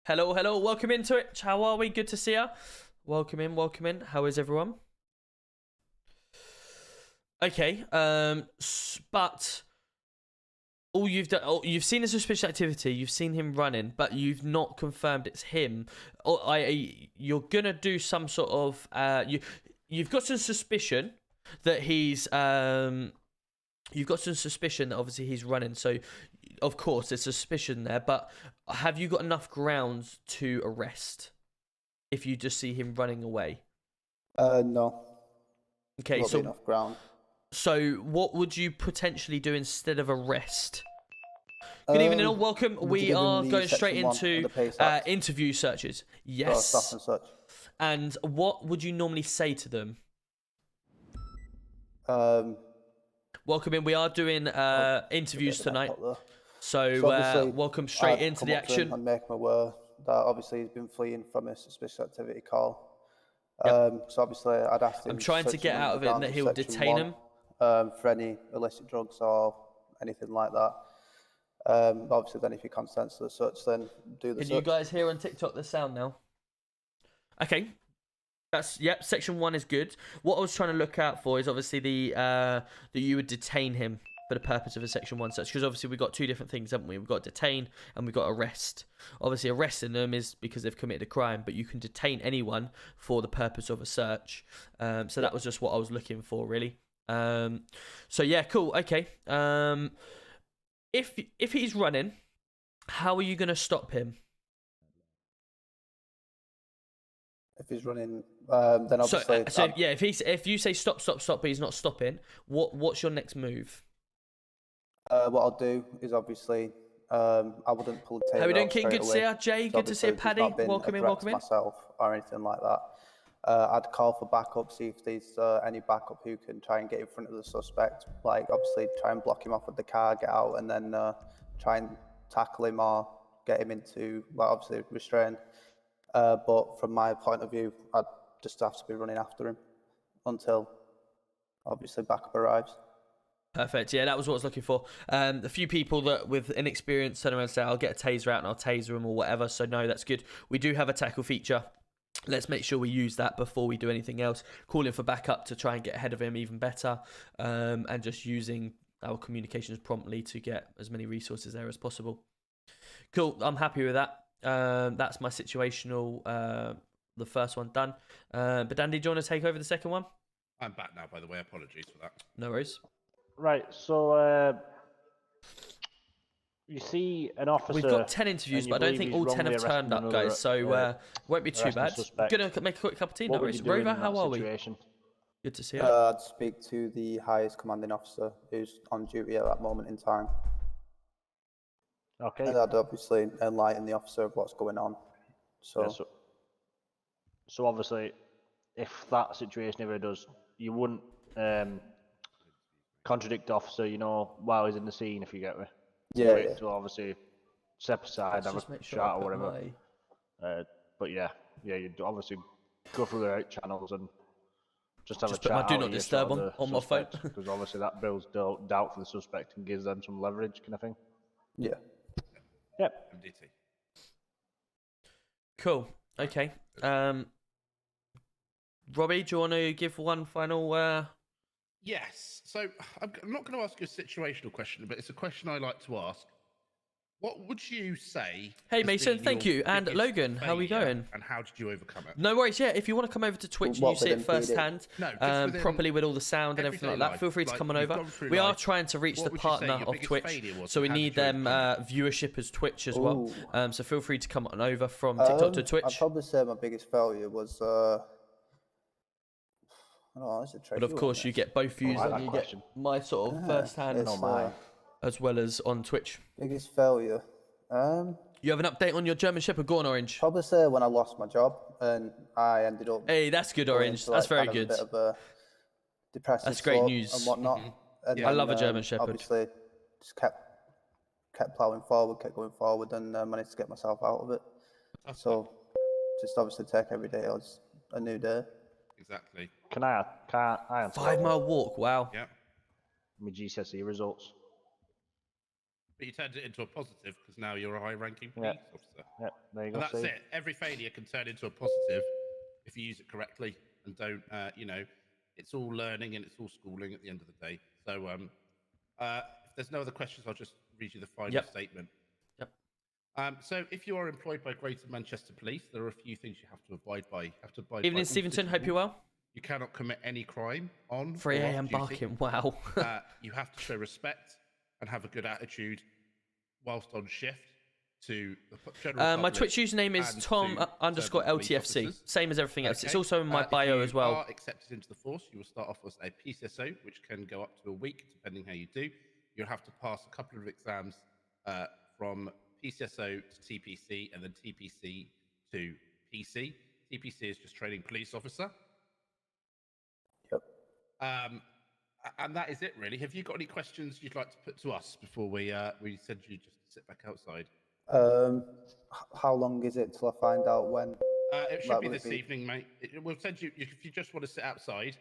Hello, welcome into it. How are we? Good to see you. Welcome in. How is everyone? Okay, but all you've done, you've seen the suspicious activity, you've seen him running, but you've not confirmed it's him. You're gonna do some sort of, you've got some suspicion that he's, you've got some suspicion that obviously he's running, so of course there's suspicion there, but have you got enough grounds to arrest if you just see him running away? No. Okay, so enough ground. So what would you potentially do instead of arrest? Good evening all, welcome. We are going straight into interview searches. Yes. Stuff and such. And what would you normally say to them? Welcome in. We are doing interviews tonight. So welcome straight into the action. And make him aware that obviously he's been fleeing from a suspicious activity call. Yep. So obviously I'd ask him. I'm trying to get out of it that he'll detain him. For any illicit drugs or anything like that. Obviously then if he consents to the search, then do the search. Can you guys hear on TikTok the sound now? Okay. Section 1 is good. What I was trying to look out for is obviously the that you would detain him for the purpose of a Section 1 search, because obviously we've got two different things, haven't we? We've got detain and we've got arrest. Obviously arresting them is because they've committed a crime, but you can detain anyone for the purpose of a search. So that was just what I was looking for, really. So yeah, cool. Okay. If he's running, how are you going to stop him? If he's running, then obviously. So yeah, if you say stop, but he's not stopping, what's your next move? What I'll do is obviously, I wouldn't pull the taser. How are we doing, King? Good to see you, Jay. Good to see you, Paddy. Welcome in. Myself or anything like that. I'd call for backup, see if there's any backup who can try and get in front of the suspect. Like obviously, try and block him off with the car, get out, and then try and tackle him or get him into, like, obviously restrained. But from my point of view, I'd just have to be running after him until obviously backup arrives. Perfect. Yeah, that was what I was looking for. A few people that with inexperience turn around and say, I'll get a taser out and I'll taser him or whatever. So no, that's good. We do have a tackle feature. Let's make sure we use that before we do anything else. Calling for backup to try and get ahead of him even better. And just using our communications promptly to get as many resources there as possible. Cool. I'm happy with that. That's my situational, the first one done. But Dandy, do you want to take over the second one? I'm back now, by the way. Apologies for that. No worries. Right, so you see an officer. We've got 10 interviews, but I don't think all 10 have turned up, guys. So won't be too bad. Gonna make a quick cup of tea. No worries. Rover, how are we? Good to see you. I'd speak to the highest commanding officer who's on duty at that moment in time. Okay. And I'd obviously enlighten the officer of what's going on. So obviously, if that situation ever does, you wouldn't contradict the officer, while he's in the scene, if you get me. Yeah. So obviously, step aside, have a chat or whatever. But yeah, you'd obviously go through the right channels and just have a chat. Put my do not disturb on my phone. Because obviously that builds doubt for the suspect and gives them some leverage, kind of thing. Yeah. Yep. Cool. Okay. Robbie, do you want to give one final? Yes. So I'm not going to ask you a situational question, but it's a question I like to ask. What would you say? Hey Mason, thank you. And Logan, how are we going? And how did you overcome it? No worries, yeah. If you want to come over to Twitch and you see it firsthand, properly with all the sound and everything like that, feel free to come on over. We are trying to reach the partner of Twitch, so we need them viewership as Twitch as well. So feel free to come on over from TikTok to Twitch. I'd probably say my biggest failure was but of course you get both views and you get my sort of first-hand as well as on Twitch. Biggest failure. You have an update on your German Shepherd? Go on, Orange. Probably say when I lost my job and I ended up. Hey, that's good, Orange. That's very good. A bit of a depressive. That's great news. And whatnot. And I love a German Shepherd. Obviously, just kept ploughing forward, kept going forward, and managed to get myself out of it. So, just obviously take every day as a new day. Exactly. Can I answer? 5 mile walk. Wow. Yeah. My GCSE results. But you turned it into a positive because now you're a high-ranking Yeah. police officer. Yeah, there you go. And that's see? it. Every failure can turn into a positive if you use it correctly and don't, it's all learning and it's all schooling at the end of the day. So, if there's no other questions, I'll just read you the final statement. Yep. So, if you are employed by Greater Manchester Police, there are a few things you have to abide by. You have to abide Evening, by Stevenson. Hope you're well. You cannot commit any crime on 3 or off a.m. duty. barking. Wow. You have to show respect and have a good attitude whilst on shift to the general my public Twitch username is and Tom to _LTFC. police officers. Same as everything else. Okay. It's also in my If bio you as well. are accepted into the force, you will start off as a PCSO, which can go up to a week, depending how you do. You'll have to pass a couple of exams from PCSO to TPC and then TPC to PC. TPC is just training police officer. Yep. And that is it, really. Have you got any questions you'd like to put to us before we send you just to sit back outside? How long is it till I find out when? It should be this evening, mate. We'll send you if you just want to sit outside.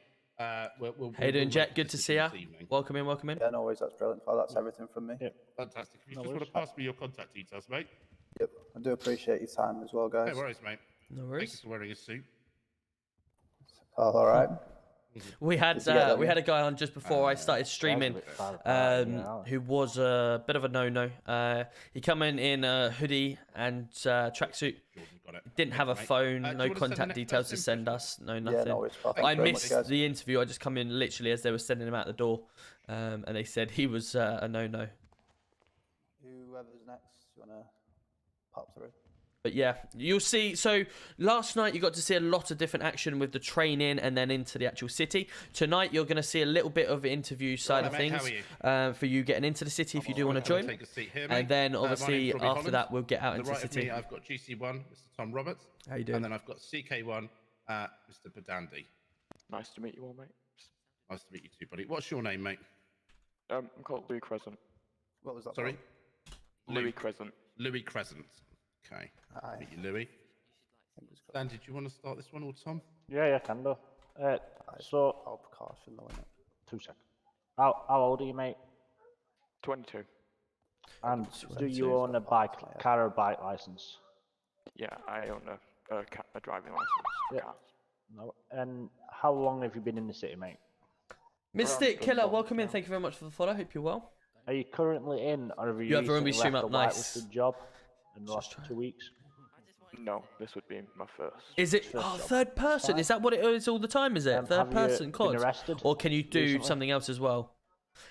We'll How you doing, Jet? Good to see you. Welcome in. Yeah, no worries. That's brilliant. Oh, that's everything from me. Yep. Fantastic. If you just want to pass me your contact details, mate. Yep. I do appreciate your time as well, guys. No worries, mate. No Thank worries. you for wearing a suit. Oh, all right. We had a guy on just before I started streaming, who was a bit of a no-no. He come in a hoodie and tracksuit. Didn't have a phone, no contact details to send us, no nothing. Yeah, no worries. I missed the interview. I just come in literally as they were sending him out the door, and they said he was a no-no. Whoever's next, you wanna pop through? But yeah, you'll see. So last night you got to see a lot of different action with the training and then into the actual city. Tonight you're going to see a little bit of the interview side of things for you getting into the city if you do want to join. Take a seat here, and then obviously after that we'll get out into the city. I've got GC1, Mr. Tom Roberts. How you doing? And then I've got CK1, Mr. Badandi. Nice to meet you all, mate. Nice to meet you too, buddy. What's your name, mate? I'm called Louis Crescent. What was that? Sorry? Louis Crescent. Louis Crescent. Okay. Hi. Meet you, Louis. Dan, did you want to start this one or Tom? Yeah, can do. So, all precaution though, innit? 2 seconds. How old are you, mate? 22. And do you own a car or bike license? Yeah, I own a driving license for cars. No. And how long have you been in the city, mate? Mystic Killer, welcome in. Thank you very much for the follow. Hope you're well. Are you currently in, or have you have a recently stream left up, a nice. whitelisted job in the last 2 weeks? No, this would be my first. Is it third person? Is that what it is all the time? Is it third person COD? Arrested or can you do recently? something else as well?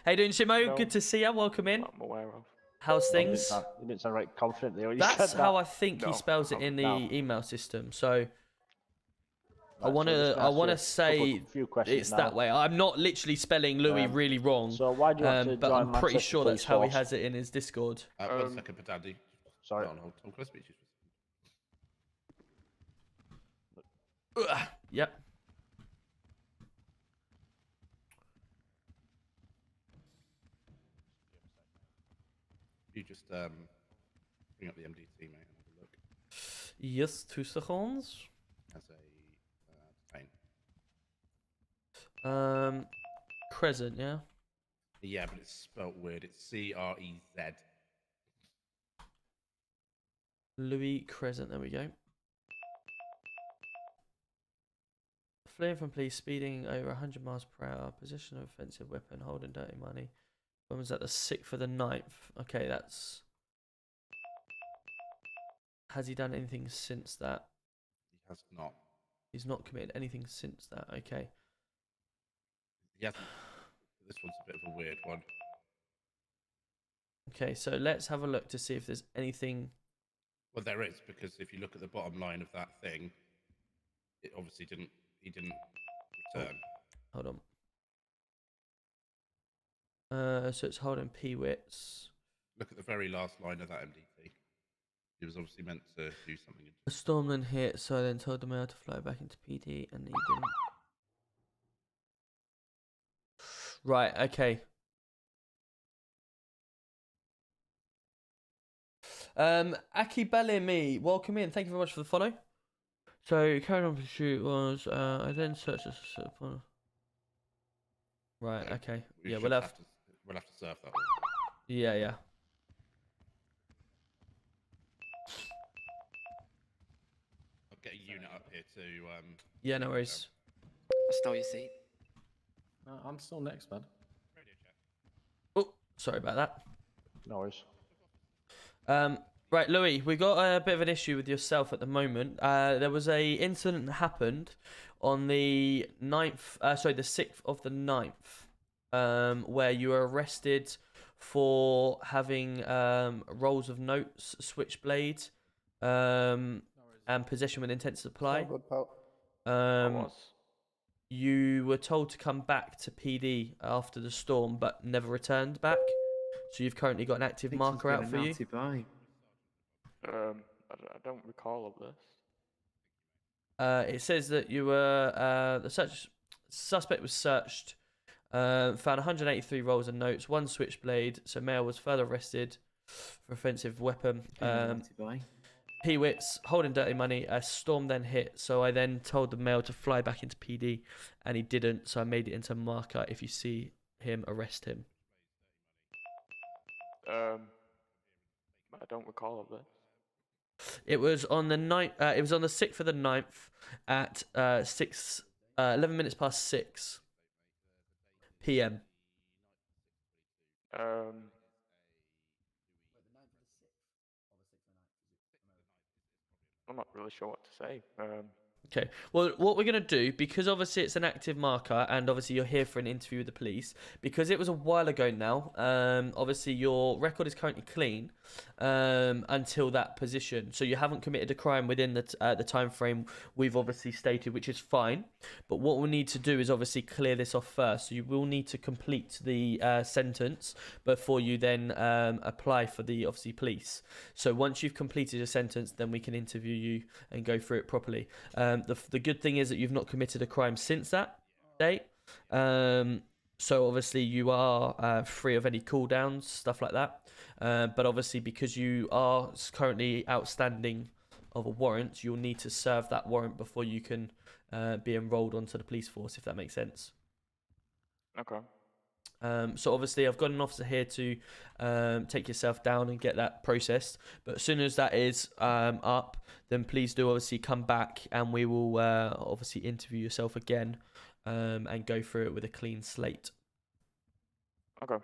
Hey, doing Shimo? No. Good to see you. Welcome in. I'm aware of. How's things? You didn't sound right confident there when you That's said how that. I think he No, spells it in the no. email system. So I Right, want so I'm just to gonna ask you say a few questions it's now. that way. I'm not literally spelling Louis really wrong. So why do you want to but join I'm pretty Manchester sure that's Police how he Force? has it in his Discord. 1 second, Badandi. Sorry. Hold on, Tom, can I speak to you? Yep. You just bring up the MDT, mate, and have a look Yes, 2 seconds. as a detain. Crescent, yeah. Yeah, but it's spelt weird. It's CREZ. Louis Crescent, there we go. Fleeing from police, speeding over 100 miles per hour, possession of offensive weapon, holding dirty money. When was that? The 6th for the 9th. Okay, that's... Has he done anything since that? He has not. He's not committed anything since that, okay. He hasn't. This one's a bit of a weird one. Okay, so let's have a look to see if there's anything... Well, there is, because if you look at the bottom line of that thing, it obviously didn't. He didn't return. Hold on. So it's holding P-Wits. Look at the very last line of that MDT. He was obviously meant to do something. A storm then hit, so I then told the mail to fly back into PD, and he didn't. Right, okay. Aki Bellamy, welcome in. Thank you very much for the follow. So carried on pursuit was I then searched this. Right. So Okay. we Yeah. should We'll have. we'll have to serve that. Yeah. Yeah. I'll get a unit up here to. Yeah. No worries. Stole your seat. No, I'm still next, man. Radio check. Oh, sorry about that. No worries. Right, Louis, we got a bit of an issue with yourself at the moment. There was a incident that happened on the 6th of the 9th, where you were arrested for having rolls of notes, switchblade, and possession with intent to supply. All good, pal. I was. You were told to come back to PD after the storm, but never returned back. So you've currently got an active marker out for you. I don't recall of this. It says that you were the suspect was searched, found 183 rolls of notes, 1 switchblade. So male was further arrested for offensive weapon. P-wits, holding dirty money. A storm then hit, so I then told the male to fly back into PD, and he didn't. So I made it into marker. If you see him, arrest him. I don't recall of this. It was on the it was on the 6th of the 9th at 11 minutes past 6 p.m. I'm not really sure what to say. Okay, well, what we're going to do, because obviously it's an active marker and obviously you're here for an interview with the police, because it was a while ago now, obviously your record is currently clean until that position. So you haven't committed a crime within the time frame we've obviously stated, which is fine. But what we'll need to do is obviously clear this off first. So you will need to complete the sentence before you then apply for the, obviously, police. So once you've completed your sentence, then we can interview you and go through it properly. The good thing is that you've not committed a crime since that date. So obviously you are free of any cooldowns, stuff like that. But obviously because you are currently outstanding of a warrant, you'll need to serve that warrant before you can be enrolled onto the police force, if that makes sense. Okay. So obviously I've got an officer here to take yourself down and get that processed. But as soon as that is up, then please do obviously come back and we will obviously interview yourself again and go through it with a clean slate. Okay.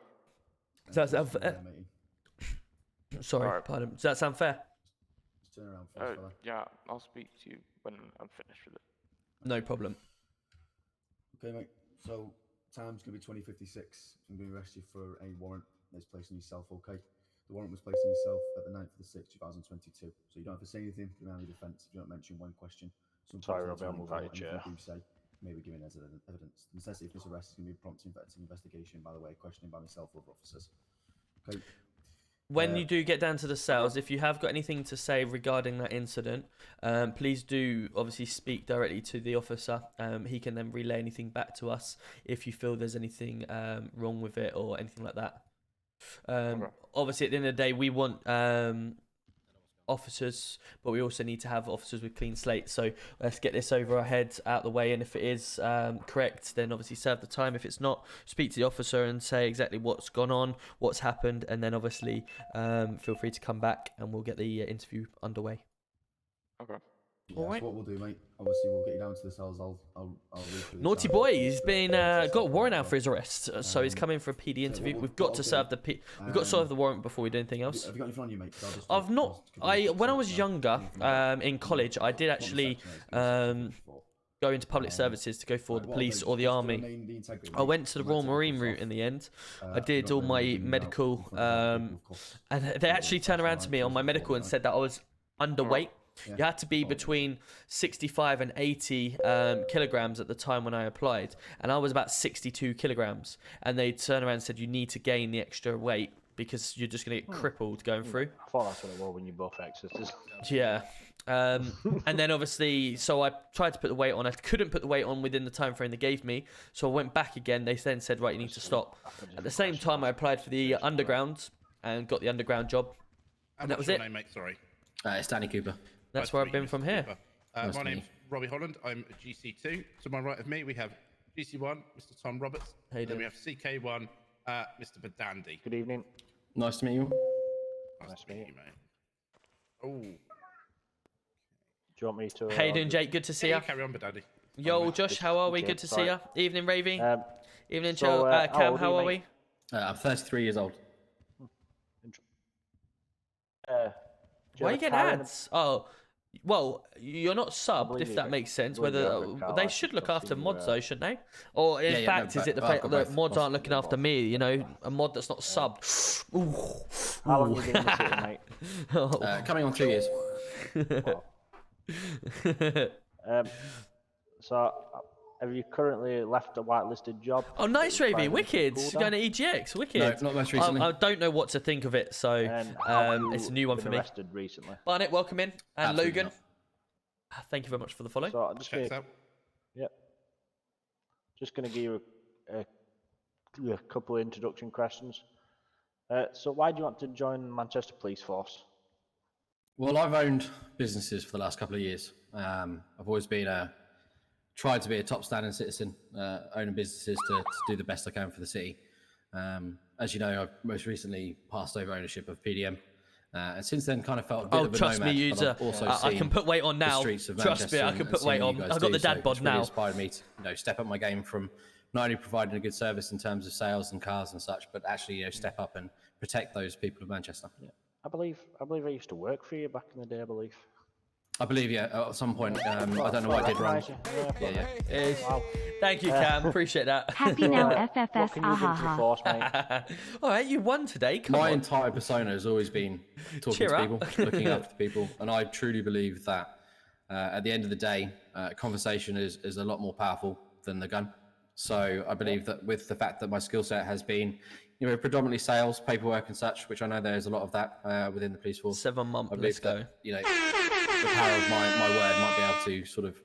Does that sound fair? Sorry, Alright. pardon. Does that sound fair? Just turn around first, fella. Yeah, I'll speak to you when I'm finished with it. No problem. Okay, mate. So time's gonna be 20:56. I'm gonna arrest you for a warrant that's placed on yourself. Okay. The warrant was placed on yourself at the 9th of the 6th, 2022. So you don't have to say anything around the defence if you don't mention one question. Sorry, Robbie, I'll move out your chair. Anything you say may be given as evidence. The necessity of this arrest is going to be prompt investigation, by the way, questioning by myself or other officers. Okay. When you do get down to the cells, if you have got anything to say regarding that incident, please do obviously speak directly to the officer. He can then relay anything back to us if you feel there's anything wrong with it or anything like that. Obviously, at the end of the day, we want officers, but we also need to have officers with clean slates. So let's get this over our heads, out the way, and if it is correct, then obviously serve the time. If it's not, speak to the officer and say exactly what's gone on, what's happened, and then obviously feel free to come back and we'll get the interview underway. Okay. Yeah, that's what we'll do, mate. Obviously, we'll get you down to the cells. I'll read through the Naughty charges. boy, he's been got a warrant out for his arrest, so he's coming for a PD interview. what We've got to I'll serve do, we've got to serve the warrant before we do anything else. Have you got anything on you, mate? 'Cause I'll just- I've not. When I was younger, anything in college, I did actually go into public services to go for the police or the army. I went to the Royal Marine route in the end. I did all my medical, and they actually turned around to me on my medical and said that I was underweight. You had to be between 65 and 80 kilograms at the time when I applied, and I was about 62 kilograms. And they turned around and said, you need to gain the extra weight because you're just going to get crippled going through. I thought that's what it was when you both exited. Yeah. And then obviously, so I tried to put the weight on. I couldn't put the weight on within the time frame they gave me, so I went back again. They then said, right, you need to stop. At the same time, I applied for the underground and got the underground job. And that was it. Name, mate? Sorry. It's Danny Cooper. That's where I've been from here. My name's Robbie Holland. I'm a GC2. To my right of me, we have GC1, Mr. Tom Roberts. How you Then doing? we have CK1, Mr. Badandi. Good evening. Nice to meet you. Nice to meet you, mate. Oh. Do you want me to? How you doing, Jake? Good to see Yeah, you. you carry on, Badandi. Yo, Josh, how are we? Okay, Good to see sorry. you. Evening, Ravy. Evening, so, Cam. How are we? I'm 33 years old. Why are you getting ads? Oh, well, you're not subbed, believe if you that get- makes sense. believe you Whether have a car they license, should look I've after seen mods, you, though, shouldn't they? Or in Yeah, fact, no, is it the but fact I've that got mods both. aren't looking after me? You know, a mod that's not subbed. Ooh. How long have you been in the city, mate? Oh. Coming on 2 years. So, have you currently left a whitelisted job? Oh, nice, that you're Ravy. trying to Wicked. pull Going down? to EGX. Wicked. No, not most recently. I don't know what to think of it, so And have it's a you new one been for me. arrested recently? Barnett, welcome in. And Absolutely Logan, thank you very much for the follow. So I'm just Checks gonna, out. yep. Just gonna give you a couple of introduction questions. So why do you want to join Manchester Police Force? Well, I've owned businesses for the last couple of years. I've always been tried to be a top standing citizen, owning businesses to do the best I can for the city. As you know, I've most recently passed over ownership of PDM. And since then, kind of felt a bit of a Trust nomad. me, but user. I've also I can seen put weight on the now. streets of Trust me, Manchester I can and put seen weight what on. you I've guys got do, the dad so bod it's really now. inspired me to step up my game from not only providing a good service in terms of sales and cars and such, but actually step up and protect those people of Manchester. I believe I used to work for you back in the day. I believe. I believe, at some point, I don't know what I did wrong. Yeah. Wow. Thank you, Cam. Appreciate that. Happy now, What FFS, can you bring to the ahaha. force, mate? All right, you won today. Come My on. entire persona has always been talking Cheer to up. people, looking after people, and I truly believe that at the end of the day, conversation is a lot more powerful than the gun. So I believe that with the fact that my skill set has been, predominantly sales, paperwork, and such, which I know there is a lot of that within the police force. 7 months. I Let's believe go. that the power of my word might be able to sort of,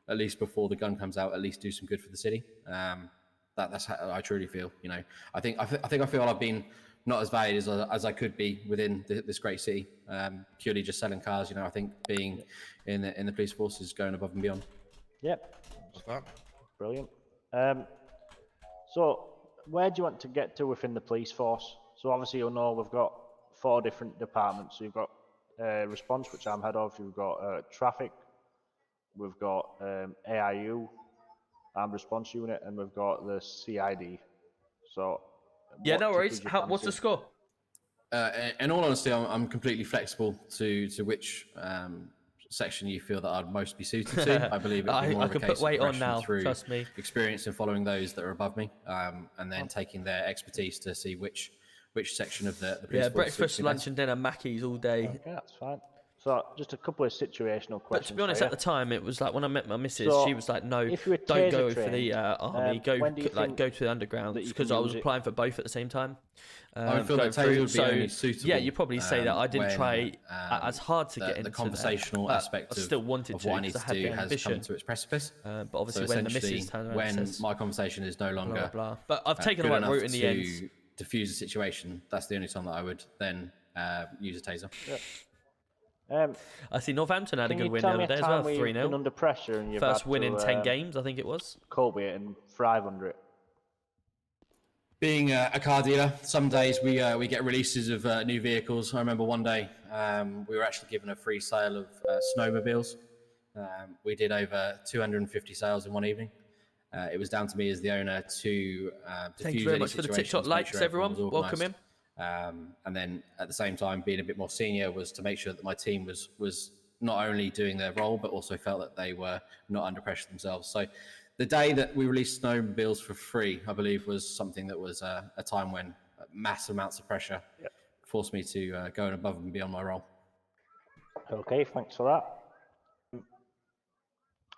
at least before the gun comes out, at least do some good for the city. That's how I truly feel. I think I feel I've been not as valued as I could be within this great city, purely just selling cars. I think being in the police force is going above and beyond. Yep. What's that? Brilliant. So, where do you want to get to within the police force? So obviously you'll know we've got 4 different departments. So you've got response, which I'm head of. You've got traffic. We've got AIU, armed response unit, and we've got the CID. So Yeah, what no worries. tickles your What's the fancy? score? In all honesty, I'm completely flexible to which section you feel that I'd most be suited to. I believe it'd be more I of a can case put of weight on progression now. through Trust me. experience in following those that are above me, and then taking their expertise to see which section of the police Yeah, force breakfast, suits me lunch, best. and dinner, Mackies all day. Okay, that's fine. So just a couple of situational questions. But to be honest, for at the time, it was like when I met my missus, So, she was like, "No, if you were don't go taser for the trained, army. Go when do you think go to the underground." that you Because can I was use it? applying for both at the same time. I would feel going that taser through. would be only suitable. Yeah, you probably say that. I didn't when, try as hard to the, get the into conversational that, aspect but I still wanted of what I to need because to I had do the has come ambition. to its precipice. But obviously, So when the essentially, missus turned around when and says, my conversation is no blah, longer blah, blah. But I've taken the good right enough route in the to end. diffuse a situation, that's the only time that I would then use a taser. I see Northampton had a Can good you win tell the me other a day as time well, where you've been 3-0. under pressure and you've First had win to, in 10 games, I think it was. cope with it and thrive under it? Being a car dealer, some days we get releases of new vehicles. I remember one day we were actually given a free sale of snowmobiles. We did over 250 sales in one evening. It was down to me as the owner to Thank you diffuse very any much for the situations, TikTok make likes, sure everyone everyone. was Welcome in. organised. And then at the same time, being a bit more senior was to make sure that my team was not only doing their role, but also felt that they were not under pressure themselves. So the day that we released snowmobiles for free, I believe, was something that was a time when mass amounts of pressure forced me to go above and beyond my role. Okay, thanks for that.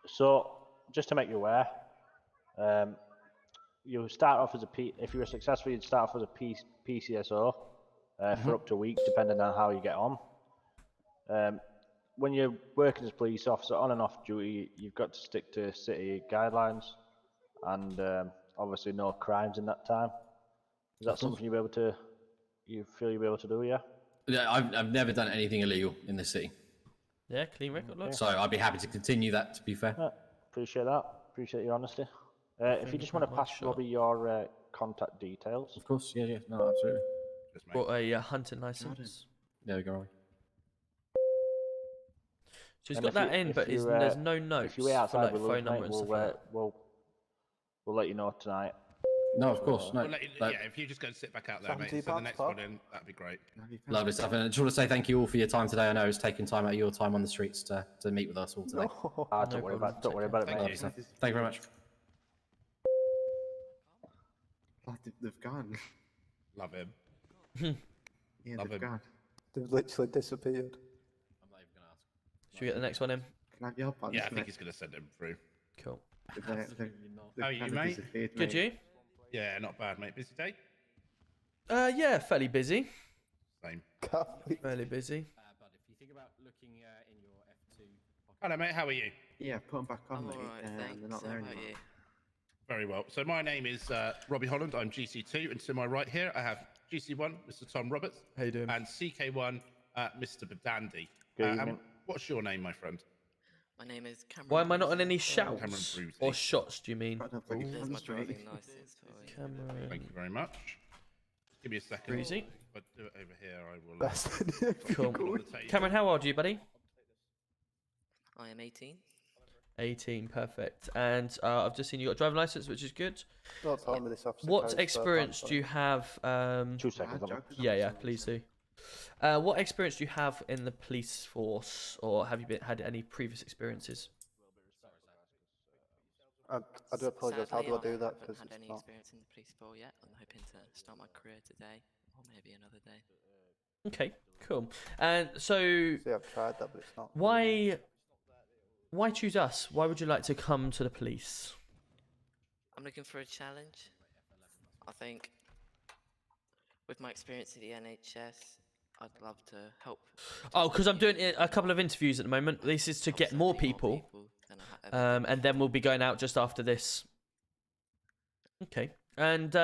So, just to make you aware, you start off as if you were successful, you'd start off as a PCSO for up to a week, depending on how you get on. When you're working as a police officer on and off duty, you've got to stick to city guidelines and obviously no crimes in that time. Is that something you feel you'll be able to do, yeah? Yeah, I've never done anything illegal in this city. Yeah, clean record, lad. So I'd be happy to continue that. To be fair. Appreciate that. Appreciate your honesty. If you just want to Fingerprint, pass one Robbie your contact details. Of course. Yeah. No, absolutely. Just mate. Brought a hunting license. There we go. So he's And got if that you- in, if but you, there's no notes If you wait for outside like with phone us, number mate, and stuff like that. we'll let you know tonight. No, of course. No. Well, yeah, if you just go and sit back out there, mate, £70 so the next pop. one in, that'd be great. Lovely stuff. And I just want to say thank you all for your time today. I know it's taken time out of your time on the streets to meet with us all today. No. Don't No worry problem. about. Don't Take worry care. about it, Thank mate. you. Lovely stuff. Thank you very much. Oh, they've gone. Love him. Yeah, Love they've him. gone. They've literally disappeared. I'm not even going to ask. Should we get the next one in? Can I have your pants, Yeah, I think mate? he's going to send him through. Cool. They've How are you, kinda mate? disappeared, Good, mate. you? Yeah, not bad, mate. Busy day? Yeah, fairly busy. Same. Fairly busy. But if you think about looking in your F2 pocket. Hello, mate. How are you? Yeah, put them back on, I'm mate. alright, They're thanks. not How there about anymore. you? Very well. So my name is Robbie Holland. I'm GC2, and to my right here I have GC1, Mr. Tom Roberts, How you doing? and CK1, Mr. Badandy. Good evening. What's your name, my friend? My name is Cameron. Why am I not on Brucey. any Cameron shouts Brucey. or shots? Do you mean? Got enough, like, Ooh, There's my hands, mate. driving license for you. Cameron. Thank you very much. Give me a second. Breezy. If I do it over here, I will. Best Cool. put it on the table. Cameron, how old are you, buddy? I am 18. 18, perfect. And I've just seen you got a driving license, which is good. Don't tell me this officer What carries experience pants do you have? 2 seconds. Ah, I'm- jokes, Yeah, I'm please sorry. do. What experience do you have in the police force, or have you had any previous experiences? I do apologise. How Sadly, do I do that? haven't Because had it's any not. experience in the police force yet. I'm hoping to start my career today, or maybe another day. Okay, cool. And so, See, I've tried that, but it's not. why choose us? Why would you like to come to the police? I'm looking for a challenge. I think with my experience at the NHS, I'd love to help. Oh, because I'm doing a couple of interviews at the moment. This is to help get so more many people, than I have ever done and then before. we'll be going out just after this. Okay, and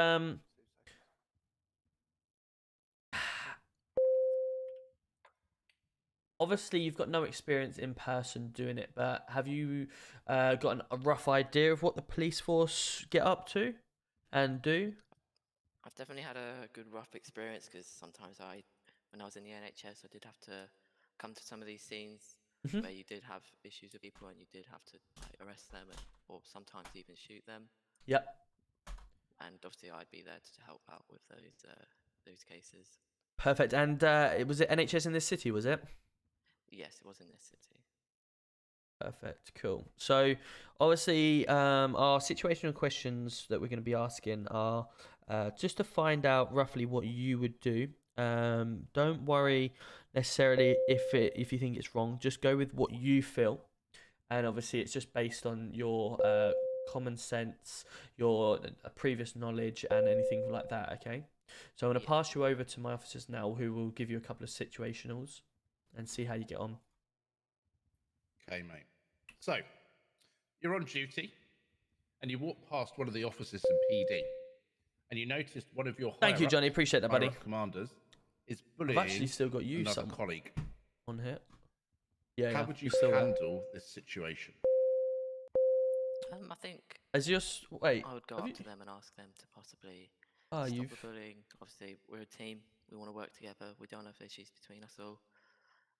obviously you've got no experience in person doing it, but have you got a rough idea of what the police force get up to and do? I've definitely had a good rough experience because sometimes when I was in the NHS, I did have to come to some of these scenes Mhm. where you did have issues with people and you did have to arrest them or sometimes even shoot them. Yep. And obviously, I'd be there to help out with those cases. Perfect. And was it NHS in this city? Was it? Yes, it was in this city. Perfect. Cool. So, obviously, our situational questions that we're going to be asking are just to find out roughly what you would do. Don't worry necessarily if you think it's wrong. Just go with what you feel, and obviously, it's just based on your common sense, your previous knowledge, and anything like that. Okay. So I'm going to Yeah. pass you over to my officers now, who will give you a couple of situationals, and see how you get on. Okay, mate. So, you're on duty, and you walk past one of the officers in PD, and you noticed one of your Thank you, higher-up- Johnny. Appreciate that, buddy. higher-up commanders is I've bullying actually still got you another some colleague. on here. Yeah, How yeah. would you still there. handle this situation? I think As yours, wait. I would go have up you- to them and ask them to possibly Oh, stop you've. the bullying. Obviously, we're a team. We want to work together. We don't have issues between us all.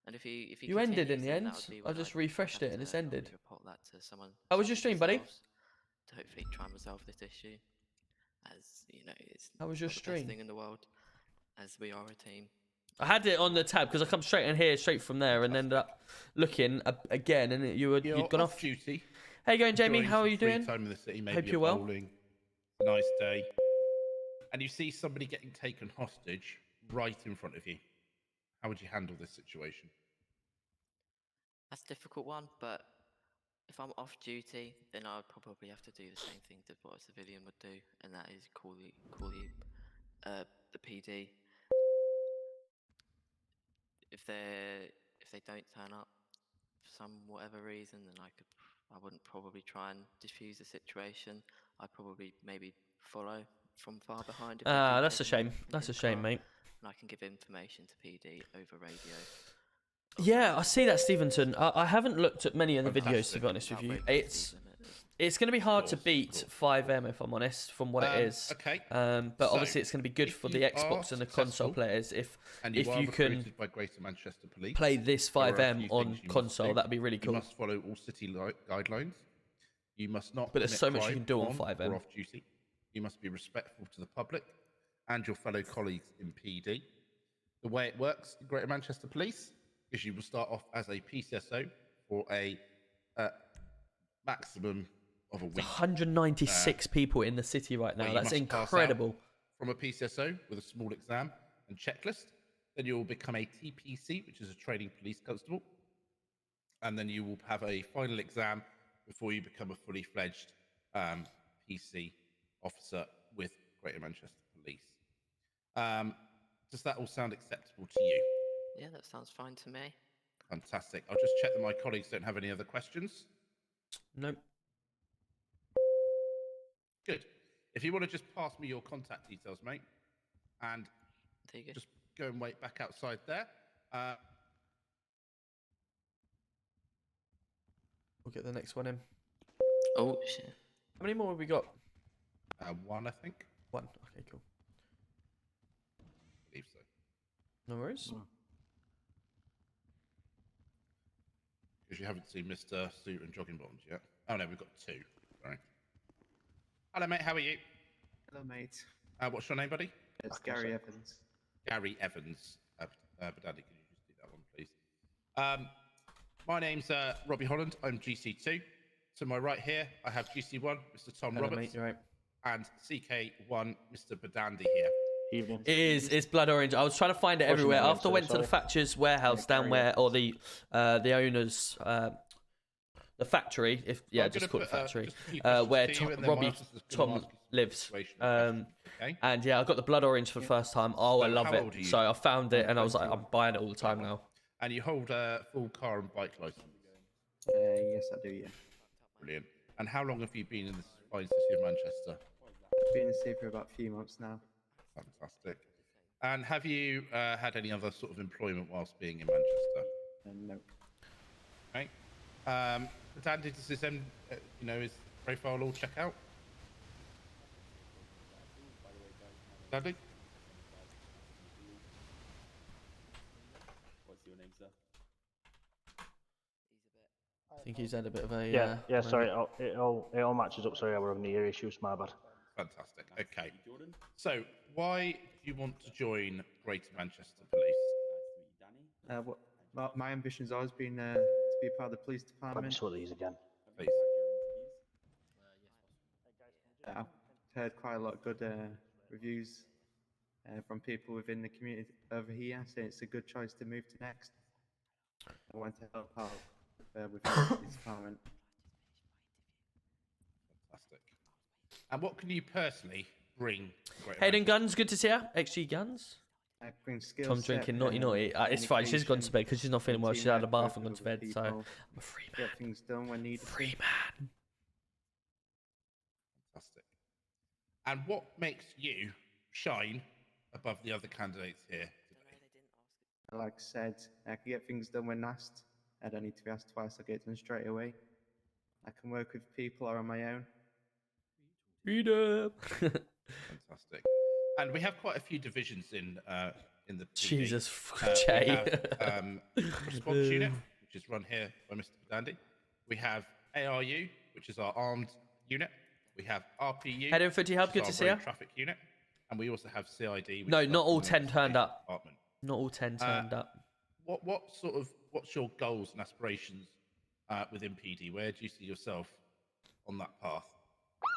And if he You ended in continues, the then that end. would be I when just I'd refreshed have it and it's to ended. report that to someone. How was your such as stream, buddy? yourselves To hopefully try and resolve this issue, as you know, it's How was your not the stream? best thing in the world, as we are a team. I had it on the tab because I come straight in here, straight from there, and ended up looking again, and You're you'd gone off. duty. How you going, Jamie? enjoying How are some you free doing? Time in the city, maybe Hope you're you're well. bowling. It's a nice day, and you see somebody getting taken hostage right in front of you. How would you handle this situation? That's a difficult one, but if I'm off duty, then I would probably have to do the same thing that what a civilian would do, and that is call the PD. If they don't turn up for some whatever reason, then I wouldn't probably try and diffuse the situation. I'd probably maybe follow from far behind. If they do That's a take me shame. in That's a the shame, car, mate. and I can give information to PD over radio. Yeah, I see that, Stevenson. I haven't looked at many of the videos, to Fantastic. be honest with you. Outright speed It's limit is- it's going to be hard to course, of beat course. 5M, if I'm honest, from what it is. Okay. But So, obviously, it's going to be good if for the you are Xbox and the console successful players if and you are you can recruited by Greater Manchester Police, play this there are a 5M few on things you must console. do. That'd be really You cool. must follow all city guidelines. You must not But there's commit so much you crime can do on on 5M. or off duty. You must be respectful to the public and your fellow colleagues in PD. The way it works in Greater Manchester Police is you will start off as a PCSO for a maximum of a There's week. 196 people in the city right where now. you That's must pass out incredible. From a PCSO with a small exam and checklist. Then you will become a TPC, which is a training police constable. And then you will have a final exam before you become a fully fledged PC officer with Greater Manchester Police. Does that all sound acceptable to you? Yeah, that sounds fine to me. Fantastic. I'll just check that my colleagues don't have any other questions. Nope. Good. If you want to just pass me your contact details, mate, and There you go. just go and wait back outside there. We'll get the next one in. Oh shit. How many more have we got? One, I think. One. Okay, cool. I believe so. No worries. Because you haven't seen Mr. Suit and Jogging Bottoms yet. Oh no, we've got two. Sorry. Hello, mate. How are you? Hello, mate. What's your name, buddy? It's Gary Evans. Gary Evans. Badaddy, can you just do that one, please? My name's Robbie Holland. I'm GC2. To my right here, I have GC1, Mr. Tom Hello, Roberts, mate. You're right. and CK1, Mr. Badandi here. Evening. It is. It's blood orange. I was trying to find it What's your everywhere. name After I again, went to the sorry? Thatcher's warehouse down where, or the owners, the factory. If yeah, I'm just gonna call it put, factory. just a few questions Where to you, and then my Robbie officer's gonna Tom ask you some lives. situational questions, okay? And yeah, I got the blood orange for the first time. Oh, I So love how old are it. you? So I found it, and I was like, I'm buying it all the time now. And you hold a full car and bike license. Yes, I do, yeah. Brilliant. And how long have you been in this fine city of Manchester? I've been in the city for about a few months now. Fantastic. And have you had any other sort of employment whilst being in Manchester? No. Okay. Badandi, does this his profile all check out? Badandi? What's your name, sir? I think he's had a bit of a Yeah, moment. sorry, it all matches up. Sorry, I were having the ear issues. My bad. Fantastic. Okay. So, why do you want to join Greater Manchester Police? My ambition's always been to be a part of the police Let me department. sort these again. Please. I've heard quite a lot of good reviews from people within the community over here, saying it's a good choice to move to next. I want to help out with the police department. Fantastic. And what can you personally bring to Greater Hayden Manchester? Guns, good to see you. XG Guns. I bring skills. Tom's drinking naughty naughty. It's fine. She's gone to bed because she's not feeling well. She's out of the bath and gone to bed. So I'm a free man. Get things done when needed. Free man. Fantastic. And what makes you shine above the other candidates here today? Like I said, I can get things done when asked. I don't need to be asked twice. I get it done straight away. I can work with people or on my own. Freedom. Fantastic. And we have quite a few divisions in the PD. Jesus, We Jay. have response unit, which is run here by Mr. Dandy. We have ARU, which is our armed unit. We have RPU. Head in Footy Hub, which is good to our see road ya. Traffic unit, and we also have CID. which No, is our not all Criminal 10 turned Investigation up. Department. Not all 10 turned up. What's your goals and aspirations within PD? Where do you see yourself on that path?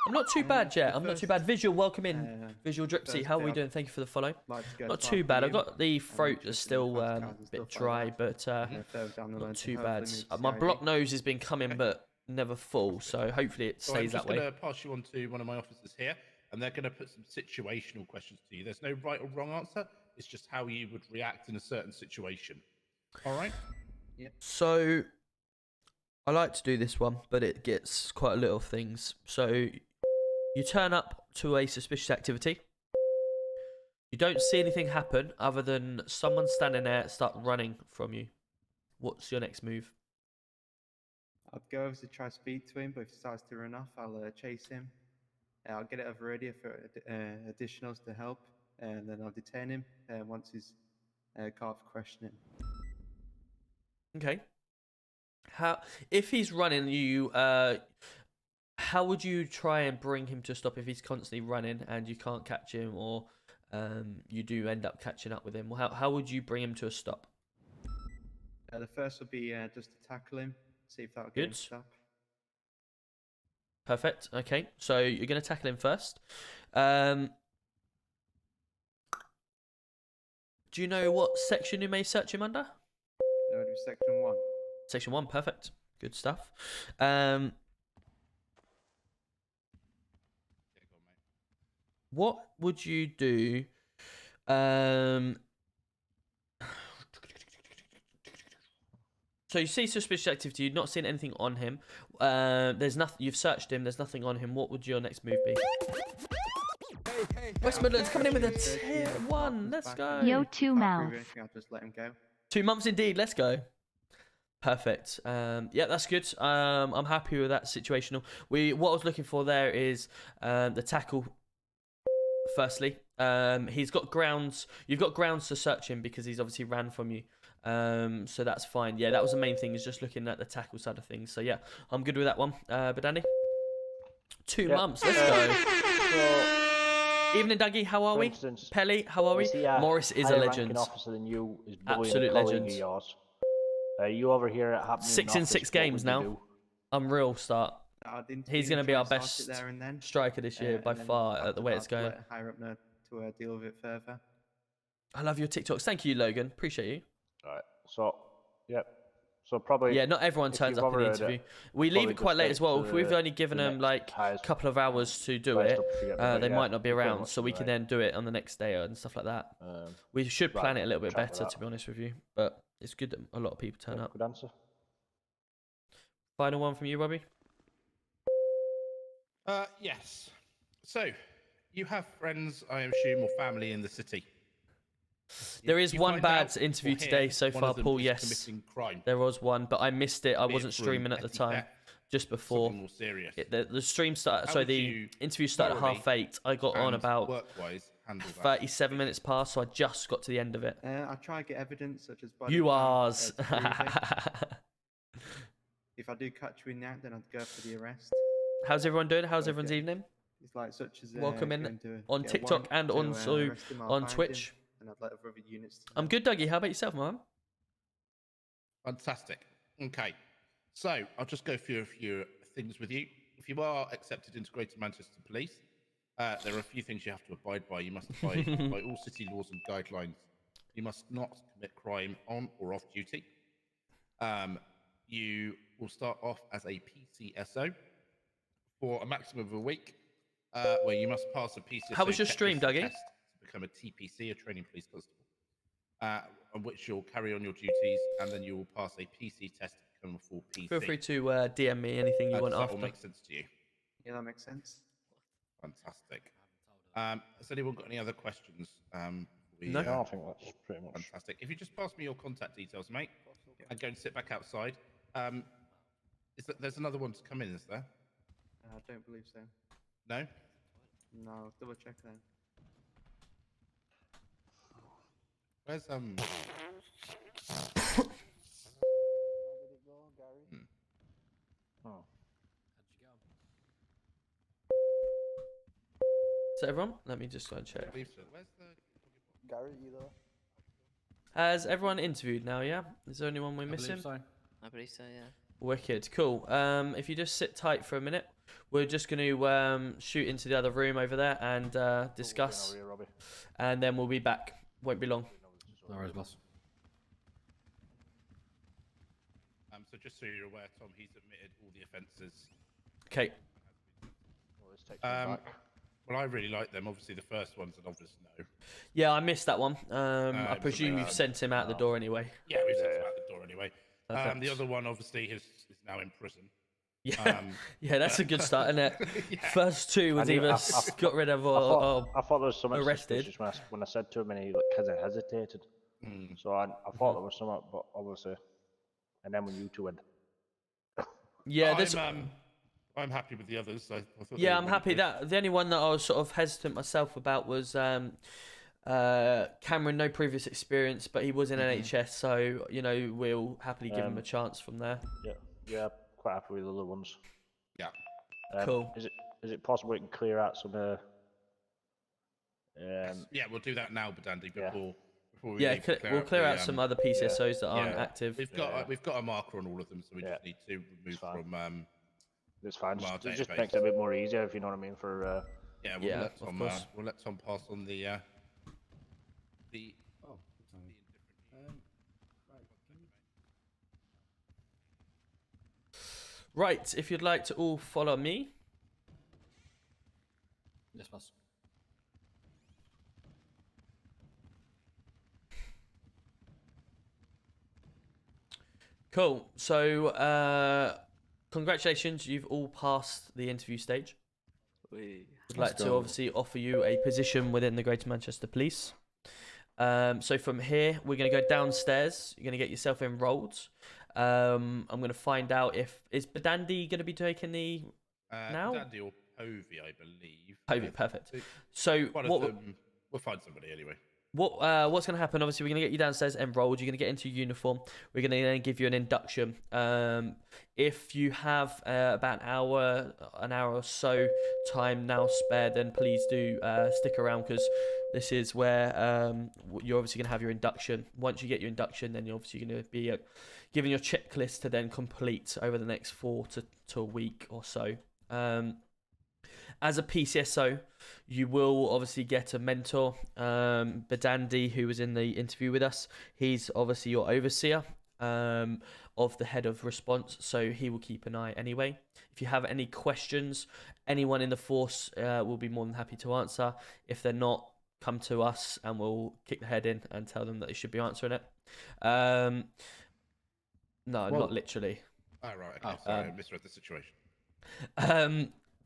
I'm not too bad, yet. I'm not too bad. Visual, welcome in. Visual Dripsy, first how are we bit, doing? Thank you for the follow. Like to go Not to too bad. I've RPU, got the throat interested that's in still podcasts a and bit stuff like dry, that. but Further down the line not to too hopefully bad. move to My CID. block nose has been coming, but never full, so hopefully it So I'm stays just that way. going to pass you on to one of my officers here, and they're going to put some situational questions to you. There's no right or wrong answer. It's just how you would react in a certain situation. All right? So, I like to do this one, but it gets quite a little things. So, you turn up to a suspicious activity. You don't see anything happen other than someone standing there start running from you. What's your next move? I'd go over to try speak to him, but if he starts to run off, I'll chase him. I'll get it over radio for additionals to help, and then I'll detain him once he's caught for questioning. Okay. How if he's running you? How would you try and bring him to a stop if he's constantly running and you can't catch him, or you do end up catching up with him? How would you bring him to a stop? The first would be just to tackle him, see if that'll get him Good. to stop. Perfect. Okay, so you're going to tackle him first. Do you know what section you may search him under? That would be section 1. Section 1, perfect. Good stuff. What would you do? So you see suspicious activity. You've not seen anything on him. There's nothing. You've searched him. There's nothing on him. What would your next move be? West Midlands coming in with a tier 1. Let's go. Yo, 2 mouth. I'll just let him go. 2 months indeed. Let's go. Perfect. Yeah, that's good. I'm happy with that situational. What I was looking for there is the tackle. Firstly, he's got grounds. You've got grounds to search him because he's obviously ran from you. So that's fine. Yeah, that was the main thing, is just looking at the tackle side of things. So yeah, I'm good with that one. But Danny, 2 months. Let's go. Evening, Dougie. How are we? Instance, Pelly, how are we? Morris is a legend. Officer than you is Absolute legend. Of yours. You over here at happening 6 in 6 games now. Unreal start. He's going to be our best striker this year by far at the way it's going. Higher up now to deal with it further. I love your TikToks. Thank you, Logan. Appreciate you. Right. So, yep. So probably. Yeah, not everyone turns up in the interview. We leave it quite late as well. If we've only given them like a couple of hours to do it, they might not be around, so we can then do it on the next day and stuff like that. We should plan it a little bit better, to be honest with you. But it's good that a lot of people turn up. Good answer. Final one from you, Robbie. Yes. So, you have friends, I assume, or family in the city. There is one bad interview today so far, Paul. Yes, there was one, but I missed it. I wasn't streaming at the time. Just before the stream started, sorry, the interview started at 8:30. I got on about 37 minutes past, so I just got to the end of it. I try to get evidence such as body you cam, ours. If I do catch you in the act, then I'd go for the arrest. How's everyone doing? How's everyone's evening? It's like such as welcome in on TikTok and on Twitch. And I'd let other units. I'm good, Dougie. How about yourself, man? Fantastic. Okay, so I'll just go through a few things with you. If you are accepted into Greater Manchester Police, there are a few things you have to abide by. You must abide by all city laws and guidelines. You must not commit crime on or off duty. You will start off as a PCSO for a maximum of a week, where you must pass a PCSO. How was your stream, Dougie? Test to become a TPC, a training police constable, on which you'll carry on your duties, and then you will pass a PC test to become a full PC. Feel free to DM me anything you want does that after. all make sense to you? Yeah, that makes sense. Fantastic. Has anyone got any other questions? No, I think that's pretty much. Fantastic. If you just pass me your contact details, mate, and go and sit back outside. There's another one to come in, is there? I don't believe so. No? No, I'll double check then. Where's How did it go, Gary? Oh. So everyone, let me just go and check. Where's the... Gary, you there? Has everyone interviewed now? Yeah. Is there anyone we're missing? So. I believe so, yeah. Wicked, cool. If you just sit tight for a minute, we're just going to shoot into the other room over there and discuss, and then we'll be back. Won't be long. No worries, boss. So just so you're aware, Tom, he's admitted all the offences. Okay. Well, I really like them. Obviously, the first one's an obvious no. Yeah, I missed that one. I presume you've sent him out the door anyway. Yeah, we've sent him out the door anyway. The other one, obviously, is now in prison. Yeah, yeah, that's a good start, isn't it? Yeah. First two was either got rid of or I thought there was something arrested. When I said to him and he kind of hesitated. So I thought there was something, but obviously and then when you two went, Yeah, this. I'm happy with the others. I thought they Yeah, were I'm really happy good. that the only one that I was sort of hesitant myself about was Cameron. No previous experience, but he was in NHS, so we'll happily give him a chance from there. yeah, quite happy with the other ones. Yeah. Cool. Is it possible we can clear out some? Yeah, we'll do that now, Badandi, before we Yeah, leave. To we'll clear the, out some other PCSOs that aren't yeah. active. We've got a marker on all of them, so we just need to remove from. It's fine. From our It just database. makes it a bit more easier, if you know what I mean. For Yeah, Yeah, let of Tom. course. We'll let Tom pass on the. Oh, good timing. Right, can you... Right, if you'd like to all follow me. Yes, boss. Cool. So, congratulations, you've all passed the interview stage. I'd like to obviously offer you a position within the Greater Manchester Police. So from here, we're going to go downstairs. You're going to get yourself enrolled. I'm going to find out is Badandi going to be taking the now? Badandi or Povey, I believe. Povey, perfect. So we'll find somebody anyway. What's going to happen? Obviously, we're going to get you downstairs enrolled. You're going to get into uniform. We're going to then give you an induction. If you have about an hour or so time now spare, then please do stick around, because this is where you're obviously going to have your induction. Once you get your induction, then you're obviously going to be given your checklist to then complete over the next 4 to a week or so. As a PCSO, you will obviously get a mentor. Badandi, who was in the interview with us, he's obviously your overseer of the head of response, so he will keep an eye anyway. If you have any questions, anyone in the force will be more than happy to answer. If they're not, come to us and we'll kick the head in and tell them that they should be answering it. No, not literally. Oh, right. Okay. Sorry, I misread the situation.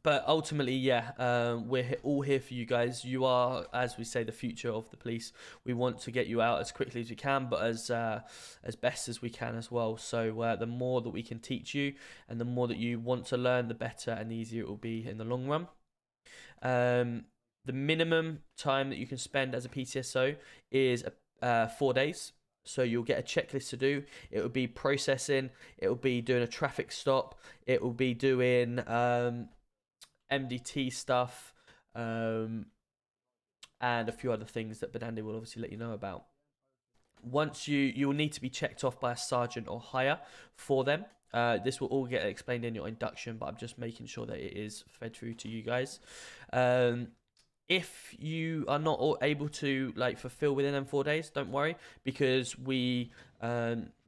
But ultimately, yeah, we're all here for you guys. You are, as we say, the future of the police. We want to get you out as quickly as we can, but as best as we can as well. So the more that we can teach you, and the more that you want to learn, the better and the easier it will be in the long run. The minimum time that you can spend as a PCSO is 4 days. So you'll get a checklist to do. It will be processing. It will be doing a traffic stop. It will be doing MDT stuff, and a few other things that Badandi will obviously let you know about. Once you will need to be checked off by a sergeant or higher for them. This will all get explained in your induction, but I'm just making sure that it is fed through to you guys. If you are not able to fulfill within them 4 days, don't worry, because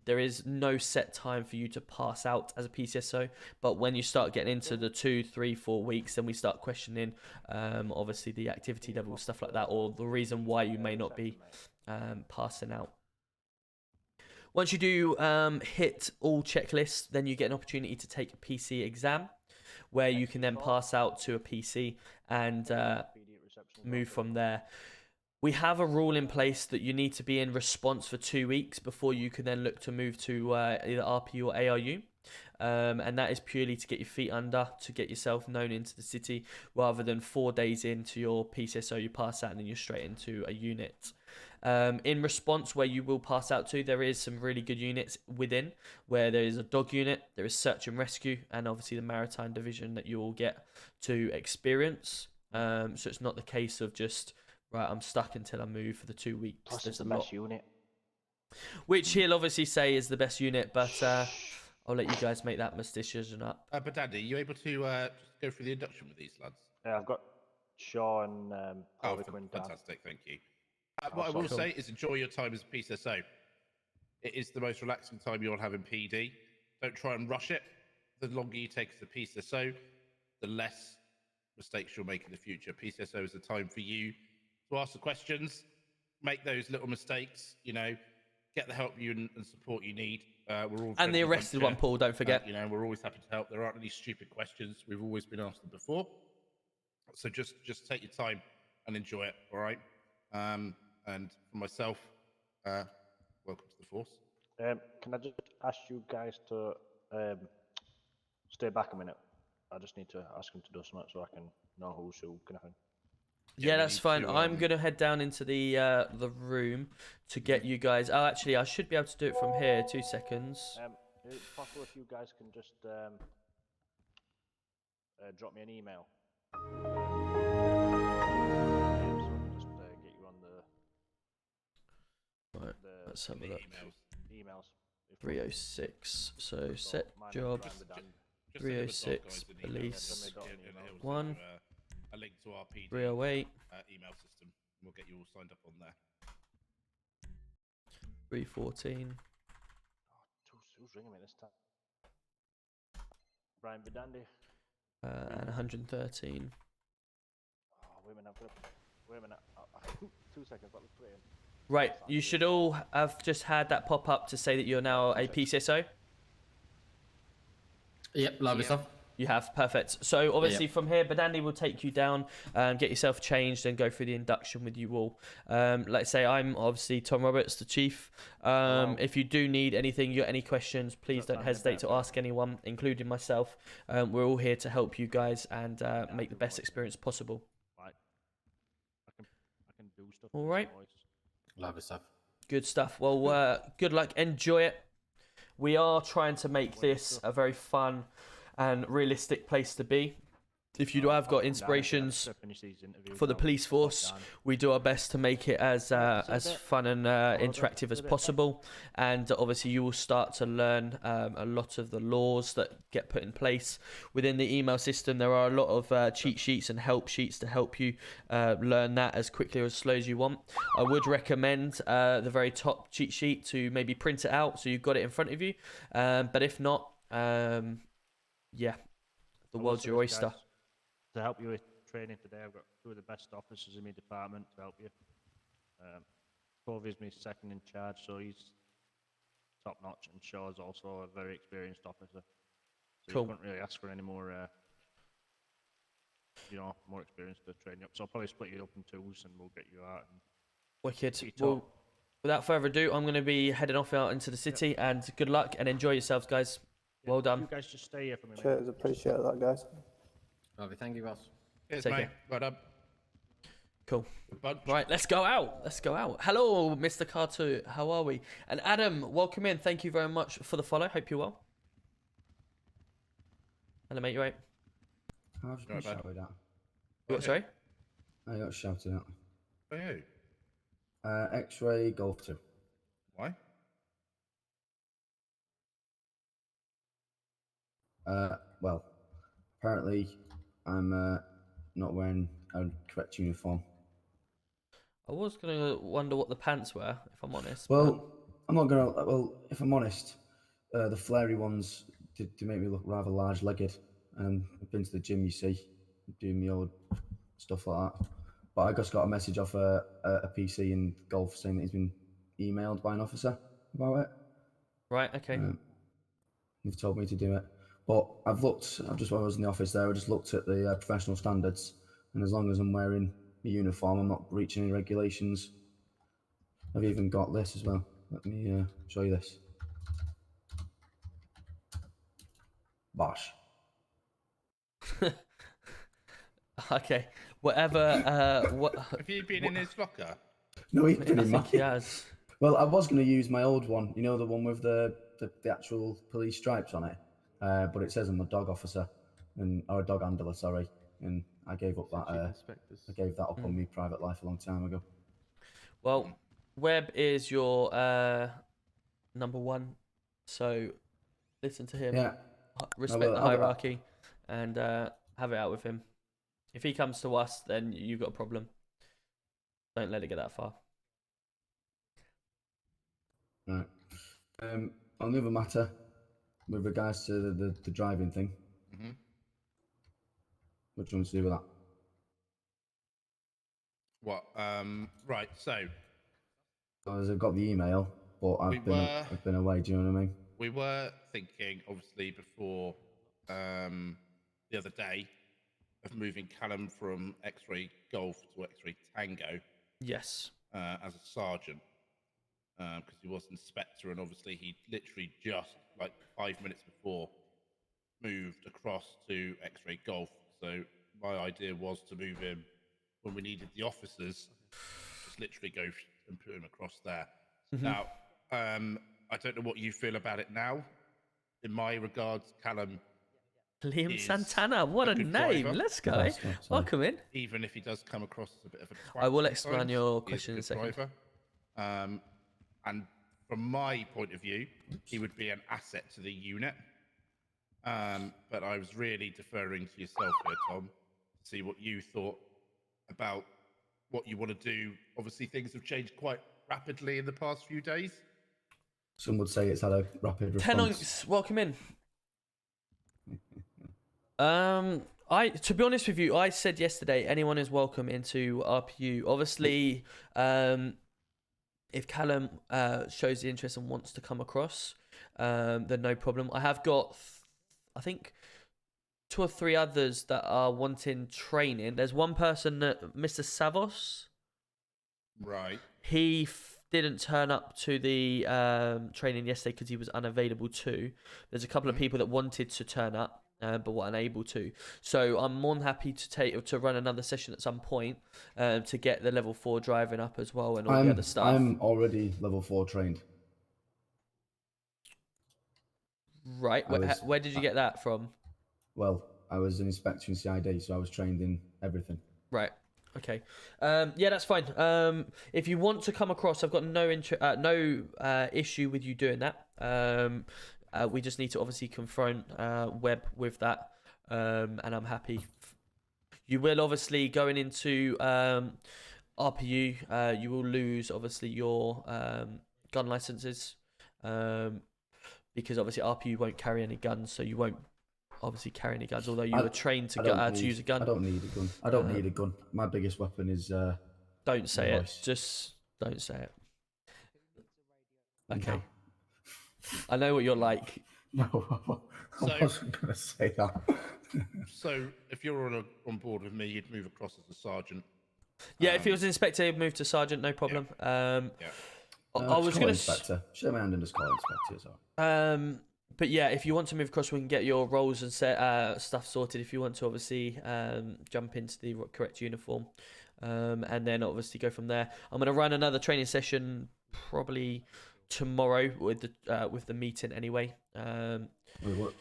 there is no set time for you to pass out as a PCSO. But when you start getting into the 2, 3, 4 weeks, then we start questioning obviously the activity level, stuff like that, or the reason why you may not be passing out. Once you do hit all checklists, then you get an opportunity to take a PC exam, where you can then pass out to a PC and move from there. We have a rule in place that you need to be in response for 2 weeks before you can then look to move to either RP or ARU. And that is purely to get your feet under, to get yourself known into the city, rather than 4 days into your PCSO, you pass out and then you're straight into a unit. In response, where you will pass out to, there is some really good units within, where there is a dog unit, there is search and rescue, and obviously the maritime division that you will get to experience. So it's not the case of just, right, I'm stuck until I move for the 2 weeks. Plus, There's it's the best unit. Which he'll obviously say is the best unit, but I'll let you guys make that decision up. But Daddy, are you able to just go through the induction with these lads? Yeah, I've got Shaw and fantastic, thank you. What I will say is enjoy your time as a PCSO. It is the most relaxing time you'll have in PD. Don't try and rush it. The longer you take as a PCSO, the less mistakes you'll make in the future. PCSO is a time for you to ask the questions, make those little mistakes, get the help you and support you need. We're all and the arrested one, Paul, don't forget. We're always happy to help. There aren't any stupid questions. We've always been asked them before. So just take your time and enjoy it, all right? And for myself, welcome to the force. Can I just ask you guys to stay back a minute? I just need to ask him to do something so I can know who's who, kind of thing. Yeah, we that's need fine. to, I'm gonna head down into the room to get you guys. Oh, actually, I should be able to do it from here. 2 seconds. Is it possible if you guys can just drop me an email? So I can just get you on Right, the let's have a look. emails. 306. So set my name's job. Brian Bedand. Just send them a dot, 306 guys, an email, police. and it'll 1. send you, a link to our PD 308. email system. We'll get you all signed up on there. 314. Who's ringing me this time? Brian Bedandy. And 113. Oh, wait a minute. Wait a minute. 2 seconds. Let me put it in. Right, you should all have just had that pop up to say that you're now a PCSO. Yep, lovely stuff. You have, perfect. So obviously from here, Badandi will take you down, get yourself changed, and go through the induction with you all. Like I say, I'm obviously Tom Roberts, the chief. If you do need anything, you got any questions, please don't hesitate to ask anyone, including myself. We're all here to help you guys and make the best experience possible. Right. I can do stuff. All right. Lovely stuff. Good stuff. Well, good luck. Enjoy it. We are trying to make this a very fun and realistic place to be. If you have got inspirations for the police force, we do our best to make it as fun and interactive as possible. And obviously, you will start to learn a lot of the laws that get put in place within the email system. There are a lot of cheat sheets and help sheets to help you learn that as quickly or as slow as you want. I would recommend the very top cheat sheet to maybe print it out so you've got it in front of you. But if not, yeah, the world's your oyster. To help you with training today, I've got 2 of the best officers in my department to help you. Covey's my second in charge, so he's top notch, and Shaw's also a very experienced officer. So Cool. You couldn't really ask for any more, more experience to train you up. So I'll probably split you up in 2s, and we'll get you out. And Wicked. Well, without further ado, I'm going to be heading off out into the city, and good luck and enjoy yourselves, guys. Well done. You guys just stay here for me. Cheers, appreciate that, guys. Lovely, thank you, boss. Cheers, Take mate. care. Well done. Cool. Good bunch. Right, let's go out. Let's go out. Hello, Mr. Cartu. How are we? And Adam, welcome in. Thank you very much for the follow. Hope you're well. Hello, mate. You right? I've just been shouted at. What, sorry? I got shouted at. By who? X-ray Golf 2. Why? Well, apparently I'm not wearing a correct uniform. I was going to wonder what the pants were, if I'm honest. Well, I'm not gonna. Well, if I'm honest, the flary ones did make me look rather large-legged. I've been to the gym, you see, doing my old stuff like that. But I just got a message off a PC in golf saying that he's been emailed by an officer about it. Right. Okay. They've told me to do it. But I was in the office there, I just looked at the professional standards, and as long as I'm wearing my uniform, I'm not breaching any regulations. I've even got this as well. Let me show you this. Bosh. Okay. Whatever. What? Have you been in his locker? No, he's I been in think he mine. has. Well, I was going to use my old one, you know, the one with the actual police stripes on it, but it says I'm a dog officer, or a dog handler, sorry, and I gave up that. I gave that up on my private life a long time ago. Well, Webb is your number 1, so listen to him. Yeah. Respect the hierarchy, and have it out with him. If he comes to us, then you've got a problem. Don't let it get that far. Right. On the other matter, with regards to the driving thing, what do you want to do with that? What? Right. So I've got the email, but I've been away. Do you know what I mean? we were thinking, obviously, before the other day, of moving Callum from X-ray Golf to X-ray Tango. Yes. As a sergeant. because he was inspector, and obviously he literally just like 5 minutes before moved across to X-ray Golf. So my idea was to move him when we needed the officers, just literally go and put him across there. Now, I don't know what you feel about it now. In my regards, Callum Liam is Santana, what a good name! driver. Let's go. That's not sorry. Welcome in. Even if he does come across as a bit of a twat I will explain sometimes, your he is question in a good second. driver. And from my point of view, he would be an asset to the unit. But I was really deferring to yourself here, Tom, to see what you thought about what you want to do. Obviously, things have changed quite rapidly in the past few days. Some would say it's had a rapid response. Tenonks, welcome in. To be honest with you, I said yesterday anyone is welcome into RPU. Obviously, if Callum shows the interest and wants to come across, then no problem. I have got, I think, 2 or 3 others that are wanting training. There's one person that Mr. Savos. Right. He didn't turn up to the training yesterday because he was unavailable too. There's a couple of people that wanted to turn up, but were unable to. So I'm more than happy to run another session at some point to get the level 4 driving up as well and all the other stuff. I'm already level 4 trained. Right. Where did you get that from? Well, I was an inspector in CID, so I was trained in everything. Right. Okay. Yeah, that's fine. If you want to come across, I've got no issue with you doing that. We just need to obviously confront Webb with that, and I'm happy. You will obviously going into RPU. You will lose obviously your gun licenses, because obviously RPU won't carry any guns, so you won't obviously carry any guns. Although you were trained to use a gun. I don't need a gun. I don't need a gun. My biggest weapon is. Don't say it. voice. Just don't say it. Okay. No. I know what you're like. No, I wasn't going to say that. So if you're on board with me, you'd move across as a sergeant. Yeah, if he was an inspector, he'd move to sergeant, no problem. Yeah. I was going to. Inspector. Show my hand and just call it inspector. So. But yeah, if you want to move across, we can get your roles and stuff sorted. If you want to, obviously, jump into the correct uniform, and then obviously go from there. I'm going to run another training session probably tomorrow with the meeting anyway. Wait, what?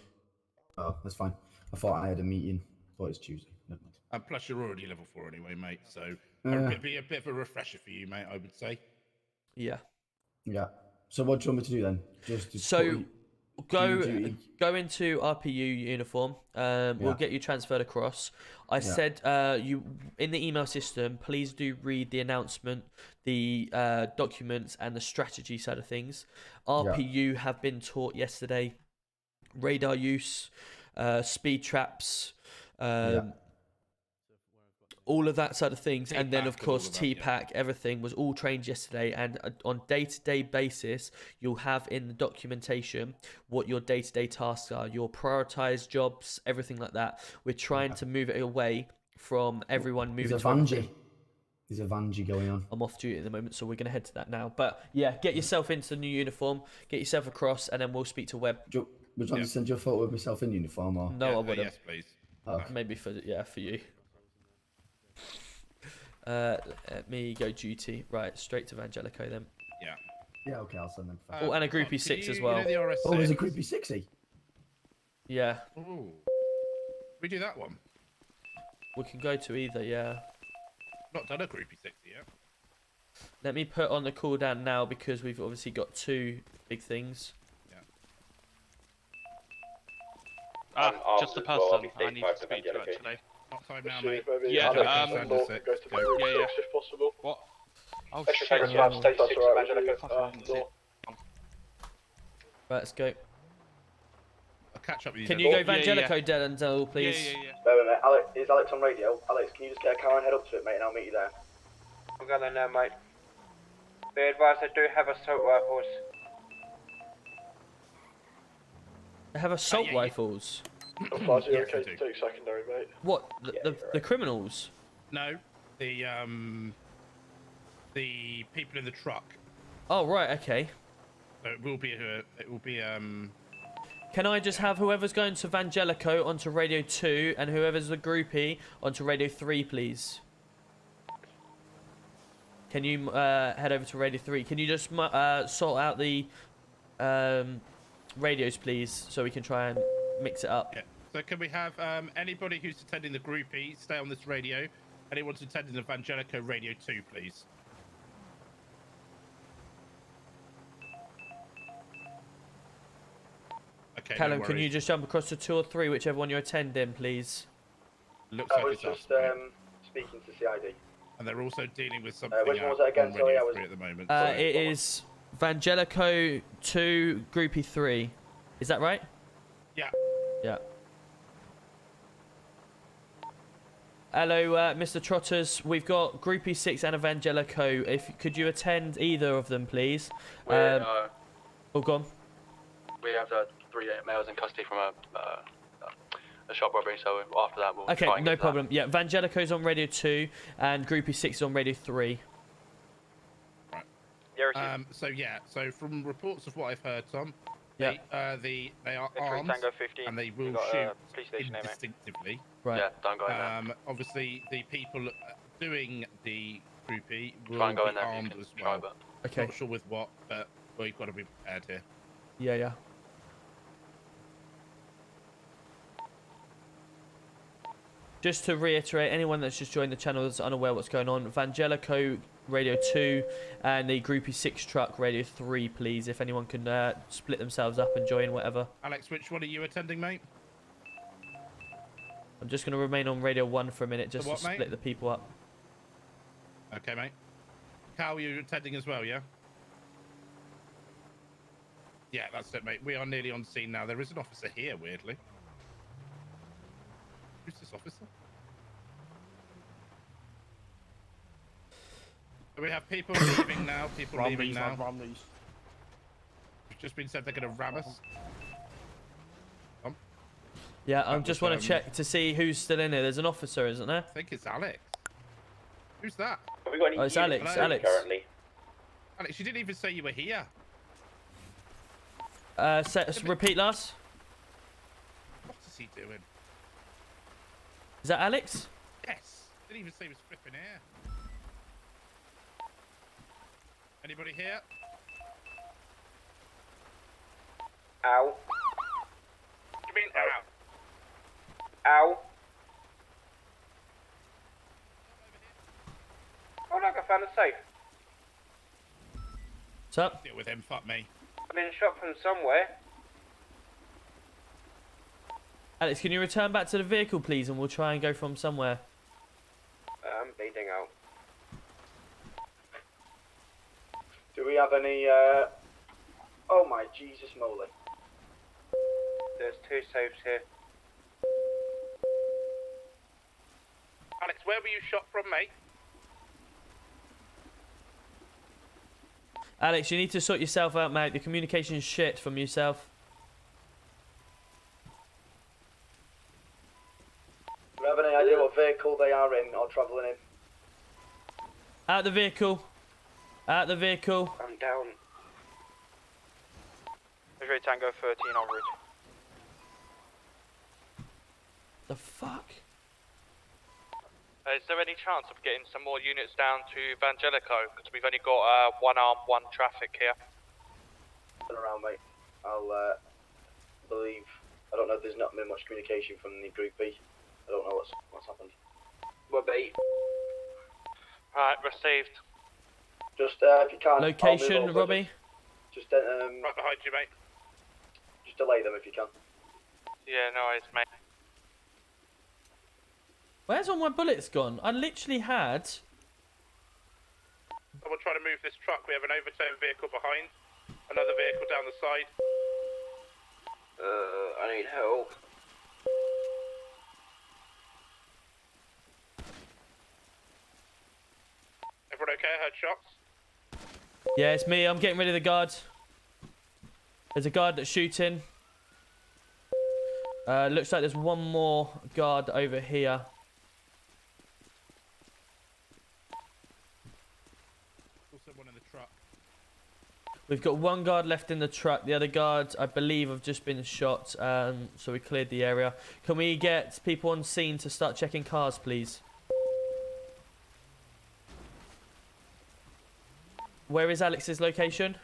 Oh, that's fine. I thought I had a meeting. I thought it's Tuesday. Never mind. And plus, you're already level 4 anyway, mate. So it'd be a bit of a refresher for you, mate, I would say. Yeah. Yeah. So what do you want me to do then? Go into RPU uniform. We'll get you transferred across. I said you in the email system. Please do read the announcement, the documents, and the strategy side of things. RPU have been taught yesterday. Radar use, speed traps, all of that side of things, and then of course T-Pack, everything was all trained yesterday. And on day-to-day basis, you'll have in the documentation what your day-to-day tasks are, your prioritized jobs, everything like that. We're trying to move it away from everyone moving to everything. There's a Vanji going on. I'm off duty at the moment, so we're going to head to that now. But yeah, get yourself into the new uniform, get yourself across, and then we'll speak to Webb. Would you want to send you a photo of myself in uniform? Or? No, I wouldn't. Yes, please. Maybe for you. Let me go duty. Right, straight to Vangelico then. Yeah. Yeah, okay, I'll send them. Oh, and a groupie 6 as well. You know the Oh, there's a groupie 6-y? Yeah. Ooh. We do that one. We can go to either, yeah. Not done a groupie 60 yet. Let me put on the cooldown now because we've obviously got 2 big things. Yeah. Just a person I need to speak to actually. Not time now, mate. Yeah, yeah. If possible. What? Oh Extra shit. seconds left. Stay 6 Fucking Right, let's go. I'll catch up with you. Can then. you go Vangelico, Denzel, please? Yeah. Wait, mate. Alex, is Alex on radio? Alex, can you just get a car and head up to it, mate, and I'll meet you there. I'm going there now, mate. Be advised, I do have assault rifles. They have assault rifles. Advise you okay to take secondary, mate. What? The criminals? No, the people in the truck. Oh, right, okay. So it will be Can I just have whoever's going to Vangelico onto Radio 2 and whoever's the groupie onto Radio 3, please? Can you head over to Radio 3? Can you just sort out the radios, please, so we can try and mix it up? Yeah. So can we have anybody who's attending the groupie stay on this radio? Anyone who's attending the Vangelico Radio 2, please? Okay, Callum, no can you worries. just jump across to 2 or 3, whichever one you're attending, please? Looks I like was it's us, just mate. speaking to CID. And they're also dealing with something which one was out that again? on Sorry, Radio I was- 3 at the moment. It is Vangelico 2, groupie 3. Is that right? Yeah. Yeah. Hello, Mr. Trotters. We've got Groupie 6 and Evangelico. Could you attend either of them, please? Oh, go on. We have 3 males in custody from a shop robbery, so after that we'll try Okay, and no get to problem. Yeah, Vangelico's on Radio 2 and Groupie 6 is on Radio 3. So from reports of what I've heard, Tom, Yeah. they are X-ray armed Tango 15. and they We will got, shoot police station there, mate. instinctively. Right. Yeah, don't go in there. Obviously, the people doing the groupie will Try and go be in there if you armed can as try, well. but- Okay. Not sure with what, but we've got to be prepared here. Yeah, yeah. Just to reiterate, anyone that's just joined the channel that's unaware what's going on, Vangelico Radio 2 and the Groupie 6 truck Radio 3, please. If anyone can split themselves up and join whatever. Alex, which one are you attending, mate? I'm just going to remain on Radio 1 for a minute just what, to split mate? the people up. Okay, mate. Cal, you're attending as well, yeah? Yeah, that's it, mate. We are nearly on scene now. There is an officer here, weirdly. Who's this officer? So we have people leaving now. People leaving now. It's just been said they're going to ram us. Yeah, I That just was, want to check to see who's still in here. There's an officer, isn't there? I think it's Alex. Who's that? Have we got any Oh, it's units Alex, in Alex. currently? Alex, you didn't even say you were here. Repeat, last. What is he doing? Is that Alex? Yes. Didn't even say he was flipping air. Anybody here? Ow. What do you mean, ow? Ow. Oh look, I found a safe. What's up? Deal with him, fuck me. I've been shot from somewhere. Alex, can you return back to the vehicle, please, and we'll try and go from somewhere. I'm bleeding out. Do we have any, oh my Jesus moly. There's 2 safes here. Alex, where were you shot from, mate? Alex, you need to sort yourself out, mate. The communication's shit from yourself. Do we have any idea what vehicle they are in or travelling in? Out the vehicle. Out the vehicle. I'm down. X-ray Tango 13 en route. The fuck? Is there any chance of getting some more units down to Vangelico? Because we've only got 1 arm, 1 traffic here. Turn around, mate. I'll believe. I don't know. There's not been much communication from the Group B. I don't know what's happened. What B? Right, received. Just if you can. Location, Robbie? Just Right behind you, mate. just delay them if you can. Yeah, no worries, mate. Where's all my bullets gone? I literally had... Someone trying to move this truck. We have an overturned vehicle behind. Another vehicle down the side. I need help. Everyone okay? I heard shots. Yeah, it's me. I'm getting rid of the guard. There's a guard that's shooting. Looks like there's one more guard over here. Also one in the truck. We've got one guard left in the truck. The other guard, I believe, have just been shot. So we cleared the area. Can we get people on scene to start checking cars, please? Where is Alex's location?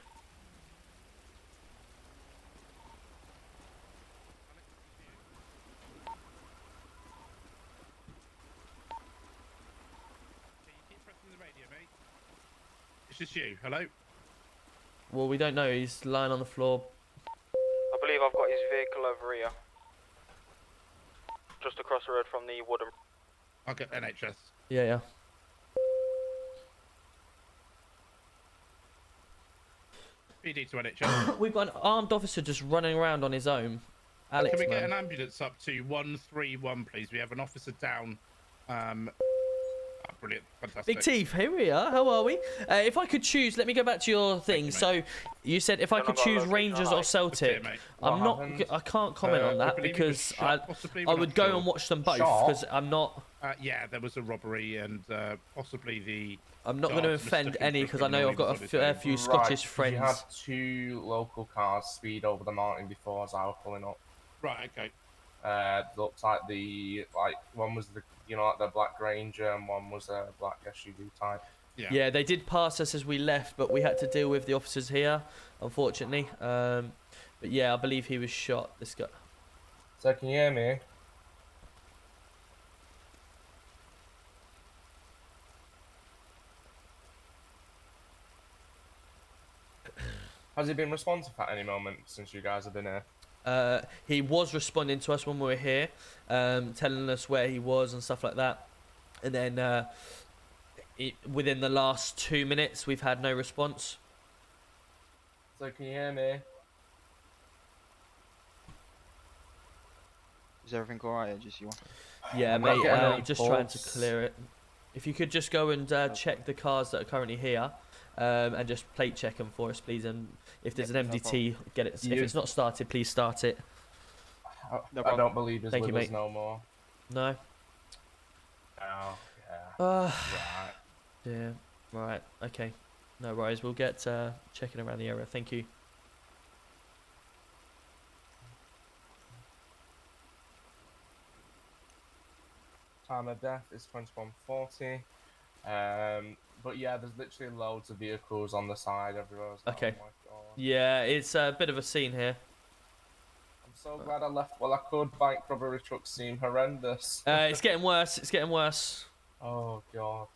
It's just you. Hello? Well, we don't know. He's lying on the floor. I believe I've got his vehicle over here. Just across the road from the wooden. I'll get NHS. Yeah, yeah. PD to NHS. We've got an armed officer just running around on his own. Alex, Can we man. get an ambulance up to 131, please? We have an officer down. Brilliant. Fantastic. Big Teeth, here we are. How are we? If I could choose, let me go back to your thing. So you said if I could choose Rangers or Celtic. I can't comment on that because I would go and watch them both because I'm not. Yeah, there was a robbery and possibly I'm not going to offend any because I know I've got a fair few Scottish friends. You had two local cars speed over the mountain before as I was pulling up. Right. Okay. Looks like one was the the Black Ranger and one was a black SUV type. Yeah, they did pass us as we left, but we had to deal with the officers here, unfortunately. But yeah, I believe he was shot. This guy. So can you hear me? Has he been responsive at any moment since you guys have been here? He was responding to us when we were here, telling us where he was and stuff like that. And then within the last 2 minutes, we've had no response. So can you hear me? Is everything alright? Just you? Yeah, mate. I'm just trying to clear it. If you could just go and check the cars that are currently here, and just plate check them for us, please. And if there's an MDT, get it. If it's not started, please start it. I don't believe he's Thank you, with us mate. no more. No. Oh, yeah. Right. Yeah. Right. Okay. No worries. We'll get checking around the area. Thank you. Time of death is 21:40. But yeah, there's literally loads of vehicles on the side everywhere. Okay. Oh my God. Yeah, it's a bit of a scene here. I'm so glad I left while I could. Bike robbery trucks seem horrendous. It's getting worse. It's getting worse. Oh God.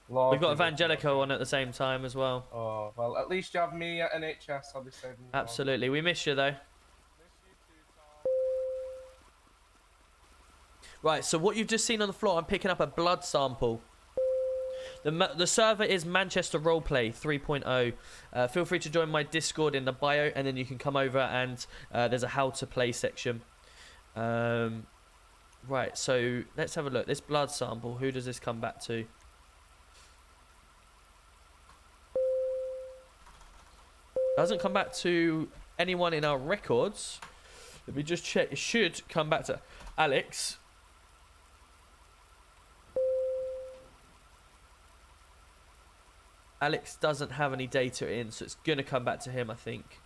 Lord, We've got Evangelico on at the same time as well. Oh well, at least you have me at NHS. I'll be saving you. Absolutely. We miss you though. Right, so what you've just seen on the floor, I'm picking up a blood sample. The server is Manchester Roleplay 3.0. Feel free to join my Discord in the bio, and then you can come over and there's a how to play section. Right, so let's have a look. This blood sample, who does this come back to? Doesn't come back to anyone in our records. Let me just check. It should come back to Alex. Alex doesn't have any data in, so it's going to come back to him, I think.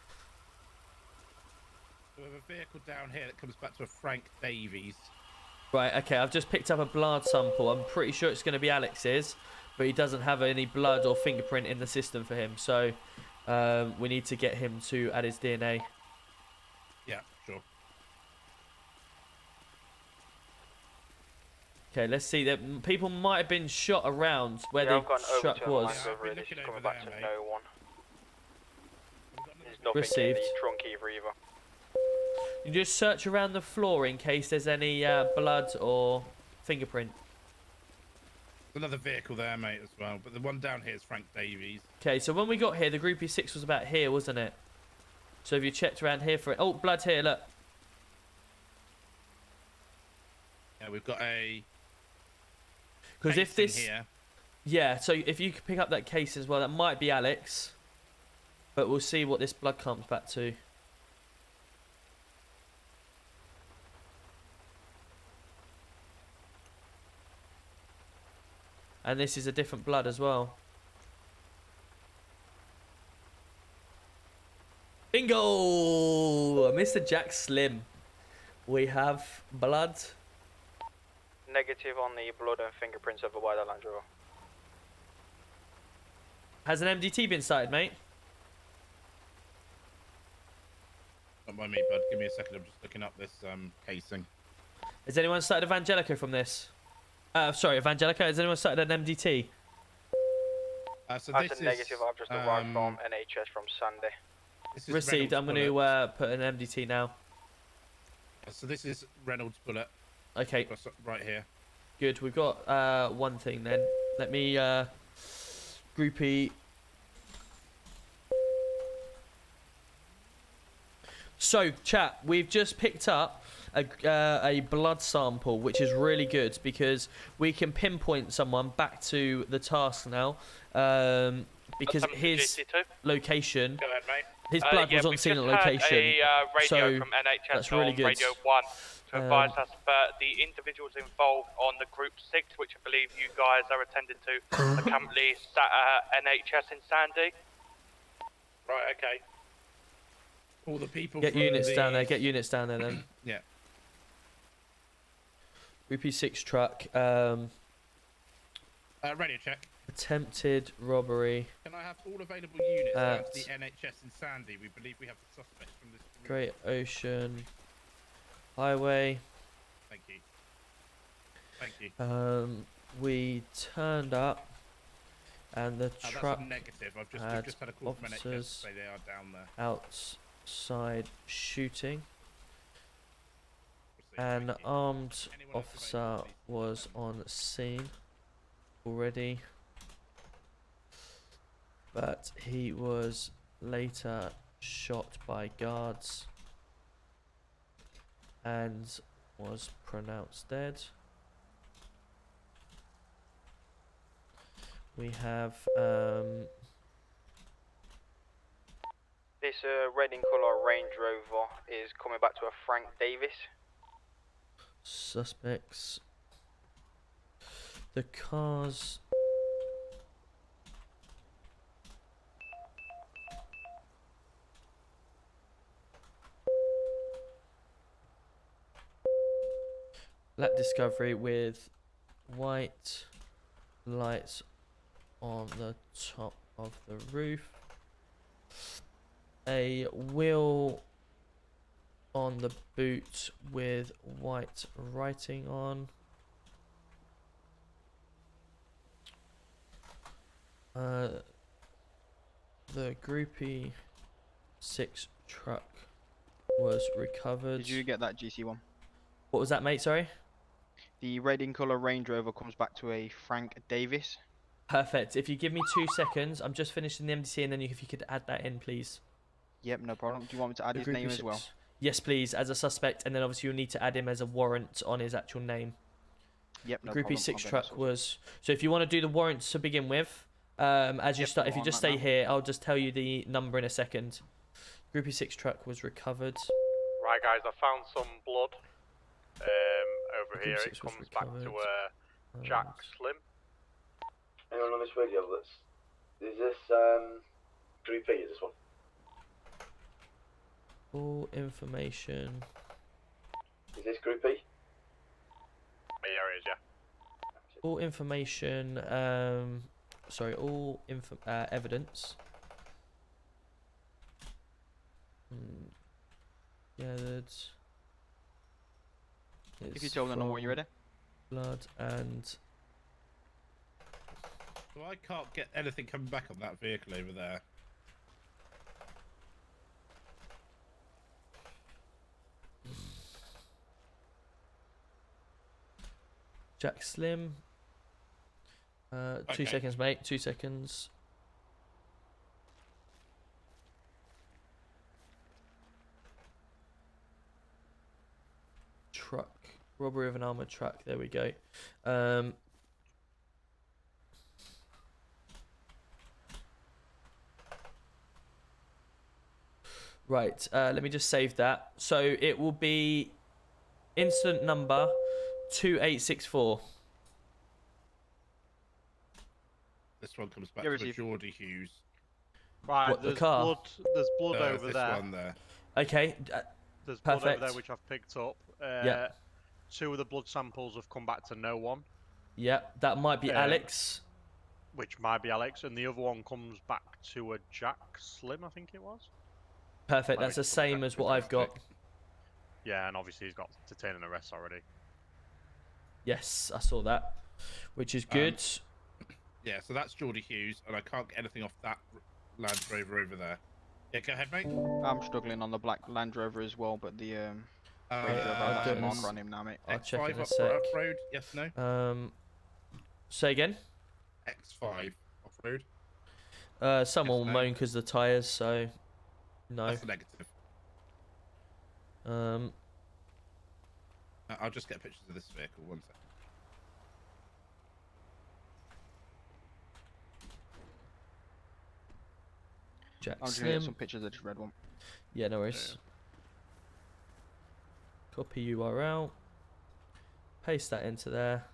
We have a vehicle down here that comes back to a Frank Davies. Right, okay, I've just picked up a blood sample. I'm pretty sure it's going to be Alex's, but he doesn't have any blood or fingerprint in the system for him, so we need to get him to add his DNA. Yeah, sure. Okay, let's see. That people might have been shot around where the truck was. Coming back to no one. There's nothing Received. in the trunk either. You just search around the floor in case there's any blood or fingerprint. There's another vehicle there, mate, as well. But the one down here is Frank Davies. Okay, so when we got here, the Groupie 6 was about here, wasn't it? So have you checked around here for it? Oh, blood here, look. Yeah, we've got a... Because if this... Here. Yeah, so if you could pick up that case as well, that might be Alex. But we'll see what this blood comes back to. And this is a different blood as well. Bingo! Mr. Jack Slim. We have blood. Negative on the blood and fingerprints of a white Land Rover. Has an MDT been started, mate? Not by me, bud. Give me a second. I'm just looking up this casing. Has anyone started Evangelico from this? Sorry, Evangelico. Has anyone started an MDT? So That's this a negative. I've just arrived from NHS from Sunday. Received. I'm going to put an MDT now. So this is Reynolds bullet. Okay. Right here. Good. We've got one thing then. Let me groupie. So, chat, we've just picked up a blood sample, which is really good because we can pinpoint someone back to the task now. Because his location, his blood was on scene at location. A radio so from NHS that's really on good. Radio 1 to advise us that the individuals involved on the Group 6, which I believe you guys are attending to, are currently sat at NHS in Sandy. Right, okay. All the people Get from units down there. Get units down there then. Yeah. Group 6 truck. Radio check. Attempted robbery. Can I have all available units down to the NHS in Sandy? We believe we have the suspect from this group. Great Ocean Highway. Thank you. Thank you. We turned up, and the truck that's a negative. We've just had a call from NHS to say they are down there. Outside shooting. An armed officer was on scene already, but he was later shot by guards and was pronounced dead. We have This red in colour Range Rover is coming back to a Frank Davis. suspects. The cars. Lap discovery with white lights on the top of the roof. A wheel on the boot with white writing on. The Groupie 6 truck was recovered. Did you get that GC1? What was that, mate? Sorry? The red in colour Range Rover comes back to a Frank Davis. Perfect. If you give me 2 seconds, I'm just finishing the MDC, and then if you could add that in, please. Yep, no problem. Do you want me to add The his name Groupie as well? 6. Yes, please, as a suspect, and then obviously you'll need to add him as a warrant on his actual name. Yep, no The Groupie problem. 6 I'll get truck that was. So if you want to do the warrants to begin with, as you Yep, start, if I'm you on just that stay now. here, I'll just tell you the number in a second. Groupie 6 truck was recovered. Right, guys, I found some blood over here. Group It 6 was comes back to recovered. Jack Slim. Anyone on this radio? Is this Group E? Is this one? All information. Is this Group E? Yeah, it is, yeah. All information. Sorry. All evidence. Gathered. If you tell them when you're ready. Blood and. So I can't get anything coming back on that vehicle over there. Jack Slim. 2 seconds, mate. 2 seconds. Truck. Robbery of an armored truck. There we go. Right. Let me just save that. So it will be incident number 2864. This one comes back Yeah, to a received. Geordie Hughes. Right, What, the there's car? There's blood over this there. one there. Okay. There's blood over Perfect. there which I've picked up. Yep. 2 of the blood samples have come back to no one. Yep, that might be Alex. Which might be Alex, and the other one comes back to a Jack Slim, I think it was. Perfect, that's the same as what I've got. Yeah, and obviously he's got detained and arrest already. Yes, I saw that, which is good. Yeah, so that's Geordie Hughes, and I can't get anything off that Land Rover over there. Yeah, go ahead, mate. I'm struggling on the black Land Rover as well, but the Range Rover, I'll do it in a on him now, mate. I'll check in a X5 sec. off-road, yes, no? Say again? X5 off-road. Some will moan because the tyres, so no. That's a negative. I'll just get pictures of this vehicle, 1 second. Jack I'm just gonna get Slim. some pictures of this red one. Yeah, no worries. Copy URL. Paste that into there.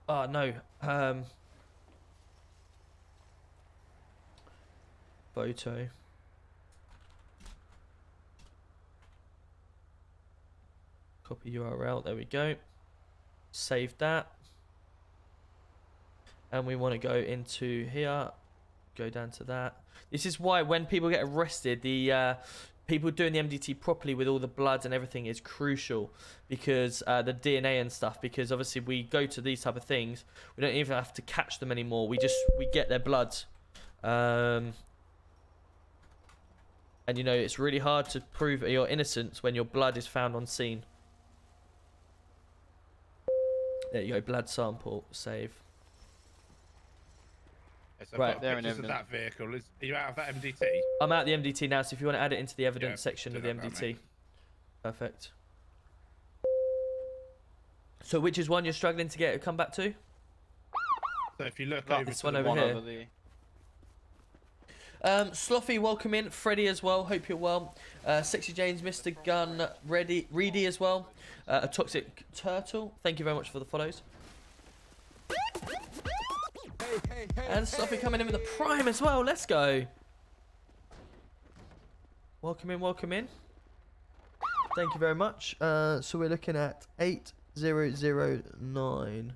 Oh no. Photo. Copy URL. There we go. Save that. And we want to go into here. Go down to that. This is why when people get arrested, the people doing the MDT properly with all the blood and everything is crucial, because the DNA and stuff, because obviously we go to these type of things, we don't even have to catch them anymore. We get their blood. And you know, it's really hard to prove your innocence when your blood is found on scene. There you go, blood sample, save. So right, I've got pictures of that vehicle. Are you out of that MDT? I'm out the MDT now, so if you want to add it into the evidence section of the that, MDT. Perfect. So which is one you're struggling to come back to? So if you look over this to one the over here. Sloffy, welcome in. Freddie as well, hope you're well. Sexy James, Mr. Gunn, Reedy as well. A Toxic Turtle, thank you very much for the follows. And Sloffy coming in with the Prime as well, let's go. Welcome in, welcome in. Thank you very much. So we're looking at 8009.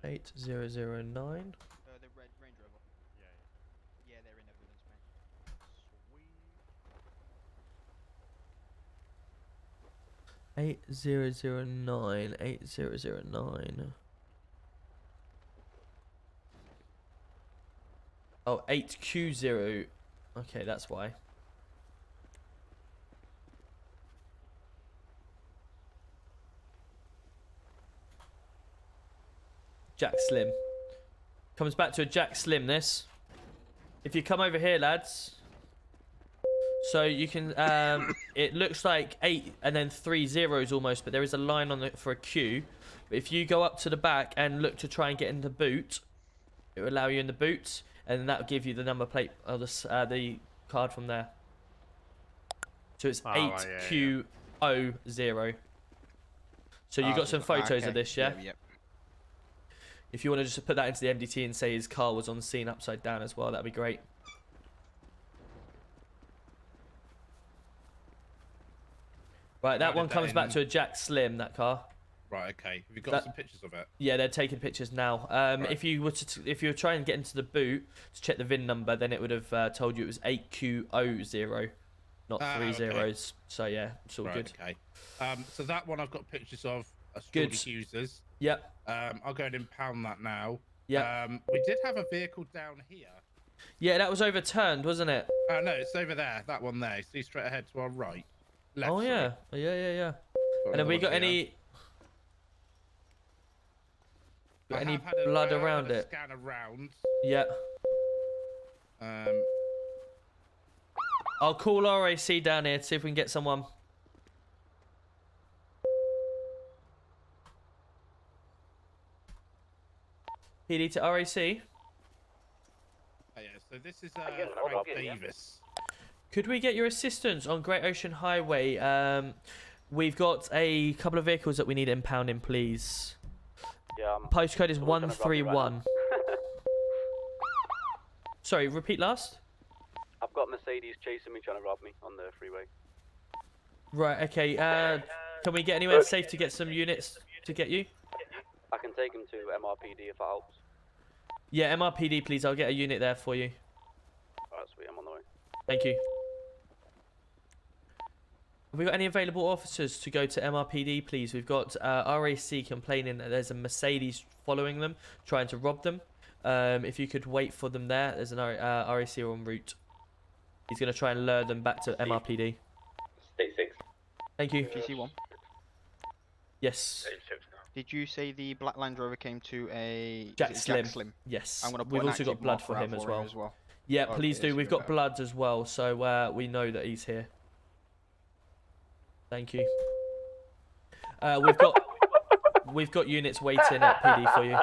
8009. The red Range Rover. Yeah, they're in evidence, mate. 8009. 8009. Oh, 8Q0. Okay, that's why. Jack Slim. Comes back to a Jack Slim, this. If you come over here, lads. So you can, it looks like 8 and then 3 zeros almost, but there is a line on it for a Q. But if you go up to the back and look to try and get in the boot, it will allow you in the boot, and then that will give you the number plate or the card from there. So it's 8Q00. So you got some photos of this, yeah? Yep. If you want to just put that into the MDT and say his car was on scene upside down as well, that'd be great. Right, that one comes back to a Jack Slim, that car. Right, okay. Have you got some pictures of it? Yeah, they're taking pictures now. If you were trying to get into the boot to check the VIN number, then it would have told you it was 8Q00, not 3 zeros. So yeah, it's all good. Okay. So that one I've got pictures of. Good. Users. Yep. I'll go and impound that now. Yep. We did have a vehicle down here. Yeah, that was overturned, wasn't it? No, it's over there. That one there. See straight ahead to our right. Left, oh yeah, yeah. And have we got any? Got any blood around it? Scan around. Yeah. I'll call RAC down here to see if we can get someone. PD to RAC. Oh, yeah, so this is Frank Davis. Could we get your assistance on Great Ocean Highway? We've got a couple of vehicles that we need impounding, please. Yeah. Postcode is someone's trying to rob me right 131. Sorry, repeat last. I've got Mercedes chasing me, trying to rob me on the freeway. Right, okay. Can we get anywhere safe to get some units to get you? I can take him to MRPD if that helps. Yeah, MRPD, please. I'll get a unit there for you. Alright, sweet, I'm on the way. Thank you. Have we got any available officers to go to MRPD, please? We've got RAC complaining that there's a Mercedes following them, trying to rob them. If you could wait for them there, there's an RAC en route. He's going to try and lure them back to MRPD. State 6. Thank you. GC1. Yes. Did you say the Black Land Rover came to a Jack Slim. Slim? Yes. I'm gonna put We've an also got active blood marker for out him as well. Yeah, Yeah, please okay, do. so We've we got better. bloods as well, so we know that he's here. Thank you. We've got units waiting at PD for you.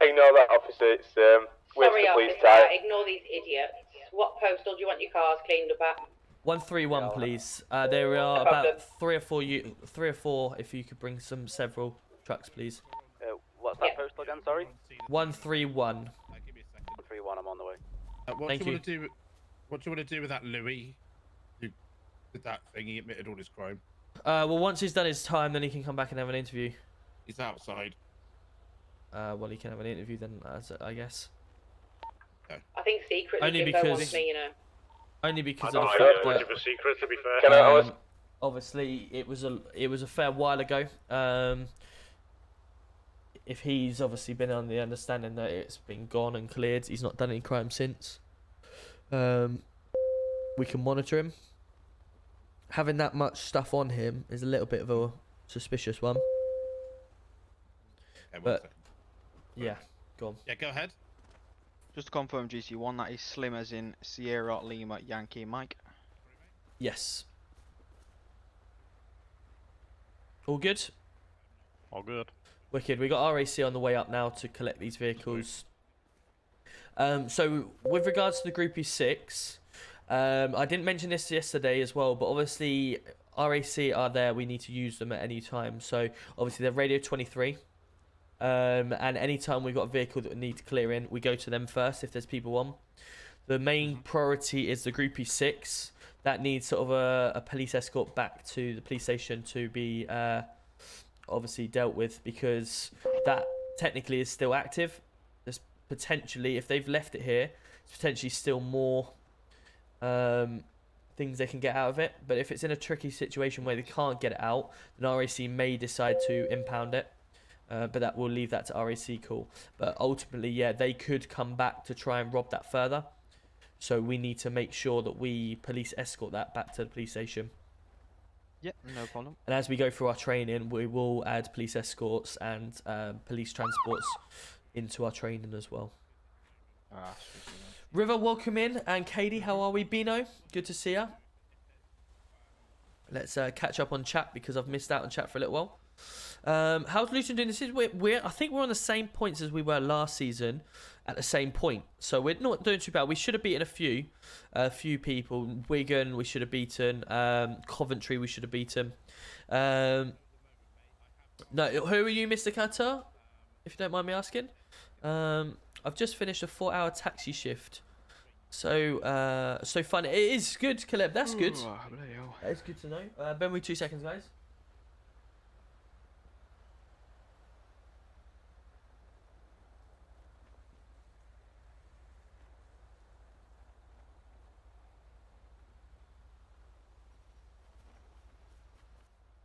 Ignore that, officer. It's Sorry, the police officer, tie. ignore these idiots. What postal do you want your cars cleaned up at? 131, please. There are about three or four. If you could bring several trucks, please. What's that postal again, sorry? 131. 131, I'm on the way. What Thank do you you. want to do? What do you want to do with that Louis? Who did that thing? He admitted all his crime. Well, once he's done his time, then he can come back and have an interview. He's outside. Well, he can have an interview then, I guess. I think secretly Only Jimbo because- wants me, you know. Only because I of the don't fact know that much of a secret, to be fair. Can I ask? obviously it was a fair while ago. If he's obviously been on the understanding that it's been gone and cleared, he's not done any crime since. We can monitor him. Having that much stuff on him is a little bit of a suspicious one. Okay, one But second. yeah, go on. Yeah, go ahead. Just to confirm, GC1, that is Slim as in Sierra Lima Yankee Mike. Yes. All good? All good. Wicked. We got RAC on the way up now to collect these vehicles. So with regards to the Groupie 6, I didn't mention this yesterday as well, but obviously RAC are there. We need to use them at any time. So obviously they're Radio 23. And anytime we've got a vehicle that we need to clear in, we go to them first if there's people on. The main priority is the Groupie 6. That needs sort of a police escort back to the police station to be obviously dealt with, because that technically is still active. There's potentially, if they've left it here, there's potentially still more things they can get out of it. But if it's in a tricky situation where they can't get it out, then RAC may decide to impound it. But that will leave that to RAC call. But ultimately, yeah, they could come back to try and rob that further. So we need to make sure that we police escort that back to the police station. Yep, no problem. And as we go through our training, we will add police escorts and police transports into our training as well. River, welcome in. And Katie, how are we? Bino, good to see you. Let's catch up on chat because I've missed out on chat for a little while. How's Luton doing? I think we're on the same points as we were last season, at the same point. So we're not doing too bad. We should have beaten a few people. Wigan, we should have beaten. Coventry, we should have beaten. No, who are you, Mr. Qatar? If you don't mind me asking. I've just finished a 4-hour taxi shift. So fun. It is good, Caleb. That's good. It's good to know. Bear with me 2 seconds, guys.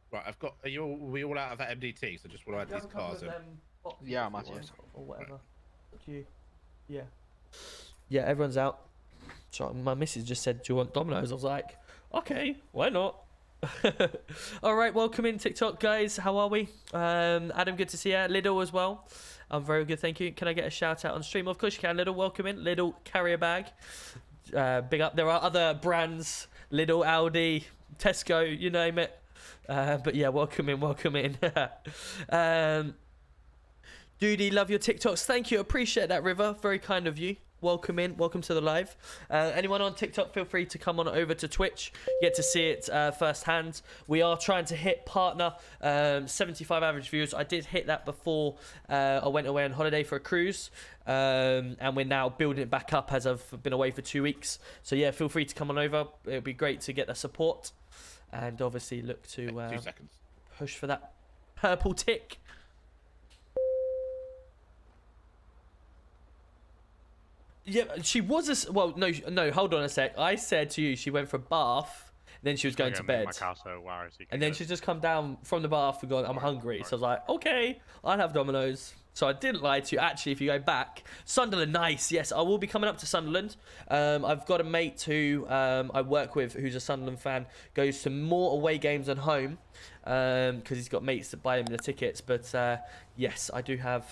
Right, are we all out of that MDT? So just want to add these cars in. Yeah, I'm at it. Or whatever. Up to you. Yeah. Yeah, everyone's out. So my missus just said, "Do you want Domino's?" I was like, "Okay, why not?" All right, welcome in TikTok, guys. How are we? Adam, good to see you. Lidl as well. I'm very good, thank you. Can I get a shout out on stream? Of course you can. Lidl, welcome in. Lidl carrier bag. Big up. There are other brands: Lidl, Aldi, Tesco, you name it. But yeah, welcome in. Doody, love your TikToks. Thank you. Appreciate that, River. Very kind of you. welcome in. Welcome to the live. Anyone on TikTok, feel free to come on over to Twitch. You get to see it firsthand. We are trying to hit partner 75 average views. I did hit that before I went away on holiday for a cruise. And we're now building it back up as I've been away for 2 weeks. So yeah, feel free to come on over. It'd be great to get the support. And obviously look to 2 seconds. push for that purple tick. Yeah, she was a... Well, no, hold on a sec. I said to you she went for a bath, then she was going to bed. And then she's just come down from the bath and gone, I'm hungry. So I was like, okay, I'll have Domino's. So I didn't lie to you. Actually, if you go back, Sunderland, nice. Yes, I will be coming up to Sunderland. I've got a mate who I work with who's a Sunderland fan, goes to more away games than home because he's got mates that buy him the tickets. But yes, I do have...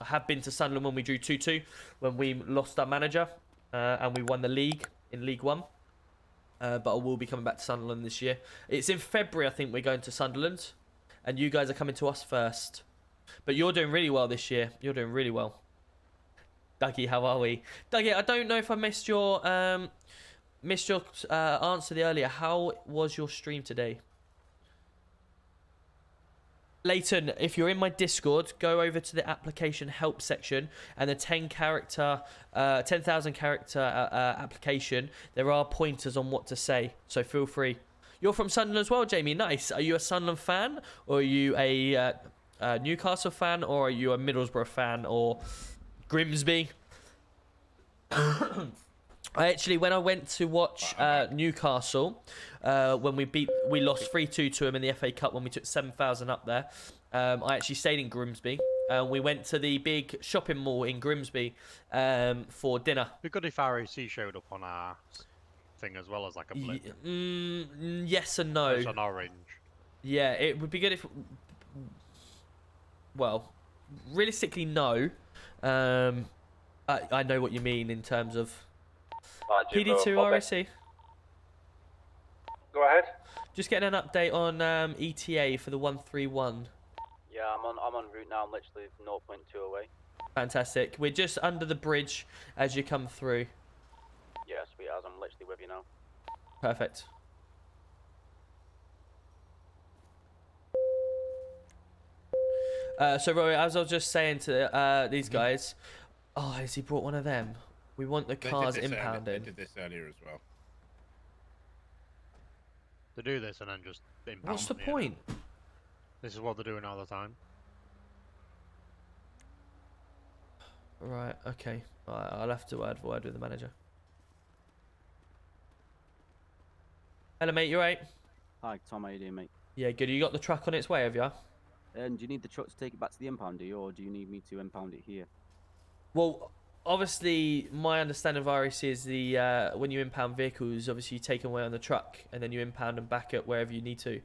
I have been to Sunderland when we drew 2-2, when we lost our manager and we won the league in League One. But I will be coming back to Sunderland this year. It's in February, I think, we're going to Sunderland. And you guys are coming to us first. But you're doing really well this year. You're doing really well. Dougie, how are we? Dougie, I don't know if I missed your answer the earlier. How was your stream today? Leighton, if you're in my Discord, go over to the application help section and the 10,000 character application. There are pointers on what to say, so feel free. You're from Sunderland as well, Jamie. Nice. Are you a Sunderland fan, or are you a Newcastle fan, or are you a Middlesbrough fan, or Grimsby? When I went to watch Newcastle, when we lost 3-2 to them in the FA Cup when we took 7,000 up there, I actually stayed in Grimsby. We went to the big shopping mall in Grimsby for dinner. It'd be good if RAC showed up on our thing as well as like a blip. Yes and no. It's on orange. Yeah, it would be good if... Well, realistically, no. I know what you mean in terms of... PD2 RAC. Go ahead. Just getting an update on ETA for the 131. Yeah, I'm on route now. I'm literally 0.2 away. Fantastic. We're just under the bridge as you come through. Yeah, sweet as. I'm literally with you now. Perfect. So Rory, as I was just saying to these guys, oh, has he brought one of them? We want the cars impounded. They did this earlier as well. They do this and then just impound. What's the them, point? This is what they're doing all the time. Right, okay. Right, I'll have to word for word with the manager. Hello, mate, you right? Hi, Tom, how you doing, mate? Yeah, good. You got the truck on its way, have you? Do you need the truck to take it back to the impound, do you, or do you need me to impound it here? Well, obviously, my understanding of RAC is the when you impound vehicles, obviously you take them away on the truck and then you impound them back at wherever you need to.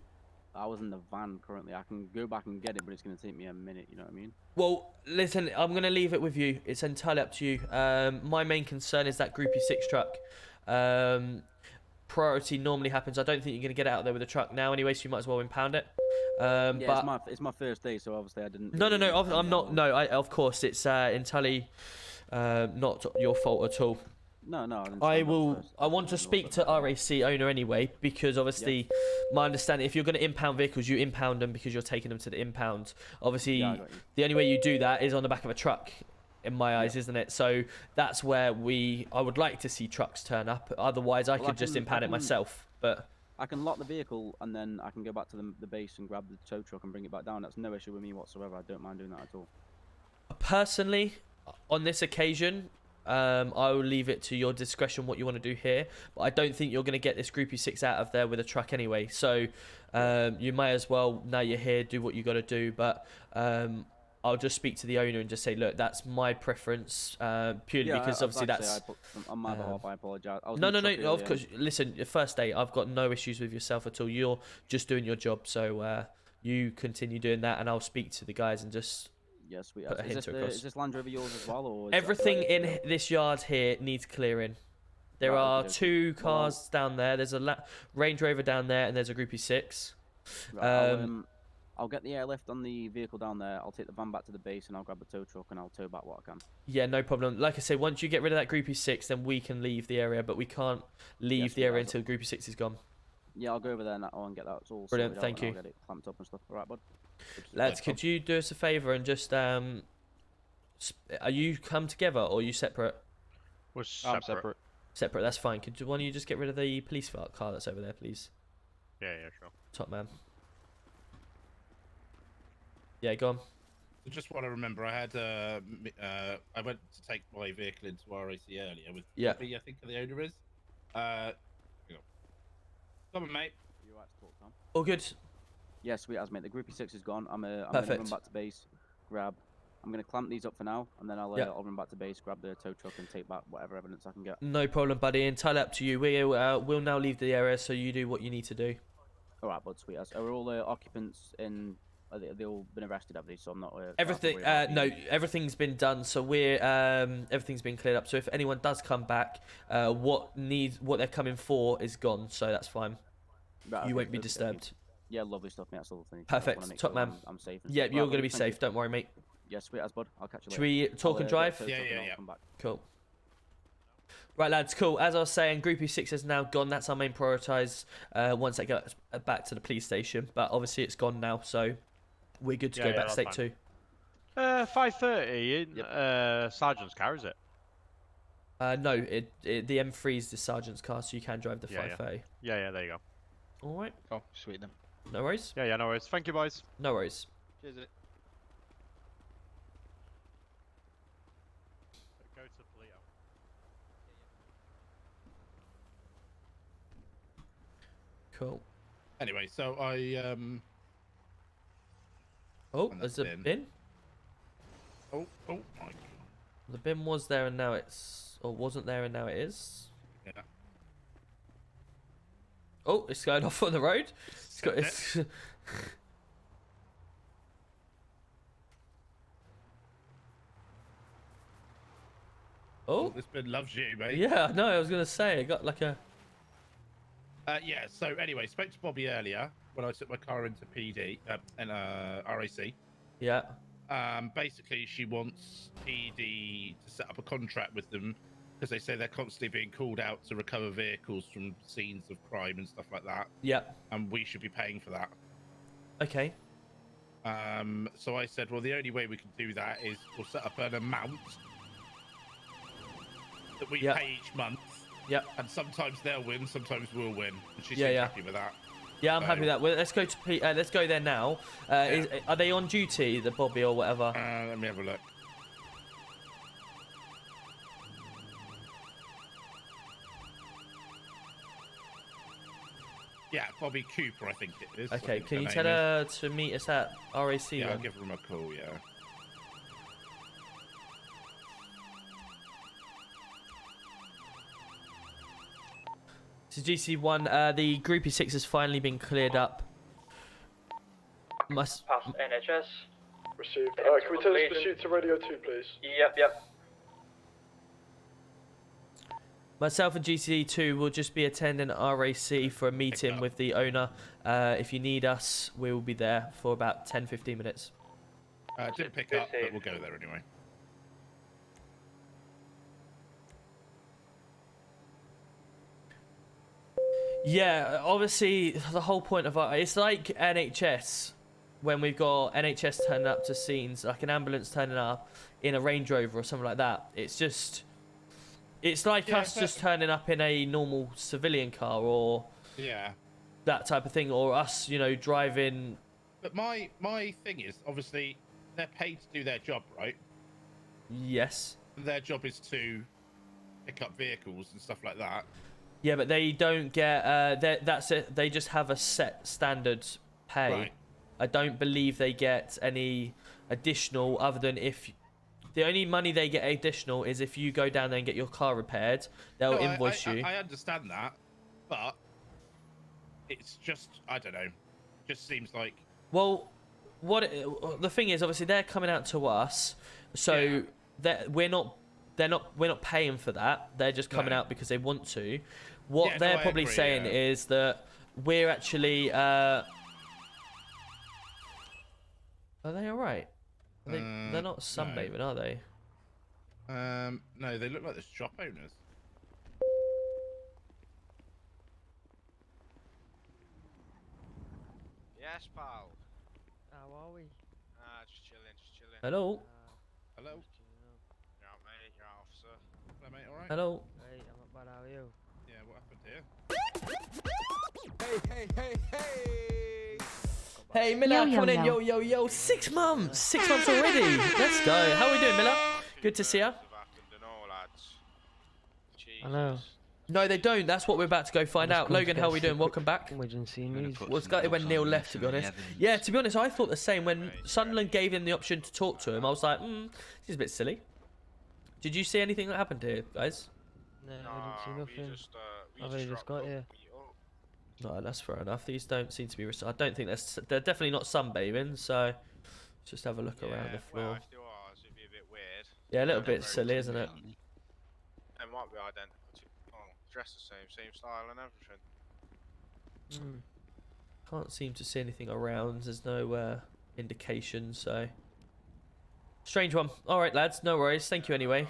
I was in the van currently. I can go back and get it, but it's going to take me a minute, you know what I mean? Well, listen, I'm going to leave it with you. It's entirely up to you. My main concern is that Groupie 6 truck. Priority normally happens. I don't think you're going to get out there with a truck now anyway, so you might as well impound it. Yeah, but it's my first day, so obviously I didn't... No, I'm not... No, of course, it's entirely not your fault at all. No, I want to speak to RAC owner anyway, because obviously my understanding, if you're going to impound vehicles, you impound them because you're taking them to the impound. Obviously, the only way you do that is on the back of a truck, in my eyes, isn't it? So that's where I would like to see trucks turn up. Otherwise, I could just impound it myself. But I can lock the vehicle and then I can go back to the base and grab the tow truck and bring it back down. That's no issue with me whatsoever. I don't mind doing that at all. Personally, on this occasion, I will leave it to your discretion what you want to do here. But I don't think you're going to get this Groupie 6 out of there with a truck anyway. So you may as well, now you're here, do what you got to do. But I'll just speak to the owner and just say, look, that's my preference, purely because obviously that's... on my behalf, I apologise. No, of course. Listen, your first day, I've got no issues with yourself at all. You're just doing your job. So you continue doing that and I'll speak to the guys and just... Yeah, sweet. Put a hint across. Is this Land Rover yours as well? Or everything in this yard here needs clearing. There are two cars down there. There's a Range Rover down there, and there's a Groupie 6. I'll get the airlift on the vehicle down there. I'll take the van back to the base and I'll grab the tow truck and I'll tow back what I can. Yeah, no problem. Like I said, once you get rid of that groupie 6, then we can leave the area, but we can't leave the area until groupie 6 is gone. Yeah, I'll go over there now and get that all Brilliant, sorted thank out and you. I'll get it clamped up and stuff. All right, bud. Lads, could you do us a favour and just are you come together or are you separate? We're separate. Separate, that's fine. Could one of you just get rid of the police car that's over there, please? Yeah, sure. Top man. Yeah, go on. I just want to remember, I had I went to take my vehicle into RAC earlier with Bobby, I think the owner is. Hang on. Come on, mate. You all right to talk, Tom? All good. Yeah, sweet as mate. The groupie 6 is gone. I'm gonna run back to base, grab. I'm gonna clamp these up for now, and then I'll run back to base, grab the tow truck, and take back whatever evidence I can get. No problem, buddy. Entirely up to you. We'll now leave the area, so you do what you need to do. All right, bud. Sweet as. Are all the occupants in? They all been arrested, have they? So I'm not. Everything. No, everything's been done. So we're everything's been cleared up. So if anyone does come back, what they're coming for is gone. So that's fine. Right, you won't be disturbed. Yeah, lovely stuff, mate. That's all the thing. Perfect. Top man. I'm safe. Yeah, you're gonna be safe. Don't worry, mate. Yeah, sweet as, bud. I'll catch you later. Should we talk and drive? Yeah. Cool. Right, lads, cool. As I was saying, Groupie 6 is now gone. That's our main prioritise once they get back to the police station. But obviously it's gone now, so we're good to go back to State 2. 5:30 in Sergeant's car, is it? No, the M3 is the Sergeant's car, so you can drive the 530. Yeah, there you go. Alright. Oh, sweet then. No worries? Yeah, no worries. Thank you, boys. No worries. Cheers. Go to Polito. Cool. Anyway, so I Oh, there's a bin. Oh my god. The bin was there and now it's, or wasn't there and now it is. Yeah. Oh, it's going off on the road. It's Oh, this bin loves you, mate. Yeah, no, I was gonna say I got like a. Yeah. So anyway, spoke to Bobby earlier when I took my car into PD and RAC. Yeah. Basically, she wants PD to set up a contract with them because they say they're constantly being called out to recover vehicles from scenes of crime and stuff like that. Yeah. And we should be paying for that. Okay. So I said, well, the only way we can do that is we'll set up an amount that we pay each month. Yeah. And sometimes they'll win, sometimes we'll win. And she's happy with that. Yeah, I'm happy with that. Well, let's go to let's go there now. Are they on duty, the Bobby or whatever? Let me have a look. Yeah, Bobby Cooper, I think it is. Okay, can you tell her to meet us at RAC? Yeah, then? I'll give her a call, yeah. So GC1, the Groupie 6 has finally been cleared up. Past NHS. Received. Can we turn this pursuit to Radio 2, please? Yep. Myself and GC2 will just be attending RAC for a meeting with the owner. If you need us, we will be there for about 10-15 minutes. Didn't pick up, but we'll go there anyway. Yeah, obviously the whole point of it's like NHS when we've got NHS turning up to scenes, like an ambulance turning up in a Range Rover or something like that. It's like us just turning up in a normal civilian car or that type of thing, or us, driving. But my thing is, obviously, they're paid to do their job, right? Yes. Their job is to pick up vehicles and stuff like that. Yeah, but they don't get. That's it. They just have a set standard pay. Right. I don't believe they get any additional other than if. The only money they get additional is if you go down there and get your car repaired. They'll invoice you. I understand that, but it's just, I don't know. Just seems like. Well, the thing is, obviously they're coming out to us, so we're not paying for that. They're just coming out because they want to. What they're probably saying is that we're actually Are they alright? They're not sunbathing, are they? No, they look like the shop owners. Yes, pal. How are we? Just chilling, just chilling. Hello? Hello? You're out, mate. You're out, officer. Hello, mate. All right? Hello? Hey, I'm not bad, how are you? Yeah, what happened here? Hey, Miller, coming in. Yo, yo, yo. 6 months. 6 months already. Let's go. How are we doing, Miller? Good to see you. I know. No, they don't. That's what we're about to go find out. Logan, how are we doing? Welcome back. Was gutted when Neil left, to be honest. Yeah, to be honest, I thought the same. When Sunderland gave him the option to talk to him, I was like, this is a bit silly. Did you see anything that happened here, guys? No, I didn't see nothing. I've only just got here. No, that's fair enough. These don't seem to be... I don't think they're definitely not sunbathing, so... Just have a look around the floor. Well, if there was, it'd be a bit weird. Yeah, a little bit silly, isn't it? They might be identical to... Oh, dressed the same style and everything. Can't seem to see anything around. There's no indication, so... Strange one. Alright, lads. No worries. Thank you anyway.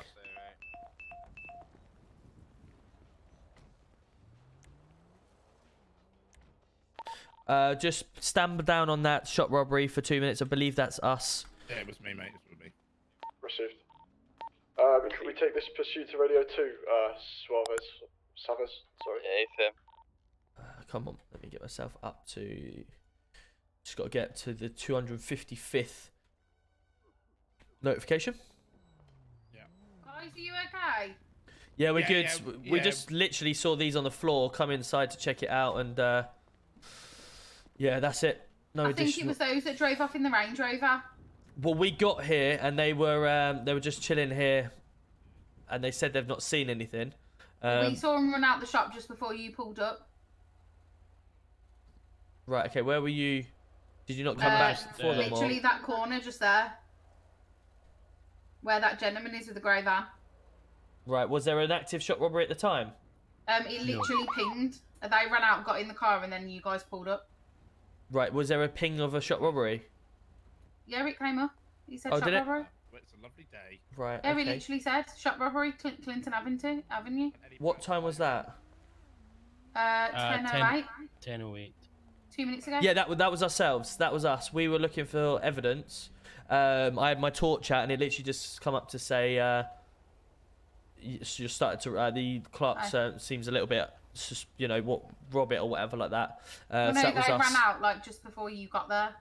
Just stand down on that shop robbery for 2 minutes. I believe that's us. Yeah, it was me, mate. It was me. Received. Can we take this pursuit to Radio 2? Savas, sorry. Yeah, Come on, let me get myself up to... Just got to get to the 255th notification. Guys, are you okay? Yeah, we're good. Yeah, We just literally saw these on the floor, come inside to check it out, and yeah, that's it. No I think it was those that drove off in the Range Rover. Well, we got here and they were just chilling here, and they said they've not seen anything. We saw them run out the shop just before you pulled up. Right. Okay. Where were you? Did you not come back for them? Literally that corner just there, where that gentleman is with the grey van. Right. Was there an active shop robbery at the time? It literally pinged. They ran out, got in the car, and then you guys pulled up. Right. Was there a ping of a shop robbery? Yeah, it came up. He said Oh, shop did it? robbery. It's a lovely day. Right. Yeah, Okay. he literally said shop robbery, Clinton Avenue. What time was that? 10:08. 10:08. 2 minutes ago. Yeah, that was ourselves. That was us. We were looking for evidence. I had my torch out, and it literally just come up to say, you started to the clock seems a little bit, what, rob it or whatever like that. Well, no, so that was they us. ran out like just before you got there.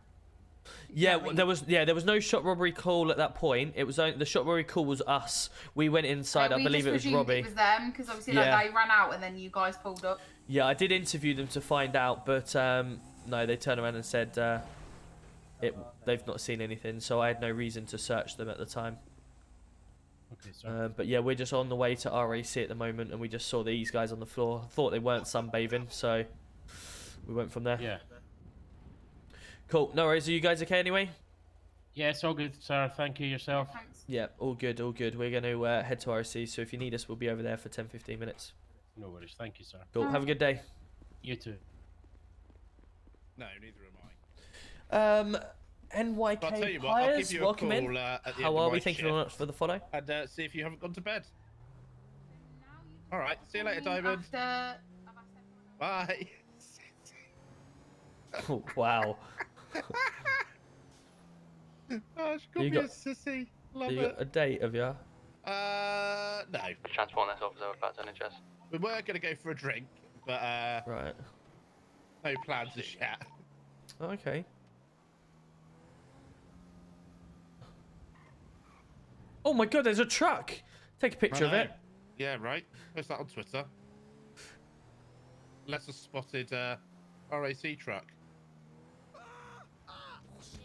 Yeah, there was no shop robbery call at that point. It was only, the shop robbery call was us. We went inside. I believe it was Robbie. It was them because obviously like, they ran out and then you guys pulled up. Yeah, I did interview them to find out, but no, they turned around and said they've not seen anything, so I had no reason to search them at the time. Okay, sorry. But yeah, we're just on the way to RAC at the moment, and we just saw these guys on the floor. Thought they weren't sunbathing, so we went from there. Yeah. Cool. No worries. Are you guys okay anyway? Yeah, it's all good, sir. Thank you, yourself. Yeah, all good, all good. We're going to head to RAC, so if you need us, we'll be over there for 10-15 minutes. No worries. Thank you, sir. Cool. Have a good day. You too. No, neither am I. NYK I'll tell you what, I'll Hires, give you a welcome in. call, at the end How of are my we? Thank you very shift. much for the follow. And see if you haven't gone to bed. All right. See you later, Diamond. Bye. Oh, wow. Oh, she got You me got- a sissy. Love You it. got a date, have you? No. Transport this officer back to NHS. We were going to go for a drink, but right. No plans as yet. Okay. Oh my god, there's a truck. Take a picture of it. Yeah, right. Post that on Twitter. Let's have spotted RAC truck.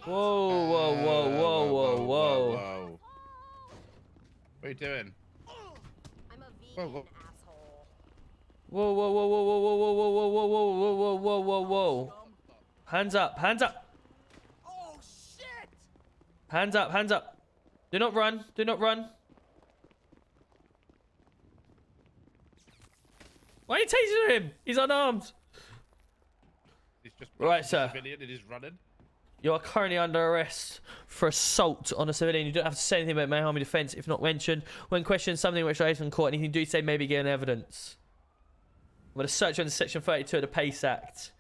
Whoa, whoa, whoa, whoa, whoa, whoa. What are you doing? Whoa, whoa. Whoa, whoa, whoa, whoa, whoa, whoa, whoa, whoa, whoa, whoa, whoa, whoa, whoa, whoa, whoa. Hands up, hands up. Oh, shit. Hands up, hands up. Do not run, do not run. Why are you tasing him? He's unarmed. He's just Right, sir. civilian and he's running. You are currently under arrest for assault on a civilian. You don't have to say anything about may harm or defence if not mentioned. When questioned, something which raised in court, anything you do say may be given evidence. I'm going to search under Section 32 of the PACE Act.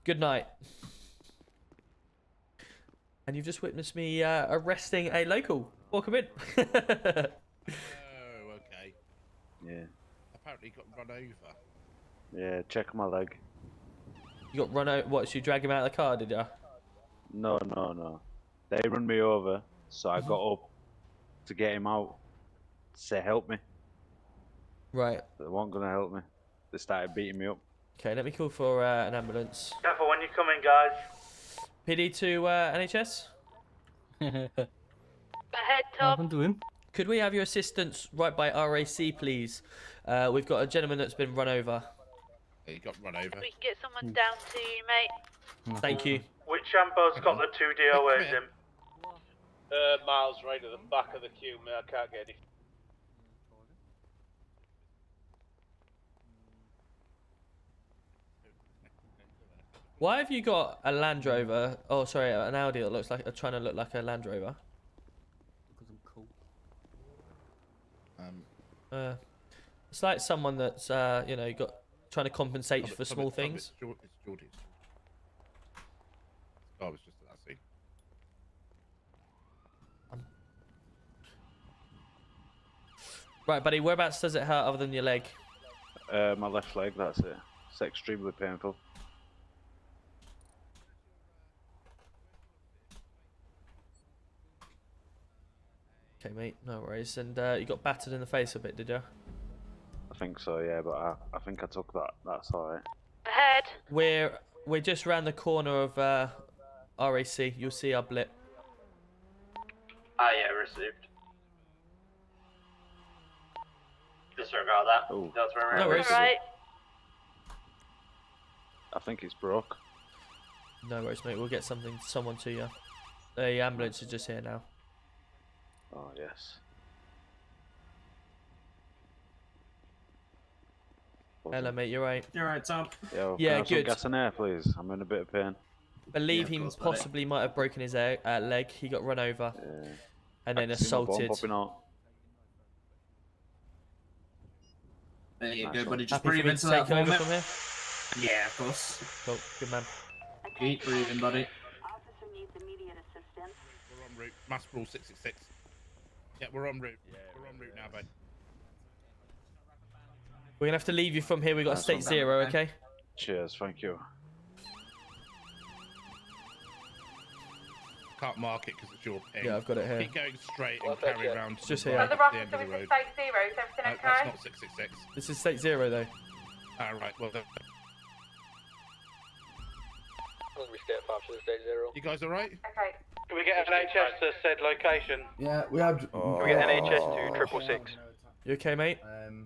Good night. And you've just witnessed me arresting a local. Welcome in. Oh, okay. Yeah. Apparently got run over. Yeah, check my leg. You got run over? What, so you drag him out of the car, did you? No. They run me over, so I got up to get him out. Say, help me. Right. They weren't going to help me. They started beating me up. Okay, let me call for an ambulance. Careful when you come in, guys. PD to NHS? Ahead, Tom. to him? Could we have your assistance right by RAC, please? We've got a gentleman that's been run over. He got run over. We can get someone down to you, mate. Thank you. Which ambo's got the 2 DOAs in? Miles right at the back of the queue, mate. I can't get it. Why have you got a Land Rover? Oh, sorry, an Audi that looks like trying to look like a Land Rover. Because I'm cool. It's like someone that's you know got trying to compensate for small things. It's Geordie's. Oh, I was just at that scene. Right, buddy. Whereabouts does it hurt other than your leg? My left leg, that's it. It's extremely painful. Okay, mate. No worries. And you got battered in the face a bit, did you? I think so, yeah, but I think I took that. That's alright. Ahead. We're just round the corner of RAC. You'll see our blip. Ah, yeah, received. Disregard that. Ooh. That's where we're No worries. Right. I think it's broke. No worries, mate. We'll get someone to you. The ambulance is just here now. Oh, yes. Hello, mate. You're right. You're right, Tom. Yo, Yeah, can I have some good. gas and air, please? I'm in a bit of pain. Believe Yeah, he of course, buddy. possibly might have broken his leg. He got run over Yeah. and then I can see my bum assaulted. popping out. There you Nice go, one. buddy. Just Happy for breathe me into to that take over for me. from here? Yeah, of course. Cool. Good man. Keep breathing, buddy. We're en route. Mass Brawl 666. Yeah, we're en route. We're en route now, bud. We're gonna have to leave you from here. We got a Nice state one. 0, okay? Cheers, thank you. Can't mark it because it's your ping. Yeah, I've got it here. Keep going straight and carry round to just the here. right So at the the end of the road. State 0, is everything okay? That's not 666. This is state 0 though. Right, well then. We stay at 5 to the stage 0. You guys alright? Okay. Can we get NHS to said location? Yeah, we had. Can we get NHS to 666? You okay, mate?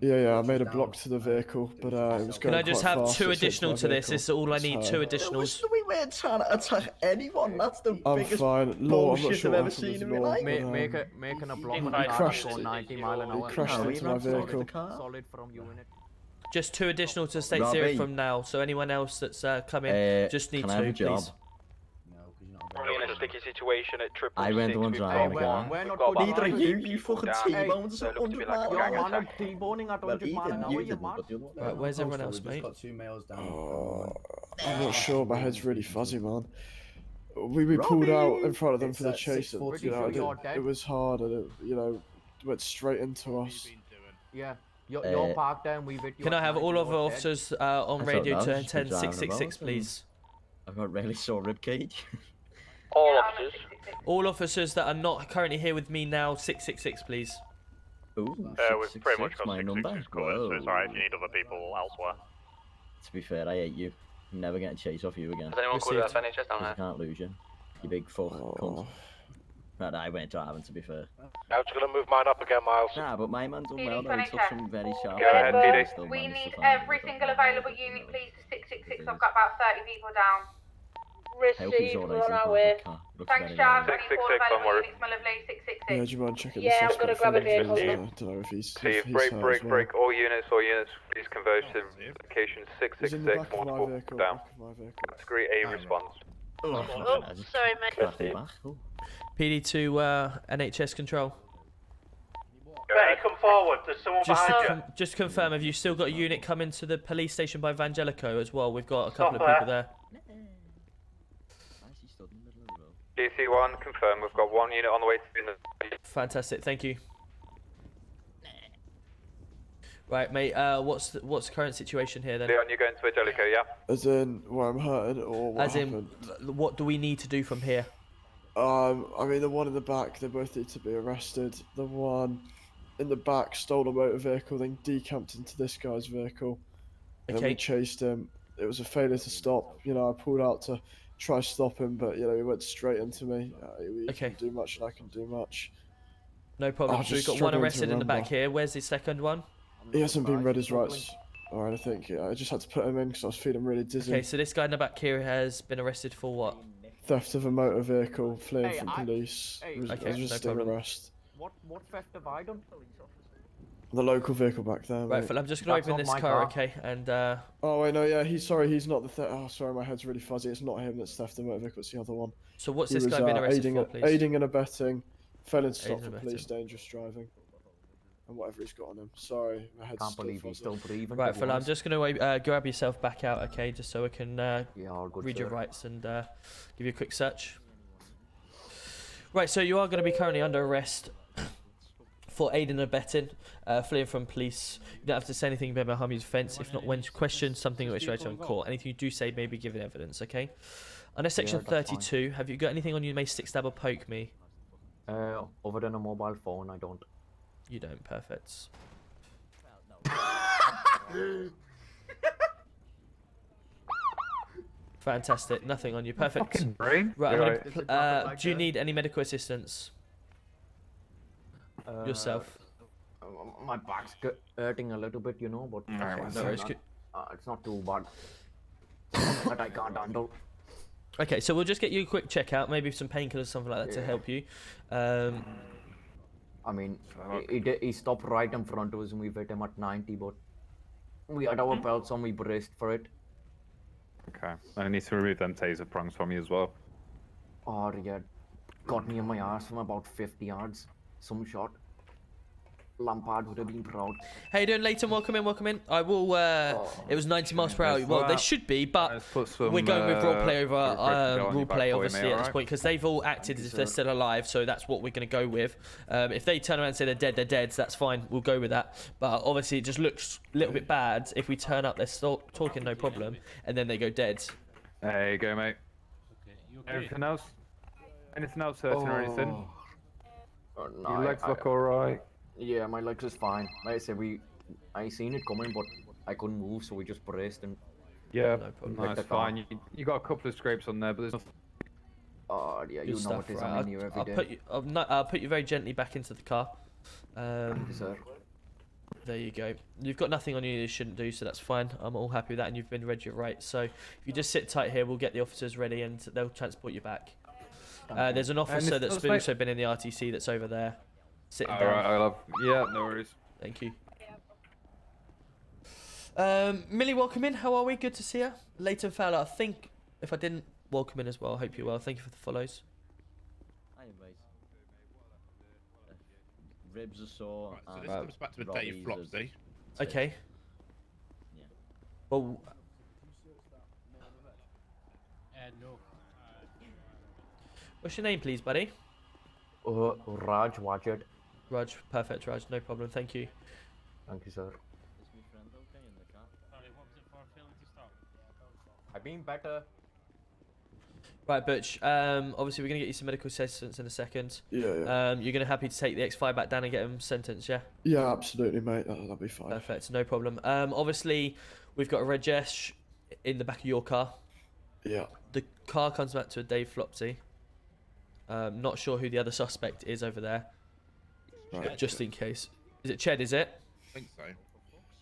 Yeah, I made a block to the vehicle, but it was going Can I just quite have fast. 2 It hit additional my to this? vehicle. This is all I It's need. hard. 2 additionals. We weren't trying to attack anyone. That's the I'm biggest fine. Law, I'm not bullshit sure I've what ever happened seen with in my Law, life. but, Making a block he on crashed. 90 mile an hour. He crashed No, into we my ran solid vehicle. the car. Solid from unit. Just 2 additional to state Robbie. 0 from now. So anyone else that's coming, just need can 2, I have a please. job? Probably in a sticky situation at triple I went the one driving the car. We're not But good neither at of you fucking T-boned us so at it looks to be 100 like a miles gang an hour. You're man T-boning at Well, 100 he mile an didn't, hour, you you didn't, mad? but the other one. Right, where's everyone else, We've just mate? got 2 males down. I'm not sure. My head's really fuzzy, man. We pulled out in front of them for the chase. And, you know, it was hard, and it went straight into us. Yeah. You're parked there and we with you. Can I have all of the officers on I radio thought to that was attend just driving 666, about, please? I've got really sore ribcage. All officers. All officers that are not currently here with me now, 666, please. Ooh, We've pretty much got my number. 666 covered, so it's alright if you need other people elsewhere. To be fair, I hate you. I'm never getting chase off you again. Has anyone called Received. us NHS down I there? can't lose you. You big fuck cunt. Right, I went driving, to be fair. I'm just gonna move mine up again, Miles. Nah, but my man's done PD well, though. He took NHS. some very sharp Go ahead, Remember, PD. Still we managed to need find every it. single available unit, please, to 666. I've got about 30 people down. Received, we're on our way. Thanks, Charles. 666, one word. My lovely, 666. Yeah, do you mind checking Yeah, the I'm gonna suspect grab a for me, vehicle. please? I don't know if he's Steve, he's break, hurt break, as well. break. All units, please converge to location He's in the 666, back of my multiple vehicle. down. Back of my vehicle. Category A response. Oh, sorry, mate. PD to NHS control. Betty, come forward. There's someone behind you. Just confirm, have you still got a unit coming to the police station by Vangelico as well? We've got a couple Stop of people there. DC1, confirm. We've got one unit on the way to the... Fantastic, thank you. Right, mate. What's the current situation here then? Leon, you're going to Vangelico, yeah? As in where I'm hurting or what As in, happened? what do we need to do from here? I mean, the one in the back, they both need to be arrested. The one in the back stole a motor vehicle, then decamped into this guy's vehicle. And then we chased him. It was a failure to stop. You know, I pulled out to try to stop him, but you know, he went straight into me. He can do much, and I can do much. No problem. I'm So we've just got one struggling to arrested in the back remember. here. Where's the second one? He hasn't been read his rights or anything. Yeah, I just had to put him in because I was feeling really dizzy. Okay, so this guy in the back here has been arrested for what? Theft of a motor vehicle, fleeing from police, resisting arrest. What theft have I done? The local vehicle back there. Right, mate. Phil, I'm just going to open this car, okay? And Oh wait, no, yeah, he's not the oh, sorry, my head's really fuzzy. It's not him that's theft the motor vehicle. It's the other one. So what's He this was, guy been arrested aiding, for, please? Aiding and abetting, failing to stop Aiding for and police dangerous driving, and whatever he's got on him. Sorry, my head's Can't still believe fuzzy. he's still breathing. right, Phil, I'm just going to grab yourself back out, okay? Just so I can all good, read your sir. rights and give you a quick search. Right, so you are going to be currently under arrest for aiding and abetting, fleeing from police. You don't have to say anything about harm, use offence. If not, when questioned, something which right on court. Anything you do say may be given evidence, okay? Under section that's 32, have you got anything on you may stick, stab or poke me? Other than a mobile phone, I don't. You don't, perfect. Fantastic, nothing on you, perfect. Right, do you need any medical assistance? Yourself? My back's hurting a little bit, you know, but it's not too bad. But I can't handle. Okay, so we'll just get you a quick check-out, maybe some painkillers, something like that to help you. I mean, he stopped right in front of us and we hit him at 90, but we had our belts on, we braced for it. Okay, I need to remove them taser prongs from you as well. Oh, yeah, got me in my ass from about 50 yards. Some shot. Lampard would have been proud. How you doing, Leighton? Welcome in, welcome in. I will, it was 90 miles per hour. Well, they should be, but we're going with roleplay over roleplay, obviously, at this point, because they've all acted as if they're still alive, so that's what we're going to go with. If they turn around and say they're dead, so that's fine. We'll go with that. But obviously, it just looks a little bit bad if we turn up, they're still talking, no problem, and then they go dead. There you go, mate. Anything else? Anything else hurting or anything? No, Your legs look alright. Yeah, my legs is fine. Like I said, I seen it coming, but I couldn't move, so we just braced and. Yeah, no problem. No, it's fine. You got a couple of scrapes on there, but there's nothing. Oh yeah, you Good know stuff, it is. right. I'm in here every day. I'll put you very gently back into the car. Sir. There you go. You've got nothing on you you shouldn't do, so that's fine. I'm all happy with that, and you've been read your rights. So if you just sit tight here, we'll get the officers ready, and they'll transport you back. There's an officer that's also been in the RTC that's over there, sitting down. Alright, yeah, no worries. Thank you. Millie, welcome in. How are we? Good to see you. Leighton Fowler, I think, if I didn't welcome in as well, I hope you're well. Thank you for the follows. Hi, mate. Ribs are sore. Right, so this comes back to a day of Flopsy. Okay. Yeah. Well, no. what's your name, please, buddy? Raj Wajid. Raj, perfect, Raj. No problem. Thank you. Thank you, sir. Is my friend okay in the car? Sorry, what was it for? Failing to stop? I've been better. Right, Butch. Obviously, we're gonna get you some medical assistance in a second. Yeah. You're gonna happy to take the X5 back down and get him sentenced, yeah? Yeah, absolutely, mate. That'll be fine. Perfect, no problem. Obviously, we've got a Rajesh in the back of your car. Yeah. The car comes back to a Dave Flopsy. Not sure who the other suspect is over there. Right. Just in case. Is it Ched, is it? I think so.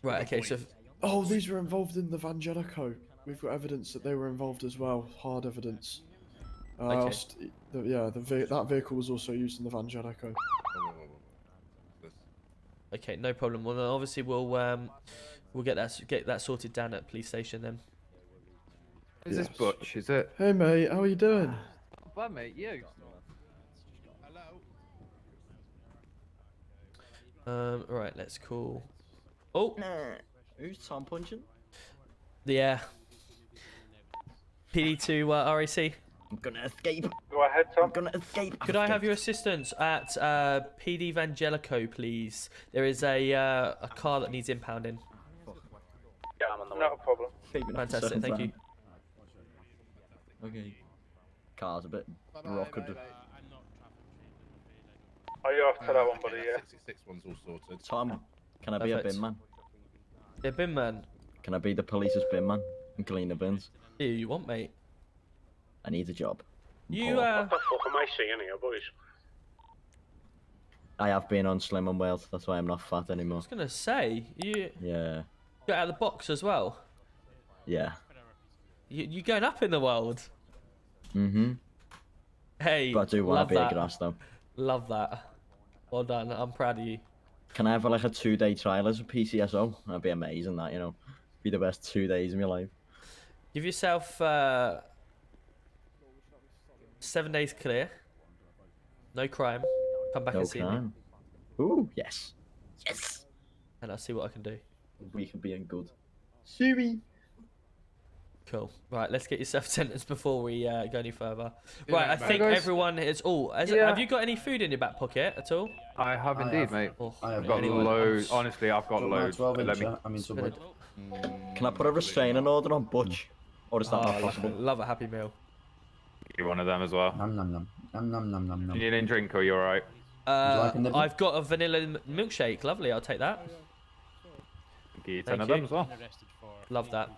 Right, okay, so... Oh, these were involved in the Vangelico. we've got evidence that they were involved as well. Hard evidence. I Okay. asked, that vehicle was also used in the Van Jericho. Okay, no problem. Well, then obviously we'll get that sorted down at police station then. Is this Butch? Is it? Hey mate, how are you doing? Not bad, mate. You? Right, let's call. Oh, who's Tom punching? Yeah. PD2 RAC. I'm gonna escape. Go ahead, Tom. I'm gonna escape. Could I have your assistance at PD Vangelico, please? There is a car that needs impounding. Yeah, I'm on the way. Not a problem. Fantastic, thank you. Okay. Car's a bit rocketed. Are you off to that one, buddy? Yeah. 66 one's all sorted. Tom, can I be a Perfect. bin man? A bin man? Can I be the police's bin man and clean the bins? Yeah, you want, mate? I need a job. You What the fuck am I seeing here, boys? I have been on Slim and Wales, that's why I'm not fat anymore. I was gonna say you Yeah. got out of the box as well. Yeah. You going up in the world? Mhm. Hey, But I do want love to be that. a grass though. Love that. Well done. I'm proud of you. Can I have like a 2-day trial as a PCSO? That'd be amazing. That, you know, be the best 2 days of my life. Give yourself 7 days clear. No crime. Come back No and see crime. me. Ooh, yes. Yes. And I'll see what I can do. We can be in good. Suey. Cool. Right, let's get yourself sentenced before we go any further. Yeah, Right, I mate. think Guys. everyone is. Oh, Yeah. have you got any food in your back pocket at all? I have indeed, mate. Oh, I've got loads. Honestly, I've got Don't mind loads. 12 Let me. inch, I mean, subway. Can I put a restraining order on Butch? Or is that not possible? Love a Happy Meal. You one of them as well. Nom nom nom. Nom nom nom nom nom. You need a drink or you alright? like a nibble? I've got a vanilla milkshake. Lovely. I'll take that. Give you 10 Thank of you. them as well. Love that.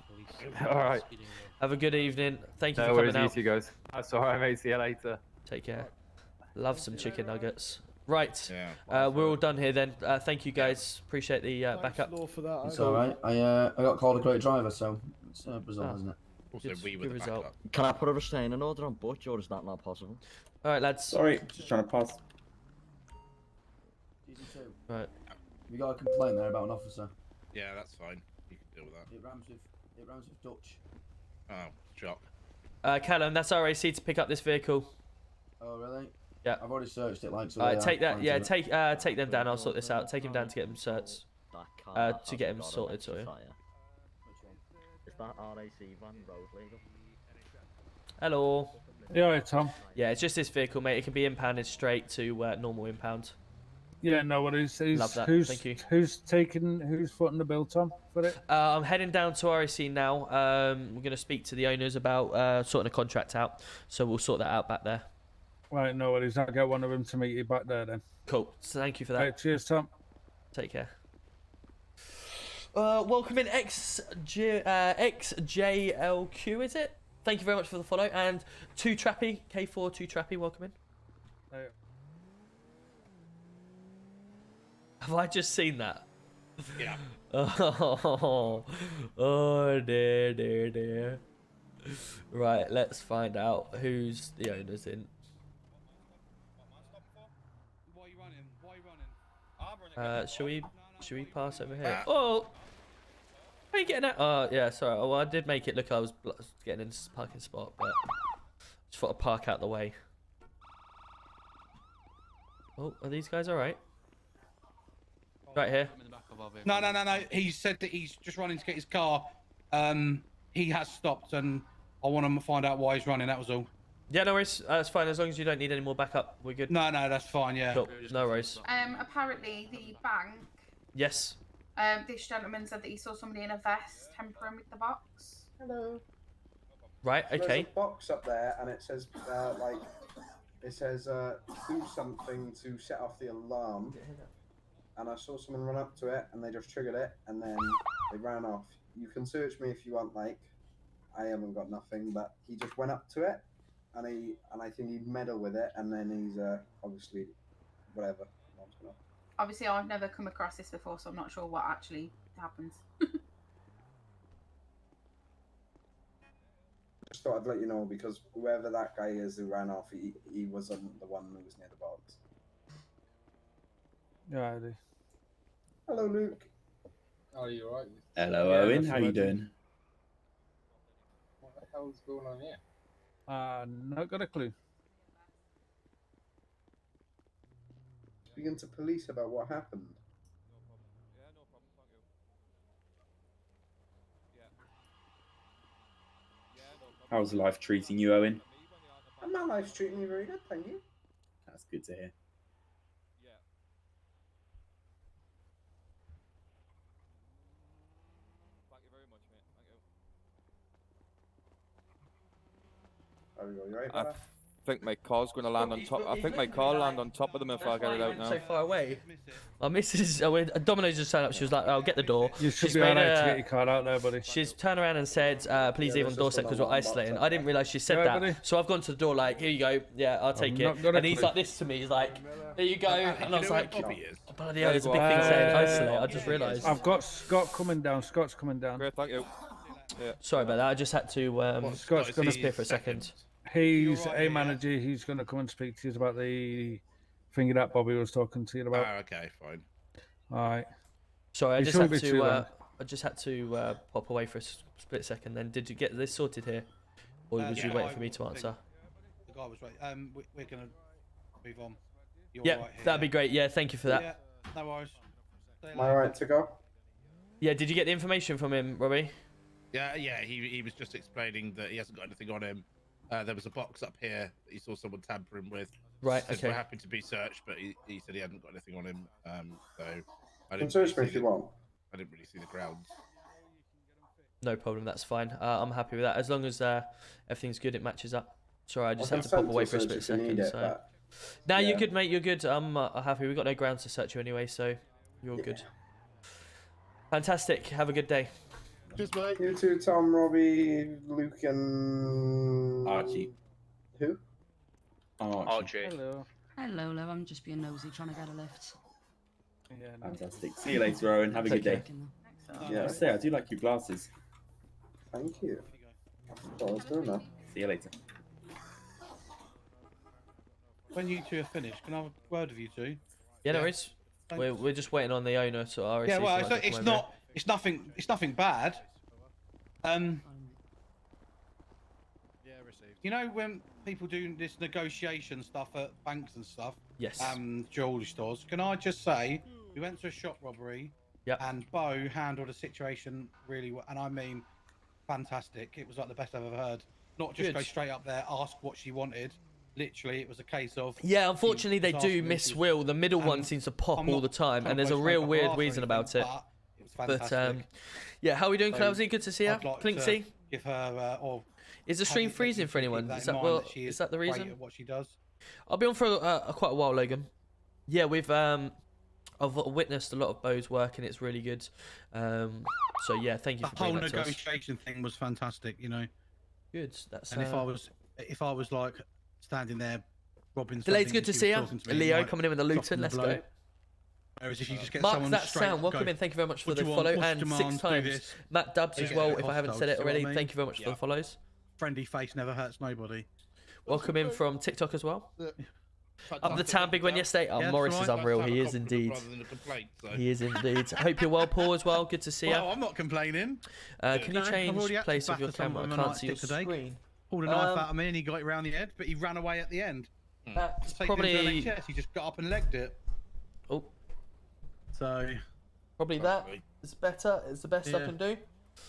Alright. Have a good evening. Thank you No for worries, coming you out. two guys. That's alright, mate. See you later. Take care. Love some chicken nuggets. Right. Yeah, we're all done here then. Thank you guys. Appreciate the backup. For that, It's alright. I got called a great driver, so it's a result, Oh. isn't it? Also, Good- we were good the result. backup. Can I put a restraining order on Butch, or is that not possible? All right, lads. Sorry, just trying to pass. Right. We got a complaint there about an officer. Yeah, that's fine. You can deal with that. It rhymes with Dutch. Oh, shock. Callum, that's RAC to pick up this vehicle. Oh really? Yeah. I've already searched it. Like so. Take that. Yeah, take them down. I'll sort this out. Take him down to get him certs. To get him sorted. Sorry. Is that RAC van road legal? Hello. Yeah, alright, Tom. Yeah, it's just this vehicle, mate. It can be impounded straight to normal impound. Yeah, no worries. Love that. Who's, Thank you. Who's footing the bill, Tom, for it? I'm heading down to RAC now. We're going to speak to the owners about sorting a contract out. So we'll sort that out back there. Right, no worries. I'll get one of them to meet you back there then. Cool. So thank you for that. Right, cheers, Tom. Take care. Welcome in XJLQ, is it? Thank you very much for the follow. And 2 Trappy, K4 2 Trappy, welcome in. Right. Have I just seen that? Yeah. Oh dear. Right, let's find out who's the owners in. Should we pass over here? Oh, how are you getting out? Oh yeah, sorry. Oh, well, I did make it look like I was getting into this parking spot, but just thought I'd park out the way. Oh, are these guys all right? Right here. No. He said that he's just running to get his car. He has stopped, and I want to find out why he's running. That was all. Yeah, no worries. That's fine. As long as you don't need any more backup, we're good. No, that's fine. Yeah. Cool. No worries. Apparently the bank. Yes. This gentleman said that he saw somebody in a vest tampering with the box. Hello. Right. Okay. There's a box up there, and it says do something to set off the alarm. And I saw someone run up to it, and they just triggered it, and then they ran off. You can search me if you want. Like, I haven't got nothing, but he just went up to it, and I think he'd meddle with it, and then he's obviously whatever. Obviously, I've never come across this before, so I'm not sure what actually happens. Just thought I'd let you know because whoever that guy is who ran off, he wasn't the one who was near the box. Yeah, it is. Hello, Luke. Oh, you alright? Hello, Yeah, Owen. that's How you right. doing? What the hell's going on here? Not got a clue. Speaking to police about what happened. How's life treating you, Owen? And my life's treating me very good, thank you. That's good to hear. How are you? You right, I brother? think my car's going to land on top. I think my car land on top of them if I get it out now. So far away. Our missus, Domino's just turned up. She was like, "I'll get the door." You should She's be made alright to get your card out there, buddy. She's turned around and said, "Please leave on the doorstep because we're isolating." I didn't realise she said Yeah, that, buddy. so I've gone to the door like, "Here you go, yeah, I'll take not it." got a And he's clue. like this to me. He's like, "Here you go," and I was like, "Bloody hell, there's a big There you thing go. saying isolate." I just realised. I've got Scott coming down. Scott's coming down. Great, thank you. Yeah. Sorry about that. I just had to Scott's gonna disappear for a second. He's a manager. He's going to come and speak to you about the thing that Bobby was talking to you about. Ah, okay, fine. All right. Sorry, I It just shouldn't had be too long. to. I just had to pop away for a split second. Then, did you get this sorted here, or was you Yeah, waiting for me to answer? The guy was right. We're gonna move on. You're Yeah, right here, that'd be great. Yeah, thank you for that. Yeah, no worries. Am I right to go? Yeah, did you get the information from him, Robbie? Yeah, he was just explaining that he hasn't got anything on him. There was a box up here that he saw someone tampering with. Right, Said okay. We're happy to be searched, but he said he hadn't got anything on him. So I You can didn't search really me see if you want. I didn't really see the grounds. No problem, that's fine. I'm happy with that. As long as everything's good, it matches up. Sorry, I just I had to can pop send away to for a search split if you need second. it, So. but- Nah, yeah. you're good, mate. You're good. I'm happy. We've got no grounds to search you anyway, so you're all good. Fantastic. Have a good day. Just mate. You two, Tom, Robbie, Luke, and Archie. Who? Archie. Hello. Hello, love. I'm just being nosy, trying to get a lift. Yeah, Fantastic. See you later, Owen. Have a good day. Yeah. I say, I do like your glasses. Thank you. That's what I was doing now. See you later. When you two are finished, can I have a word with you two? Yeah, no worries. We're just waiting on the owner to RSC. Yeah, well, to, like, it's come not. over. It's nothing bad. You know when people do this negotiation stuff at banks and stuff. Yes. Jewelry stores. Can I just say, we went to a shop robbery. Yep. And Bo handled the situation really well, and I mean, fantastic. It was like the best I've ever heard. Not just Good. go straight up there, ask what she wanted. Literally, it was a case of. Yeah, unfortunately, they was do asking miss if she Will. The middle one and seems to pop I'm all not the time, trying and to there's a blow real smoke up weird her ass or reason about anything, it. but it was But fantastic. yeah, how are we doing, So, Clousy? Good to see you. I'd like Plinksy? to give her or. Is the stream have you- freezing for keep anyone? that Is in that, mind well, she is that the great reason? at what she does. I'll be on for quite a while, Logan. Yeah, we've I've witnessed a lot of Bo's work, and it's really good. So yeah, thank you The for whole bringing that to us. negotiation thing was fantastic, you know. Good. That's. And if I was like standing there, robbing. Delay's something good and to she see was you. talking to me, Leo might coming in with the soften Luton. the Let's blow. go. Whereas if you just get Mark someone that straight sound. Welcome go, in. Thank you very much for "What the do you follow want? What's and demand? 6 Do times. this." Matt Dubs They as get well. a bit If I haven't hostile, said it see what I already, mean? thank you very much for the follows. Friendly face never hurts nobody. Welcome in from TikTok as well. Up the Fantastic. town, big one yesterday. Oh, Yeah, Morris that's is right. unreal. Let's have He a is compliment indeed. rather than a complaint, so. He is indeed. I hope you're well, Paul, as well. Good to see you. Well, I'm not complaining. Can you No, I've change already had to place of your batter some camera? I of them can't night see your today. screen. Pulled a knife out of me and he got it round the head, but he ran away at the end. That's Taken probably. him to NHS, he just got up and legged it. Oh. So. Probably that is better. It's the best I Yeah. can do.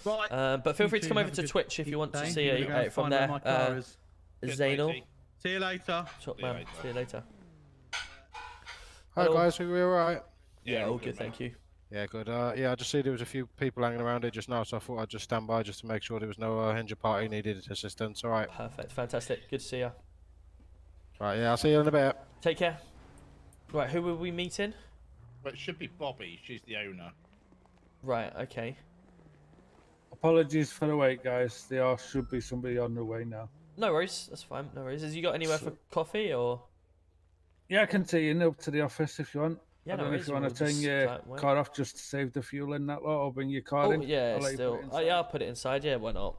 Right. But feel You free to two come over have a to good Twitch if you want to day. see I'm gonna go it from find where there. my car is. Cheers, Zainal. matey. See you later. Top man. See you later. Hi Hello. guys, are we alright? Yeah, all good, thank you. Yeah, good. Yeah, I just see there was a few people hanging around here just now, so I thought I'd just stand by just to make sure there was no injured party needed assistance. Alright. Perfect, fantastic. Good to see you. Right, yeah, I'll see you in a bit. Take care. Right, who were we meeting? Well, it should be Bobby. She's the owner. Right, okay. Apologies for the wait, guys. There should be somebody on the way now. No worries, that's fine. No worries. Has you got anywhere for coffee or? Yeah, I can take you in up to the office if you want. Yeah, I no don't know if worries, you want we'll to turn just your start work. car off just to save the fuel in that lot, or bring your car Oh in. yeah, I'll let you put still. it Oh inside. yeah, I'll put it inside. Yeah, why not?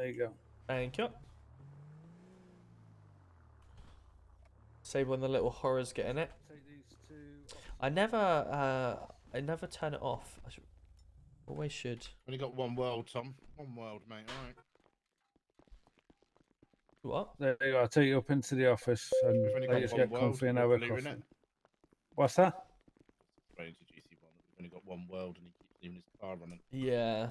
There you go. Thank you. Save when the little horrors get in it. Take these two. I never turn it off. I always should. Only got one world, Tom. One world, mate. All right. What? There you go. I'll take you up into the office and We've only let got you just one get world, comfy and have a hopefully, coffee. innit? What's that? Straight into GC1. We've only got one world, and he keeps leaving his car running. Yeah.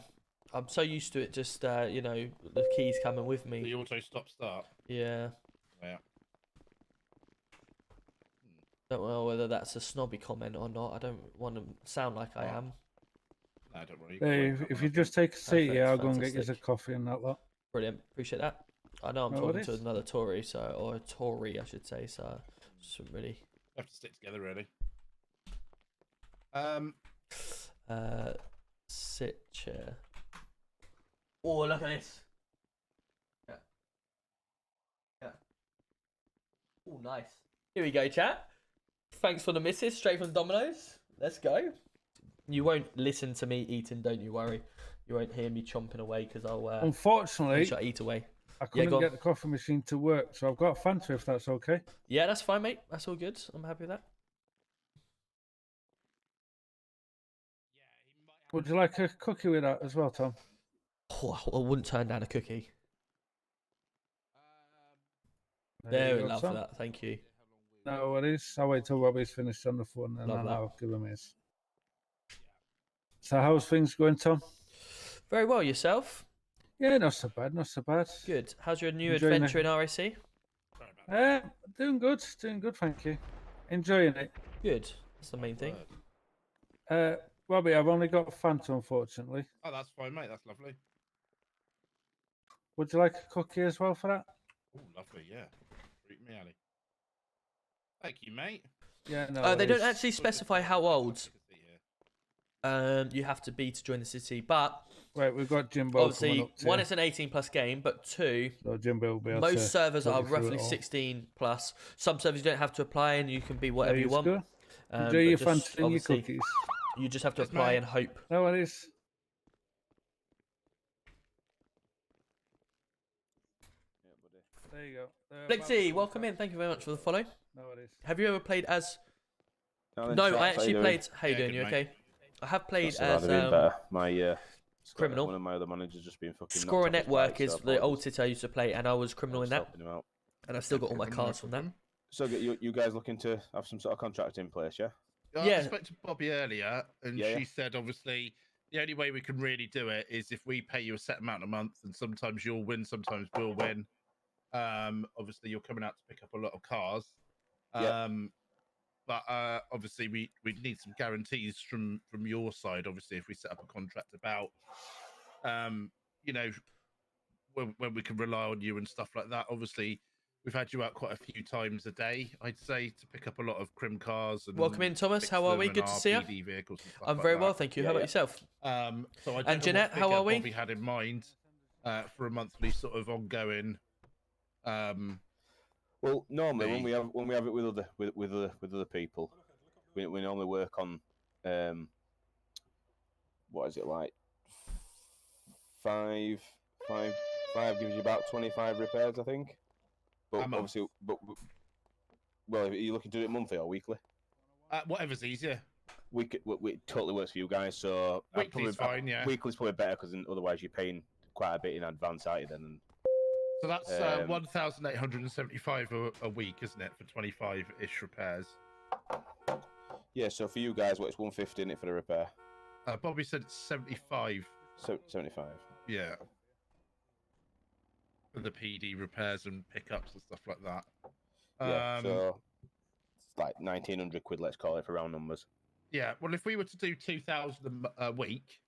I'm so used to it. Just you know, the keys coming with me. The auto stop start. Yeah. Yeah. Don't know whether that's a snobby comment or not. I don't want to sound like I am. No, don't worry. Hey, if you just take a seat, Perfect, yeah, I'll go and get you fantastic. some coffee and that lot. Brilliant. Appreciate that. I know I'm No talking to worries. another Tory, or a Tory, I should say. So, shouldn't really. We have to stick together, really. Sit chair. Oh, look at this. Yeah. Yeah. Oh, nice. Here we go, chat. Thanks for the missus, straight from Domino's. Let's go. You won't listen to me eating, don't you worry. You won't hear me chomping away because I'll. Unfortunately, I eat away. I Yeah, couldn't go on. get the coffee machine to work, so I've got a Fanta if that's okay. Yeah, that's fine, mate. That's all good. I'm happy with that. Would you like a cookie with that as well, Tom? Oh, I wouldn't turn down a cookie. There you Very go, love for Tom. that. Thank you. No worries. I'll wait till Robbie's finished on the phone and Love then that. I'll give him his. So how's things going, Tom? Very well. Yourself? Yeah, not so bad, not so bad. Good. How's your new Enjoying adventure in RAC? Doing good, thank you. Enjoying it. Good. That's the main thing. Robbie, I've only got a Fanta, unfortunately. Oh, that's fine, mate. That's lovely. Would you like a cookie as well for that? Oh, lovely, yeah. Treat me, Ali. Thank you, mate. Yeah, no. They don't actually specify how old you have to be to join the city, but Right, we've got Jimbo obviously coming up too. one, it's an 18+ game, but two, So Jimbo will be able to most servers talk are you through roughly it all. 16+. Some servers you don't have to apply and you can be whatever There you you want. go. Enjoy but your just Fanta and your obviously, cookies. You just have to Yes, apply mate. and hope. No worries. There you go. Blixie, welcome in. Thank you very much for the follow. No worries. Have you ever played as? No, No, I How you actually doing? played. How you Yeah, doing? good, You mate. okay? I have played That's as been better. My criminal. One of my other managers just been fucking. Score a knocked off his Network bike, is so the old apologies. city I used to play, and I was criminal in Just that, helping him out. and I've still got all my cards from that. So you guys looking to have some sort of contract in place, yeah? I spoke to Bobby earlier, and Yeah, she yeah. said obviously the only way we can really do it is if we pay you a set amount a month, and sometimes you'll win, sometimes we'll win. Obviously you're coming out to pick up a lot of cars. But obviously we need some guarantees from your side. Obviously, if we set up a contract about, you know, when we can rely on you and stuff like that. Obviously, we've had you out quite a few times a day, I'd say, to pick up a lot of crim cars. And Welcome in, Thomas. fix How are them we? and Good to see you. RPD vehicles and stuff I'm like very that. well, thank you. How about yourself? So I don't And know Jeanette, what how figure are we? Bobby had in mind for a monthly sort of ongoing. Well, normally when we have it with other people, we normally work on what is it like? Five gives you about 25 repairs, I think. But obviously, well, are you looking to do it monthly or weekly? Whatever's easier. It totally works for you guys. So Weekly's fine, yeah. Weekly's probably better because otherwise you're paying quite a bit in advance, aren't you? Then. So that's 1,875 a week, isn't it, for 25-ish repairs? Yeah. So for you guys, it's 150, isn't it, for the repair? Bobby said it's 75. 75. Yeah. For the PD repairs and pickups and stuff like that. Yeah. So it's like 1,900 quid, let's call it, for round numbers. Yeah. Well, if we were to do 2,000 a week.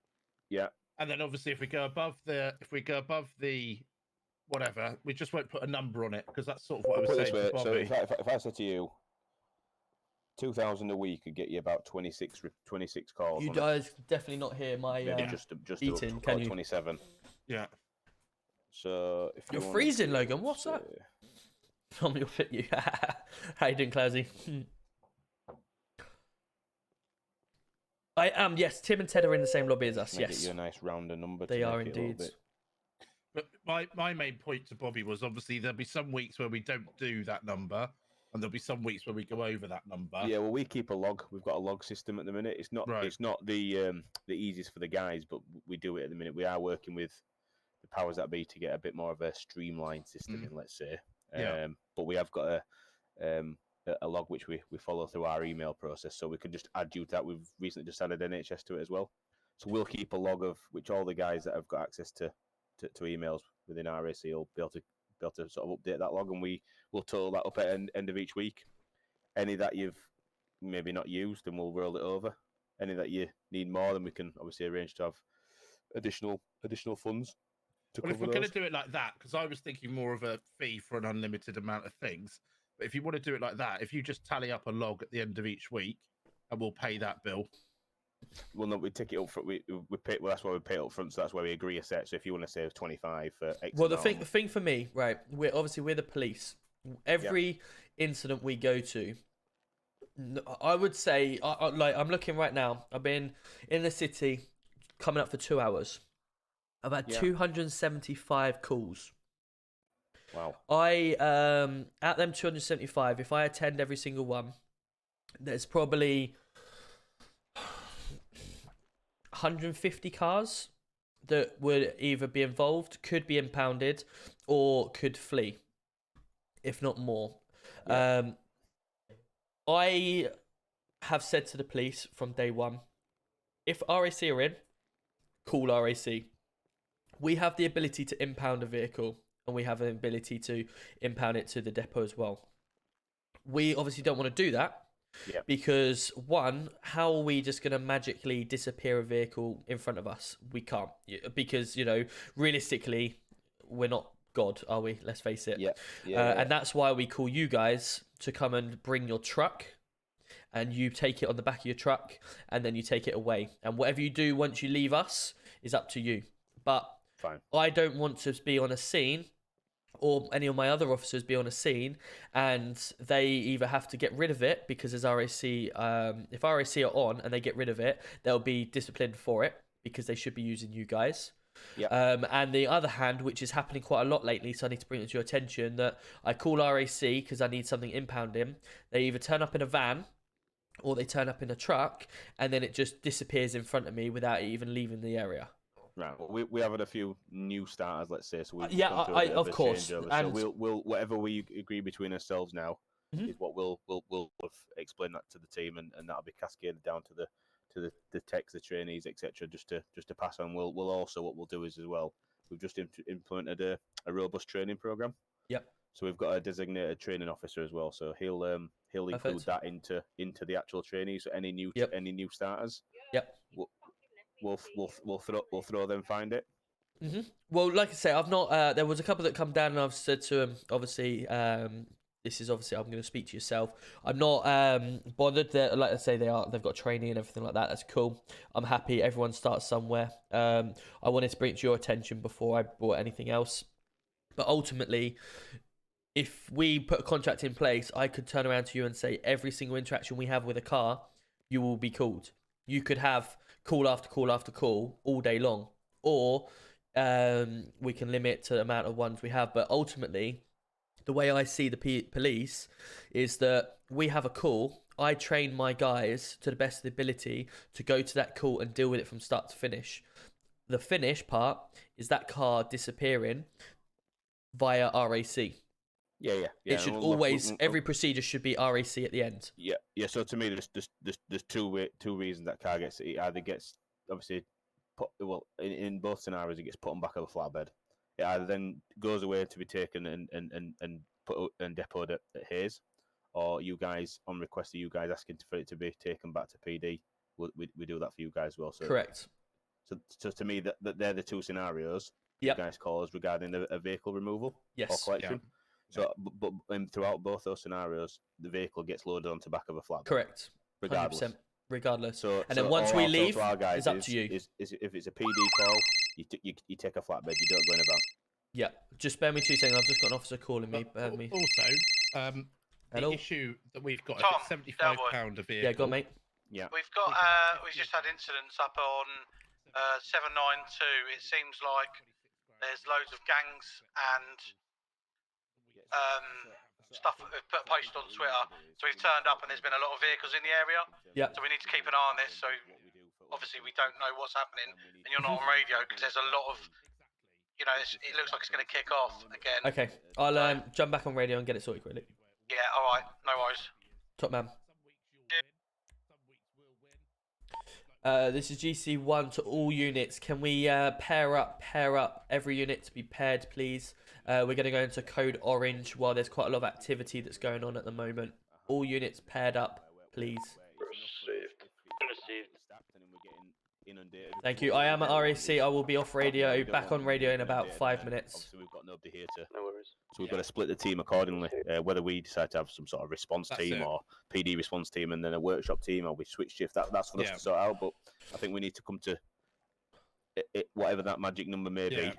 Yeah. And then obviously if we go above the whatever, we just won't put a number on it because that's sort of what I was Put it saying this to way, Bobby. so if I said to you, 2,000 a week could get you about 26 calls. You on it. guys definitely not hear my Maybe just eating, up, can you? 27. Yeah. So if You're you freezing, Logan. What's that? From your fit, you. How you doing, Clausy? I am. Yes, Tim and Ted are in the same lobby as us. Make Yes, it you a nice rounder number. they to are make it a little indeed. bit But my main point to Bobby was obviously there'll be some weeks where we don't do that number, and there'll be some weeks where we go over that number. Yeah, well, we keep a log. We've got a log system at the minute. It's not the easiest for the guys, but we do it at the minute. We are working with the powers that be to get a bit more of a streamlined system in, let's say. Yeah. But we have got a log which we follow through our email process, so we can just add you to that. We've recently just added NHS to it as well, so we'll keep a log of which all the guys that have got access to emails within RAC will be able to sort of update that log, and we will total that up at end of each week. Any that you've maybe not used, then we'll roll it over. Any that you need more, then we can obviously arrange to have additional funds to Well, if cover we're going to those. do it like that, because I was thinking more of a fee for an unlimited amount of things. But if you want to do it like that, if you just tally up a log at the end of each week, and we'll pay that bill. Well, no, we take it up front. We pay. Well, that's why we pay up front. So that's where we agree a set. So if you want to save 25 for X Well, the amount, thing for me, right? We're the police. Every incident we go to, I would say, like I'm looking right now. I've been in the city, coming up for 2 hours. I've had 275 calls. Wow. I at them 275. If I attend every single one, there's probably 150 cars that would either be involved, could be impounded, or could flee, if not more. I have said to the police from day one, if RAC are in, call RAC. We have the ability to impound a vehicle, and we have the ability to impound it to the depot as well. We obviously don't want to do that. Yeah. Because one, how are we just going to magically disappear a vehicle in front of us? We can't, because realistically, we're not God, are we? Let's face it. And that's why we call you guys to come and bring your truck, and you take it on the back of your truck, and then you take it away. And whatever you do once you leave us is up to you. But I don't want to be on a scene, or any of my other officers be on a scene, and they either have to get rid of it because as RAC, if RAC are on and they get rid of it, they'll be disciplined for it because they should be using you guys. And the other hand, which is happening quite a lot lately, so I need to bring it to your attention, that I call RAC because I need something impounding. They either turn up in a van or they turn up in a truck, and then it just disappears in front of me without even leaving the area. Right. Well, we have had a few new starters, let's say. So we've Yeah, gone through a bit of a course. changeover. And so we'll whatever we agree between ourselves now is what we'll explain that to the team, and that'll be cascaded down to the techs, the trainees, etc. Just to pass on. We'll also, what we'll do is as well, we've just implemented a robust training program. Yep. So we've got a designated training officer as well. So he'll include that into the actual trainees. So any new starters. Yep. We'll throw them, find it. Well, like I say, I've not. There was a couple that come down, and I've said to them, obviously, this is obviously I'm going to speak to yourself. I'm not bothered. Like I say, they've got training and everything like that. That's cool. I'm happy. Everyone starts somewhere. I wanted to bring it to your attention before I brought anything else. But ultimately, if we put a contract in place, I could turn around to you and say every single interaction we have with a car, you will be called. You could have call after call after call all day long, or we can limit to the amount of ones we have. But ultimately, the way I see the police is that we have a call. I train my guys to the best of the ability to go to that call and deal with it from start to finish. The finish part is that car disappearing via RAC. Yeah. It should always, every procedure should be RAC at the end. Yeah. So to me, there's two reasons that car gets it. It either gets obviously put, well, in both scenarios, it gets put on back of a flatbed. It either then goes away to be taken and put and depoted at Hayes, or you guys on request of you guys asking for it to be taken back to PD. We do that for you guys as well. So correct. So to me, that they're the two scenarios you guys call us regarding a vehicle removal or collection. Yeah. So, but throughout both those scenarios, the vehicle gets loaded onto the back of a flatbed. Correct. Regardless. 100%. Regardless. So, and then once we leave, it's up to you. Is if it's a PD call, you take a flatbed. You don't go in a van. Yeah. Just bear me 2 seconds. I've just got an officer calling me. Bear me. Also, Hello? the issue that we've got Tom, is £75 a vehicle. Yeah, go on, mate. Yeah. We've got we've just had incidents up on 792. It seems like there's loads of gangs and stuff posted on Twitter. So we've turned up and there's been a lot of vehicles in the area. Yeah. So we need to keep an eye on this. So obviously we don't know what's happening, and you're not on radio because there's a lot of, you know, it looks like it's going to kick off again. Okay, I'll jump back on radio and get it sorted quickly. Yeah, all right, no worries. Top man. This is GC1 to all units. Can we pair up every unit to be paired, please? We're going to go into code orange while there's quite a lot of activity that's going on at the moment. All units paired up, please. Received. Thank you. I am at RAC. I will be off radio, back on radio in about 5 minutes. Obviously, we've got nobody here to. No worries. So we've got to split the team accordingly. Whether we decide to have some sort of response team it. or PD response team and then a workshop team, or we switch shift. That's for us to sort out. But I think we need to come to whatever that magic number may be.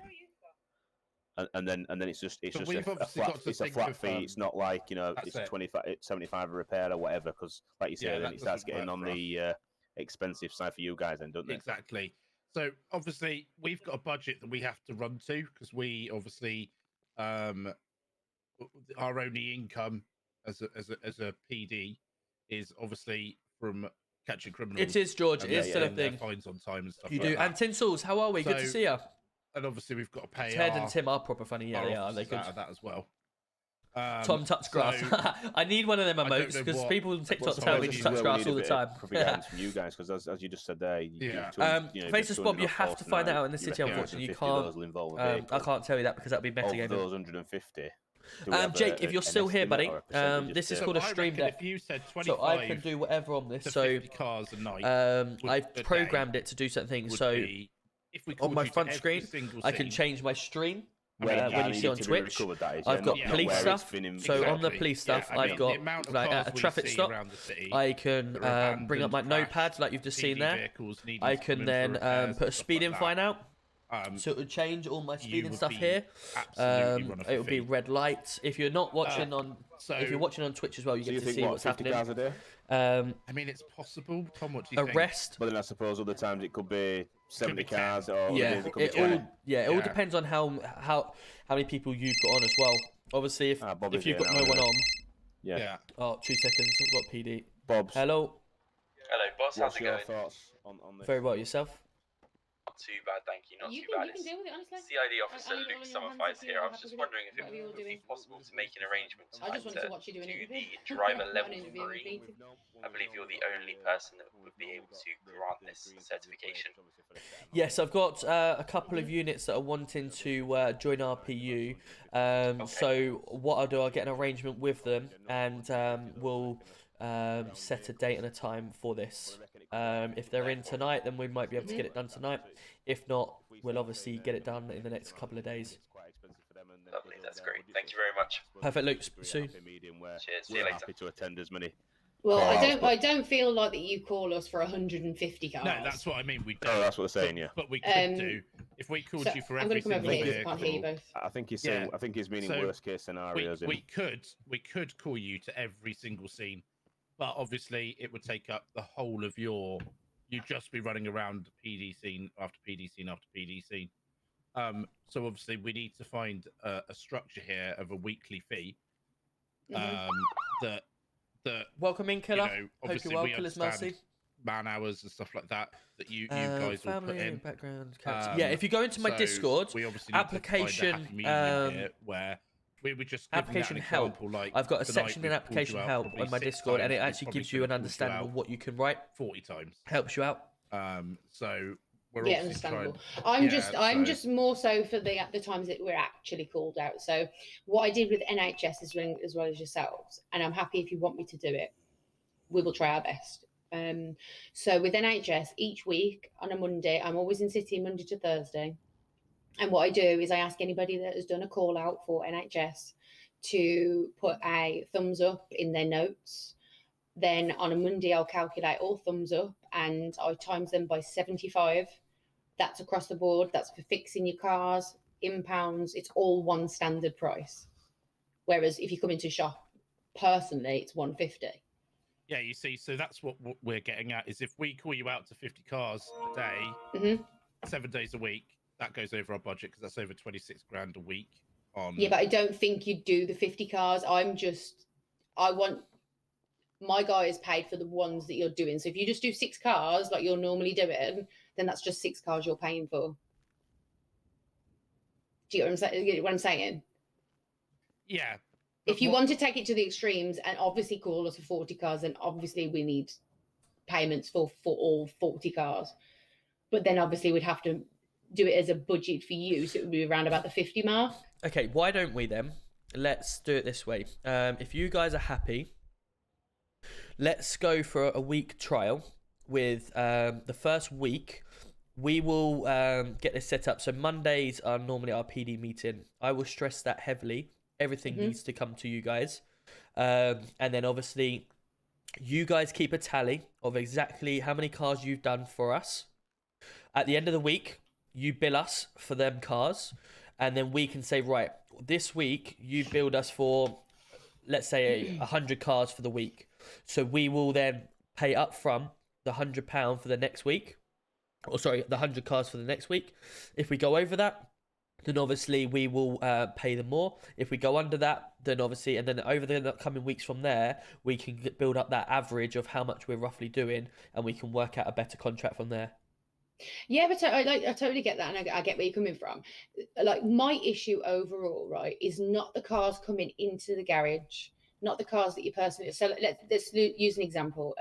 And then it's just a flat fee. It's not like, you know, it's 25, 75 a repair or whatever. Because like you say, then it starts getting on the expensive side for you guys, then, don't they? Exactly. So obviously we've got a budget that we have to run to, because we obviously our only income as a PD is obviously from catching criminals. It is, George. It is still a thing. Fines on time and stuff. You like do. that. And Tinsels, how are we? Good to see you. And obviously we've got to pay. Ted and Tim are proper funny. Yeah, they are. They good. Out of that as well. Tom touch grass. I need one of them emotes because people on TikTok tell me to touch grass all the time. Guidance from you guys, because as you just said there, Faceless Bob, you have to find out in the city. Unfortunately, you can't. I can't tell you that because that'd be metagaming. Those 150. Jake, if you're still here, buddy, this is called a stream deck. If you said 25, so I can do whatever on this. So cars a night, I've programmed it to do certain things. So on my front screen, I can change my stream. When you see on Twitch, I've got police stuff. So on the police stuff, I've got like a traffic stop. I can bring up my notepad like you've just seen there. I can then put a speeding fine out. So it would change all my speeding stuff here. It would be red lights. If you're not watching on, if you're watching on Twitch as well, you get to see what's happening. I mean, it's possible. Tom, what do you arrest? think? But then I suppose other times it could be 70 cars, or it all depends on how many people you've got on as well. Obviously, if you've got no one on, Oh, 2 seconds. I've got PD. Bob's. Hello. Hello, boss. How's it going? Thoughts on this? Very well, yourself. Not too bad, thank you. Not You too can bad. deal with it, honestly. CID Officer Luke Summerfights here. I was just wondering if it would be possible to make an arrangement I just wanted to watch you do an the interview. driver Not level an interview, 3. I believe you're the only person that would be able to grant this certification. Yes, I've got a couple of units that are wanting to join RPU. So what I'll do, I'll get an arrangement with them, and we'll set a date and a time for this. If they're in tonight, then we might be able to get it done tonight. If not, we'll obviously get it done in the next couple of days. Lovely, that's great. Thank you very much. Perfect, Luke. Soon. Cheers. See you later. Happy to attend as many. Well, I don't feel like that you call us for 150 cars. No, that's what I mean. We don't. Oh, that's what they're saying, yeah. But we could do if we called you for every single vehicle. I can't hear you both. I think he's saying. I think he's meaning worst case scenarios. We could call you to every single scene, but obviously it would take up the whole of your. You'd just be running around PD scene after PD scene after PD scene. So obviously we need to find a structure here of a weekly fee. That welcome in, Killer. You know, hope you're well, Killer's Mercy. Man hours and stuff like that you guys will put in. Background. Yeah, if you go into my Discord, we obviously application where we would just application help. Like I've got a section in application help on my Discord, and it actually gives you an understanding of what you can write. 40 times helps you out. So we're understandable. I'm just more so for the times that we're actually called out. So what I did with NHS as well as yourselves, and I'm happy if you want me to do it, we will try our best. So with NHS, each week on a Monday, I'm always in City Monday to Thursday. And what I do is I ask anybody that has done a call out for NHS to put a thumbs up in their notes. Then on a Monday, I'll calculate all thumbs up and I times them by 75. That's across the board. That's for fixing your cars in pounds. It's all one standard price. Whereas if you come into shop, personally, it's 150. Yeah, you see, so that's what we're getting at is if we call you out to 50 cars a day, 7 days a week, that goes over our budget because that's over 26 grand a week. Yeah, but I don't think you'd do the 50 cars. I want my guys paid for the ones that you're doing. So if you just do 6 cars like you're normally doing, then that's just 6 cars you're paying for. Do you get what I'm saying? Yeah. If you want to take it to the extremes and obviously call us for 40 cars, then obviously we need payments for all 40 cars. But then obviously we'd have to do it as a budget for you, so it would be around about the 50 mark. Okay, why don't we then? Let's do it this way. If you guys are happy, let's go for a week trial with the first week. We will get this set up. So Mondays are normally our PD meeting. I will stress that heavily. Everything needs to come to you guys. And then obviously you guys keep a tally of exactly how many cars you've done for us. At the end of the week, you bill us for them cars. And then we can say, right, this week you billed us for, let's say, 100 cars for the week. So we will then pay up front the £100 for the next week. Or sorry, the 100 cars for the next week. If we go over that, then obviously we will pay them more. If we go under that, then obviously, and then over the coming weeks from there, we can build up that average of how much we're roughly doing, and we can work out a better contract from there. Yeah, but I totally get that, and I get where you're coming from. Like, my issue overall, right, is not the cars coming into the garage, not the cars that you personally. So let's use an example.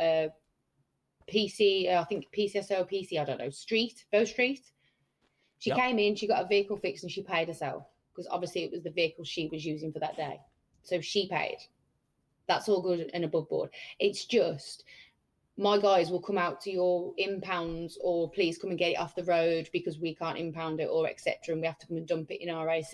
PC, I think PCSO, PC, I don't know, Bow Street. She came in, she got a vehicle fixed, and she paid herself because obviously it was the vehicle she was using for that day. So she paid. That's all good and above board. It's just my guys will come out to your impounds, or please come and get it off the road because we can't impound it, or etc. And we have to come and dump it in RAC.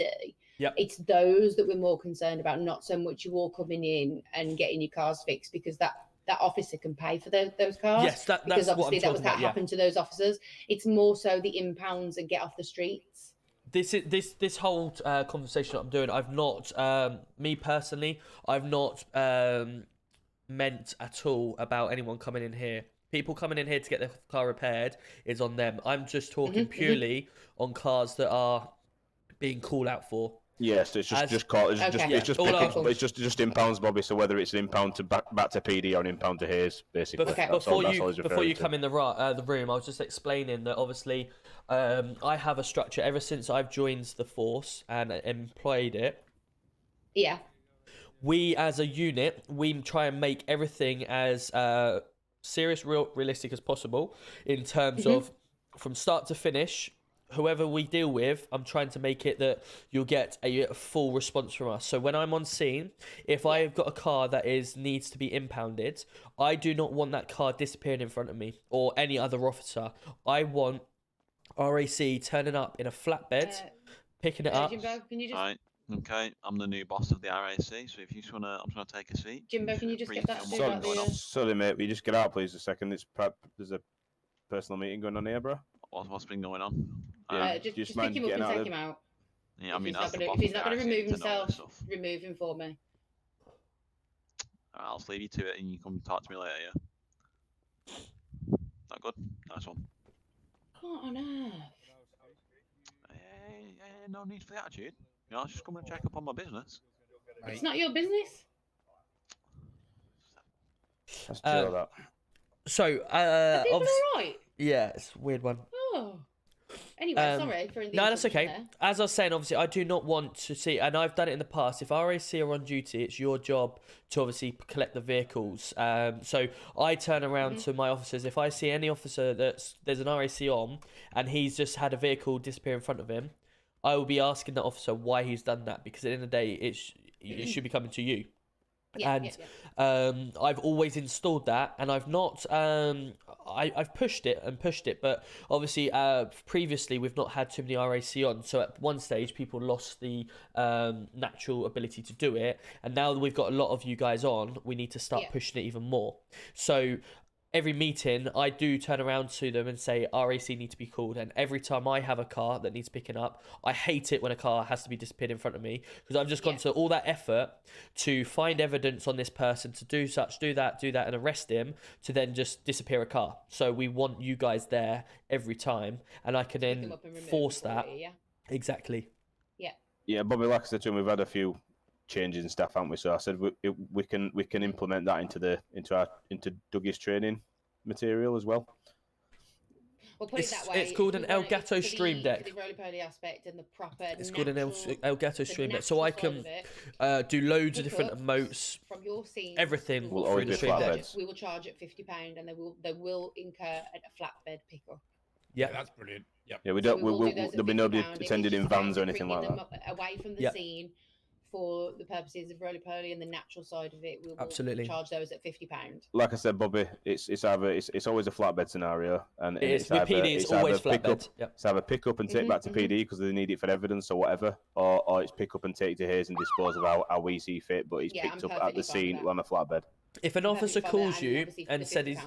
Yep. It's those that we're more concerned about, not so much you all coming in and getting your cars fixed, because that officer can pay for those cars. Yes, because that's obviously what I'm talking about, happened to those officers. It's more so the impounds and get off the streets. This whole conversation that I'm doing, I've not, me personally, I've not meant at all about anyone coming in here. People coming in here to get their car repaired is on them. I'm just talking purely on cars that are being called out for. Yes, it's just impounds, Bobby. So whether it's an impound to back to PD or an impound to Hayes, basically. Before you come in the room, I was just explaining that obviously I have a structure ever since I've joined the force and employed it. Yeah. We as a unit, we try and make everything as serious, realistic as possible in terms of from start to finish. Whoever we deal with, I'm trying to make it that you'll get a full response from us. So when I'm on scene, if I've got a car that needs to be impounded, I do not want that car disappearing in front of me or any other officer. I want RAC turning up in a flatbed, picking it up. Jimbo, can you just... Right. Okay, I'm the new boss of the RAC, so if you just wanna, I'm trying to take a seat. Jimbo, can you just get that? Sorry, mate. Will you just get out, please, a second? There's a personal meeting going on here, bro. What's been going on? Just pick him up and take him out. Yeah, I mean, if he's not going to remove himself, remove him for me. I'll just leave you to it, and you come talk to me later. Yeah. Not good. Nice one. What on earth? No need for the attitude. You know, I was just coming to check up on my business. It's not your business. That's true, that. So, Are people alright? Yeah, it's a weird one. Oh. Anyway, sorry for the No, that's okay. there. As I was saying, obviously, I do not want to see, and I've done it in the past. If RAC are on duty, it's your job to obviously collect the vehicles. So I turn around to my officers. If I see any officer there's an RAC on, and he's just had a vehicle disappear in front of him, I will be asking that officer why he's done that, because at the end of the day, it should be coming to you. I've always installed that, and I've not. I've pushed it, but obviously, previously we've not had too many RAC on. So at one stage, people lost the natural ability to do it, and now that we've got a lot of you guys on, we need to start pushing it even more. So every meeting, I do turn around to them and say RAC need to be called. And every time I have a car that needs picking up, I hate it when a car has to be disappeared in front of me, because I've just gone to all that effort to find evidence on this person, to do such, do that, and arrest him, to then just disappear a car. So we want you guys there every time, and I can then force that. Exactly. Yeah. Yeah, Bobby, like I said to him, we've had a few changes in staff, haven't we? So I said we can implement that into Dougie's training material as well. We'll put it that way. It's called an Elgato stream deck. The roly-poly aspect and the proper. It's called an Elgato stream deck, so I can do loads of different emotes from your scene. Everything will through always the be stream deck. We will charge at £50, and they will incur a flatbed pickup. Yeah, that's brilliant. Yep. Yeah, we So don't. we will do those at There'll be nobody £50. It is attended in just about vans or anything bringing like them that. away from the Yeah. scene for the purposes of roly-poly and the natural side of it. We will Absolutely. charge those at £50. Like I said, Bobby, it's either it's always a flatbed scenario, and It is. it's With either, PD, it's always either pick up, flatbed. Yep. it's either pick up and take back to PD because they need it for evidence or whatever, or it's pick up and take to Hayes and dispose of how we see fit, but it's Yeah, picked I'm up at perfectly the fine with scene that. on a flatbed. If an officer calls you and said he's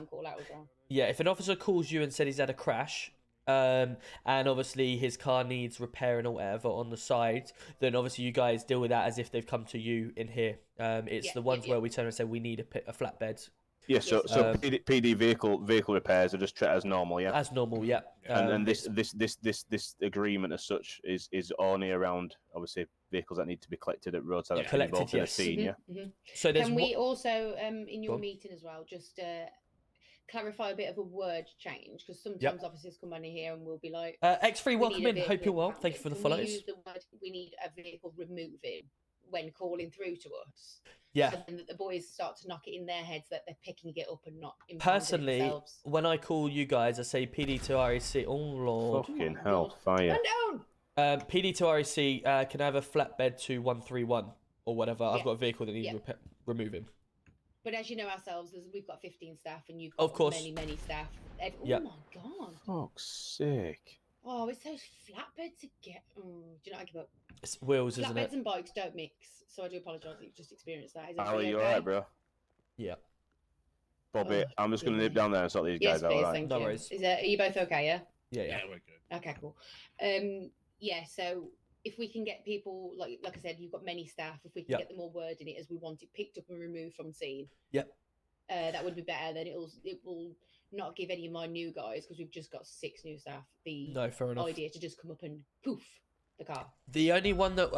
Yeah, if an officer calls you and said he's had a crash, and obviously his car needs repairing or whatever on the side, then obviously you guys deal with that as if they've come to you in here. It's the ones where we turn and say we need a flatbed. Yeah, so PD vehicle repairs are just treated as normal, yeah. As normal, yeah. And this agreement as such is only around obviously vehicles that need to be collected at roadside that's Collected, involved in a yes. scene, yeah. So there's Can we also, in your on. meeting as well, just clarify a bit of a word change? Because sometimes Yep. officers come on here and we'll be like, X3, "We welcome need a in. Hope vehicle you're well. removing." Thank you for the Can we follows. use the word, we need a vehicle removing when calling through to us? Yeah. So then that the boys start to knock it in their heads that they're picking it up and not impounding it Personally, themselves. when I call you guys, I say PD to RAC. Oh lord. Fucking hell, fire. PD to RAC, can I have a flatbed to 131 or whatever? I've Yeah. got a vehicle that needs Yeah. removing. But as you know ourselves, we've got 15 staff and you've Of got course. many staff. Oh Yeah. my god. Fuck's sake. Oh, it's those flatbeds to get. Do you know what I give up? It's wheels, isn't Flatbeds it? and bikes don't mix, so I do apologise that you've just experienced that. Is How are everybody you okay? alright, bro? Yeah. Bobby, I'm just going to nip down there and sort these Yes, guys out, please, alright? thank No you. worries. Are you both okay? Yeah. Yeah. we're good. Okay, cool. Yeah. So if we can get people like I said, you've got many staff. If we can Yep. get them all wording it as we want it, picked up and removed from scene, Yep. that would be better. Then it will not give any of my new guys, because we've just got 6 new staff, the No, fair enough. idea to just come up and poof the car. The only one that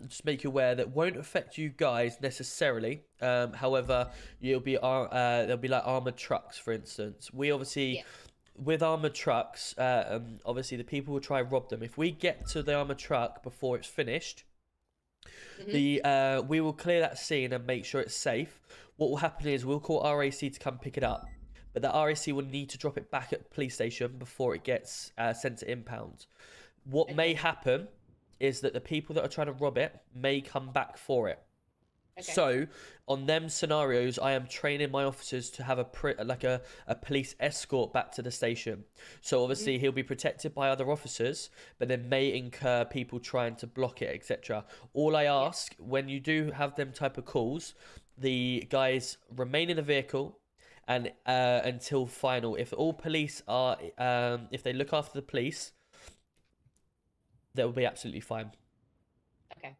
just make you aware that won't affect you guys necessarily. However, there'll be like armored trucks, for instance. We obviously with armored trucks, obviously the people will try and rob them. If we get to the armored truck before it's finished, we will clear that scene and make sure it's safe. What will happen is we'll call RAC to come pick it up, but the RAC will need to drop it back at the police station before it gets sent to impound. What may happen is that the people that are trying to rob it may come back for it. Okay. So, on them scenarios, I am training my officers to have a police escort back to the station. So obviously he'll be protected by other officers, but then may incur people trying to block it, etc. All I ask when you do have them type of calls, the guys remain in the vehicle and until final. If all police are, if they look after the police, that will be absolutely fine. Okay.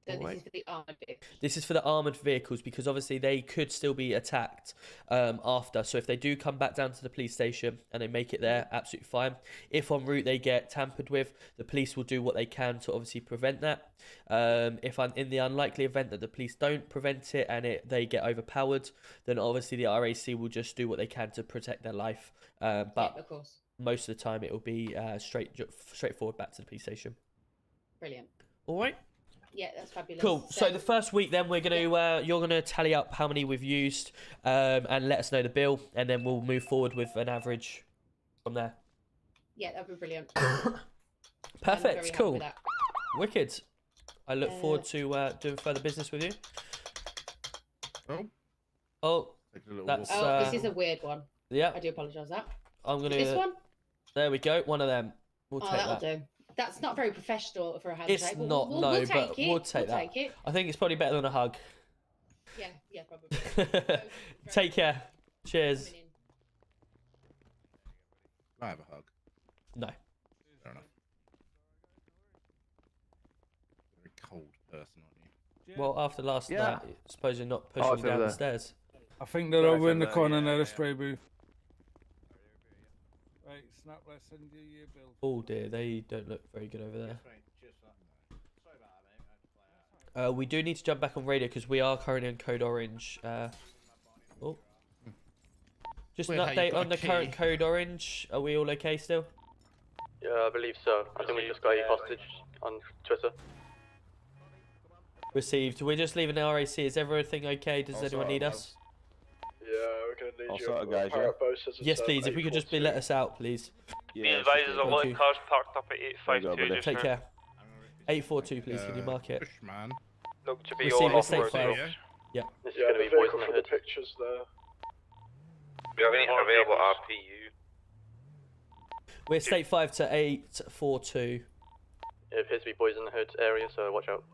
So this is for the armored vehicles. This is for the armoured vehicles because obviously they could still be attacked after. So if they do come back down to the police station and they make it there, absolutely fine. If en route they get tampered with, the police will do what they can to obviously prevent that. If I'm in the unlikely event that the police don't prevent it and they get overpowered, then obviously the RAC will just do what they can to protect their life. But of course. Most of the time it will be straightforward back to the police station. Brilliant. All right. Yeah, that's fabulous. Cool. So the first week, then we're gonna you're gonna tally up how many we've used, and let us know the bill, and then we'll move forward with an average from there. Yeah, that'd be brilliant. I'm very Perfect. happy Cool. with that. Wicked. I look forward to doing further business with you. Oh, that's. This is a weird one. Yeah. I do apologise for that. I'm gonna. This one? There we go. One of them. We'll Oh, take that'll that. do. That's not very professional for a handshake. It's but not. we'll No, take but it. we'll take that. Take it. I think it's probably better than a hug. Yeah, probably. Take care. Cheers. I have a hug? No. Fair enough. Very cold person, aren't you? Well, after last Yeah. night, I suppose you're not pushing it's me over down the there. stairs. I think they're over in the corner near the spray booth. Right, Snap, let's send you your bill. Oh dear, they don't look very good over there. We do need to jump back on radio because we are currently in code orange. Oh. Just an Weird how you've update got on a the current key. code orange. Are we all okay still? Yeah, I believe so. I think we just got a hostage on Twitter. Received. We're just leaving the RAC. Is everything okay? Does Also, anyone need us? Yeah, we're gonna need All you. sorted, guys, yeah? Pirate boat says it's, Yes, please. If we could just be let us out, please. Yeah, The advisors of Thank all you. cars parked up at There you go, 852 buddy. just Take now. care. 842, please. Can you mark it? Push, man. Look to be Receive all your off state road. five. Yeah. Yeah. This is Yeah, gonna the be boys vehicle in for the the hood. pictures there. Do you have any available RPU? We're state 5 to 842. It appears to be boys in the hood area, so watch out.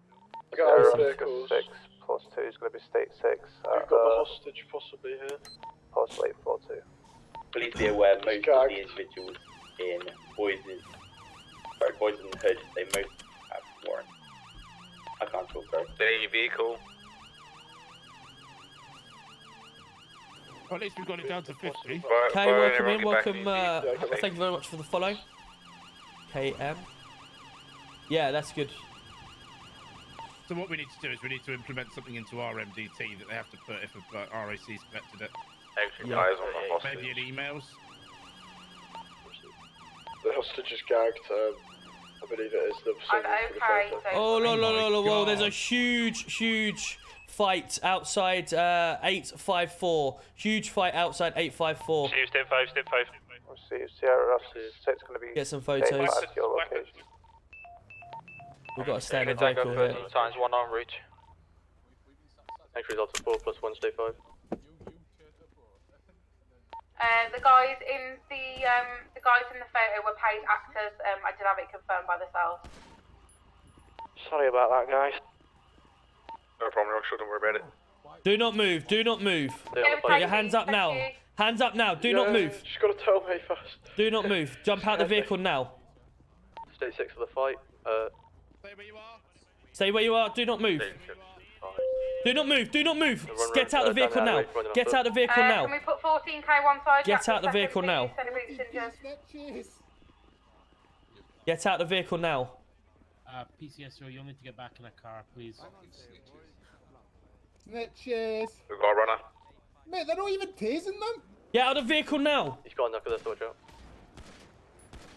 I got our Received. vehicles. 6 plus 2 is going to be state 6. We've got the hostage possibly here. Possibly 42. Please be aware most of Gagged. the individuals in Boys in the Hood, they most have warrants. I can't talk, sorry. They need your vehicle. Well, at least we've got it down to 50. Okay, welcome in. Welcome. Thank you very much for the follow. KM. Yeah, that's good. So what we need to do is we need to implement something into our MDT that they have to put if a RAC's collected it. Extra Yeah. guys on the hostage. Maybe in emails. The hostage is gagged. I believe it is the I'm signal for the okay. photo. So Oh, my whoa, there's a God. huge fight outside 854. Huge fight outside 854. Steve, step 5, step 5. Received. Sierra Russ 6 going to be Get some state photos. 5 to your location. We've got a standard vehicle here. Times 1 en route. Entry results of 4 plus 1, stay 5. the guys in the photo were paid actors. I did have it confirmed by the cells. Sorry about that, guys. No problem, I'm sure, don't worry about it. Do not move. Do not move. Yeah, Put your hands up thank now. you. Hands up now. Do not move. Just gotta tell me first. Do not move. Jump out the vehicle now. Stay 6 for the fight. Stay where you are. Do not move. Do not move. Do not move. Get out the vehicle now. Get out the vehicle now. Can we put 14k one side? Get out the vehicle now. Please? Get out the vehicle now. PCSO, you'll need to get back in a car, please. Snitches. We've got a runner. Mate, they're not even tasing them. Get out of the vehicle now. He's got a knuckle there, so watch out.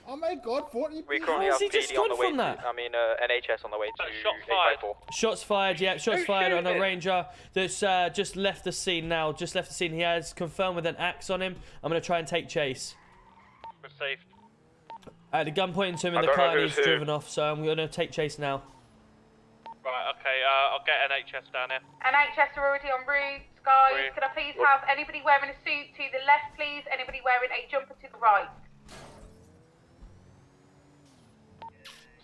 Oh my god, 40 We people. currently Where's have he just PD on the gone way from to, that? NHS on the way to Shot fired. 854. Shots fired. Yeah, shots fired on a shooting? ranger that's just left the scene now. Just left the scene. He has confirmed with an axe on him. I'm gonna try and take chase. We're safe. I had a gun pointing to him in I the don't know car and who's he's who. driven off. So I'm gonna take chase now. Right, okay, I'll get NHS down here. NHS are already en route. Guys, Wait. could I please have anybody wearing a suit to the left, please? Anybody wearing a jumper to the right?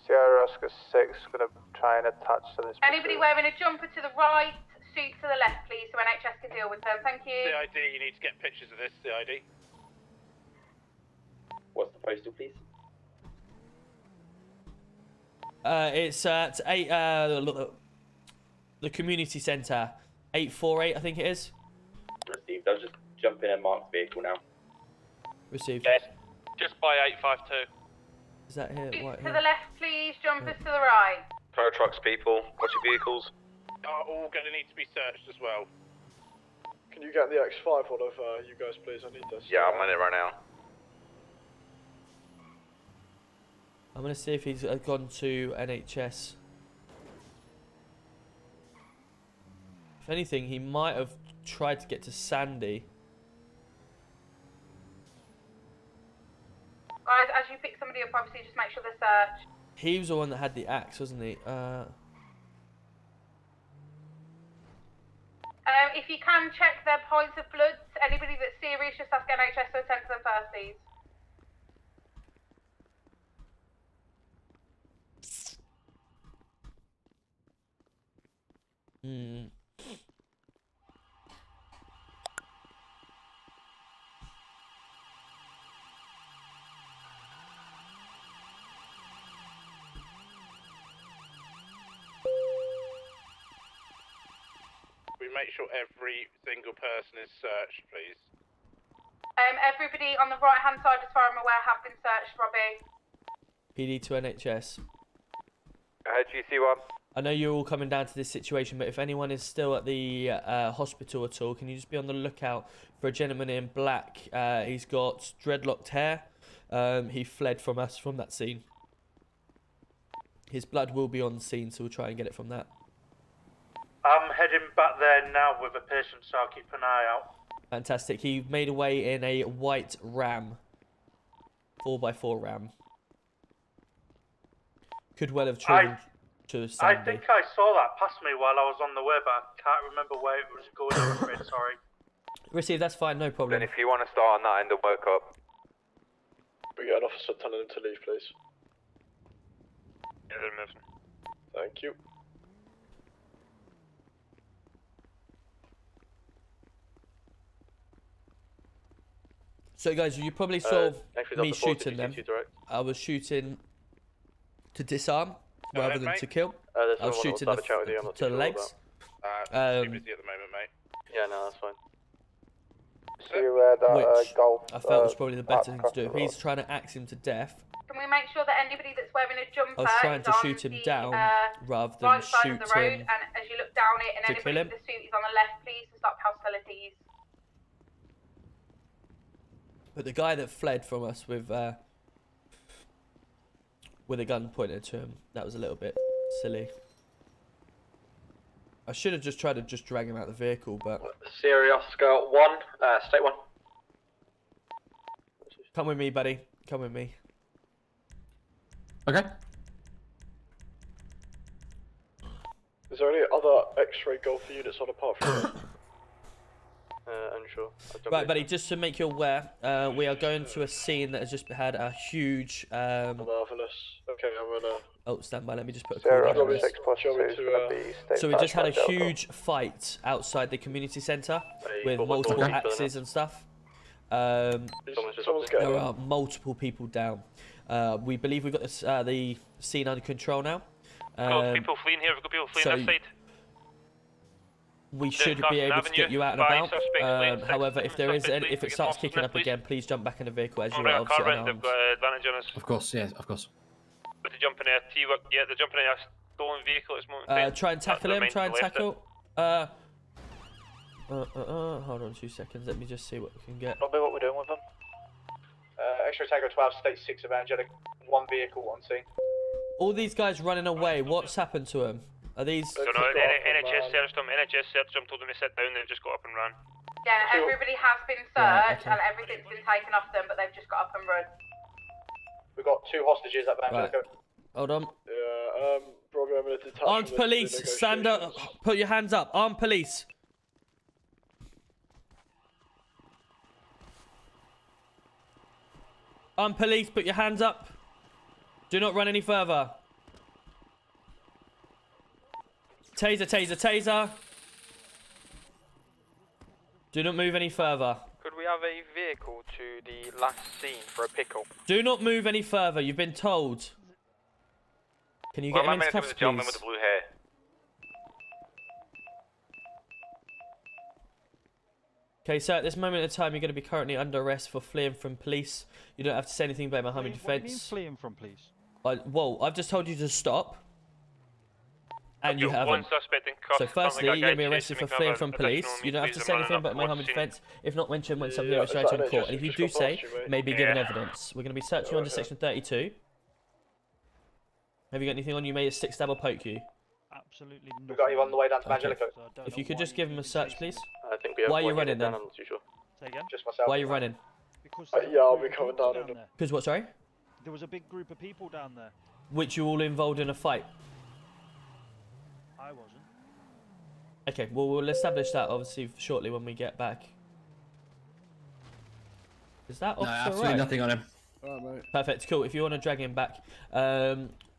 Sierra Oscar 6 going to try and attach to this. Anybody wearing a jumper to the right, suit to the left, please, so NHS can deal with them. Thank you. CID, you need to get pictures of this, CID. What's the postal, please? It's at the community centre, 848, I think it is. Received. I'll just jump in and mark vehicle now. Received. Yes. Just by 852. Is that here? Suits Right to here. the left, please. Jumpers to the right. Fire trucks, people. Watch your vehicles. Are all going to need to be searched as well. Can you get the X5 one of you guys, please? I need this. Yeah, I'm on it right now. I'm gonna see if he's gone to NHS. If anything, he might have tried to get to Sandy. Guys, as you pick somebody up, obviously just make sure they're searched. He was the one that had the axe, wasn't he? If you can check their points of blood, anybody that's serious, just ask NHS to attend to them first, please. we make sure every single person is searched, please? Everybody on the right-hand side, as far as I'm aware, have been searched, Robbie. PD to NHS. GC1. I know you're all coming down to this situation, but if anyone is still at the hospital at all, can you just be on the lookout for a gentleman in black? He's got dreadlocked hair. He fled from us from that scene. His blood will be on the scene, so we'll try and get it from that. I'm heading back there now with a patient, so I'll keep an eye out. Fantastic. He made away in a white Ram. 4x4 Ram. Could well have driven to Sandy. I think I saw that pass me while I was on the way, but I can't remember where it was going, I'm afraid, sorry. Receive, that's fine, no problem. Then if you want to start on that end of work up. We get an officer telling him to leave, please. Yeah, they're moving. Thank you. So guys, you probably saw next me off the 40, shooting them. 62 direct. I was shooting to disarm rather than to kill. There's I was someone shooting that wants to have a chat with you, I'm not to too the sure legs. Too busy at the moment, mate. Yeah, no, that's fine. See where that Which golf. I felt was probably the better thing to do. If he's trying to axe him to death, Can we make sure that anybody that's wearing a jumper I was trying is to on shoot him the down rather than right side shoot of the road, him. and as you look down it, and to anybody kill him. with the suit is on the left, please, to stop hostilities. But the guy that fled from us with a gun pointed to him, that was a little bit silly. I should have just tried to drag him out of the vehicle, but Sierra Oscar 1, state 1. come with me, buddy. Come with me. Okay. Is there any other X-ray golf units on apart from that? Unsure. Right, buddy, just to make you aware, we are going to a scene that has just had a huge... Marvellous. Okay, I'm gonna... Oh, stand by, let me just put a Sarah, call down on this. 6+2 is going to be state So we just had a patch by Delta. huge fight outside the community centre with got multiple multiple people in axes and stuff. Someone's getting There him. are multiple people down. We believe we've got this, the scene under control now. We've got people fleeing here, we've got people fleeing so this side. we should be Carson able to get Avenue, you out and 5 about. suspects fleeing, 6 However, if there is, suspects if it fleeing, starts get kicking up please. again, please jump back in the vehicle as We'll you're bring a car obviously round, they've unarmed. got advantage on us. Of course, yeah, of course. But they're jumping in a T-Work, yeah, they're jumping in a stolen vehicle at this moment. Try and tackle him, try and Left it. tackle. Hold on 2 seconds, let me just see what we can get. Robbie, what we're doing with them? X-ray Tango 12, state 6 of Angelic, 1 vehicle on scene. All these guys running away, what's happened to them? Are these... So no, NHS searched them, told them to sit down, they've just got up and ran. Yeah, everybody has been Right, searched okay. and everything's been taken off them, but they've just got up and run. We've got 2 hostages at Right. Angelico. Hold on. Yeah, Robbie, I'm gonna detach Armed from this police, to stand up. negotiations. Put your hands up. Armed police. Armed police, put your hands up. Do not run any further. Taser, taser, taser. Do not move any further. Could we have a vehicle to the last scene for a pickle? Do not move any further. You've been told. Can you get him into cuffs, gentleman please? with the blue hair? Okay, so at this moment in time, you're going to be currently under arrest for fleeing from police. You don't have to say anything about my harming What do you mean defence. fleeing from police? Well, I've just told you to stop. And you One haven't. suspect in So custody, firstly, got you're going to be guys arrested for chasing, fleeing we from have police. additional You don't have to police say and anything about man my on harming scene. defence. If not mentioned when something Yeah, is tried that in court. NHS And if you just do got say, past you, mate. may be given Yeah. evidence. We're going to be searching you under section 32. Have you got anything on you, may a stick, stab or poke you? Absolutely We've got you on the way down to Okay. Angelico. So I don't If know you could why just give him a search, please. I think we have Why are you one running unit down, then? I'm not too sure. Say again? Just myself. Why are you running? Because Yeah, there was a I'll group be of coming people down on them. there. Because what, sorry? There was a big group of people down there. Which you all involved in a fight? I wasn't. Okay, well, we'll establish that obviously shortly when we get back. Is that No, officer absolutely right? nothing on him. Alright, mate. Perfect, cool. If you want to drag him back.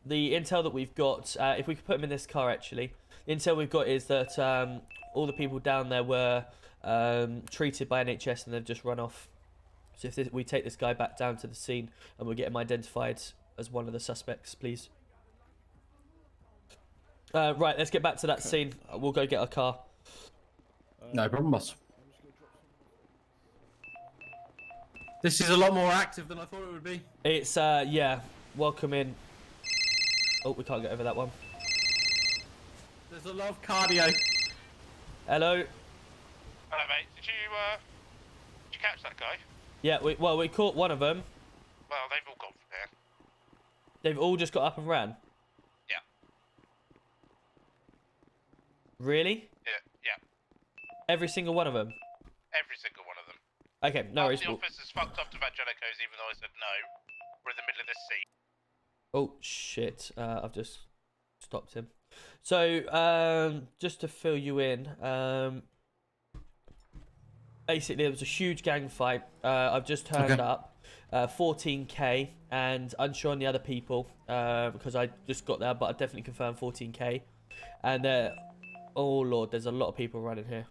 The intel that we've got, if we could put him in this car actually, the intel we've got is that all the people down there were treated by NHS and they've just run off. So if we take this guy back down to the scene and we'll get him identified as one of the suspects, please. Right, let's get back to that scene. We'll go get our car. No problem, boss. This is a lot more active than I thought it would be. It's yeah. Welcome in. Oh, we can't get over that one. There's a lot of cardio. Hello. Hello, mate. Did you catch that guy? Yeah. We caught one of them. Well, they've all gone from here. They've all just got up and ran. Yeah. Really? Yeah. Every single one of them. Every single one of them. Okay, no worries. The officers fucked off to Evangelico's even though I said no. We're in the middle of this scene. Oh shit! I've just stopped him. So just to fill you in, basically there was a huge gang fight. I've just turned up, 14k, and unsure on the other people because I just got there, but I definitely confirmed 14k. And oh lord, there's a lot of people running here.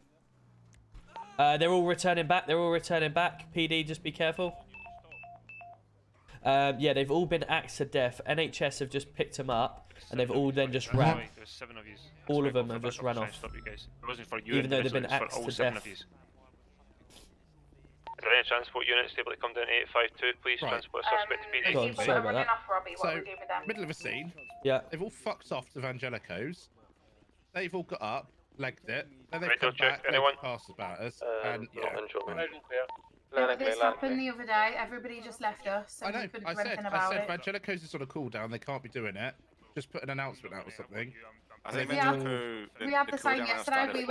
They're all returning back. PD, just be careful. Yeah, they've all been axed to death. NHS have just picked them up, and they've all then just ran. There's 7 of you. All of them have just run off. Stop you guys. It wasn't for you, even though they've been individually, axed it was to for all 7 death. of you. Is there any transport units able to come down to 852, please? Right. Transport suspect to PD. God, sorry about that. So, middle of a scene. Yeah. They've all fucked off to Evangelico's. They've all got up, legged it. Then they've Radio come check, back, anyone? passed about us, and This happened the other day. Everybody just left us, so I know. we couldn't I do said anything about it. Evangelico's is on a cooldown. They can't be doing it. Just put an announcement out or something. We had the same yesterday. We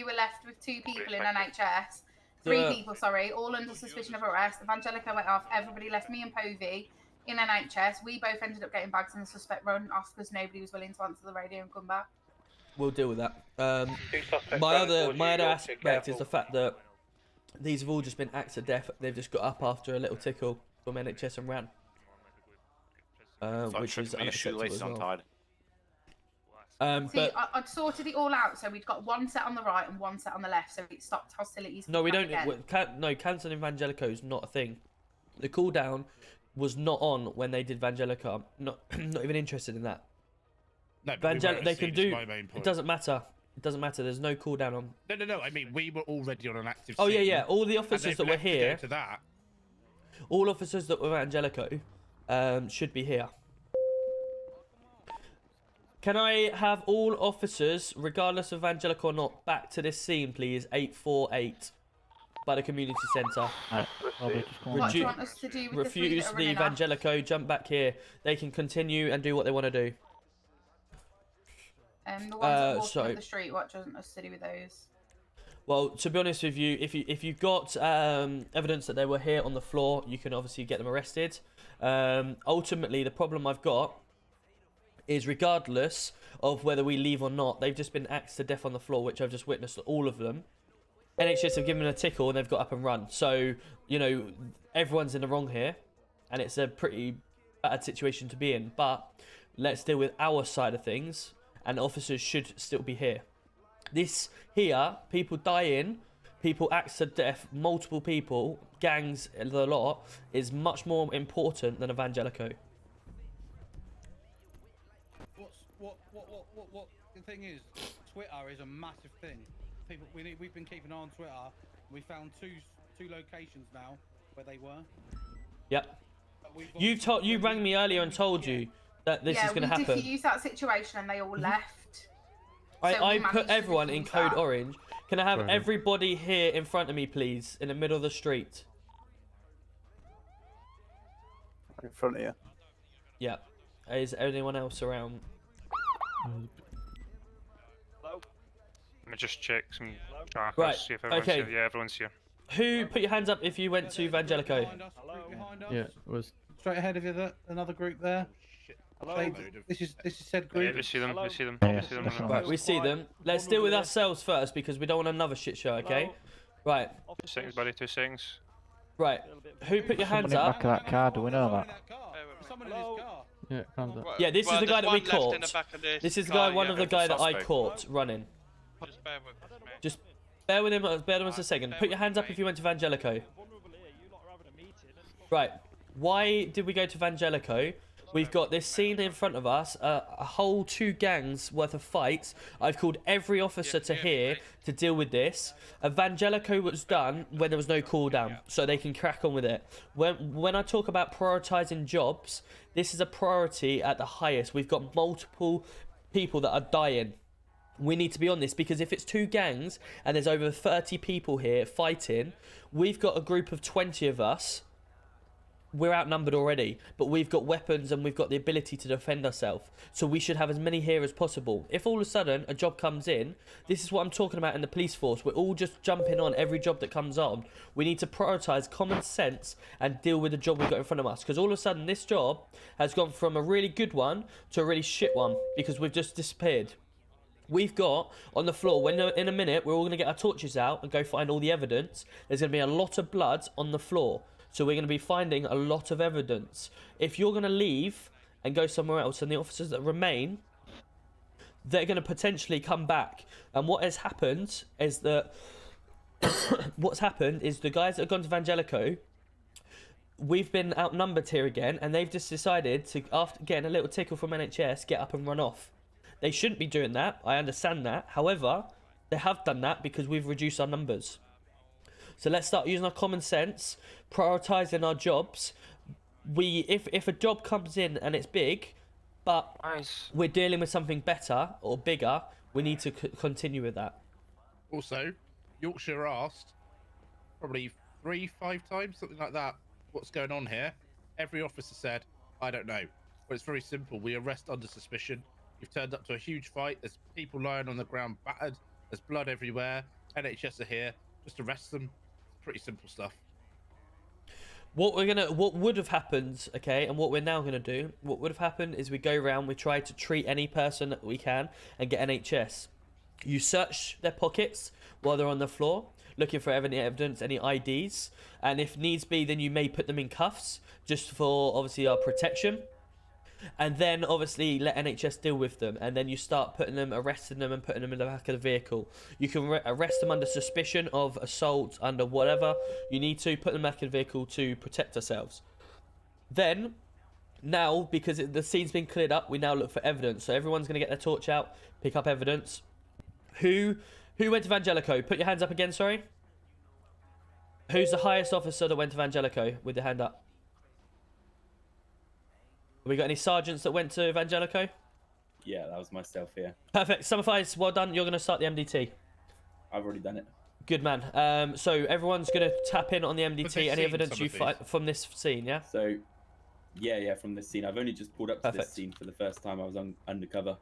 were left with 2 people in NHS. 3 people, sorry, all under suspicion of arrest. Evangelico went off. Everybody left me and Povey in NHS. We both ended up getting bags, and the suspect run off because nobody was willing to answer the radio and come back. We'll deal with that. My other aspect is the fact that these have all just been axed to death. They've just got up after a little tickle from NHS and ran, which is unacceptable as well. See, I'd sorted it all out, so we'd got 1 set on the right and 1 set on the left, so it stopped hostilities. No, we don't. Again. No, cancel Evangelico is not a thing. The cooldown was not on when they did Evangelico. I'm not even interested in that. No, but they can do. My main point. It doesn't matter. It doesn't matter. There's no cooldown on. No. I mean, we were already on an active. Oh scene, yeah. All the officers that were here. To that. All officers that were at Angelico should be here. Can I have all officers, regardless of Angelico or not, back to this scene, please? 848 by the community centre. What do you want us to do with refuse the the Evangelico, jump back here. They can continue and do what they want to do. The ones that walk up the street, what doesn't us to do with those? Well, to be honest with you, if you've got evidence that they were here on the floor, you can obviously get them arrested. Ultimately, the problem I've got is regardless of whether we leave or not, they've just been axed to death on the floor, which I've just witnessed all of them. NHS have given them a tickle and they've got up and run. So, you know, everyone's in the wrong here, and it's a pretty bad situation to be in. But let's deal with our side of things, and officers should still be here. This here, people dying, people axed to death, multiple people, gangs, the lot, is much more important than Evangelico. What the thing is, Twitter is a massive thing. We've been keeping an eye on Twitter. We found two locations now where they were. Yep. You rang me earlier and told you that this is going to happen. Yeah, we diffused that situation and they all left. I put everyone in code orange. Can I have everybody here in front of me, please, in the middle of the street? In front of you. Yeah. Is anyone else around? Let me just check some trackers, Right, see if everyone's okay. here. Yeah, everyone's here. Who put your hands up if you went to Evangelico? Yeah, it was. Straight ahead of you, another group there. This is said group. Yeah, we see them. We see them. Yeah, We see them. Right, we see them. Let's deal with ourselves first because we don't want another shit show, okay? Right. 2 seconds, buddy. 2 seconds. Right. Who put your hands Someone in up? back of that car, do we know that? Someone in his car. Yeah, hands up. Yeah, this is the guy that we there's one left caught. in the back of this This is the car, guy, one yeah, of the it's guy a that I suspect. caught running. Just bear with us, mate. Just bear with him a second. Put your hands up if you went to Evangelico. Right. Why did we go to Evangelico? We've got this scene in front of us, a whole 2 gangs worth of fights. I've called every officer to here to deal with this. Evangelico was done when there was no cooldown, so they can crack on with it. When I talk about prioritising jobs, this is a priority at the highest. We've got multiple people that are dying. We need to be on this, because if it's 2 gangs and there's over 30 people here fighting, we've got a group of 20 of us. We're outnumbered already, but we've got weapons and we've got the ability to defend ourselves. So we should have as many here as possible. If all of a sudden a job comes in, this is what I'm talking about in the police force. We're all just jumping on every job that comes on. We need to prioritise common sense and deal with the job we've got in front of us. Because all of a sudden this job has gone from a really good one to a really shit one, because we've just disappeared. We've got on the floor, when in a minute we're all going to get our torches out and go find all the evidence. There's going to be a lot of blood on the floor. So we're going to be finding a lot of evidence. If you're going to leave and go somewhere else, and the officers that remain, they're going to potentially come back. And what has happened is that what's happened is the guys that have gone to Evangelico, we've been outnumbered here again, and they've just decided to, after getting a little tickle from NHS, get up and run off. They shouldn't be doing that. I understand that. However, they have done that because we've reduced our numbers. So let's start using our common sense, prioritising our jobs. If a job comes in and it's big, but we're dealing with something better or bigger, we need to continue with that. Also, Yorkshire asked probably 3-5 times, something like that, what's going on here. Every officer said, I don't know. But it's very simple. We arrest under suspicion. You've turned up to a huge fight. There's people lying on the ground battered. There's blood everywhere. NHS are here. Just arrest them. Pretty simple stuff. What would have happened, okay, and what we're now gonna do, what would have happened is we go around, we try to treat any person that we can and get NHS. You search their pockets while they're on the floor, looking for any evidence, any IDs, and if needs be, then you may put them in cuffs, just for obviously our protection. And then obviously let NHS deal with them, and then you start arresting them and putting them in the back of the vehicle. You can arrest them under suspicion of assault, under whatever you need to, put them back in the vehicle to protect ourselves. Then, now, because the scene's been cleared up, we now look for evidence. So everyone's going to get their torch out, pick up evidence. Who went to Evangelico? Put your hands up again, sorry. Who's the highest officer that went to Evangelico with your hand up? Have we got any sergeants that went to Evangelico? Yeah, that was myself here. Perfect. Summer Fives, well done. You're going to start the MDT. I've already done it. Good man. So everyone's going to tap in on the MDT. Any evidence you find from this scene, yeah? So, yeah, from this scene. I've only just pulled up to this scene for the first time. I was undercover.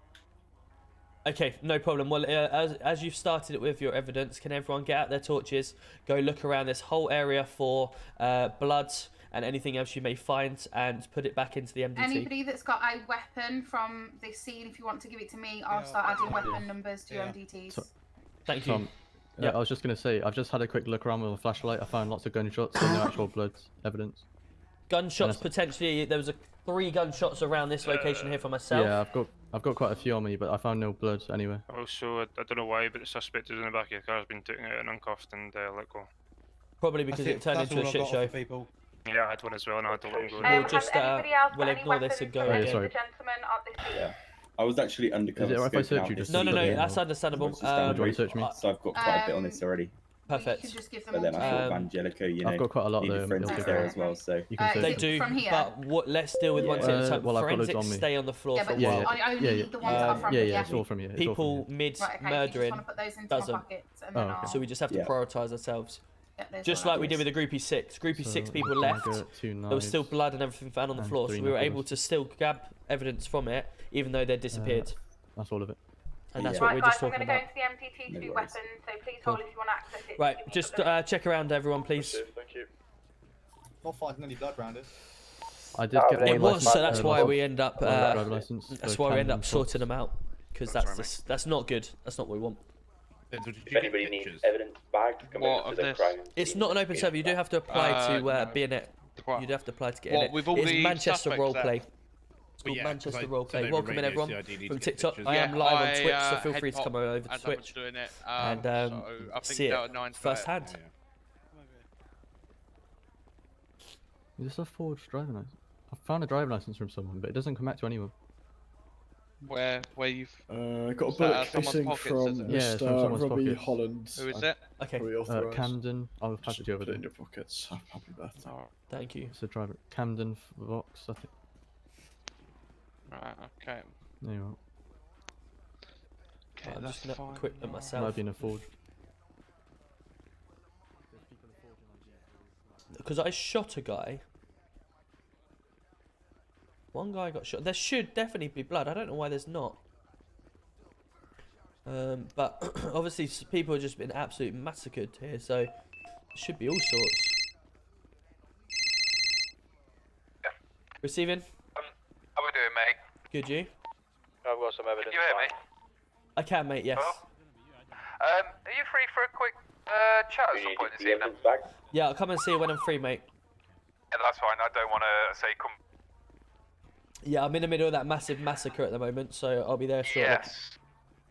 Okay, no problem. Well, as you've started it with your evidence, can everyone get out their torches, go look around this whole area for blood and anything else you may find, and put it back into the MDT. Anybody that's got a weapon from this scene, if you want to give it to me, I'll start adding weapon numbers to your MDTs. So, Thank you. Tom, yeah, I was just going to say, I've just had a quick look around with a flashlight. I found lots of gunshots and no actual blood evidence. Gunshots potentially. There was 3 gunshots around this location here for myself. Yeah, I've got quite a few on me, but I found no blood anywhere. Also, I don't know why, but the suspect is in the back of the car has been taken out and uncuffed and let go. Probably because it turned into a shit show. Yeah, I had one as well, and I had to let him go. We'll just we'll ignore this and go again. Sorry. Yeah. I was actually undercover. Is it alright if I search you? Just No, that's understandable. do you want to search me? So I've got quite a bit on this already. Perfect. But then I thought Evangelico, you know, I've got quite a lot needed forensics there as well, so you can they do. But let's deal with one thing at a time. Well, I've got loads Forensics on me. stay on the floor for a yeah, while. I only need the ones that are from yeah, it's all from you. People mid-murdering doesn't. Oh, So we just have to prioritise ourselves. there's Just one like we did with the groupie 6. Groupie 6 people I left. got 2 There was still knives blood and everything found on the and floor, so 3 we were knuckles. able to still grab evidence from it, even though they'd disappeared. That's all of it. And that's Right, what we're just guys, I'm talking going about. to go into the MDT to do weapons, so please hold if you want to access it. Right, just check around everyone, please. Thank you. Not finding any blood around it. I did get It one was, so that's why we end up. driver license That's for why we 10 end up shots. sorting them out, because that's not good. That's not what we want. If anybody needs evidence bags, come over to the crime. It's not an open server. You do have to apply to be in it. You do have to apply to get in it. with all It's the Manchester suspects there? Roleplay. It's called Manchester Roleplay. Welcome in everyone from TikTok. I am live on Twitch, so feel free to come over to Twitch and see it firsthand. Is this a forged driving license? I found a driving license from someone, but it doesn't come back to anyone. Where you've got a is that out bullet of someone's casing pockets, from is it? Yeah, it's from someone's Robbie pockets. Holland. Who is it? Okay. Camden. I'll pass it to you over Put it there. in your pockets. Happy birthday. Thank you. It's a driver. Camden Vox, I think. Right. Okay. There you are. Okay, I'm that's just gonna fine. equip them Might myself. be in a forge. Because I shot a guy. One guy got shot. There should definitely be blood. I don't know why there's not. But obviously people have just been absolutely massacred here, so there should be all sorts. Receiving. How we doing, mate? Good, you? I've got some evidence. Can you hear me? I can, mate. Yes. Are you free for a quick chat at some point this evening? Yeah, I'll come and see you when I'm free, mate. Yeah, that's fine. I don't want to say come. Yeah, I'm in the middle of that massive massacre at the moment, so I'll be there shortly. Yes.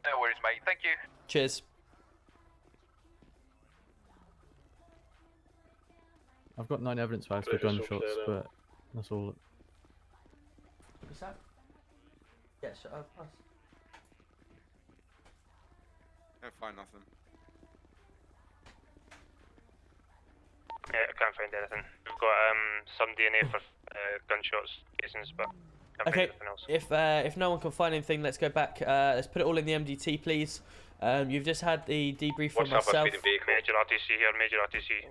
No worries, mate. Thank you. Cheers. I've got 9 evidence files for gunshots, but that's all. What's that? Yeah, shut up. Can't find nothing. Yeah, I can't find anything. We've got some DNA for gunshots casings, but can't Okay, find anything else. if no one can find anything, let's go back. Let's put it all in the MDT, please. You've just had the debrief from myself. Major RTC here, major RTC.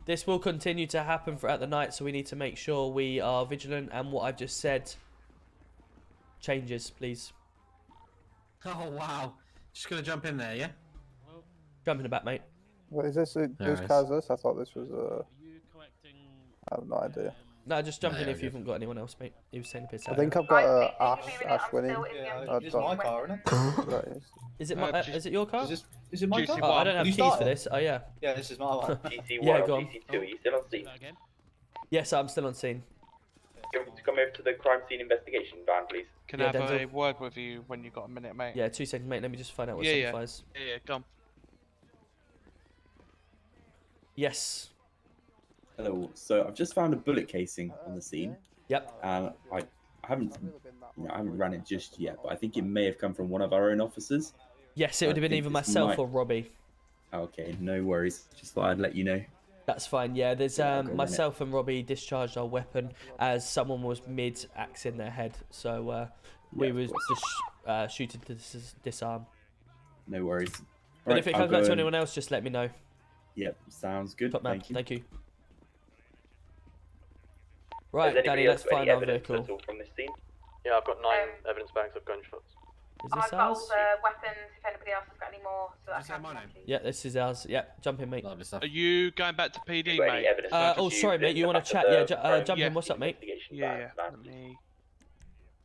This will continue to happen throughout the night, so we need to make sure we are vigilant, and what I've just said changes, please. Oh wow! Just gonna jump in there, yeah? Jump in the back, mate. What is this? Whose car is this? I thought this was I have no idea. No, just jump in if you haven't got anyone else, mate. He was saying a piss out. I think I've got Ash winning. It's my car, isn't it? Right, Is it my? Is it your car? Is it my car? Oh, I don't have You keys for started? this. Oh yeah. Yeah, this is my one. Yeah, go on. Are you still on scene? Yes, I'm still on scene. Come over to the crime scene investigation van, please. Can Yeah, I have Denzel. a word with you when you've got a minute, mate? Yeah, 2 seconds, mate. Let me just find out what Yeah, signifies. yeah, come. Yes. Hello. So I've just found a bullet casing on the scene. Yep. And I haven't ran it just yet, but I think it may have come from one of our own officers. Yes, it would have been either myself or Robbie. Okay, no worries. Just thought I'd let you know. That's fine. Yeah, there's I'll go myself and Robbie discharged our weapon as someone was mid-axe in their head, so we was just shooting to disarm. No worries. But Right, if it I'll comes go back to and- anyone else, just let me know. Yep, sounds good. Top man, Thank you. Right, Has Danny, anybody let's else got find any our evidence vehicle. at all from this scene? Yeah, I've got 9 evidence bags of gunshots. Is I've this got all ours? the weapons. If anybody else has got any more, so that can Yeah, this is ours. Yeah, jump in, mate. Are you going back to PD, got any mate? evidence Oh, sorry, mate. You want to chat? Yeah, jump in. What's up, mate? Yeah. Let me.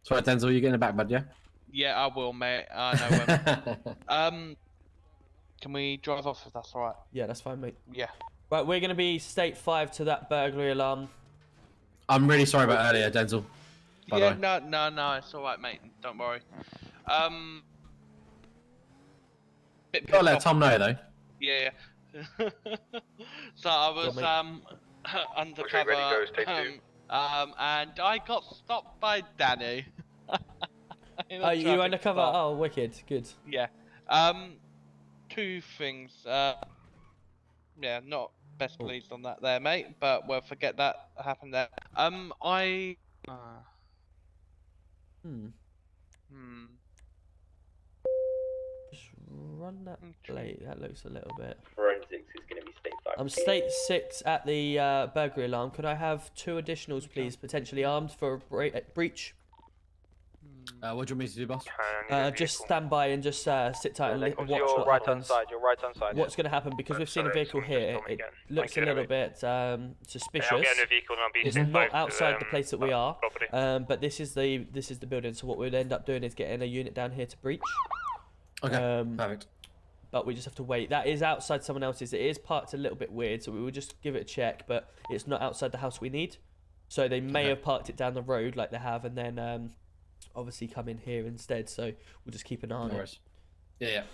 Sorry, Denzel, you're getting back, bud, yeah? Yeah, I will, mate. I know. Can we drive off if that's all right? Yeah, that's fine, mate. Yeah. Right, we're going to be state 5 to that burglary alarm. I'm really sorry about earlier, Denzel. By the Yeah, way. no, it's all right, mate. Don't worry. Bit Gotta let pissed Tom off. know, though. Yeah. So I was Go on, undercover, ready, goes, take 2. and I got stopped by Danny. In a Oh, you traffic undercover? stop. Oh, wicked. Good. Yeah. 2 things. Yeah, not best pleased on that there, mate. But we'll forget that happened there. Just run that plate. That looks a little bit. Forensics is going to be state 5. I'm state 6 at the burglary alarm. Could I have 2 additionals, please? Potentially armed for a breach. What do you want me to do, boss? Just stand by and just sit tight and watch Your what right hand happens. side, your right hand side. What's going to happen, because we've seen a vehicle here, it looks a Thank you, little bit suspicious. I'll get in the vehicle and I'll be It's state not 5 outside to, the place that we are, property. but this is the building. So what we'd end up doing is getting a unit down here to breach. Okay, perfect. But we just have to wait. That is outside someone else's. It is parked a little bit weird, so we will just give it a check. But it's not outside the house we need. So they may have parked it down the road like they have, and then obviously come in here instead. So we'll just keep an eye on it. Yeah.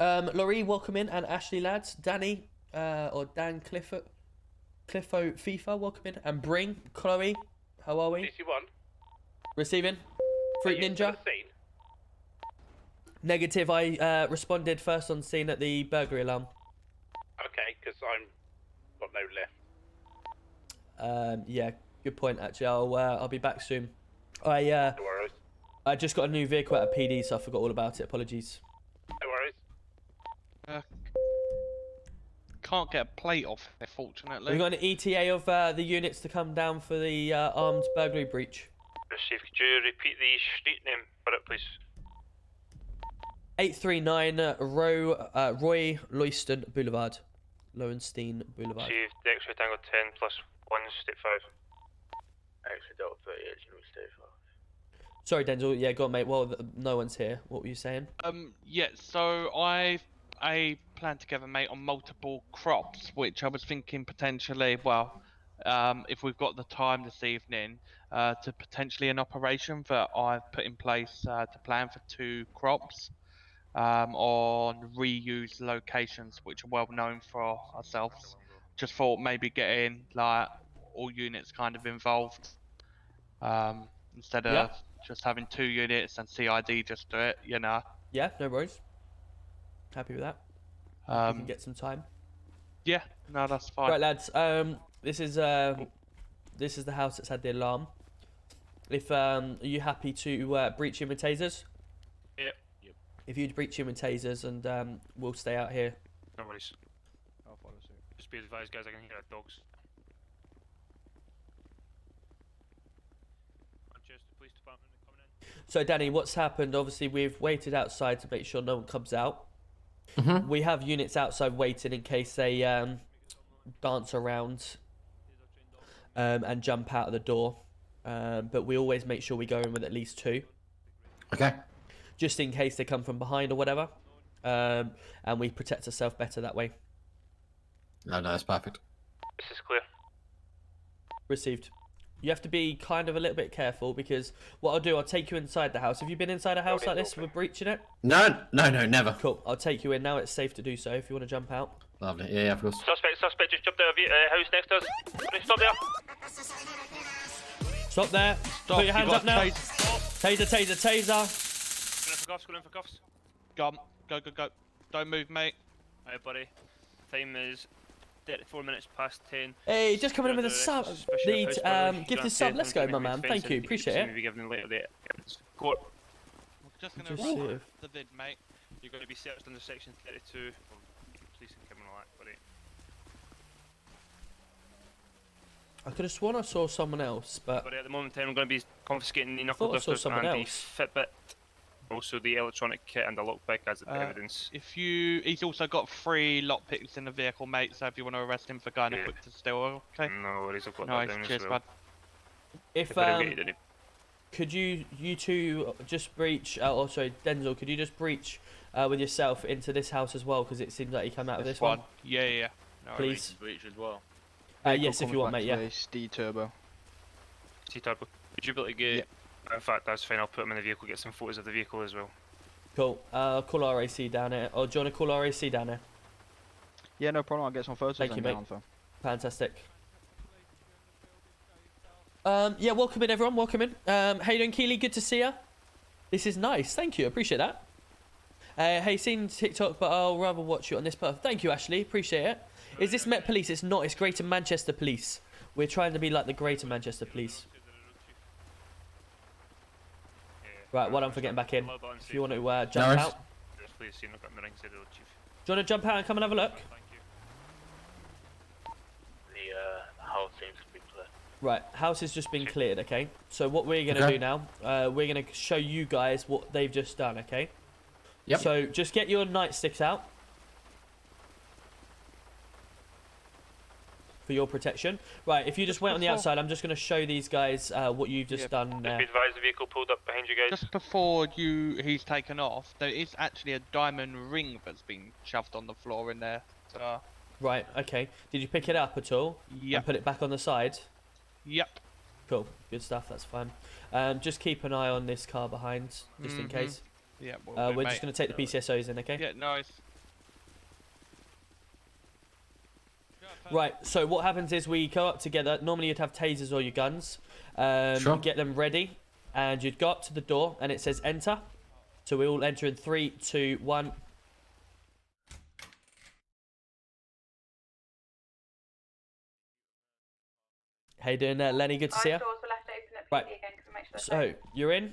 Laurie, welcome in, and Ashley, lads. Danny, or Dan Clifford. Cliffo FIFA, welcome in. And Bring, Chloe, how are we? DC1. Receiving. Fruit Are you still Ninja. at the scene? Negative, I responded first on scene at the burglary alarm. Okay, because I'm got no left. Yeah, good point actually. I'll be back soon. No worries. I just got a new vehicle at a PD, so I forgot all about it. Apologies. No worries. Can't get a plate off, unfortunately. We've got an ETA of the units to come down for the armed burglary breach. Receive. Could you repeat the street name for it, please? 839 Roy Loyston Boulevard. Lowenstein Boulevard. Receive the X-ray Tango 10 plus 1, state 5. X-ray Delta 38, state 5. Sorry, Denzel. Yeah, go on, mate. Well, no one's here. What were you saying? Yeah, so I planned together, mate, on multiple crops, which I was thinking potentially, well, if we've got the time this evening, to potentially an operation that I've put in place to plan for 2 crops on reused locations, which are well known for ourselves. Just thought maybe getting like all units kind of involved, instead of just having 2 units and CID just do it, you know. Yeah, no worries. Happy with that. We can get some time. Yeah, no, that's fine. Right, lads. This is the house that's had the alarm. If are you happy to breach him with tasers? Yep. If you'd breach him with tasers, and we'll stay out here. No worries. I'll follow suit. Just be advised, guys, I can hear dogs. Manchester Police Department coming in. So, Danny, what's happened? Obviously, we've waited outside to make sure no one comes out. We have units outside waiting in case they dance around and jump out of the door. But we always make sure we go in with at least 2. Okay. Just in case they come from behind or whatever. And we protect ourselves better that way. No, that's perfect. This is clear. Received. You have to be kind of a little bit careful because what I'll do, I'll take you inside the house. Have you been inside a house like this with breaching it? No, never. Cool. I'll take you in now. It's safe to do so if you want to jump out. Lovely. Yeah, of course. Suspect just jumped out of the house next to us. Stop there. Stop there. Stop. Put your hands up now. Taser. Taser. Go in for cuffs. Go. Don't move, mate. Alright, buddy. Time is 34 minutes past 10. Hey, just coming in with a sub. Give the sub. Let's go, my man. Thank you. Appreciate it. Maybe given later the court. We're just gonna Just roll see if- the vid, mate. You're going to be searched under section 32 of Police and Criminal Act, buddy. I could have sworn I saw someone else, but But at the moment in time, I'm going to be confiscating the I knuckle thought I saw duster someone and else. the Fitbit. Also the electronic kit and the lockpick as evidence. He's also got 3 lockpicks in the vehicle, mate. So if you want to arrest him for going equipped to steal, okay? No worries, I've got Nice, that down cheers, as well. bud. if could you two just breach? Oh, sorry, Denzel. Could you just breach with yourself into this house as well? Because it seems like you come out of this one. Yeah. No, Please. Breach as well. Yes, if you want, mate. Yeah. D-turbo. T-turbo. Would you be able to get... In fact, that's fine, I'll put him in the vehicle, get some photos of the vehicle as well. Cool. Call RAC down here. Or do you want to call RAC down here? Yeah, no problem. I'll get some photos. Thank you, mate. Down, Fantastic. Yeah, welcome in, everyone. Welcome in. How you doing, Keely? Good to see you. This is nice. Thank you. Appreciate that. Hey, seen TikTok, but I'll rather watch you on this path. Thank you, Ashley. Appreciate it. Is this Met Police? It's not. It's Greater Manchester Police. We're trying to be like the Greater Manchester Police. Right, well done for getting back in. If you want to jump out. Do you want to jump out and come and have a look? The house seems to be clear. Right, house has just been cleared, okay? So what we're going to do now, we're going to show you guys what they've just done, okay? Yep. So just get your nightsticks out. For your protection. Right, if you just wait on the outside, I'm just going to show these guys what you've just done there. Be advised, the vehicle pulled up behind you guys. Just before he's taken off, there is actually a diamond ring that's been shoved on the floor in there. So. Right, okay. Did you pick it up at all? Yeah. And put it back on the side? Yep. Cool, good stuff, that's fine. Just keep an eye on this car behind, just in case. Yeah, we're just going to take the PCSOs in, okay? Yeah, nice. Right, so what happens is we go up together. Normally you'd have tasers or your guns. Sure. Get them ready, and you'd go up to the door, and it says enter. So we all enter in 3, 2, 1. How you doing there, Lenny? Good to see you. Right, so you're in.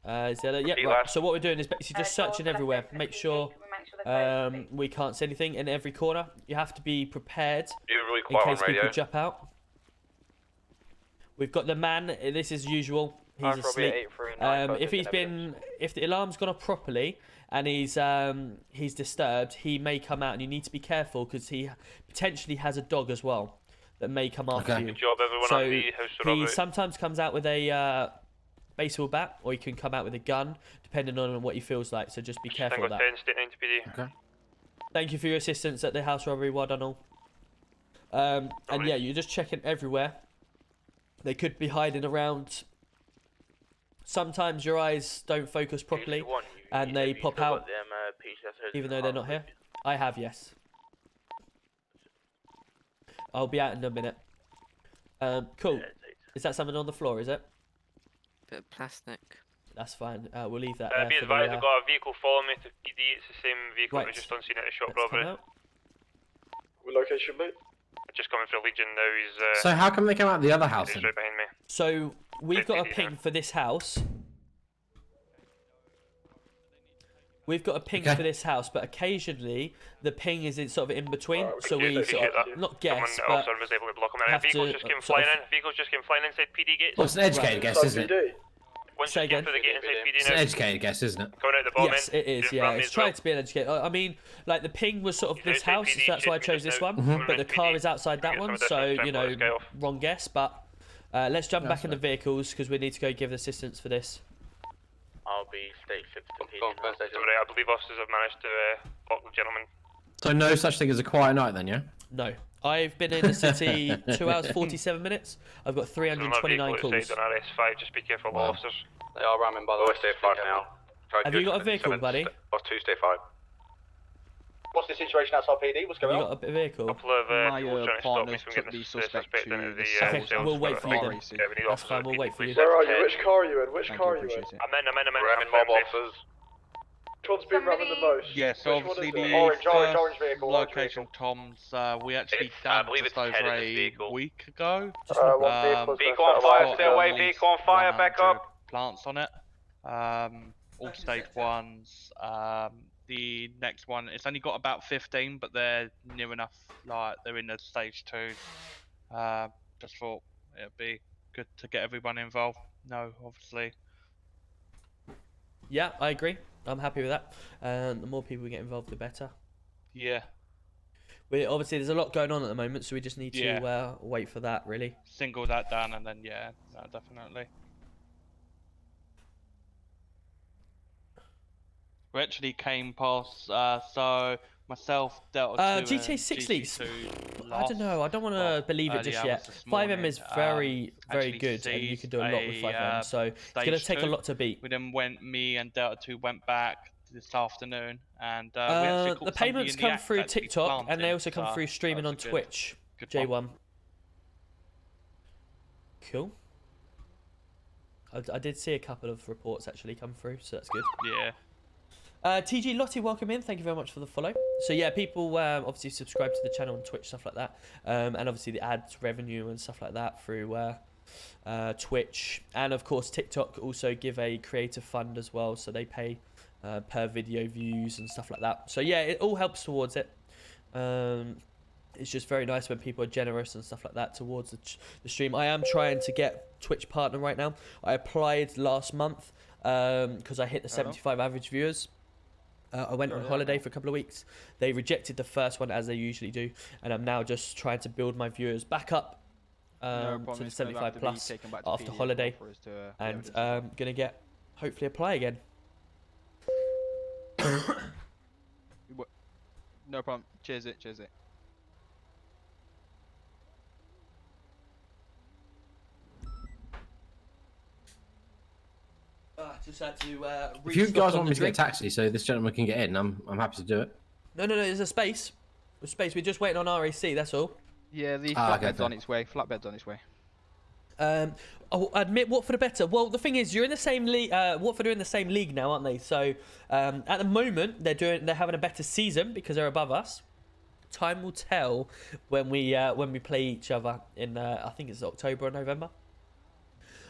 Is that it? Yeah, right. So what we're doing is basically just searching everywhere. Make sure we can't see anything in every corner. You have to be prepared in case people jump out. We've got the man. This is usual. He's asleep. If the alarm's gone off properly and he's disturbed, he may come out, and you need to be careful because he potentially has a dog as well that may come after you. Good job, everyone. So on the house robbery. he sometimes comes out with a baseball bat, or he can come out with a gun, depending on what he feels like. So just be careful of that. 10, state 9 to PD. Okay. Thank you for your assistance at the house robbery. Well done all. And yeah, you're just checking everywhere. They could be hiding around. Sometimes your eyes don't focus properly, and they pop out, even though they're not here. I have, yes. I'll be out in a minute. Cool. Is that something on the floor, is it? Bit of plastic. That's fine. We'll leave that Be there for advised, the, I've got a vehicle following me to PD. It's the same vehicle Right. that was just on scene at the shop Let's come robbery. out. What location, mate? Just coming for Legion now. He's So how come they came out the other house? he's Then? right behind me. So we've got a ping for this house. We've got a ping for this house, but occasionally the ping is in sort of in between. So we sort of not guess, Someone but officer was able to block him out. have Vehicles to, just came sort flying of- in. Vehicles just came flying inside PD gates. Well, it's an educated guess, isn't it? Once Say you came again. through the gate inside PD It's an now. educated guess, isn't it? Coming out the bomb yes, in. it is. Just Yeah, ran me it's as well. trying to be an educated. I mean, like the ping was sort of this house, so that's why I chose this one. But the car is outside that one, so you know, wrong guess. But let's jump back in the vehicles because we need to go give assistance for this. I'll be state 6 to PD. Right, I believe officers have managed to block the gentleman. So no such thing as a quiet night then, yeah? No. I've been in the city 2 hours 47 minutes. I've got 329 calls. Outside on RS5, just be careful of officers. They are ramming by the way. Stay 5 now. Have you got a vehicle, buddy? Or 2, stay 5. What's the situation outside PD? What's Have going you on? got a vehicle? Couple of My people trying to stop me partner from took getting the suspect to into the Okay, sales we'll wait for you then. racing. That's fine, we'll wait for you. Where are you? Which car are you in? Which Thank car you, are you in? appreciate it. I'm in. We're having mob officers. Which one's been ramming the most? Yeah, so Which one obviously is it? the Orange vehicle. location, Tom's, we actually I done believe just it's Ted over in this a vehicle. week ago. What vehicle's Vehicle on fire, stay away, Got vehicle on fire, back 100 up. Plants on it. All stage ones. The next one, it's only got about 15, but they're near enough, like they're in the stage 2. Just thought it'd be good to get everyone involved. No, obviously. Yeah, I agree. I'm happy with that. The more people we get involved, the better. Yeah. Obviously, there's a lot going on at the moment, so we just need to Yeah. wait for that, really. Single that down and then, yeah, no, definitely. We actually came past, so myself, Delta 2 GTA 6 leaks. GT2 I don't know. I don't want to believe it early just hours yet. this 5M morning, is very, very actually good, and you can do a lot with seized 5M. So it's going to stage take a 2. lot to beat. We then me and Delta 2 went back this afternoon, and we actually caught The payments somebody in the come act through actually TikTok, and they planting, also come so through streaming that on was a Twitch. good J1. one. Cool. I did see a couple of reports actually come through, so that's good. Yeah. TG Lottie, welcome in. Thank you very much for the follow. So yeah, people obviously subscribe to the channel on Twitch, stuff like that, and obviously the ads revenue and stuff like that through Twitch, and of course TikTok also give a creative fund as well, so they pay per video views and stuff like that. So yeah, it all helps towards it. It's just very nice when people are generous and stuff like that towards the stream. I am trying to get Twitch partner right now. I applied last month because I hit the 75 average viewers. I went on holiday for a couple of weeks. They rejected the first one as they usually do, and I'm now just trying to build my viewers back up to the 75 plus after holiday, and gonna get hopefully apply again. No problem. Cheers it. Cheers it. Just had to If you guys want me to get a taxi so this gentleman can get in, I'm happy to do it. No, there's a space. Space, we're just waiting on RAC, that's all. Yeah, the okay, flatbed's on its way. Flatbed's on its way. I'll admit Watford are better. Well, the thing is, you're in the same league. Watford are in the same league now, aren't they? So at the moment, they're having a better season because they're above us. Time will tell when we play each other in I think it's October or November.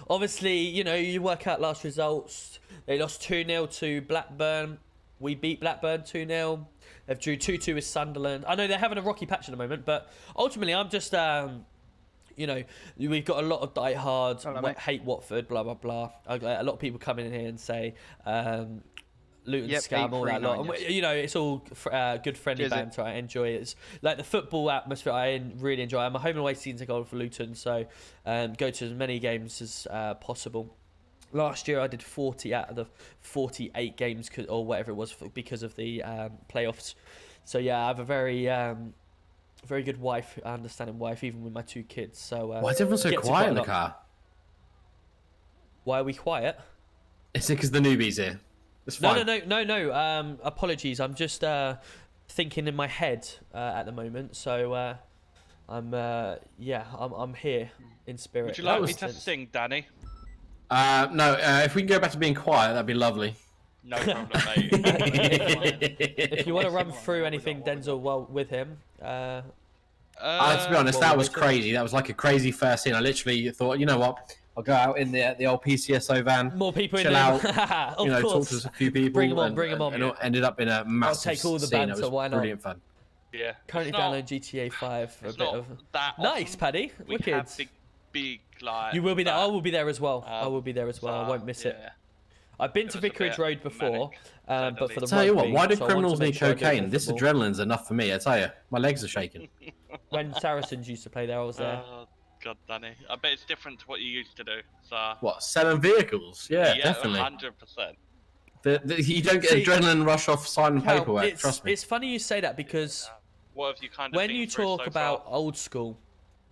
Obviously, you know, you work out last results. They lost 2-0 to Blackburn. We beat Blackburn 2-0. They've drew 2-2 with Sunderland. I know they're having a rocky patch at the moment, but ultimately, I'm just you know, we've got a lot of diehards, hate Watford, blah, blah, blah. I got a lot of people coming in here and say, Luton scam, all that lot. And, you know, it's all good friendly banter. I enjoy it. It's like the football atmosphere I really enjoy. I'm a home and away season ticket holder for Luton, so go to as many games as possible. Last year I did 40 out of the 48 games, or whatever it was, because of the playoffs. So yeah, I have a very good wife, understanding wife, even with my 2 kids. So why is everyone so quiet in the car? Why are we quiet? Is it because the newbie's here? It's fine. No. Apologies. I'm just thinking in my head at the moment. So I'm here in spirit. Would you like me to sing, Danny? No. If we can go back to being quiet, that'd be lovely. No problem, mate. If you want to run through anything, Denzel, well, with him. To be honest, that was crazy. That was like a crazy first scene. I literally thought, you know what? I'll go out in the old PCSO van. More people chill in out. Of you know, course. talk to a few people. Bring them on. And it ended up in a massive I'll take all the scene. banter. It was Why not? brilliant fun. Yeah. Currently download GTA 5 for a bit of. Nice, Paddy. Wicked. Have big like. You will be there. I will be there as well. I will be there as well. I won't miss it. I've been to Vicarage Road before, but for the tell you what, why do so criminals need cocaine? This adrenaline's enough for me. I tell you, my legs are shaking. When Saracens used to play there, I was there. Oh God, Danny! I bet it's different to what you used to do. So. What, selling vehicles? Yeah, definitely. 100%. You don't get adrenaline rush off signing paperwork. Trust me. It's funny you say that because what have you kind of when you talk about old school.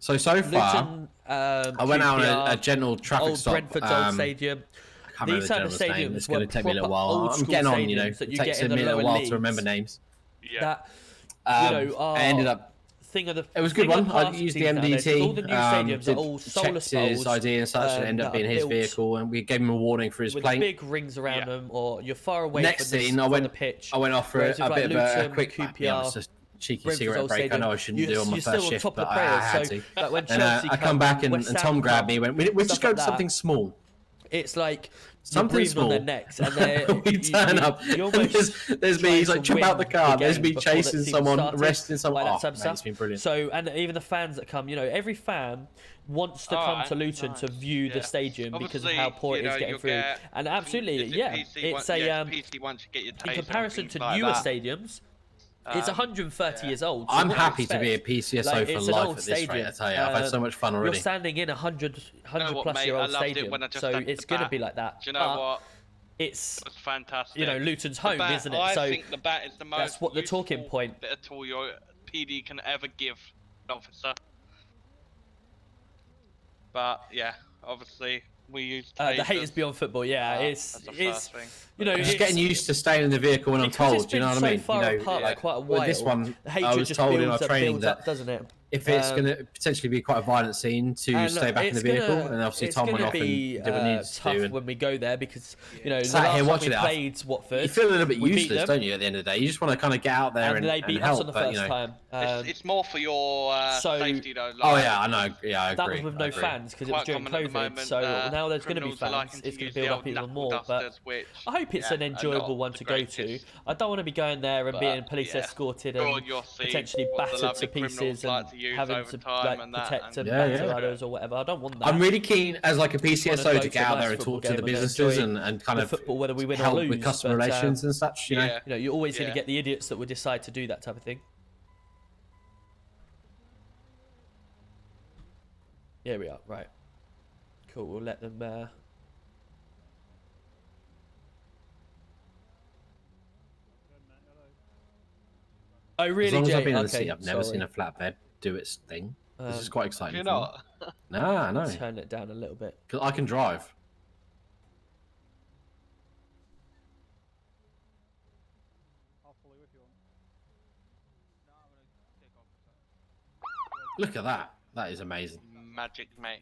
So far, Luton, I went out on a general traffic old stop. Brentford's old stadium. These type of stadiums. It's going to take me a little while. I'm getting on, you know. It takes me a little while to remember names. Yeah. I ended up. It was a good one. I used the MDT. All the new stadiums are all solar checked his ID and such, and ended up being his vehicle, and we gave him a warning for his plate. With big rings around them, or you're far away Next from scene, the pitch. I went off for a bit of a quick cheeky cigarette break. I know I shouldn't do on my first shift, but I had to. And I come back and Tom grabbed me. Went, we'll just go to something small. It's like something small. On their necks, and we turn up. There's me. He's like, jump out the car. There's me chasing someone, arresting someone. Oh, man, it's been brilliant. So, and even the fans that come, you know, every fan wants to come to Luton to view the stadium because of how poor it is getting through. And absolutely, it's a in comparison to newer stadiums. It's 130 years old. So I'm happy to be a PCSO for life at this rate. I tell you, I've had so much fun already. You're standing in a 100-plus-year-old stadium, so it's going to be like that. Do you know what? It's fantastic. You know, Luton's home, isn't it? So I think the bat is the most. That's what the talking point. Bit of tool your PD can ever give an officer. But yeah, obviously. We use the hate is beyond football. Yeah, it's you know, just getting used to staying in the vehicle when I'm told. Do you know what I mean? Far apart, like quite a while. With this one, I was told in our training that up, doesn't it? If it's going to potentially be quite a violent scene, to stay back in the vehicle, and obviously Tom went off and did what he needed to do. When we go there, because you know, sat here watching it, played Watford. You feel a little bit useless, don't you? At the end of the day, you just want to kind of get out there and they beat us on the first time. It's more for your safety, though. Oh yeah, I know. Yeah, I agree. That was with no fans because it was during COVID. So now there's going to be fans. It's going to build up even more. But I hope it's an enjoyable one to go to. I don't want to be going there and being police escorted and potentially battered to pieces and having to protect and batter others or whatever. I don't want that. I'm really keen as like a PCSO to get out there and talk to the businesses and kind of football, whether we win help or lose, with customer relations and such. You know, you're always going to get the idiots that would decide to do that type of thing. Here we are. Right. Cool. We'll let them. Oh really? As long as I've been in okay, the seat, I've never seen a flatbed do its thing. This is quite exciting. You know? Nah, no. Turn it down a little bit. Cause I can drive. Look at that. That is amazing. Magic, mate.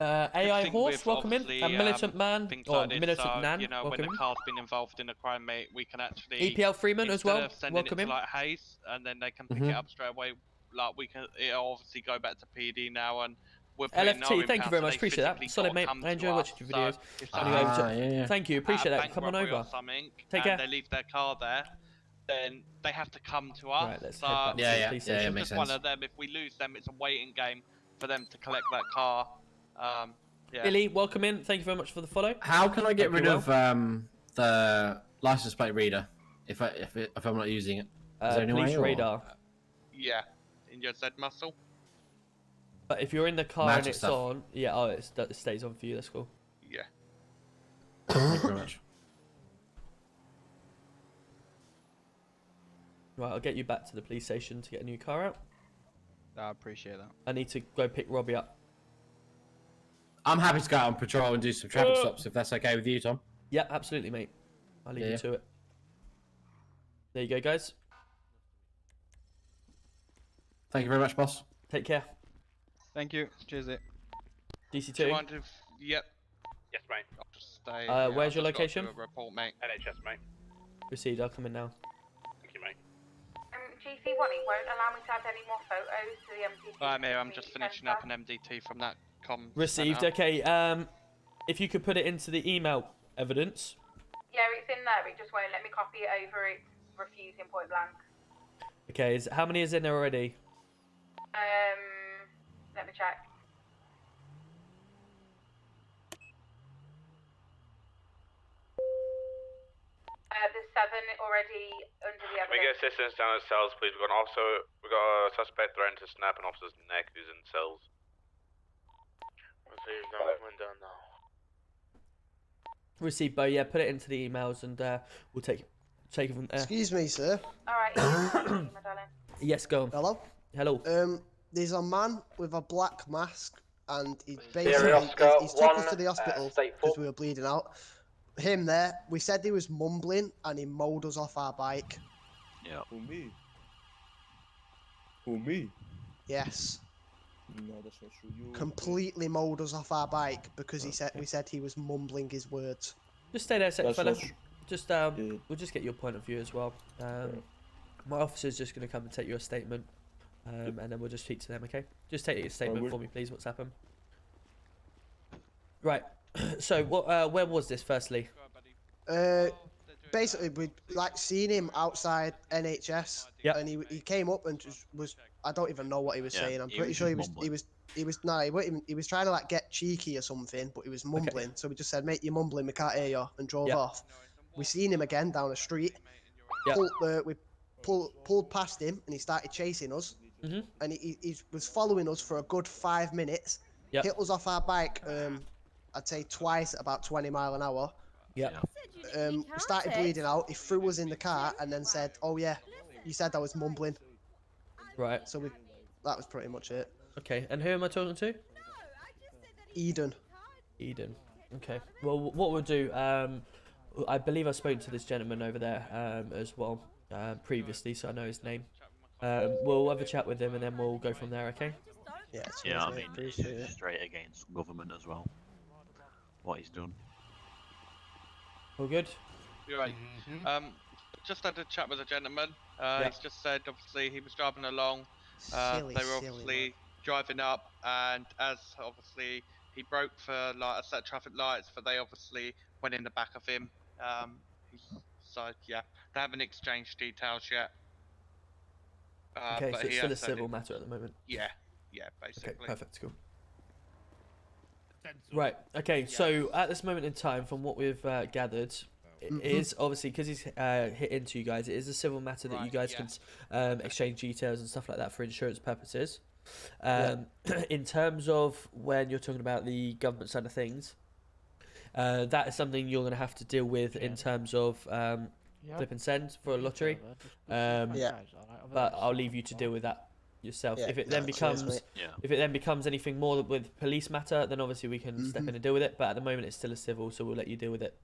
AI Thing horse, with, welcome in. A obviously, militant man things or like this, militant so, nan, you know, welcome when in. a car's been involved in a crime, mate, we can actually EPL Freeman as well, instead of sending welcome it in. to like Hayes, and then they can pick it up straight away. Like we can, it'll obviously go back to PD now, and we're putting no LFT, thank you impound, very so much, they appreciate that. physically Solid, gotta mate. come I enjoy to watching us. your videos. So if Thank you, appreciate that. bank Come on robbery over. or something, Take and care. they leave their car there, then they have to come to us. Right, let's so head back to the police station. it's just one of them. If we lose them, it's a waiting game for them to collect that car. Yeah. Billy, welcome in. Thank you very much for the follow. How can I get rid of the license plate reader if I'm not using it? Is there any Police way, or? radar. Yeah, in your Z muscle. But if you're in the car Magic and it's stuff. on, yeah, it stays on for you. That's cool. Yeah. Thank you very much. Right, I'll get you back to the police station to get a new car out. I appreciate that. I need to go pick Robbie up. I'm happy to go out on patrol and do some traffic stops if that's okay with you, Tom. Yeah, absolutely, mate. I'll leave you to it. There you go, guys. Thank you very much, boss. Take care. Thank you. Cheers, it. DC2. Do you mind if... Yep. Yes, mate. I'll just stay. Where's your I've just got to location? do a report, mate. NHS, mate. Received, I'll come in now. Thank you, mate. GC1, it won't allow me to add any more photos to the MDT. I'm here. I'm just finishing up an MDT from that com. Received, center. okay. If you could put it into the email evidence. Yeah, it's in there. It just won't let me copy it over. It's refusing point blank. Okay, how many is in there already? Let me check. There's 7 already under the evidence. Can we get assistance down at cells, please? We've got a suspect threatening to snap an officer's neck who's in cells. Received, Bo. Yeah, put it into the emails and we'll take it from there. Excuse me, sir. Alright, my darling. Yes, go on. Hello? Hello. There's a man with a black mask and he's basically he's took us to the hospital because we were bleeding out. Him there, we said he was mumbling and he mowed us off our bike. Yeah. Who, me? Who, me? Yes. No, that's not true. You... Completely mowed us off our bike because we said he was mumbling his words. Just stay there a second, That's fella. not Just we'll just get your point of view as well. My officer's just going to come and take your statement, and then we'll just speak to them. Okay? Just take your statement for me, please. What's happened? Right. So what? Where was this? Firstly. Basically, we like seen him outside NHS, and he came up and just was. I don't even know what he was saying. I'm pretty sure he was trying to like get cheeky or something, but he was mumbling. So we just said, "Mate, you're mumbling. We can't hear you," and drove off. We seen him again down the street. We pulled past him, and he started chasing us. And he was following us for a good 5 minutes. Hit us off our bike. I'd say twice at about 20 miles an hour. We started bleeding out. He threw us in the car and then said, "Oh yeah, you said I was mumbling." Right. So that was pretty much it. Okay. And who am I talking to? Eden. Eden. Okay. Well, what we'll do. I believe I spoke to this gentleman over there as well previously, so I know his name. We'll have a chat with him and then we'll go from there. Okay. Yeah, I mean, it's straight against government as well. What he's done. All good? You're right. Just had a chat with a gentleman. He's just said, obviously, he was driving along. They were obviously driving up, and as obviously he broke for like a set of traffic lights, but they obviously went in the back of him. So yeah, they haven't exchanged details yet. Okay, but so it's he still a has said civil matter at the moment. Yeah, basically. Okay, perfect, cool. Right, okay, so at this moment in time, from what we've gathered, it is obviously, because he's hit into you guys, it is a civil matter that you guys can exchange details and stuff like that for insurance purposes. In terms of when you're talking about the government side of things, that is something you're going to have to deal with in terms of flip and send for a lottery. But I'll leave you to deal with that yourself. If it then becomes anything more with police matter, then obviously we can step in and deal with it. But at the moment, it's still a civil, so we'll let you deal with it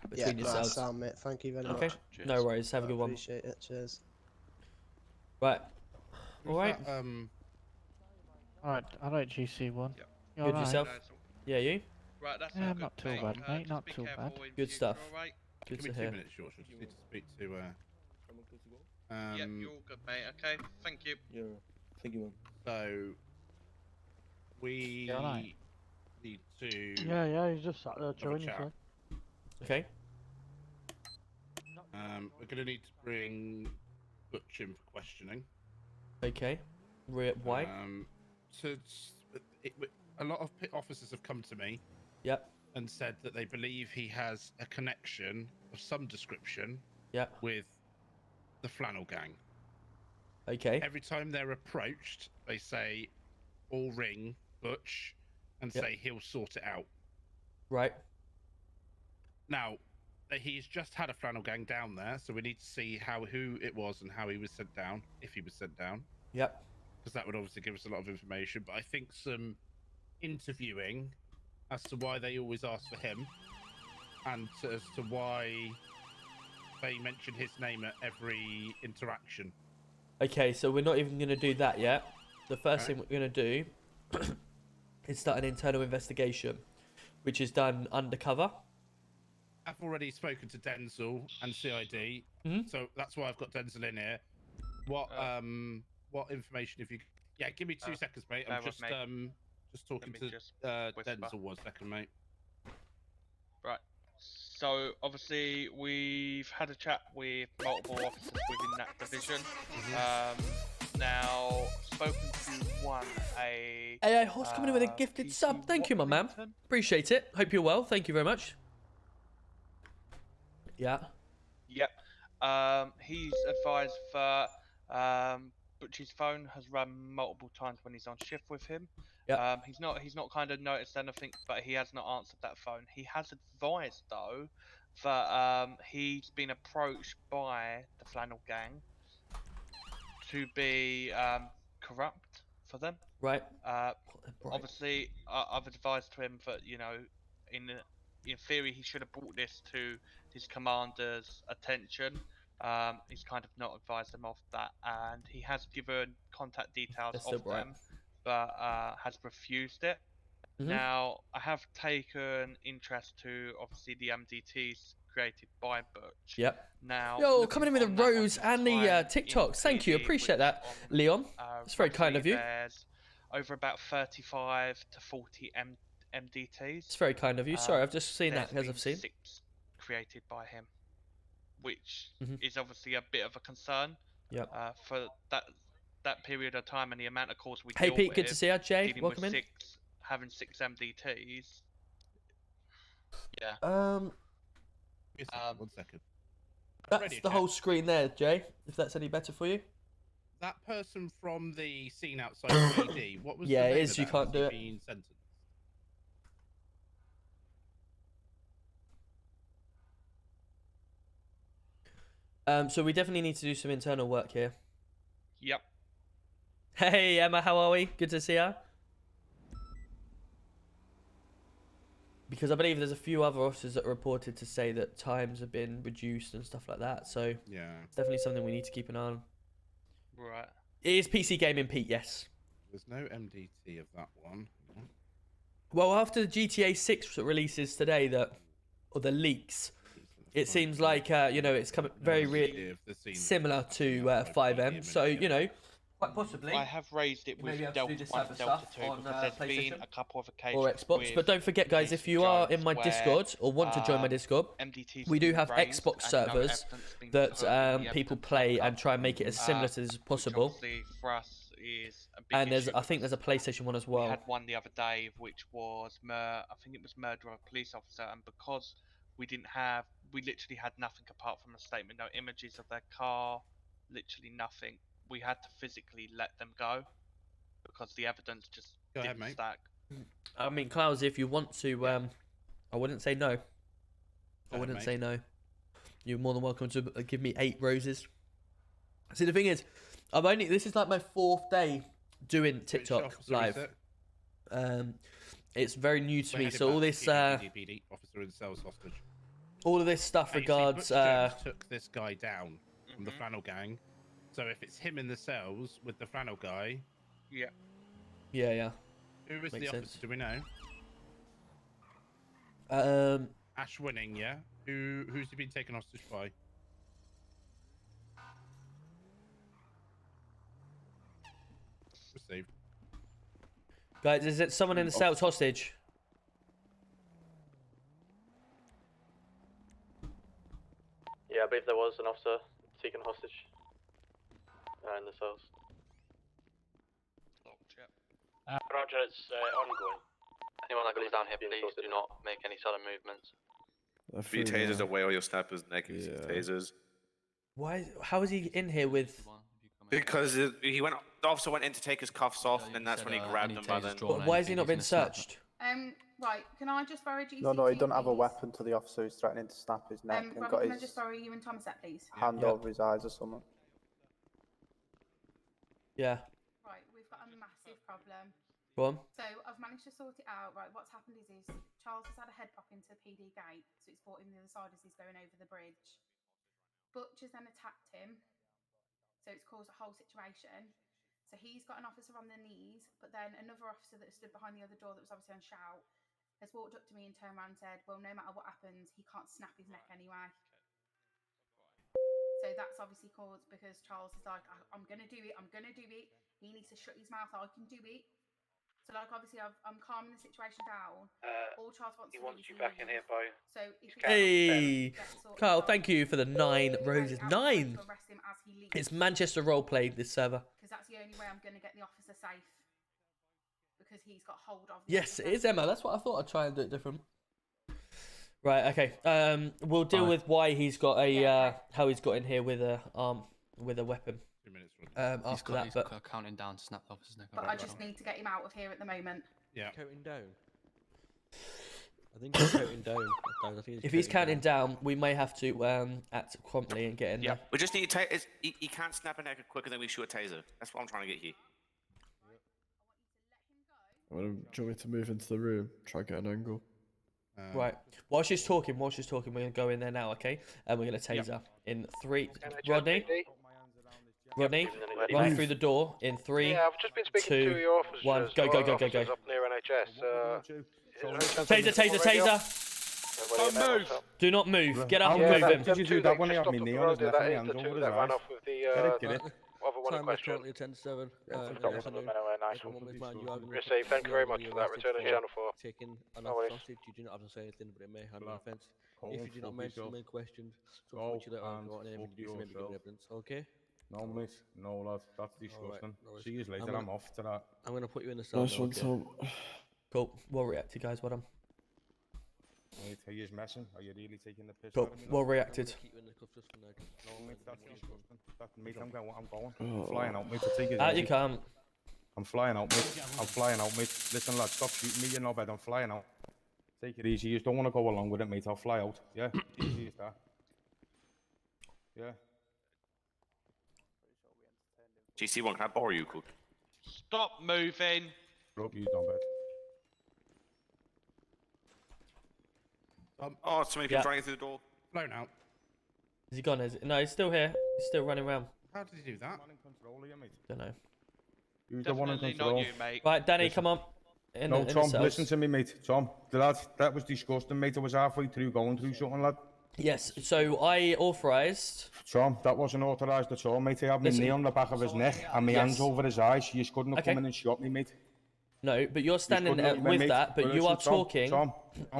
between yourselves. Sound, mate. Thank you very much. Okay. No worries. Have a good one. Appreciate it. Cheers. Right. All right. Alright, I like GC1. Yep. Good yourself? Yeah, you? Right, that's Yeah, all good, not too mate. bad, mate. Just Not be too careful bad. in Good future, stuff. alright? Good Give to me hear. 2 minutes, George. I just need to speak to. Yep, you're all good, mate. Okay, thank you. Yeah, thank you, man. So we Yeah, right. need to. Yeah, he's just sat there chewing his leg. Okay. We're going to need to bring Butch in for questioning. Okay. Why? So a lot of officers have come to me. Yep. And said that they believe he has a connection of some description. Yep. With the Flannel Gang. Okay. Every time they're approached, they say, "All ring Butch," and say he'll sort it out. Right. Now, he's just had a Flannel Gang down there, so we need to see who it was and how he was sent down, if he was sent down. Yep. Because that would obviously give us a lot of information. But I think some interviewing as to why they always ask for him, and as to why they mention his name at every interaction. Okay, so we're not even going to do that yet. The first thing we're going to do is start an internal investigation, which is done undercover. I've already spoken to Denzel and CID, so that's why I've got Denzel in here. What information have you? Yeah, give me 2 seconds, mate. I'm just talking to Denzel 1 second, mate. Right. So obviously we've had a chat with multiple officers within that division. Now spoken to AI Horse coming in with a gifted sub. Thank you, my man. Appreciate it. Hope you're well. Thank you very much. Yeah. Yep. He's advised that Butch's phone has run multiple times when he's on shift with him. Yep. He's not kind of noticed anything, but he has not answered that phone. He has advised though that he's been approached by the Flannel Gang to be corrupt for them. Right. Obviously, I've advised to him that in theory he should have brought this to his commander's attention. He's kind of not advised them of that, and he has given contact details of them, but has refused it. Now, I have taken interest to obviously the MDTs created by Butch. Yep. Now, yo, coming in with the rose and the TikToks. Thank you, appreciate that, Leon. It's very kind of you. There's over about 35 to 40 MDTs. It's very kind of you. Sorry, I've just seen that as I've seen. 6 created by him, which is obviously a bit of a concern. Yep. For that period of time and the amount of calls we Hey deal Pete, with, good to see you. Jay, welcome in. Having 6 MDTs. Yeah. 1 second. That's the whole screen there, Jay. If that's any better for you. That person from the scene outside PD, what was yeah, the name it is. of You that? can't do it. Being sentenced? So we definitely need to do some internal work here. Yep. Hey Emma, how are we? Good to see you. Because I believe there's a few other officers that are reported to say that times have been reduced and stuff like that. So yeah, it's definitely something we need to keep an eye on. Right. It is PC gaming, Pete. Yes. There's no MDT of that one. Well, after the GTA 6 releases today, or the leaks, it seems like it's coming very similar to FiveM. So quite possibly. I have raised it with Delta 1 and Delta 2 because there's been a couple of occasions or Xbox. But don't forget, guys, if you are in my Discord or want to join my Discord, we do have Xbox servers that people play and try and make it as similar to as possible. For us is a big and issue I think there's a PlayStation one as well. We had one the other day, which was I think it was murder of a police officer, and because we literally had nothing apart from a statement, no images of their car, literally nothing. We had to physically let them go because the evidence just didn't stack. I mean, Klaus, if you want to, I wouldn't say no. I wouldn't say no. You're more than welcome to give me 8 roses. See, the thing is, this is like my 4th day doing TikTok live. It's very new to me, so all this officer in cells hostage. All of this stuff regards took this guy down from the Flannel Gang So if it's him in the cells with the flannel guy. Yeah. Yeah. Who was Makes the officer? sense. Do we know? Ash Winning, yeah. Who's he been taken hostage by? Received. Guys, is it someone in the cells hostage? Yeah, I believe there was an officer taken hostage in the cells. Roger, it's ongoing. Anyone that goes down here, please do not make any sudden movements. Your tasers away, all your snappers, neck, tasers. Why? How is he in here with? Because the officer went in to take his cuffs off, and that's when he grabbed him by then. But why has he not been searched? Right, can I just borrow GC? No, he doesn't have a weapon to the officer who's threatening to snap his neck and Robert, got can I his just borrow you and Thomas that, please? hand over his eyes or something. Yeah. Right, we've got a massive problem. Go on. So I've managed to sort it out. Right, what's happened is Charles has had a head pop into the PD gate, so it's brought him the other side as he's going over the bridge. Butch has then attacked him, so it's caused a whole situation. So he's got an officer on their knees, but then another officer that stood behind the other door that was obviously on shout has walked up to me and turned around and said, well, no matter what happens, he can't snap his neck anyway. So that's obviously caused because Charles is like, I'm going to do it. I'm going to do it. He needs to shut his mouth. I can do it. So, like, obviously, I'm calming the situation down. All Charles wants he to wants do you is back in here, Bo. So if Hey, Carl, thank you for the 9 roses. 9. to arrest him as he leaves, It's Manchester roleplay. This server. because that's the only way I'm going to get the officer safe. Because he's got hold of. Yes, it is Emma. That's what I thought. I'd try and do it different. Right. Okay. We'll deal with why he's got a how he's got in here with a weapon. 2 minutes. After that, but counting down to snap the officer's neck. But I just need to get him out of here at the moment. Yeah. Counting down. I think he's counting down. I think if he's counting down, we may have to act promptly and get in there. We just need to he can't snap a neck quicker than we shoot a taser. That's what I'm trying to get here. Do you want me to move into the room? Try and get an angle. Right. While she's talking, we're gonna go in there now, okay? And we're gonna taser in 3. Rodney, run through the door in 3. Yeah, I've just been speaking 2, to your officers. 1. Go. Up near NHS. Taser. Don't move. Do not move. Get up and move him. Did you do that when he had me knee on his left and hands over his eyes? Get it. Other one in question. Currently 10-7. Receive. Thank you very much for that. Returning channel 4. Taking an No worries. hostage, you do not have to say anything, but it may handle an offence. If you do not mention the main questions, so which you let on go and anything you do for giving evidence. Okay? No, mate. No, lad. That's disgusting. See you later. I'm off to that. I'm going to put you in the cell. Nice one, Tom. Cool. Well reacted, guys. Well done. Mate, are you messing? Are you really taking the piss? Cool. Well reacted. No, mate, that's disgusting. Mate, I'm going. I'm flying out, mate. Take it Out easy. you can't. I'm flying out, mate. I'm flying out, mate. Listen, lad, stop shooting me. You're not bad. I'm flying out. Take it easy. You just don't want to go along with it, mate. I'll fly out. Yeah? Easy as that. Yeah. GC1, can I borrow you, Cook? Stop moving. Rope, you done bad. Oh, so many people trying through the door. Blown out. Is he gone? Is it? No, he's still here. He's still running around. How did he do that? Don't know. Who's the one in control? Not you, mate. Right, Danny, come on. No, Tom, listen to me, mate. Tom, lad, that was disgusting, mate. I was halfway through going through something, lad. Yes, so I authorised. Tom, that wasn't authorised at all, mate. He had my knee on the back of his neck and my hands over his eyes. You just couldn't have come in and shot me, mate. No, but you're standing there with that, but you are talking. Tom,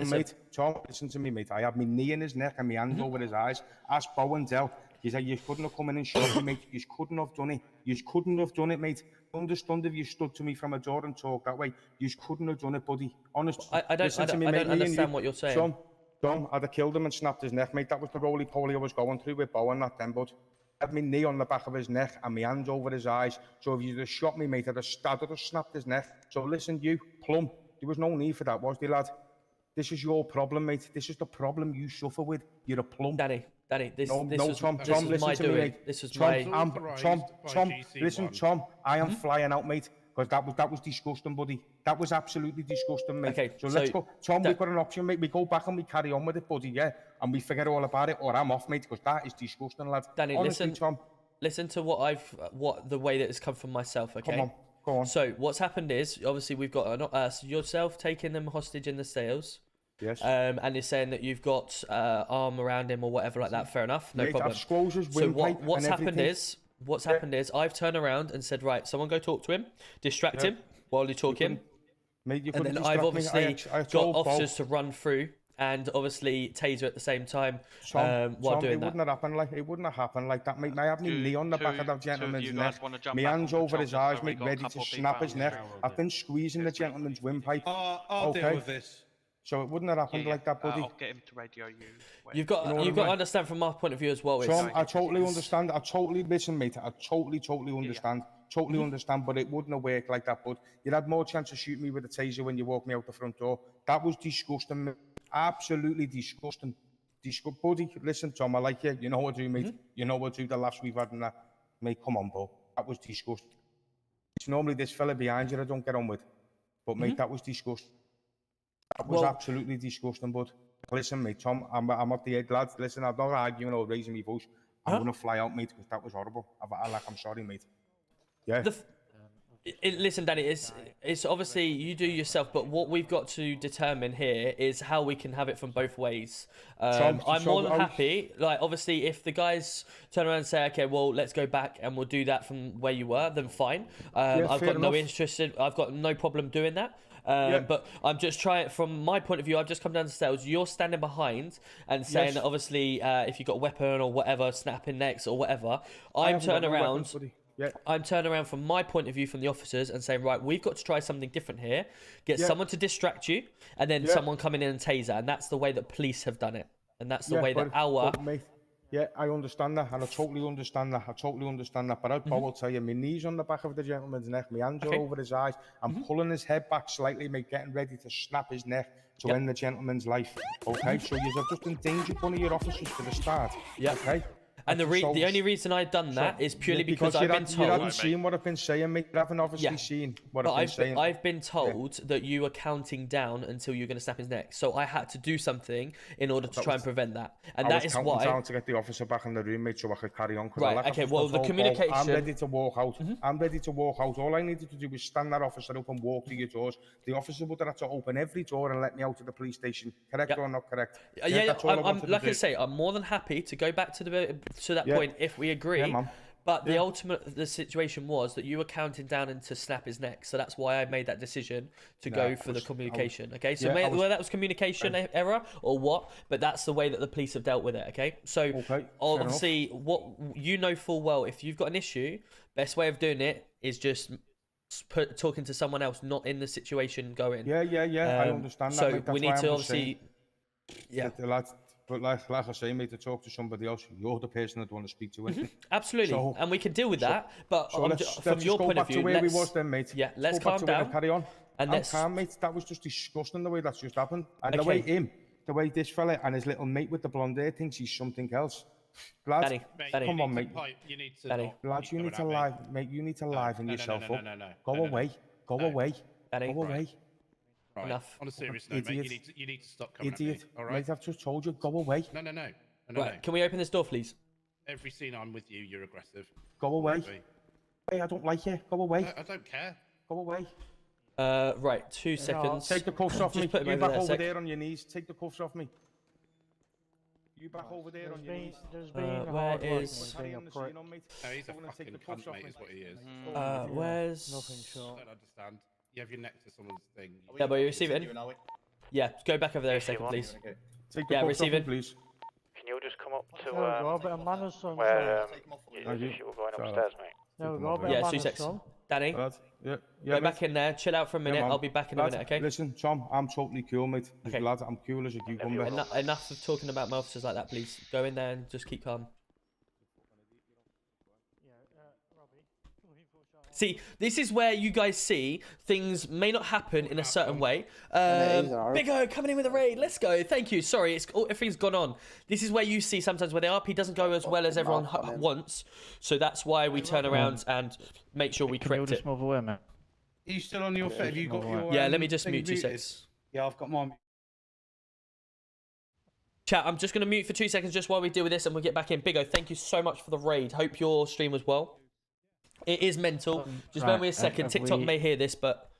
mate, Tom, listen to me, mate. I had my knee in his neck and my hands over his eyes. Ask Bo and Dell. He said, you couldn't have come in and shot me, mate. You couldn't have done it. You couldn't have done it, mate. Understand if you stood to me from a door and talked that way. You couldn't have done it, buddy. Honestly. I don't understand what you're saying. Tom, I'd have killed him and snapped his neck, mate. That was the roly-poly I was going through with Bo and that then, bud. I had my knee on the back of his neck and my hands over his eyes. So if you'd have shot me, mate, I'd have snapped his neck. So listen, you, Plum, there was no need for that, was there, lad? This is your problem, mate. This is the problem you suffer with. You're a plum. Danny, this Tom, is listen my to me, doing. mate. This is Tom, listen, Tom, I am flying out, mate. Because that was disgusting, buddy. That was absolutely disgusting, mate. Okay, so let's go. Tom, we've got an option, mate. We go back and we carry on with it, buddy, yeah? And we figure all about it, or I'm off, mate, because that is disgusting, lad. Danny, honestly, listen. Tom, listen to what the way that it's come from myself. Okay. Come on, go on. So what's happened is obviously we've got yourself taking them hostage in the sales. Yes. And you're saying that you've got arm around him or whatever like that. Fair enough, no problem. So what's happened is I've turned around and said, right, someone go talk to him, distract him while you talk him, mate, you and then I've obviously got officers to run through and obviously taser at the same time while doing that. It wouldn't have happened like that, mate. I have my knee on the back of that gentleman's neck, my hands over his eyes, mate, ready to snap his neck. I've been squeezing the gentleman's windpipe. I'll deal with this. So it wouldn't have happened like that, buddy. I'll get him to radio you. You've got to understand from my point of view as well. Tom, I totally understand. I totally listen, mate. I totally understand. Totally understand, but it wouldn't have worked like that. But you had more chance of shooting me with a taser when you walked me out the front door. That was disgusting, mate. Absolutely disgusting. Buddy, listen, Tom, I like you. You know what I do, mate. You know what I do. The laughs we've had and that. Mate, come on, bro. That was disgusting. It's normally this fella behind you I don't get on with. But, mate, that was disgusting. That was absolutely disgusting, bud. Listen, mate, Tom, I'm up the head, lads. Listen, I'm not arguing or raising my voice. I'm going to fly out, mate, because that was horrible. I'm sorry, mate. Yeah. Listen, Danny, it's obviously you do yourself, but what we've got to determine here is how we can have it from both ways. I'm more than happy. Like, obviously, if the guys turn around and say, okay, well, let's go back and we'll do that from where you were, then fine. I've got no interest in, I've got no problem doing that. But I'm just trying, from my point of view, I've just come down to sales. You're standing behind and saying that obviously if you've got a weapon or whatever, snapping necks or whatever, I'm turning around. I'm turning around from my point of view from the officers and saying, right, we've got to try something different here. Get someone to distract you and then someone coming in and taser. And that's the way that police have done it. And that's the way that mate, yeah, I understand that, and I totally understand that. But I will tell you, my knees on the back of the gentleman's neck, my hands are over his eyes. I'm pulling his head back slightly, mate, getting ready to snap his neck to end the gentleman's life. Okay, so you've just endangered one of your officers for the start. Okay. And the only reason I've done that is purely because I've been told. You haven't seen what I've been saying, mate. You haven't obviously seen what I've been saying. I've been told that you were counting down until you're going to snap his neck. So I had to do something in order to try and prevent that. And that is why. I was counting down to get the officer back in the room, mate, so I could carry on. Right, okay, well, the communication. I'm ready to walk out. I'm ready to walk out. All I needed to do was stand that officer up and walk to your doors. The officer would have had to open every door and let me out to the police station. Correct or not correct? Yeah, like I say, I'm more than happy to go back to that point if we agree, but the situation was that you were counting down and to snap his neck, so that's why I made that decision to go for the communication. Okay, so whether that was communication error or what, but that's the way that the police have dealt with it. Okay, so obviously, what you know full well, if you've got an issue, best way of doing it is just talking to someone else, not in the situation going. I understand that. So mate, we need to obviously, But like I say, mate, to talk to somebody else, you're the person I'd want to speak to. Absolutely, and we can deal with that. But from your point of view, where we was then, mate. Yeah, let's calm down. Carry on. And I'm calm, mate. That was just disgusting the way that's just happened. And the way this fella and his little mate with the blonde hair thinks he's something else. Lads, come on, mate. Lads, you need to liven yourself up. Go away. Go away. Right. Enough. On a serious note, mate, you need to stop coming Idiot. at me. All right. Mate, I've just told you, go away. No. Right. Can we open this door, please? Every scene I'm with you, you're aggressive. Go away. Hey, I don't like you. Go away. I don't care. Go away. Right. 2 seconds. Take the cuffs off me. You back over there on your knees. Take the cuffs off me. You back over there on your knees. There's been where is? No, he's a fucking cunt, mate, is what he is. Where's? Nothing short. I don't understand. You have your neck to someone's thing. Yeah, but you receive it. Yeah, go back over there a second, please. Take the cuffs off me, please. Can you just come up to a bit of manners, son. where you were going upstairs, mate? No, go a bit of manners, 2 seconds. son. Danny, go back in there, chill out for a minute. I'll be back in a minute, okay? Listen, Tom, I'm totally cool, mate. Okay. Lad, I'm cool as a cucumber. Enough of talking about my officers like that, please. Go in there and just keep calm. See, this is where you guys see things may not happen in a certain way. Big O coming in with a raid. Let's go. Thank you. Sorry, everything's gone on. This is where you see sometimes where the RP doesn't go as well as everyone wants. So that's why we turn around and make sure we correct it. Move away, man. Are you still on your feet? Have you got your? Yeah, let me just mute 2 seconds. Yeah, I've got mine. Chat, I'm just going to mute for 2 seconds just while we deal with this and we'll get back in. Bigo, thank you so much for the raid. Hope your stream was well. It is mental. Just bear with me a second. TikTok may hear this, but...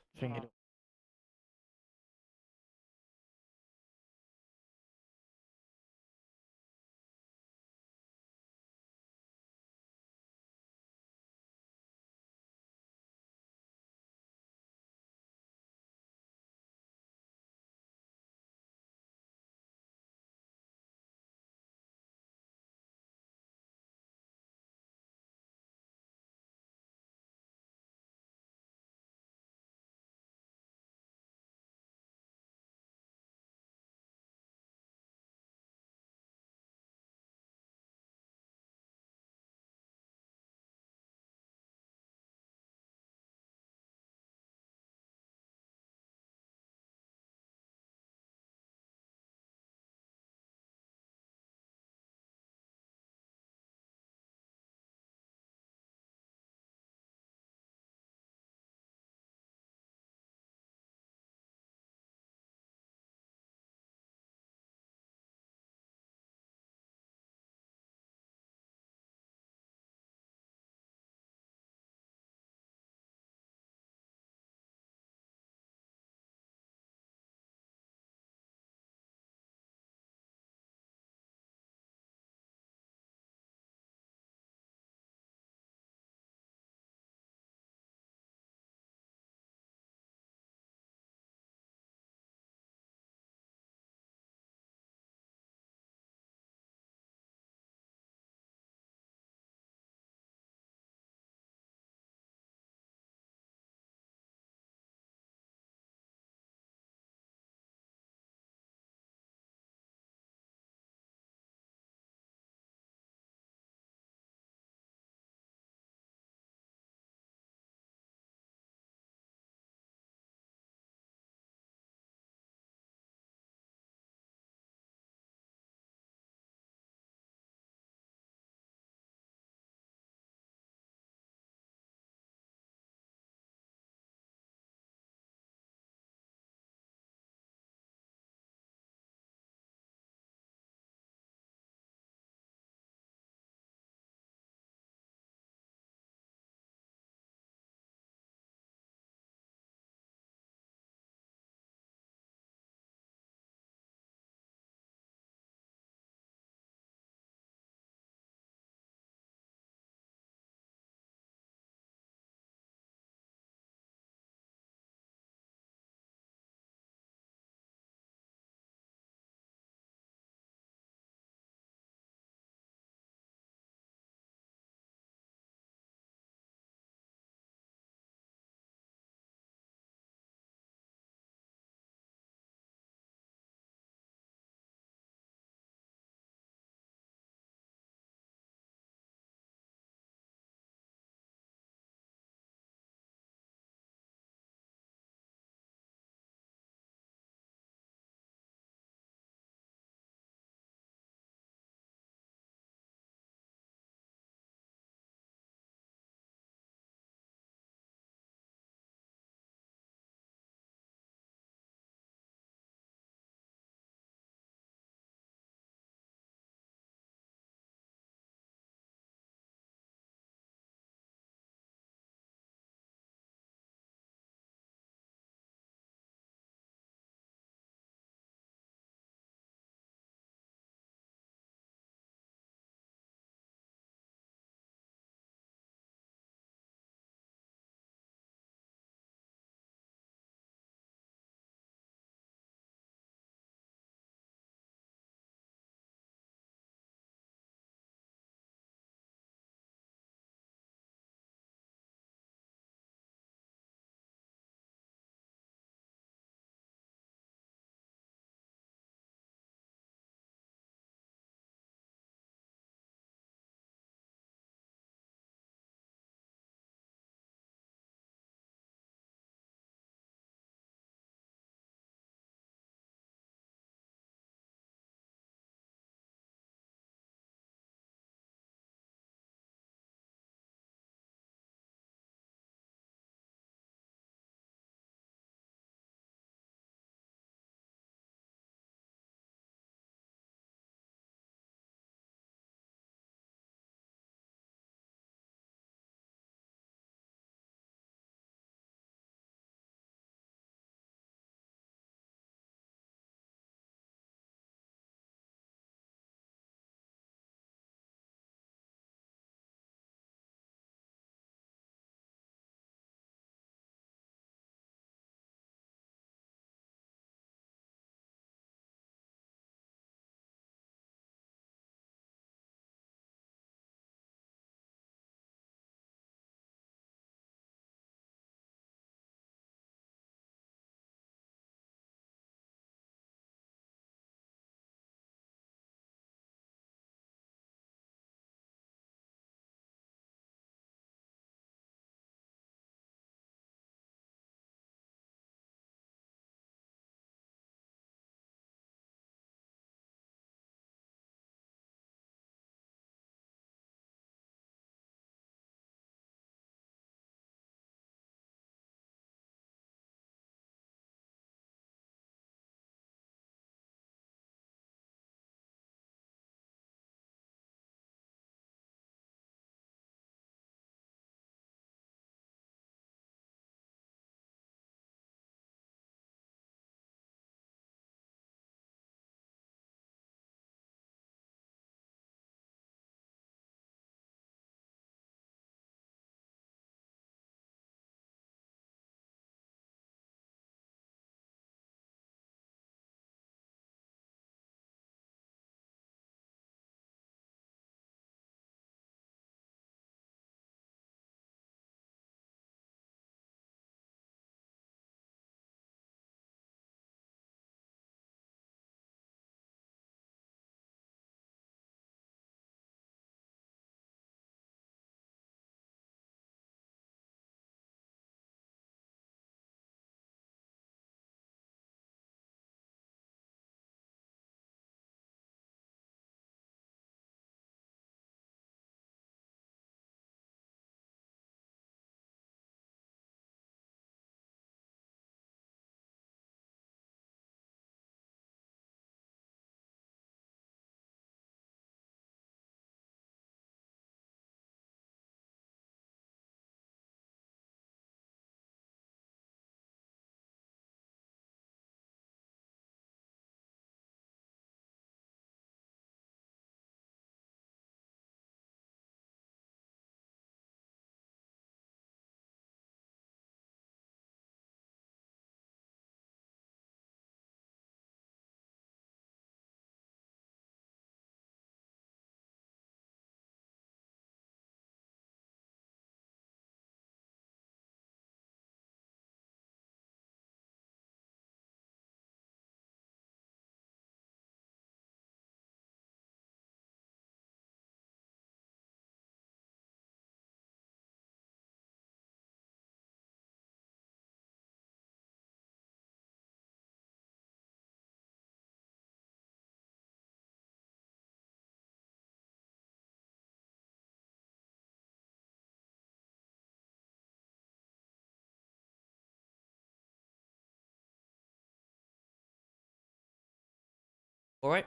All right.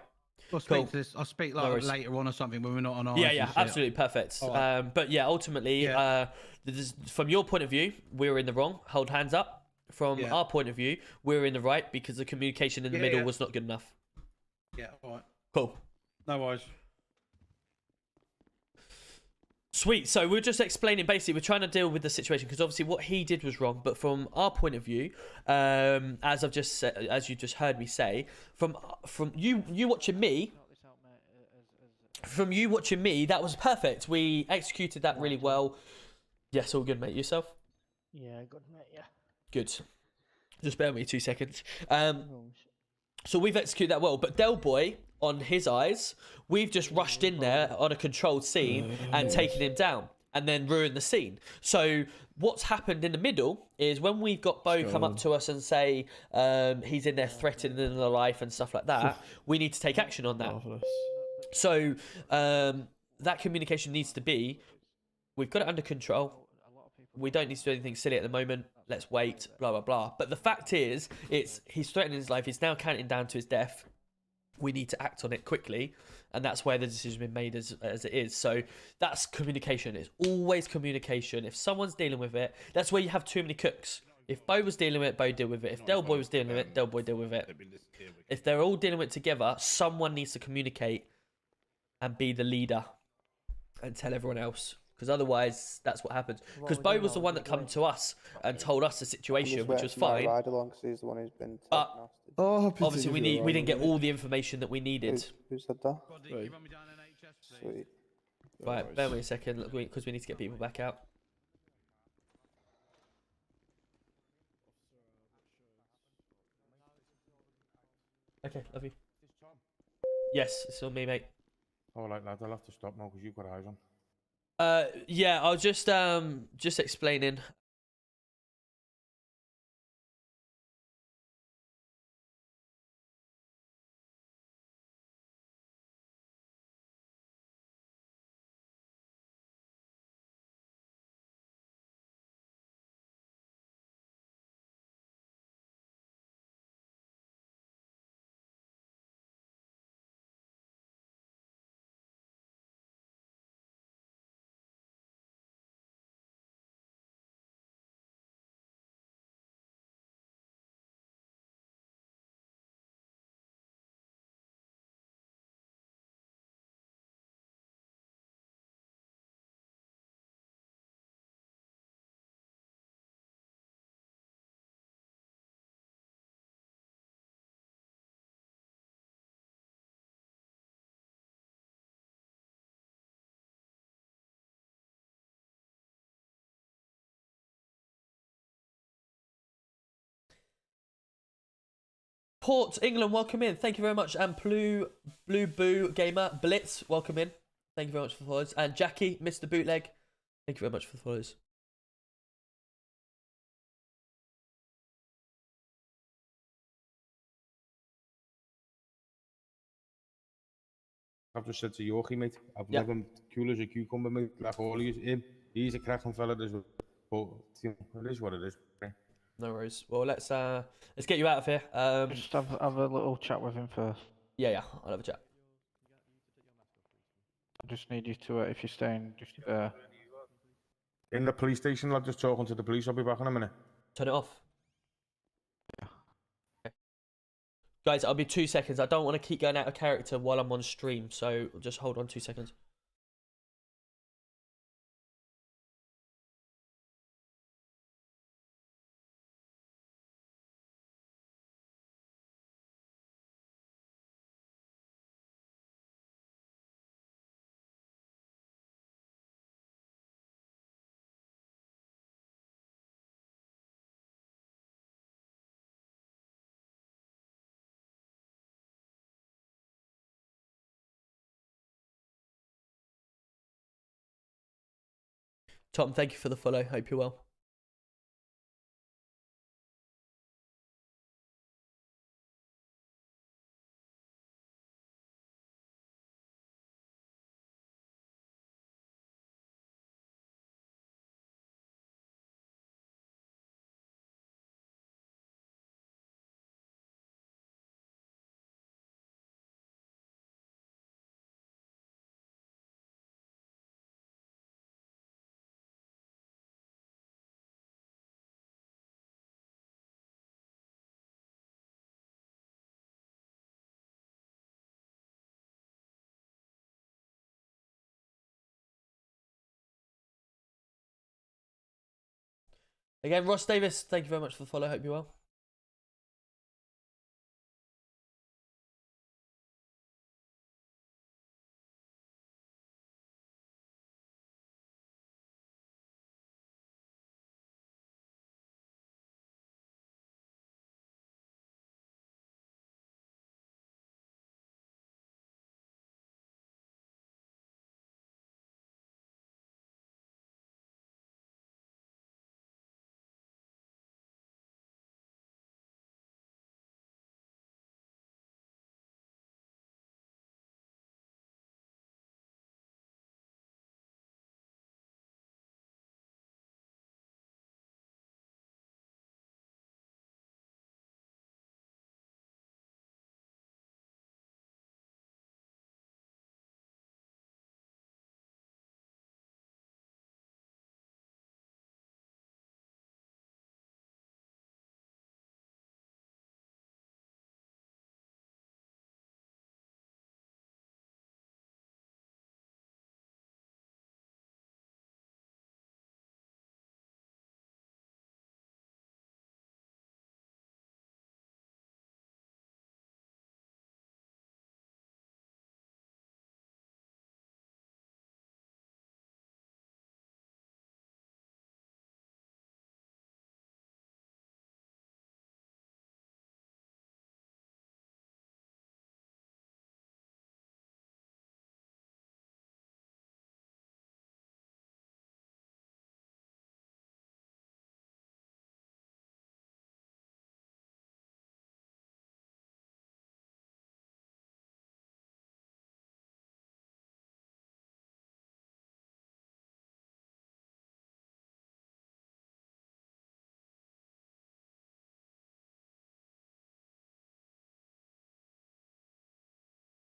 I'll speak to this. I'll speak like later on or something when we're not on ours. Yeah, absolutely perfect. Right. But yeah, ultimately, from your point of view, we were in the wrong. Hold hands up. From our point of view, we were in the right because the communication in the middle was not good enough. Yeah. All right. Cool. No worries. Sweet. So we're just explaining. Basically, we're trying to deal with the situation because obviously what he did was wrong. But from our point of view, as I've just said, as you just heard me say, from you watching me. From you watching me, that was perfect. We executed that really well. Yes, all good, mate. Yourself? Yeah, good, mate. Yeah. Good. Just bear with me 2 seconds. So we've executed that well, but Del Boy, on his eyes, we've just rushed in there on a controlled scene and taken him down and then ruined the scene. So what's happened in the middle is when we've got Bo come up to us and say he's in there threatening the life and stuff like that, we need to take action on that. So that communication needs to be, we've got it under control. We don't need to do anything silly at the moment. Let's wait, blah, blah, blah. But the fact is, he's threatening his life. He's now counting down to his death. We need to act on it quickly. And that's where the decision's been made as it is. So that's communication. It's always communication. If someone's dealing with it, that's where you have too many cooks. If Bo was dealing with it, Bo deal with it. If Del Boy was dealing with it, Del Boy deal with it. If they're all dealing with it together, someone needs to communicate and be the leader and tell everyone else. Because otherwise, that's what happens. Because Bo was the one that come to us and told us the situation, which was fine. Ride along because he's the one who's been but obviously, we didn't get all the information that we needed. Who said that? Sweet. Right, bear with me a second, because we need to get people back out. Okay, love you. Yes, it's on me, mate. All right, lads, I'll have to stop now because you've got eyes on. Yeah, I was just explaining. Port England, welcome in. Thank you very much. And Blue Boo Gamer Blitz, welcome in. Thank you very much for the follows. And Jackie, Mr. Bootleg, thank you very much for the follows. I've just said to Yorkie, mate, I've let him cool as a cucumber, mate, like all he's a cracking fella, but it is what it is. No worries. Well, let's get you out of here. Just have a little chat with him first. Yeah, I'll have a chat. I just need you to, if you're staying just in the police station, lad, just talking to the police. I'll be back in a minute. Turn it off. Yeah. Okay. Guys, I'll be 2 seconds. I don't want to keep going out of character while I'm on stream, so just hold on 2 seconds. Tom, thank you for the follow. Hope you're well. Again, Ross Davis, thank you very much for the follow. Hope you're well.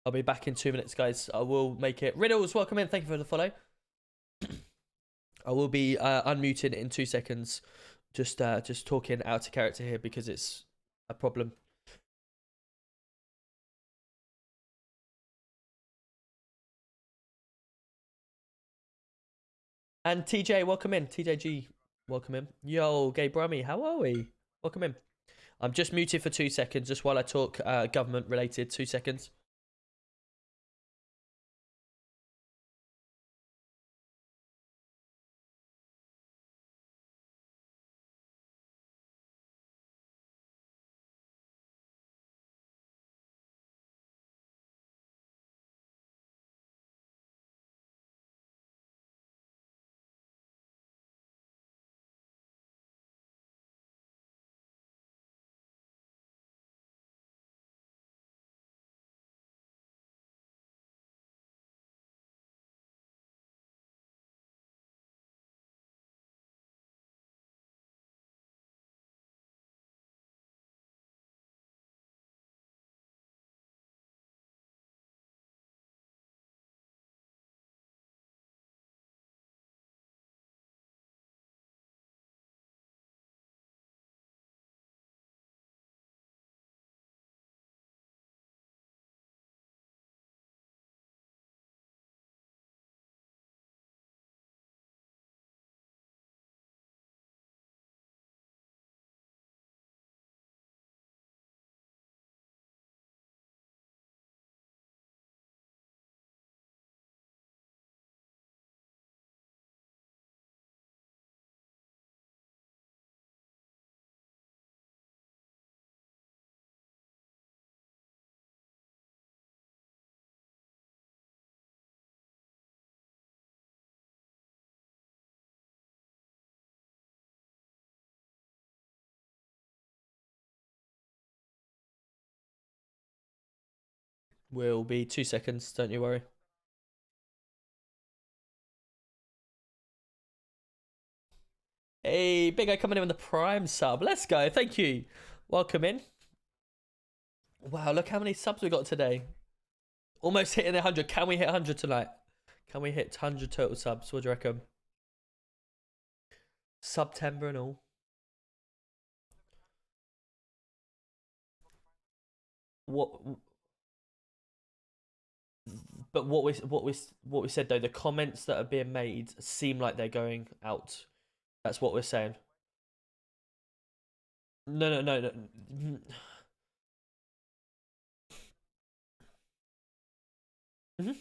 I'll be back in 2 minutes, guys. I will make it. Riddles, welcome in. Thank you for the follow. I will be unmuted in 2 seconds. Just talking out of character here because it's a problem. And TJ, welcome in. TJG, welcome in. Yo, Gay Brummy, how are we? Welcome in. I'm just muted for 2 seconds, just while I talk government related. 2 seconds. Will be 2 seconds, don't you worry. Hey, Big O coming in with the Prime sub. Let's go. Thank you. Welcome in. Wow, look how many subs we got today. Almost hitting 100. Can we hit 100 tonight? Can we hit 100 total subs? What do you reckon? September and all. But what we said though, the comments that are being made seem like they're going out. That's what we're saying. No. Mm-hmm.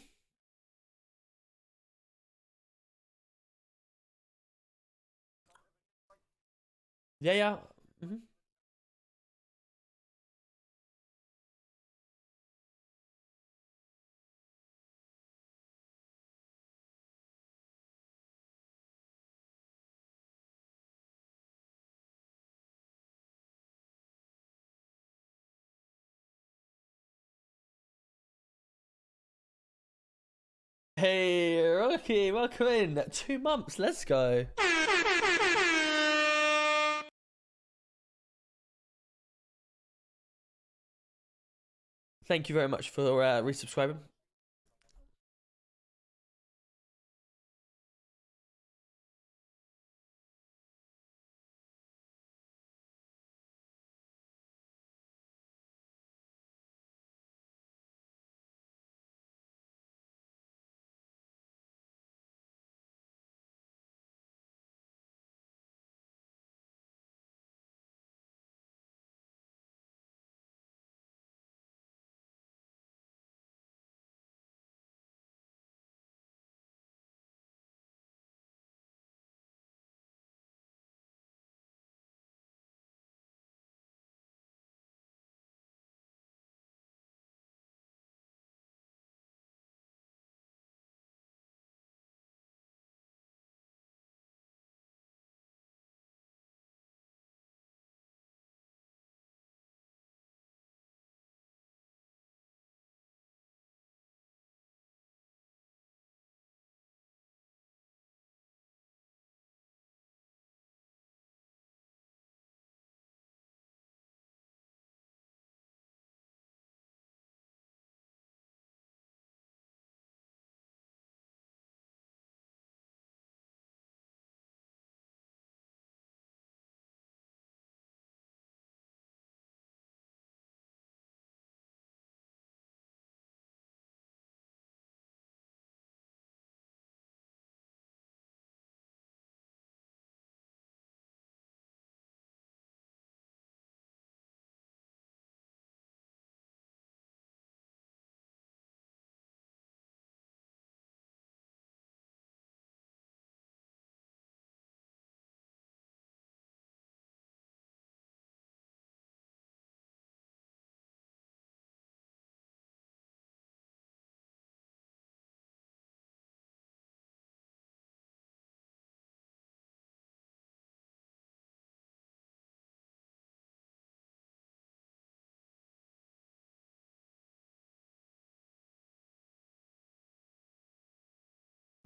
Yeah. Mm-hmm. Hey, Rocky, welcome in. 2 months, let's go. Thank you very much for resubscribing.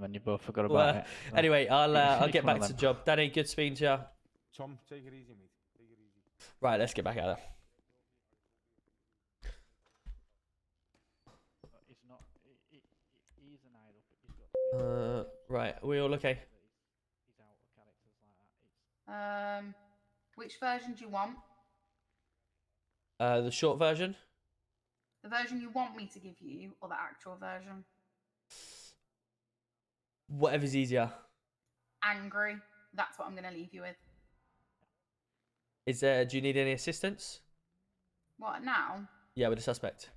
When you both forgot about it. Anyway, I'll get back to the job. Danny, good speaking to you. Tom, take it easy, mate. Take it easy. Right, let's get back out of there. Right, are we all okay? Which version do you want? The short version? The version you want me to give you, or the actual version? Whatever's easier. Angry. That's what I'm going to leave you with. Do you need any assistance? What, now? Yeah, with the suspect.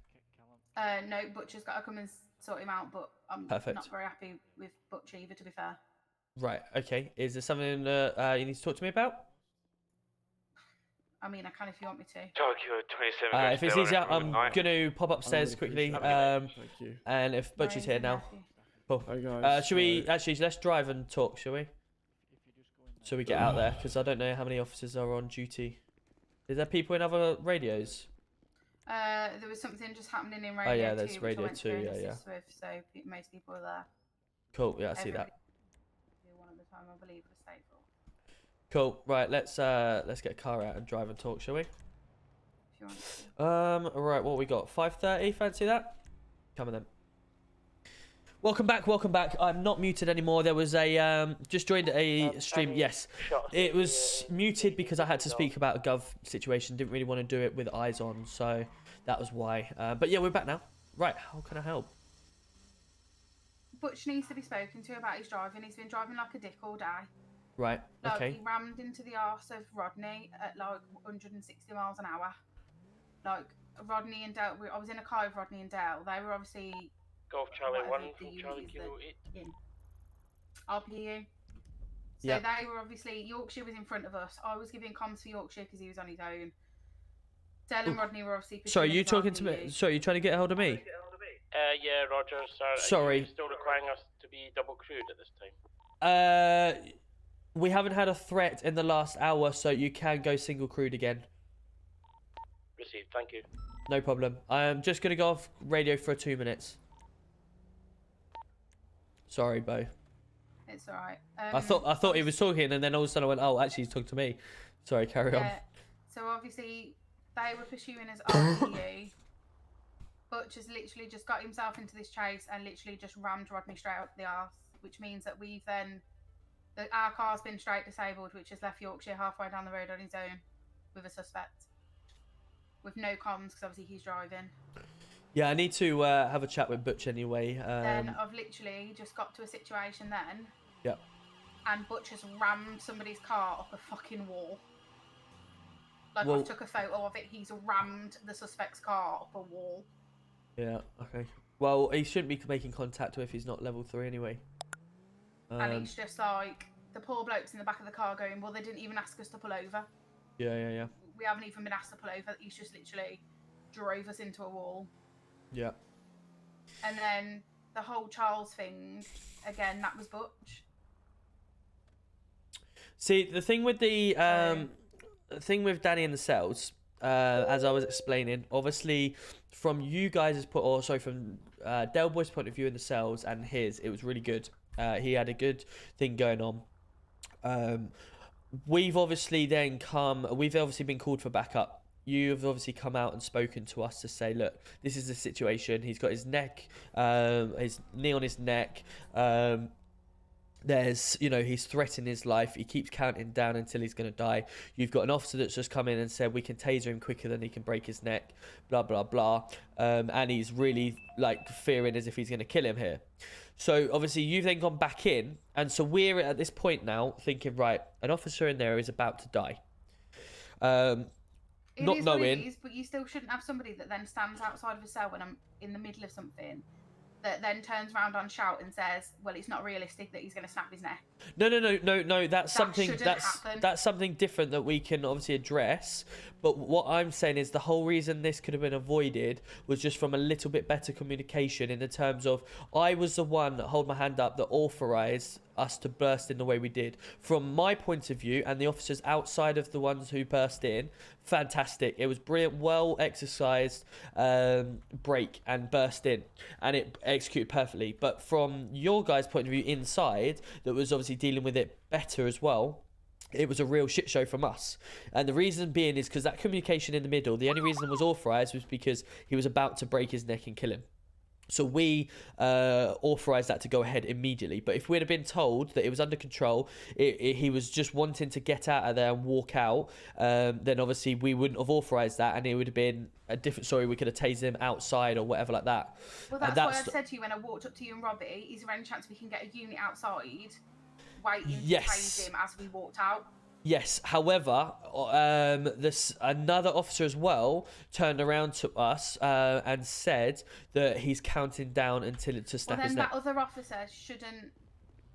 No, Butcher's got to come and sort him out, but I'm not very happy with Butcher either, to be fair. Right, okay. Is there something you need to talk to me about? I mean, I can if you want me to. Tokyo 27. If it's easier, I'm going to pop upstairs quickly. Thank you. And if Butcher's here now. Cool. Hi guys. Should we actually let's drive and talk, shall we? So we get out there, because I don't know how many officers are on duty. Is there people in other radios? There was something just happening in Radio 2. Oh yeah, there's Radio 2, yeah. So most people are there. Cool, yeah, I see that. One at a time, I believe, for Stateful. Cool, right, let's get a car out and drive and talk, shall we? If you want to. Alright, what we got? 5:30, fancy that? Come on then. Welcome back. I'm not muted anymore. There was a just joined a stream. Yes, it was muted because I had to speak about a gov situation. Didn't really want to do it with eyes on, so that was why. But yeah, we're back now. Right, how can I help? Butch needs to be spoken to about his driving. He's been driving like a dick all day. Right. Like, Okay. he rammed into the arse of Rodney at like 160 miles an hour. Like Rodney and Dale, I was in a car with Rodney and Dale. They were obviously Golf Charlie 1 the from Charlie unit Kilo is 8. in RPU. So Yep. they were obviously, Yorkshire was in front of us. I was giving comms for Yorkshire because he was on his own. Dale and Rodney were obviously. Sorry, you talking to me? Sorry, you trying to get a hold of me? Yeah, Roger, sir. Sorry. Are you still requiring us to be double crewed at this time? We haven't had a threat in the last hour, so you can go single crewed again. Received, thank you. No problem. I'm just gonna go off radio for 2 minutes. Sorry, Bo. It's alright. I thought he was talking, and then all of a sudden I went, oh, actually he's talking to me. Sorry, carry on. So obviously they were pursuing us RPU. Butch has literally just got himself into this chase and literally just rammed Rodney straight up the arse, which means that we've then our car's been straight disabled, which has left Yorkshire halfway down the road on his own with a suspect. With no comms, because obviously he's driving. Yeah, I need to have a chat with Butch anyway. Then I've literally just got to a situation then. Yep. And Butch has rammed somebody's car up a fucking wall. Like, Well, I took a photo of it. He's rammed the suspect's car up a wall. Yeah, okay. Well, he shouldn't be making contact if he's not level 3 anyway. And it's just like, the poor bloke's in the back of the car going, well, they didn't even ask us to pull over. Yeah. We haven't even been asked to pull over. He's just literally drove us into a wall. Yeah. And then the whole Charles thing, again, that was Butch. See, the thing with the thing with Danny in the cells, as I was explaining, obviously from you guys' from Del Boy's point of view in the cells and his, it was really good. He had a good thing going on. We've obviously been called for backup. You've obviously come out and spoken to us to say, look, this is the situation. He's got his neck, his knee on his neck. There's, he's threatening his life. He keeps counting down until he's going to die. You've got an officer that's just come in and said, we can taser him quicker than he can break his neck, blah, blah, blah. And he's really, fearing as if he's going to kill him here. So, obviously, you've then gone back in. And so we're at this point now thinking, right, an officer in there is about to die. Not knowing. But you still shouldn't have somebody that then stands outside of a cell when I'm in the middle of something, that then turns around on shout and says, well, it's not realistic that he's going to snap his neck. No. That's something different that we can obviously address. But what I'm saying is the whole reason this could have been avoided was just from a little bit better communication in the terms of I was the one that held my hand up that authorized us to burst in the way we did. From my point of view, and the officers outside of the ones who burst in, fantastic. It was brilliant, well exercised break and burst in, and it executed perfectly. But from your guys' point of view inside, that was obviously dealing with it better as well, it was a real shit show from us. And the reason being is because that communication in the middle, the only reason it was authorized was because he was about to break his neck and kill him. So we authorised that to go ahead immediately. But if we'd have been told that it was under control, he was just wanting to get out of there and walk out, then obviously we wouldn't have authorised that, and it would have been a different story. We could have tased him outside or whatever like that. Well, that's why I said to you when I walked up to you and Robbie, is there any chance we can get a unit outside waiting to tase him as we walked out? Yes, however, this another officer as well turned around to us and said that he's counting down until to snap his neck. That other officer shouldn't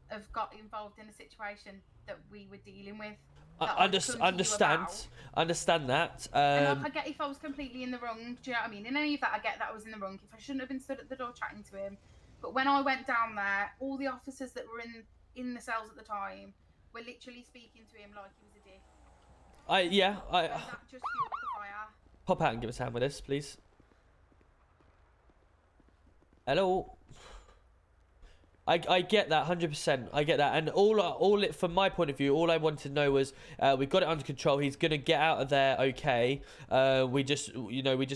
have got involved in a situation that we were dealing with. Understand that. And I get if I was completely in the wrong. Do you know what I mean? In any of that, I get that I was in the wrong. If I shouldn't have been stood at the door chatting to him, but when I went down there, all the officers that were in the cells at the time were literally speaking to him like he was a dick. That just fueled the fire. Pop out and give us a hand with this, please. Hello. I get that 100%. I get that, and all it from my point of view, all I wanted to know was we've got it under control. He's gonna get out of there, okay. We just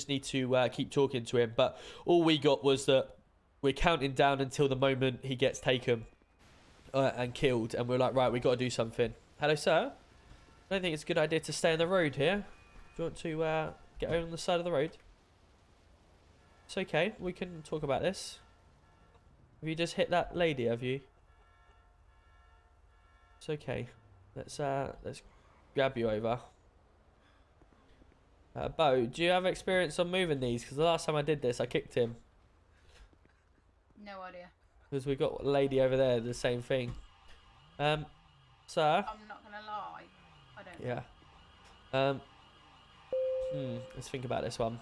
need to keep talking to him. But all we got was that we're counting down until the moment he gets taken and killed, and we're like, right, we got to do something. Hello, sir. I don't think it's a good idea to stay on the road here. Do you want to get over on the side of the road? It's okay. We can talk about this. Have you just hit that lady, have you? It's okay. Let's grab you over. Bo, do you have experience on moving these? Because the last time I did this, I kicked him. No idea. Because we got a lady over there, the same thing. Sir? I'm not gonna lie. I don't. Yeah. Let's think about this one.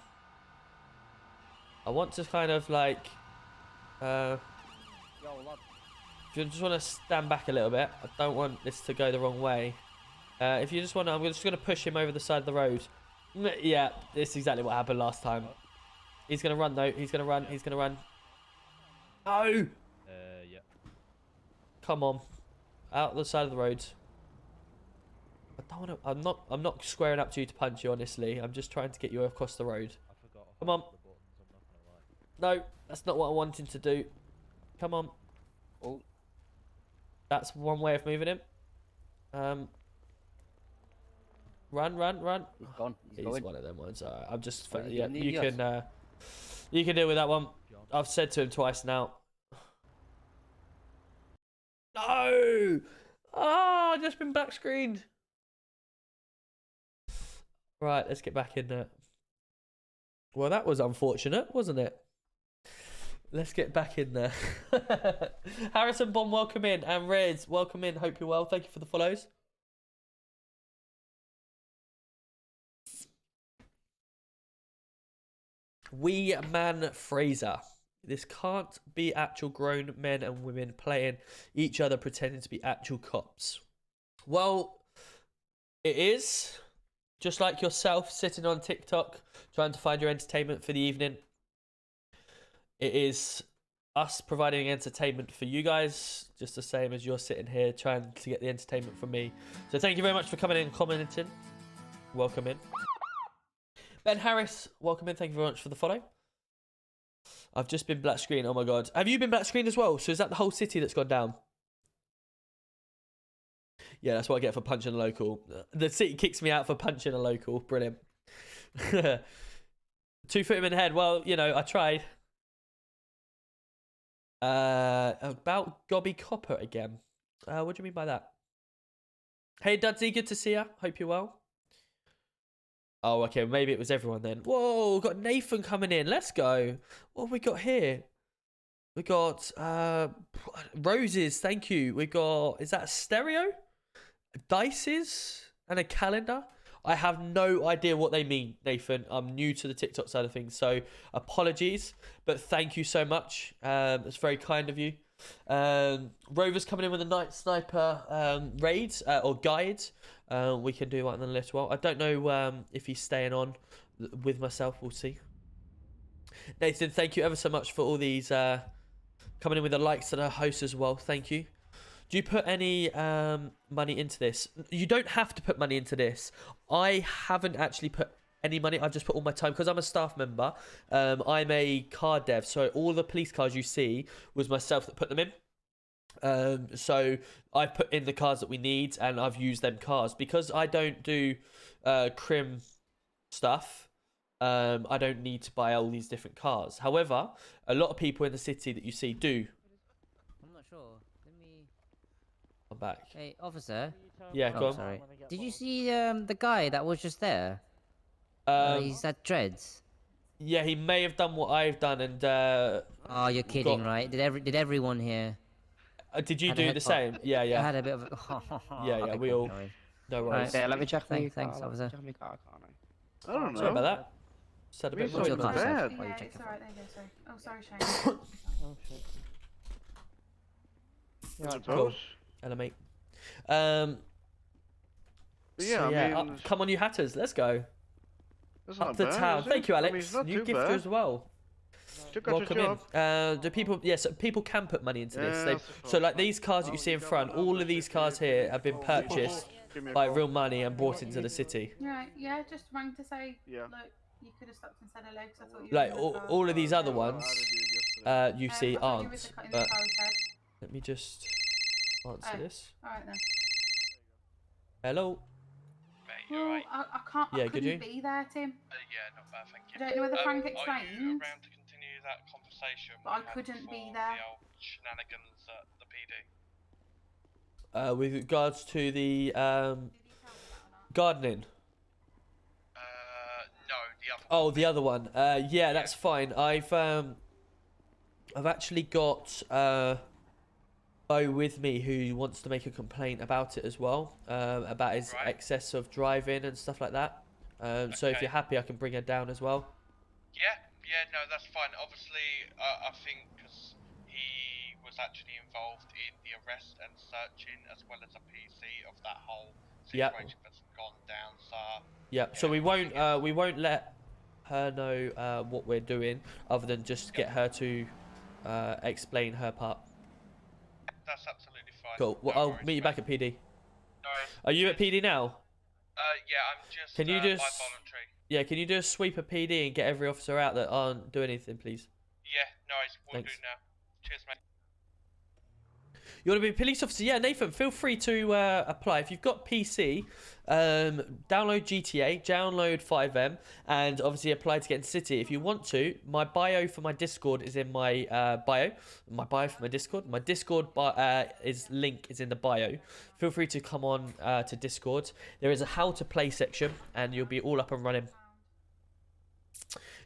I want to kind of like, if you just want to stand back a little bit, I don't want this to go the wrong way. If you just want to, I'm just going to push him over the side of the road. Yeah, this is exactly what happened last time. He's going to run though. He's going to run. He's going to run. No! Yeah. Come on. Out the side of the road. I don't want to, I'm not squaring up to you to punch you, honestly. I'm just trying to get you across the road. Come on. No, that's not what I wanted to do. Come on. Oh. That's one way of moving him. Run. He's gone. He's one of them ones. I'm just, yeah, you can deal with that one. I've said to him twice now. No! Oh, I've just been back screened. Right, let's get back in there. Well, that was unfortunate, wasn't it? Let's get back in there. Harrison Bond, welcome in. And Reds, welcome in. Hope you're well. Thank you for the follows. Wee Man Fraser. This can't be actual grown men and women playing each other pretending to be actual cops. Well, it is. Just like yourself sitting on TikTok trying to find your entertainment for the evening. It is us providing entertainment for you guys, just the same as you're sitting here trying to get the entertainment from me. So thank you very much for coming in and commenting. Welcome in. Ben Harris, welcome in. Thank you very much for the follow. I've just been black screen. Oh my god. Have you been black screen as well? So is that the whole city that's gone down? Yeah, that's what I get for punching a local. The city kicks me out for punching a local. Brilliant. 2 foot him in the head. Well, you know, I tried. About Gobby Copper again. What do you mean by that? Hey, Dudsy, good to see ya. Hope you're well. Oh, okay. Maybe it was everyone then. Whoa, we've got Nathan coming in. Let's go. What have we got here? We got roses. Thank you. We got, is that a stereo? Dices and a calendar. I have no idea what they mean, Nathan. I'm new to the TikTok side of things, so apologies, but thank you so much. It's very kind of you. Rover's coming in with a night sniper raid or guide. We can do one in a little while. I don't know if he's staying on with myself. We'll see. Nathan, thank you ever so much for all these coming in with the likes to the host as well. Thank you. Do you put any money into this? You don't have to put money into this. I haven't actually put any money. I've just put all my time because I'm a staff member. I'm a car dev, so all the police cars you see was myself that put them in. So I've put in the cars that we need and I've used them cars. Because I don't do crim stuff, I don't need to buy all these different cars. However, a lot of people in the city that you see do. I'm not sure. Let me... I'm back. Hey, officer. Yeah, go on. Sorry. Did you see the guy that was just there? He's had dreads. Yeah, he may have done what I've done, and oh, you're kidding, right? Did everyone here? Did you do the same? Yeah, yeah. I had a bit of. Yeah, we all. No worries. Yeah, let me check Thanks, officer. I don't know. Sorry about that. Said a bit more. Your car, sir. Yeah, it's alright. There you go. Sorry. Oh, sorry, Shane. Oh shit. Yeah, cool. Hello, mate. Yeah, so, yeah, I mean, come on, you hatters. Let's go. Up the bad, town. Thank you, Alex. I mean, New gifter as well. Welcome in. Do people? Yes, people can put money into this. So, like these cars that you see in front, all of these cars here have been purchased by real money and brought into the city. Right. Yeah. Just rang to say. Look, you could have stopped and said hello because I thought you. Like all of these other ones, you see aren't. But let me just answer this. All right then. Hello. Well, I can't. Yeah, I couldn't be there, Tim. Yeah, not bad, thank you. I don't know whether Frank explained. Are you around to continue that conversation? But I couldn't be there. The old shenanigans at the PD. With regards to the gardening. No, the other. Oh, the other one. Yeah, that's fine. I've actually got Bo with me who wants to make a complaint about it as well, about his excess of driving and stuff like that. So if you're happy, I can bring her down as well. Yeah, no, that's fine. Obviously, I think because he was actually involved in the arrest and searching as well as a PC of that whole situation that's gone down. So So we won't let her know what we're doing, other than just get her to explain her part. that's absolutely fine. Cool. Well, I'll meet you back at PD. Are you at PD now? Yeah, I'm just. Can you just? by voluntary. Yeah, can you do a sweep of PD and get every officer out that aren't doing anything, please? Yeah, no, we'll Thanks. do now. Cheers, mate. You want to be a police officer? Yeah, Nathan, feel free to apply. If you've got PC, download GTA, download FiveM, and obviously apply to get into City. If you want to, my bio for my Discord is in my bio. My bio for my Discord. My Discord link is in the bio. Feel free to come on to Discord. There is a how to play section, and you'll be all up and running.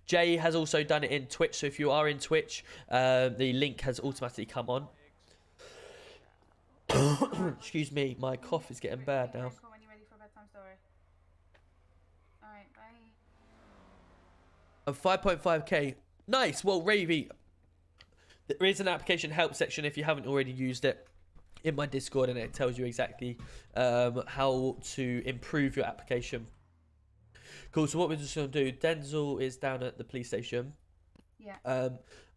Jay has also done it in Twitch, so if you are in Twitch, the link has automatically come on. Excuse me, my cough is getting bad now. When you're ready for a bedtime story. Alright, bye. And 5.5k. Nice. Well, Ravy, there is an application help section if you haven't already used it in my Discord, and it tells you exactly how to improve your application. Cool. So what we're just going to do, Denzel is down at the police station. Yeah.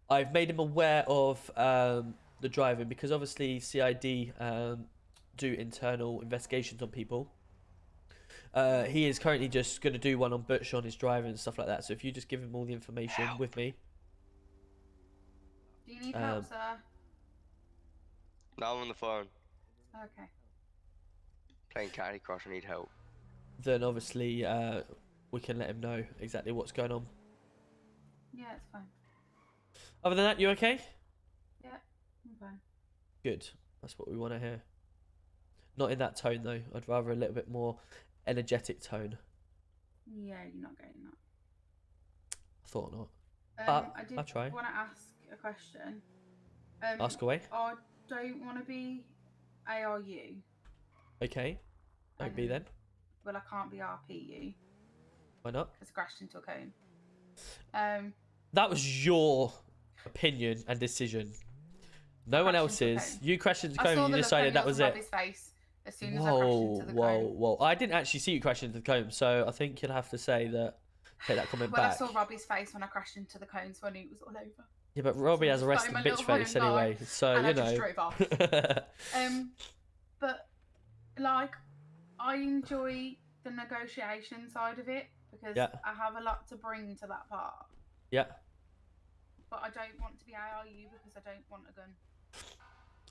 I've made him aware of the driving, because obviously CID do internal investigations on people. He is currently just going to do one on Butch on his driving and stuff like that. So if you just give him all the information with me. Do you need help, sir? No, I'm on the phone. Okay. Playing Candy Crush, I need help. Then obviously we can let him know exactly what's going on. Yeah, it's fine. Other than that, you okay? Yeah, I'm fine. Good. That's what we want to hear. Not in that tone though. I'd rather a little bit more energetic tone. Yeah, you're not getting that. I thought not. I did I'll try. want to ask a question. Ask away. I don't want to be ARU. Okay. Don't be then. Well, I can't be RPU. Why not? Because I crashed into a cone. That was your opinion and decision. No one else's. You crashed into the cone and you decided that was it. Face as soon as I crashed into the cone. Whoa. I didn't actually see you crash into the cone, so I think you'll have to say that. Take that comment back. I saw Robbie's face when I crashed into the cone, so I knew it was all over. Yeah, but Robbie has a resting bitch face anyway, so and you I know. just drove off. But like, I enjoy the negotiation side of it because I have a lot to bring to that part. Yeah. But I don't want to be ARU because I don't want a gun.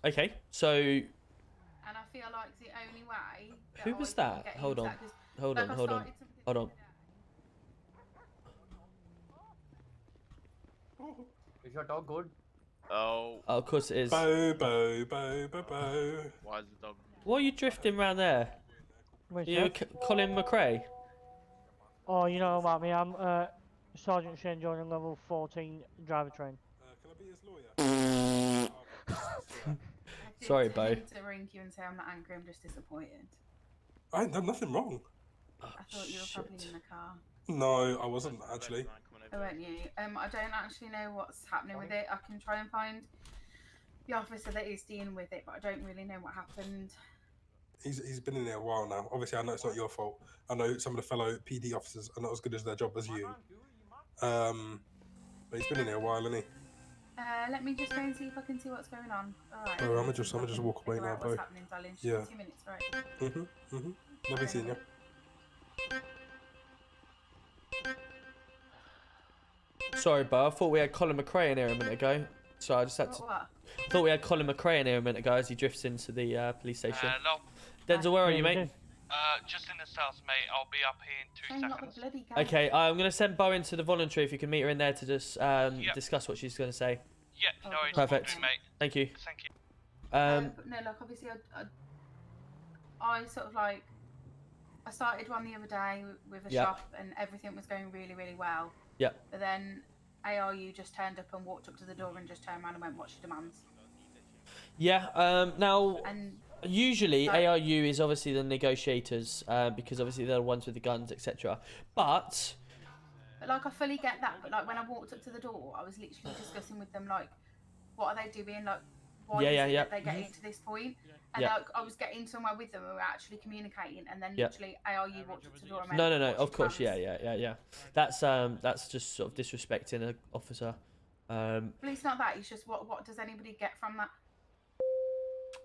Okay, so. And I feel like the only way. Who was that? Hold on. Hold on. Is your dog good? Oh. Oh, of course it is. Bo. Why is the dog? Why are you drifting around there? You Colin McRae? Oh, you know about me. I'm Sergeant Shane joining level 14 driver train. Can I be his lawyer? Sorry, Bo. I need to ring you and say I'm not angry. I'm just disappointed. I ain't done nothing wrong. I thought you were probably in the car. No, I wasn't actually. Oh, weren't you? I don't actually know what's happening with it. I can try and find the officer that is dealing with it, but I don't really know what happened. He's been in there a while now. Obviously, I know it's not your fault. I know some of the fellow PD officers are not as good as their job as you. But he's been in there a while, hasn't he? Let me just go and see if I can see what's going on. Alright. Bo, I'm gonna just walk away now, Bo. What's happening, darling? Yeah. 2 minutes, right? Never seen you. Sorry, Bo. I thought we had Colin McRae in here a minute ago. So I just had to. What? I thought we had Colin McRae in here a minute ago as he drifts into the police station. Hello. Denzel, where are you, mate? Just in the south, mate. I'll be up here in 2 seconds. Okay, I'm going to send Bo into the voluntary if you can meet her in there to just discuss what she's going to say. Yeah, no worries. Perfect. Do, mate. Thank you. Thank you. No, look, obviously, I sort of like, I started one the other day with a Yep. shop and everything was going really, really well. Yep. But then ARU just turned up and walked up to the door and just turned around and went, "What's your demands?" Yeah. Now, And usually like- ARU is obviously the negotiators because obviously they're the ones with the guns, etc. But like, I fully get that. But like, when I walked up to the door, I was literally discussing with them, like, what are they doing? Like, why is it that they're getting to this point? And like, I was getting somewhere with them and we were actually communicating, and then literally ARU walked up to the door and went, no. "What's Of your course, demands?" yeah. That's just sort of disrespecting an officer. Well, it's not that. It's just what does anybody get from that?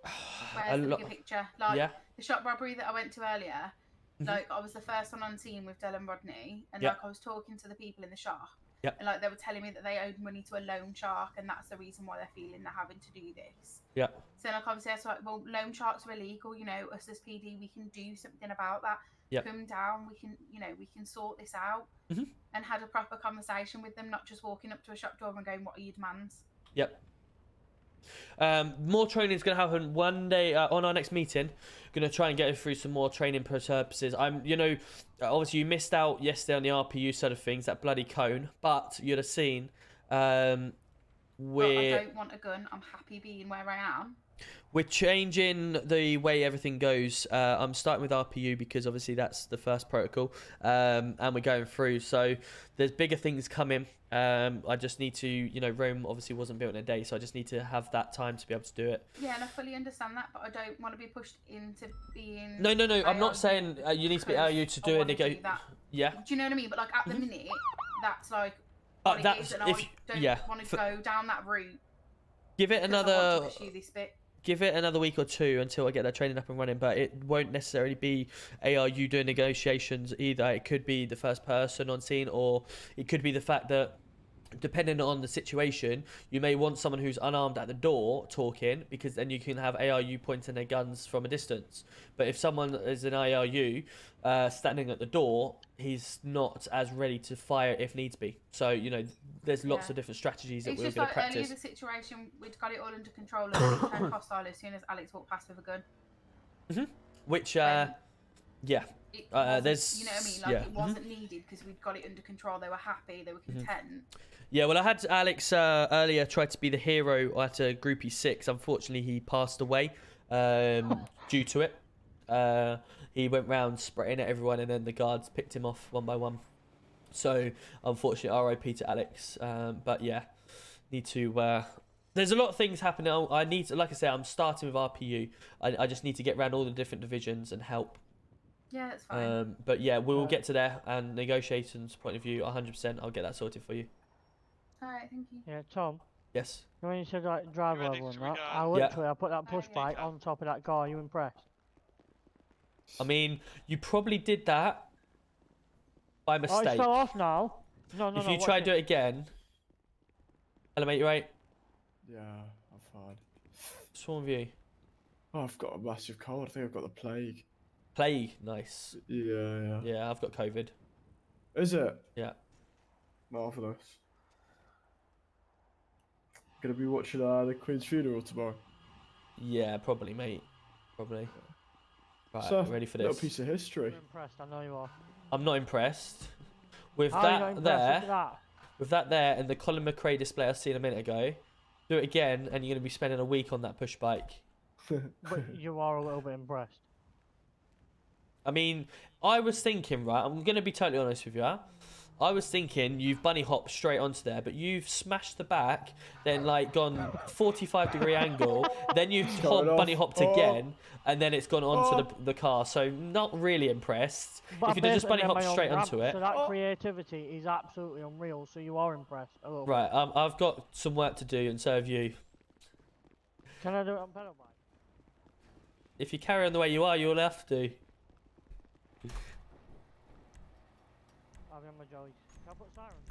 A Where's the lot- bigger picture? Like yeah. the shop robbery that I went to earlier. Mhm. Like, I was the first one on scene with Dylan Rodney, and Yep. like I was talking to the people in the shop, Yep. and like they were telling me that they owed money to a loan shark, and that's the reason why they're feeling they're having to do this. Yeah. So like obviously I was like, well, loan sharks are illegal. You know, us as PD, we can do something about that. Yep. Come down, we can, you know, we can sort this out. Mhm. And had a proper conversation with them, not just walking up to a shop door and going, "What are your demands?" Yep. More training is going to happen one day on our next meeting. Going to try and get through some more training purposes. Obviously you missed out yesterday on the RPU side of things, that bloody cone, but you'd have seen. But I don't want a gun. I'm happy being where I am. We're changing the way everything goes. I'm starting with RPU because obviously that's the first protocol, and we're going through. So there's bigger things coming. I just need to, Rome obviously wasn't built in a day, so I just need to have that time to be able to do it. Yeah, and I fully understand that, but I don't want to be pushed into being. No. I'm not saying you need to be ARU to do it. Yeah. Do you know what I mean? But like at the minute, that's like. That's and if I don't want to go down that route. Give it because I another. want to pursue this bit. Give it another week or two until I get that training up and running, but it won't necessarily be ARU doing negotiations either. It could be the first person on scene, or it could be the fact that, depending on the situation, you may want someone who's unarmed at the door talking, because then you can have ARU pointing their guns from a distance. But if someone is an ARU standing at the door, he's not as ready to fire if needs be. So, there's lots of different strategies that It's we're just going like to practice. earlier the situation, we'd got it all under control and it turned hostile as soon as Alex walked past with a gun. Which, It wasn't, there's... you know what I mean? Like, it wasn't needed because we'd got it under control. They were happy. They were content. Yeah, well, I had Alex earlier try to be the hero at a Groupie 6. Unfortunately, he passed away due to it. He went round spraying at everyone, and then the guards picked him off one by one. So, unfortunately, RIP to Alex. But yeah, need to... there's a lot of things happening. I need to, like I said, I'm starting with RPU. I just need to get around all the different divisions and help. Yeah, it's fine. But yeah, we will get to there. And negotiations point of view, 100%. I'll get that sorted for you. Alright, thank you. Yeah, Tom. Yes. When you said like driver level and that, I put that push bike on top of that car. Are you impressed? I mean, you probably did that by mistake. Oh, it's fell off now. No. If you try and do it again. Hello, mate, you right? Yeah, I'm fine. What's wrong with you? Oh, I've got a massive cold. I think I've got the plague. Plague? Nice. Yeah. Yeah, I've got COVID. Is it? Yeah. Marvellous. Gonna be watching the Queen's funeral tomorrow. Yeah, probably, mate. Probably. Right, So, ready for little this? piece of history. I'm impressed. I know you are. I'm not impressed. With How are you not that impressed? there, Look at that. with that there, and the Colin McRae display I seen a minute ago, do it again, and you're gonna be spending a week on that push bike. But you are a little bit impressed. I mean, I was thinking, right, I'm going to be totally honest with you. I was thinking you've bunny hopped straight onto there, but you've smashed the back, then like gone 45-degree angle, then you've bunny hopped again, and then it's gone onto the car. So not really impressed. But If you just bunny basically hopped my own straight ramp, onto it. So that creativity is absolutely unreal. So you are impressed a little Right, I've got some work to do, and so have you. bit. Can I do it on pedal bike? If you carry on the way you are, you'll have to. I'll be on my jollies. Can I put sirens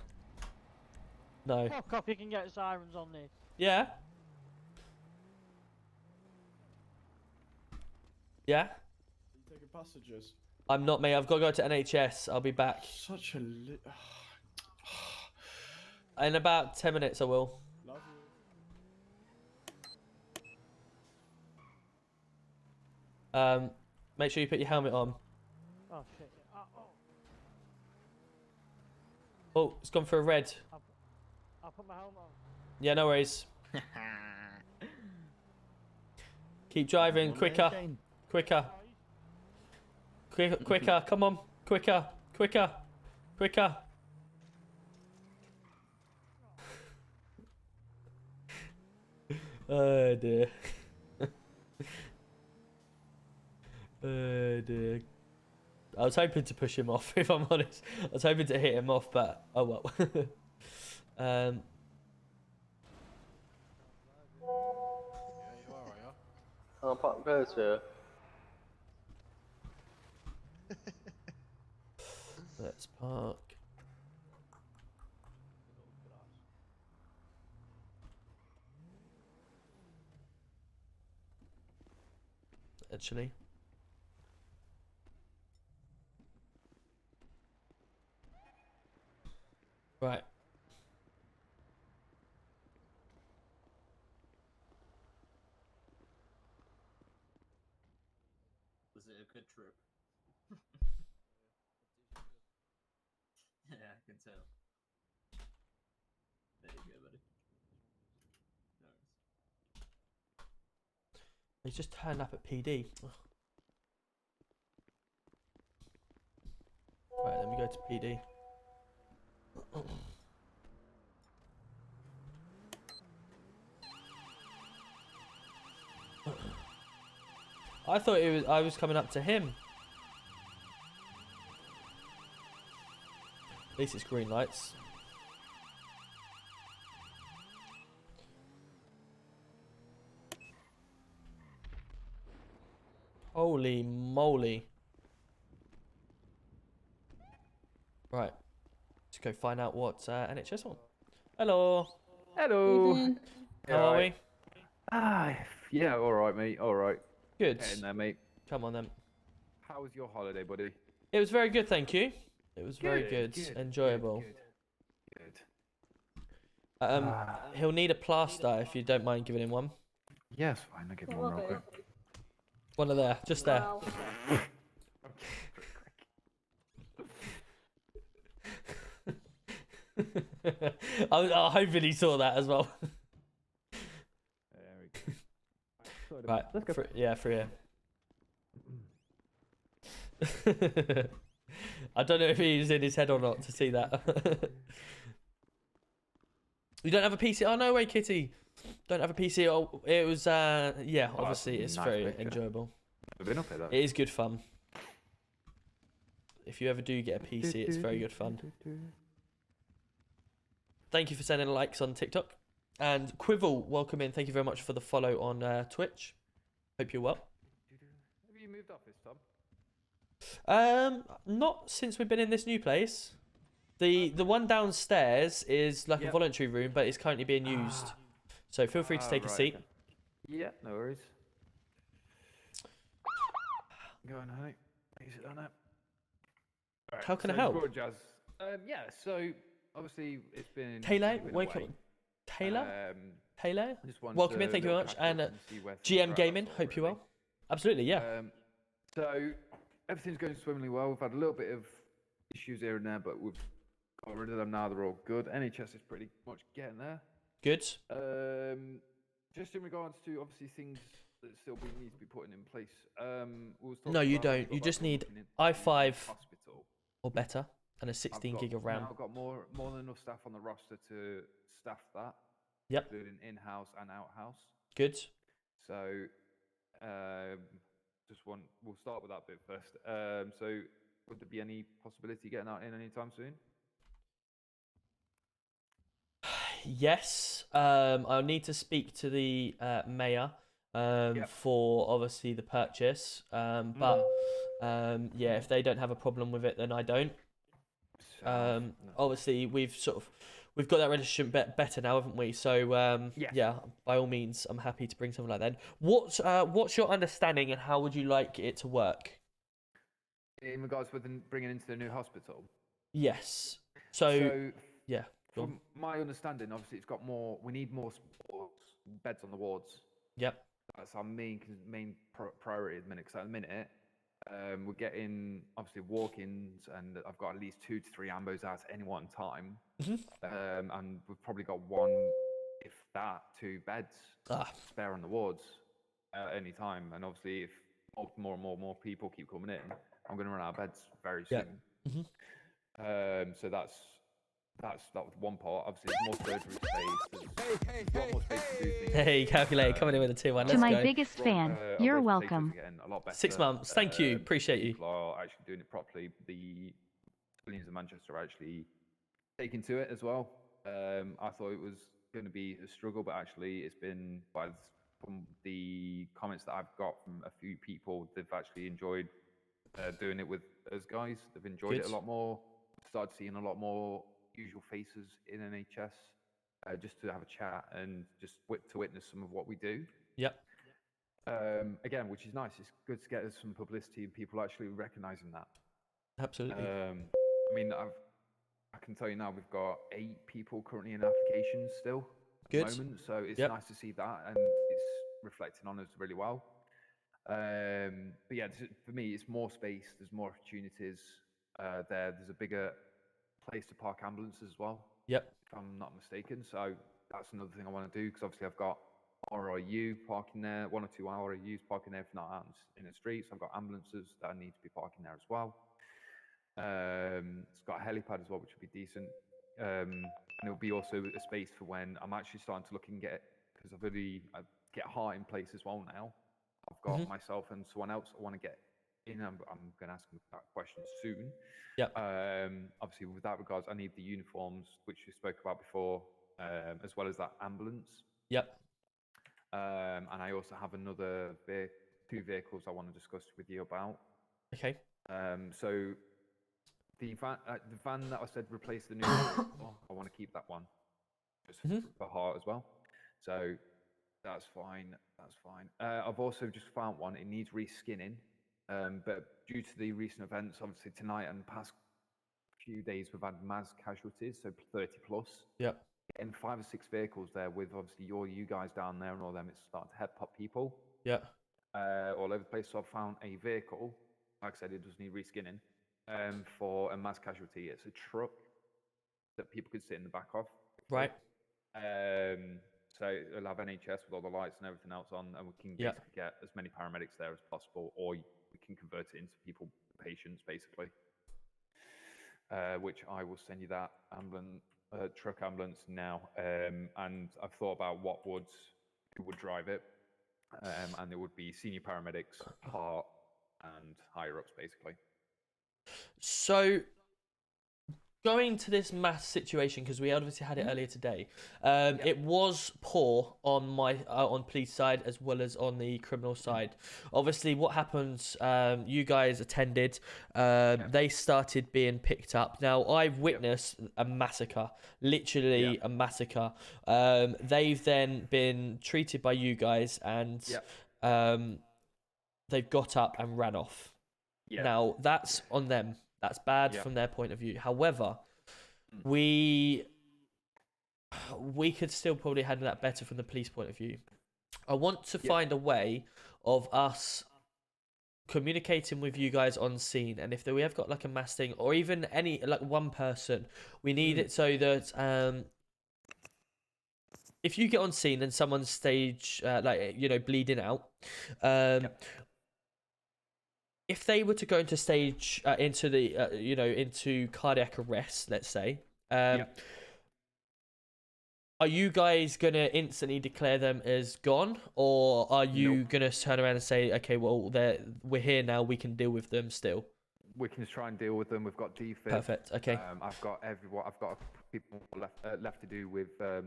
on? No. Fuck off, you can get sirens on this. Yeah? Yeah? You taking passengers? I'm not, mate. I've got to go to NHS. I'll be back. Such a In about 10 minutes, I will. Love you. Make sure you put your helmet on. Oh shit. Oh, it's gone for a red. I'll put my helmet on. Yeah, no worries. Keep driving, quicker. Quicker. Quicker, come on. Quicker, quicker, quicker. Oh dear. Oh dear. I was hoping to push him off, if I'm honest. I was hoping to hit him off, but oh well. I'll park closer. Let's park. Actually. Right. Was it a good trip? Yeah, I can tell. There you go, buddy. No worries. He's just turned up at PD. Ugh. Right, let me go to PD. I thought I was coming up to him. At least it's green lights. Holy moly. Right. Let's go find out what NHS want. Hello. Hello. How are we? Yeah, alright, mate, alright. Good. Get in there, mate. Come on then. How was your holiday, buddy? It was very good, thank you. It was very good. Enjoyable. He'll need a plaster if you don't mind giving him one. Yes, fine, I'll give him one real quick. One of there, just there. I was hoping he saw that as well. There we go. Right, let's go. Yeah, for you. I don't know if he's in his head or not to see that. You don't have a PC? Oh, no way, Kitty. Don't have a PC. Oh, it was, yeah, obviously it's nice very picture. enjoyable. I've been up here, though. It is good fun. If you ever do get a PC, it's very good fun. Thank you for sending likes on TikTok. And Quivel, welcome in. Thank you very much for the follow on Twitch. Hope you're well. Have you moved office, Tom? Not since we've been in this new place. The one downstairs is like a voluntary room, but it's currently being used. So feel free to take a seat. Okay. Yeah, no worries. Go on, honey. Use it on that. Right, How can I so help? broad jazz. Yeah, so obviously it's been Taylor, been wake up. away. Taylor? Taylor? Just wanted Welcome in, to thank you very little much. catch up And see where things GM are at, Gaming, that's all, hope you really. well. Absolutely, yeah. So everything's going swimmingly well. We've had a little bit of issues here and there, but we've got rid of them now. They're all good. NHS is pretty much getting there. Good. Just in regards to obviously things that still need to be put in place. No, you don't. You just need i5 or better and a 16 gig of RAM. I've got more than enough staff on the roster to staff that. Yep. Including in-house and out-house. Good. So, we'll start with that bit first. So, would there be any possibility of getting that in anytime soon? Yes. I'll need to speak to the mayor for obviously the purchase. But yeah, if they don't have a problem with it, then I don't. Obviously we've got that relationship better now, haven't we? So yeah, by all means, I'm happy to bring something like that. What's your understanding and how would you like it to work? In regards with bringing into the new hospital? Yes. So yeah. From my understanding, obviously, it's got more. We need more beds on the wards. Yep. That's our main priority at the minute. Because at the minute, We're getting obviously walk-ins, and I've got at least 2 to 3 ambos out at any one time. And we've probably got 1, if that, 2 beds spare on the wards at any time. And obviously, if more and more people keep coming in, I'm going to run out of beds very soon. So that's one part. Obviously, there's more surgery space. There's a lot more space to do things. Hey, Calculator, coming in with a 2-1. Let's To my go. biggest fan, you're welcome. A lot better. 6 months. Thank you. Appreciate you. People are actually doing it properly. The civilians of Manchester are actually taking to it as well. I thought it was going to be a struggle, but actually it's been, from the comments that I've got from a few people, they've actually enjoyed doing it with us guys. They've enjoyed it a lot more. Started seeing a lot more usual faces in NHS, just to have a chat and just to witness some of what we do. Again, which is nice. It's good to get us some publicity and people actually recognizing that. Absolutely. I mean, I can tell you now, we've got 8 people currently in applications still at the moment, so it's nice to see that, and it's reflecting on us really well. But yeah, for me, it's more space. There's more opportunities there's a bigger place to park ambulances as well. If I'm not mistaken. So that's another thing I want to do, because obviously I've got RIU parking there, 1 or 2 RIUs parking there, if not out in the streets. I've got ambulances that I need to be parking there as well. It's got a helipad as well, which would be decent. And it'll be also a space for when I'm actually starting to look and get, because I get Heart in place as well now. I've got myself and someone else I want to get in. I'm going to ask them that question soon. Obviously, with that regards, I need the uniforms, which we spoke about before, as well as that ambulance. And I also have another 2 vehicles I want to discuss with you about. So the van that I said replace the new one, I want to keep that one, just for Heart as well. So that's fine. That's fine. I've also just found one. It needs reskinning. But due to the recent events, obviously tonight and the past few days, we've had mass casualties, so 30 plus. And 5 or 6 vehicles there with obviously you guys down there and all them. It's starting to head pop people. All over the place. So I've found a vehicle. Like I said, it does need reskinning. For a mass casualty, it's a truck that people could sit in the back of. So it'll have NHS with all the lights and everything else on, and we can basically get as many paramedics there as possible, or we can convert it into patients, basically. Which I will send you that truck ambulance now. And I've thought about who would drive it, and it would be senior paramedics, Heart, and higher ups, basically. So, going to this mass situation, because we obviously had it earlier today, it was poor on my on police side as well as on the criminal side. Obviously, what happens? You guys attended. They started being picked up. Now, I've witnessed a massacre, literally a massacre. They've then been treated by you guys, and they've got up and ran off. Now, that's on them. That's bad from their point of view. However, we could still probably handle that better from the police point of view. I want to find a way of us communicating with you guys on scene, and if we have got like a mass thing, or even like one person, we need it so that if you get on scene and someone's bleeding out, if they were to go into into cardiac arrest, let's say, are you guys gonna instantly declare them as gone, or are you gonna turn around and say, okay, well, we're here now, we can deal with them still? We can try and deal with them. We've got DFib. Perfect. Okay. I've got people left to do with the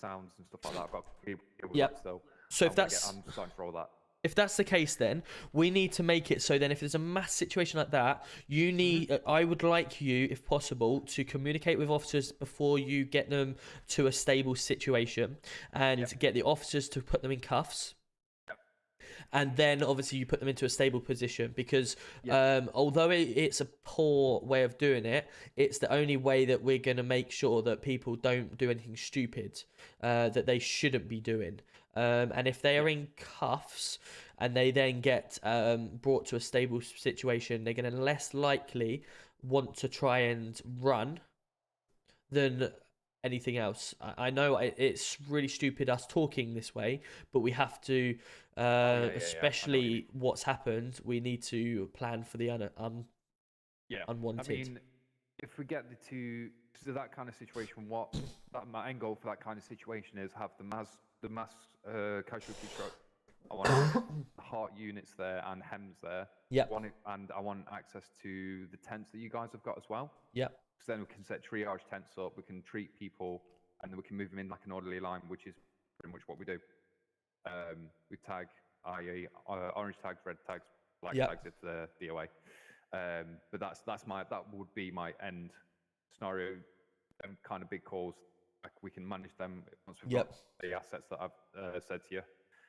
sounds and stuff like that. I've got people with that still. So if I'm starting for all that. If that's the case, then we need to make it so then if there's a mass situation like that, you need, I would like you, if possible, to communicate with officers before you get them to a stable situation, and get the officers to put them in cuffs. And then obviously you put them into a stable position, because although it's a poor way of doing it, it's the only way that we're going to make sure that people don't do anything stupid that they shouldn't be doing. And if they are in cuffs and they then get brought to a stable situation, they're going to less likely want to try and run than anything else. I know it's really stupid us talking this way, but we have to, especially what's happened, we need to plan for the unwanted. I mean, if we get to that kind of situation, my end goal for that kind of situation is have the mass casualty truck. I want heart units there and hems there. Yep. And I want access to the tents that you guys have got as well. Yep. Because then we can set triage tents up, we can treat people, and then we can move them in like an orderly line, which is pretty much what we do. We tag, i.e., orange tags, red tags, black tags if they're DOA. But that would be my end scenario. Kind of big calls, like we can manage them once we've got the assets that I've said to you.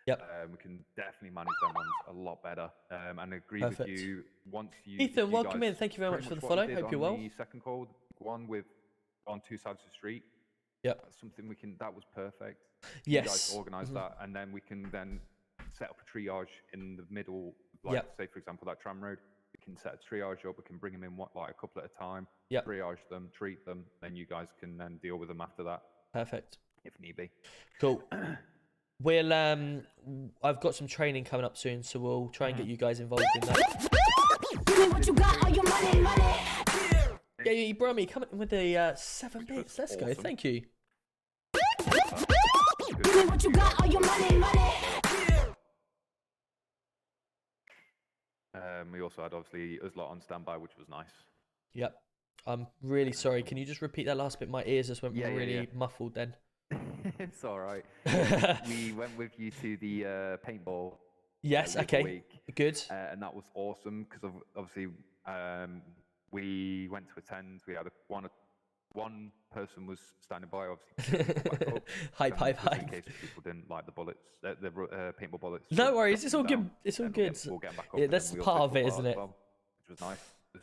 Yep. We can definitely manage them ones a lot better. And agree with you once you. Ethan, welcome in. Thank you very much for the follow. Hope you're well. The second call, one with on two sides of the street. Yep. That's something we can. That was perfect. Yes. You guys organise that, and then we can then set up a triage in the middle. Like say for example that tram road. We can set a triage up. We can bring them in like a couple at a time. Triage them, treat them. Then you guys can then deal with them after that. Perfect. If need be. Cool. We'll I've got some training coming up soon, so we'll try and get you guys involved in that. Give me what you got, all your money. Yeah, Brummy, coming with the 7 bits. Let's go. Thank you. Give me what you got, all your money. We also had obviously Uzlot on standby, which was nice. Yep. I'm really sorry. Can you just repeat that last bit? My ears just went really muffled then. It's all right. We went with you to the paintball. Yes. Okay. Week, good. And that was awesome because obviously we went to attend. We had one person was standing by, obviously. Hype. In case people didn't like the bullets, the paintball bullets. No worries. It's all good. It's all good. We'll get back up. Yeah, that's part of it, isn't it? Well, which was nice.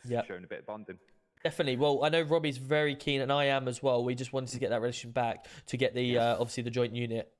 Just showing a bit of bonding. Definitely. Well, I know Robbie's very keen, and I am as well. We just wanted to get that relation back to get the obviously the joint unit.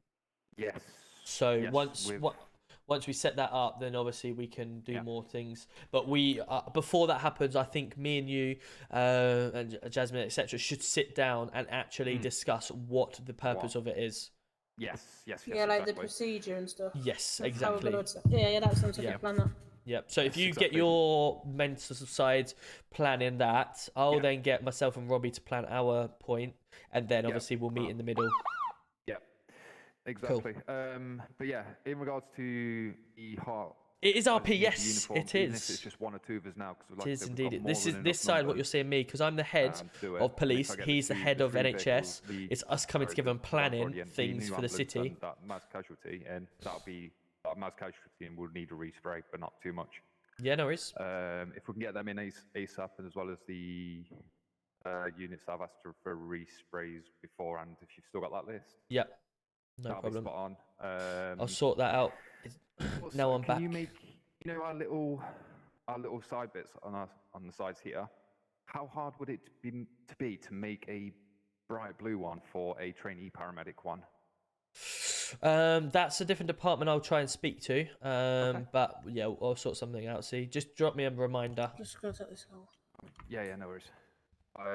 Yes. So once we set that up, then obviously we can do more things. But we before that happens, I think me and you and Jasmine, etc., should sit down and actually discuss what the purpose of it is. Yes. Yeah, like the procedure and stuff. Yes, exactly. Yeah, that sounds like a plan. That. Yep. So if you get your mental side planning that, I'll then get myself and Robbie to plan our point, and then obviously we'll meet in the middle. Yeah. Exactly. Cool. But yeah, in regards to the heart. It is RP, yes, uniform, it is. If it's just one or two of us now. It is indeed. This is this side what you're seeing me, because I'm the head of police. He's the head of NHS. It's us coming together and planning things for the city. That mass casualty, and that'll be that mass casualty, and we'll need a respray, but not too much. Yeah, no worries. If we can get them in ASAP, and as well as the units that I've asked for resprays beforehand, if you've still got that list. Yeah. No problem. Spot on. I'll sort that out. Now I'm back. Can you make, our little side bits on the sides here? How hard would it be to make a bright blue one for a trainee paramedic one? That's a different department I'll try and speak to. But yeah, I'll sort something out. See, just drop me a reminder. Just gonna take this out. Yeah, no worries.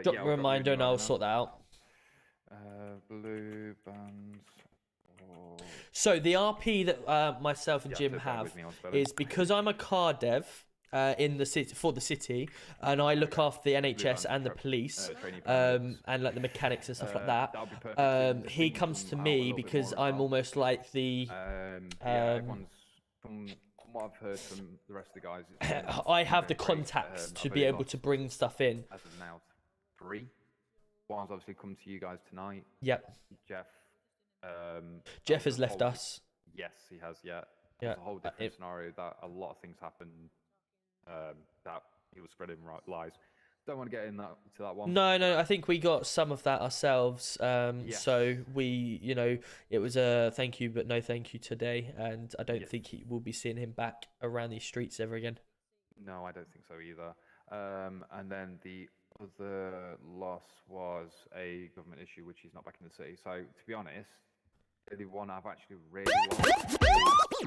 Drop me a reminder and I'll sort that out. Blue bands. So the RP that myself and Jim have is because I'm a car dev in the city for the city, and I look after the NHS and the police, and like the mechanics and stuff like that. He comes to me because I'm almost like the. From what I've heard from the rest of the guys, I have the contacts to be able to bring stuff in. As of now, 3. One's obviously come to you guys tonight. Yep. Jeff has left us. Yes, he has. Yeah. Yeah. It's a whole different scenario that a lot of things happen. That he was spreading lies. Don't want to get into that one. No. I think we got some of that ourselves. So we, it was a thank you, but no thank you today, and I don't think we'll be seeing him back around these streets ever again. No, I don't think so either. And then the other loss was a government issue, which is not back in the city. So to be honest, the one I've actually really liked.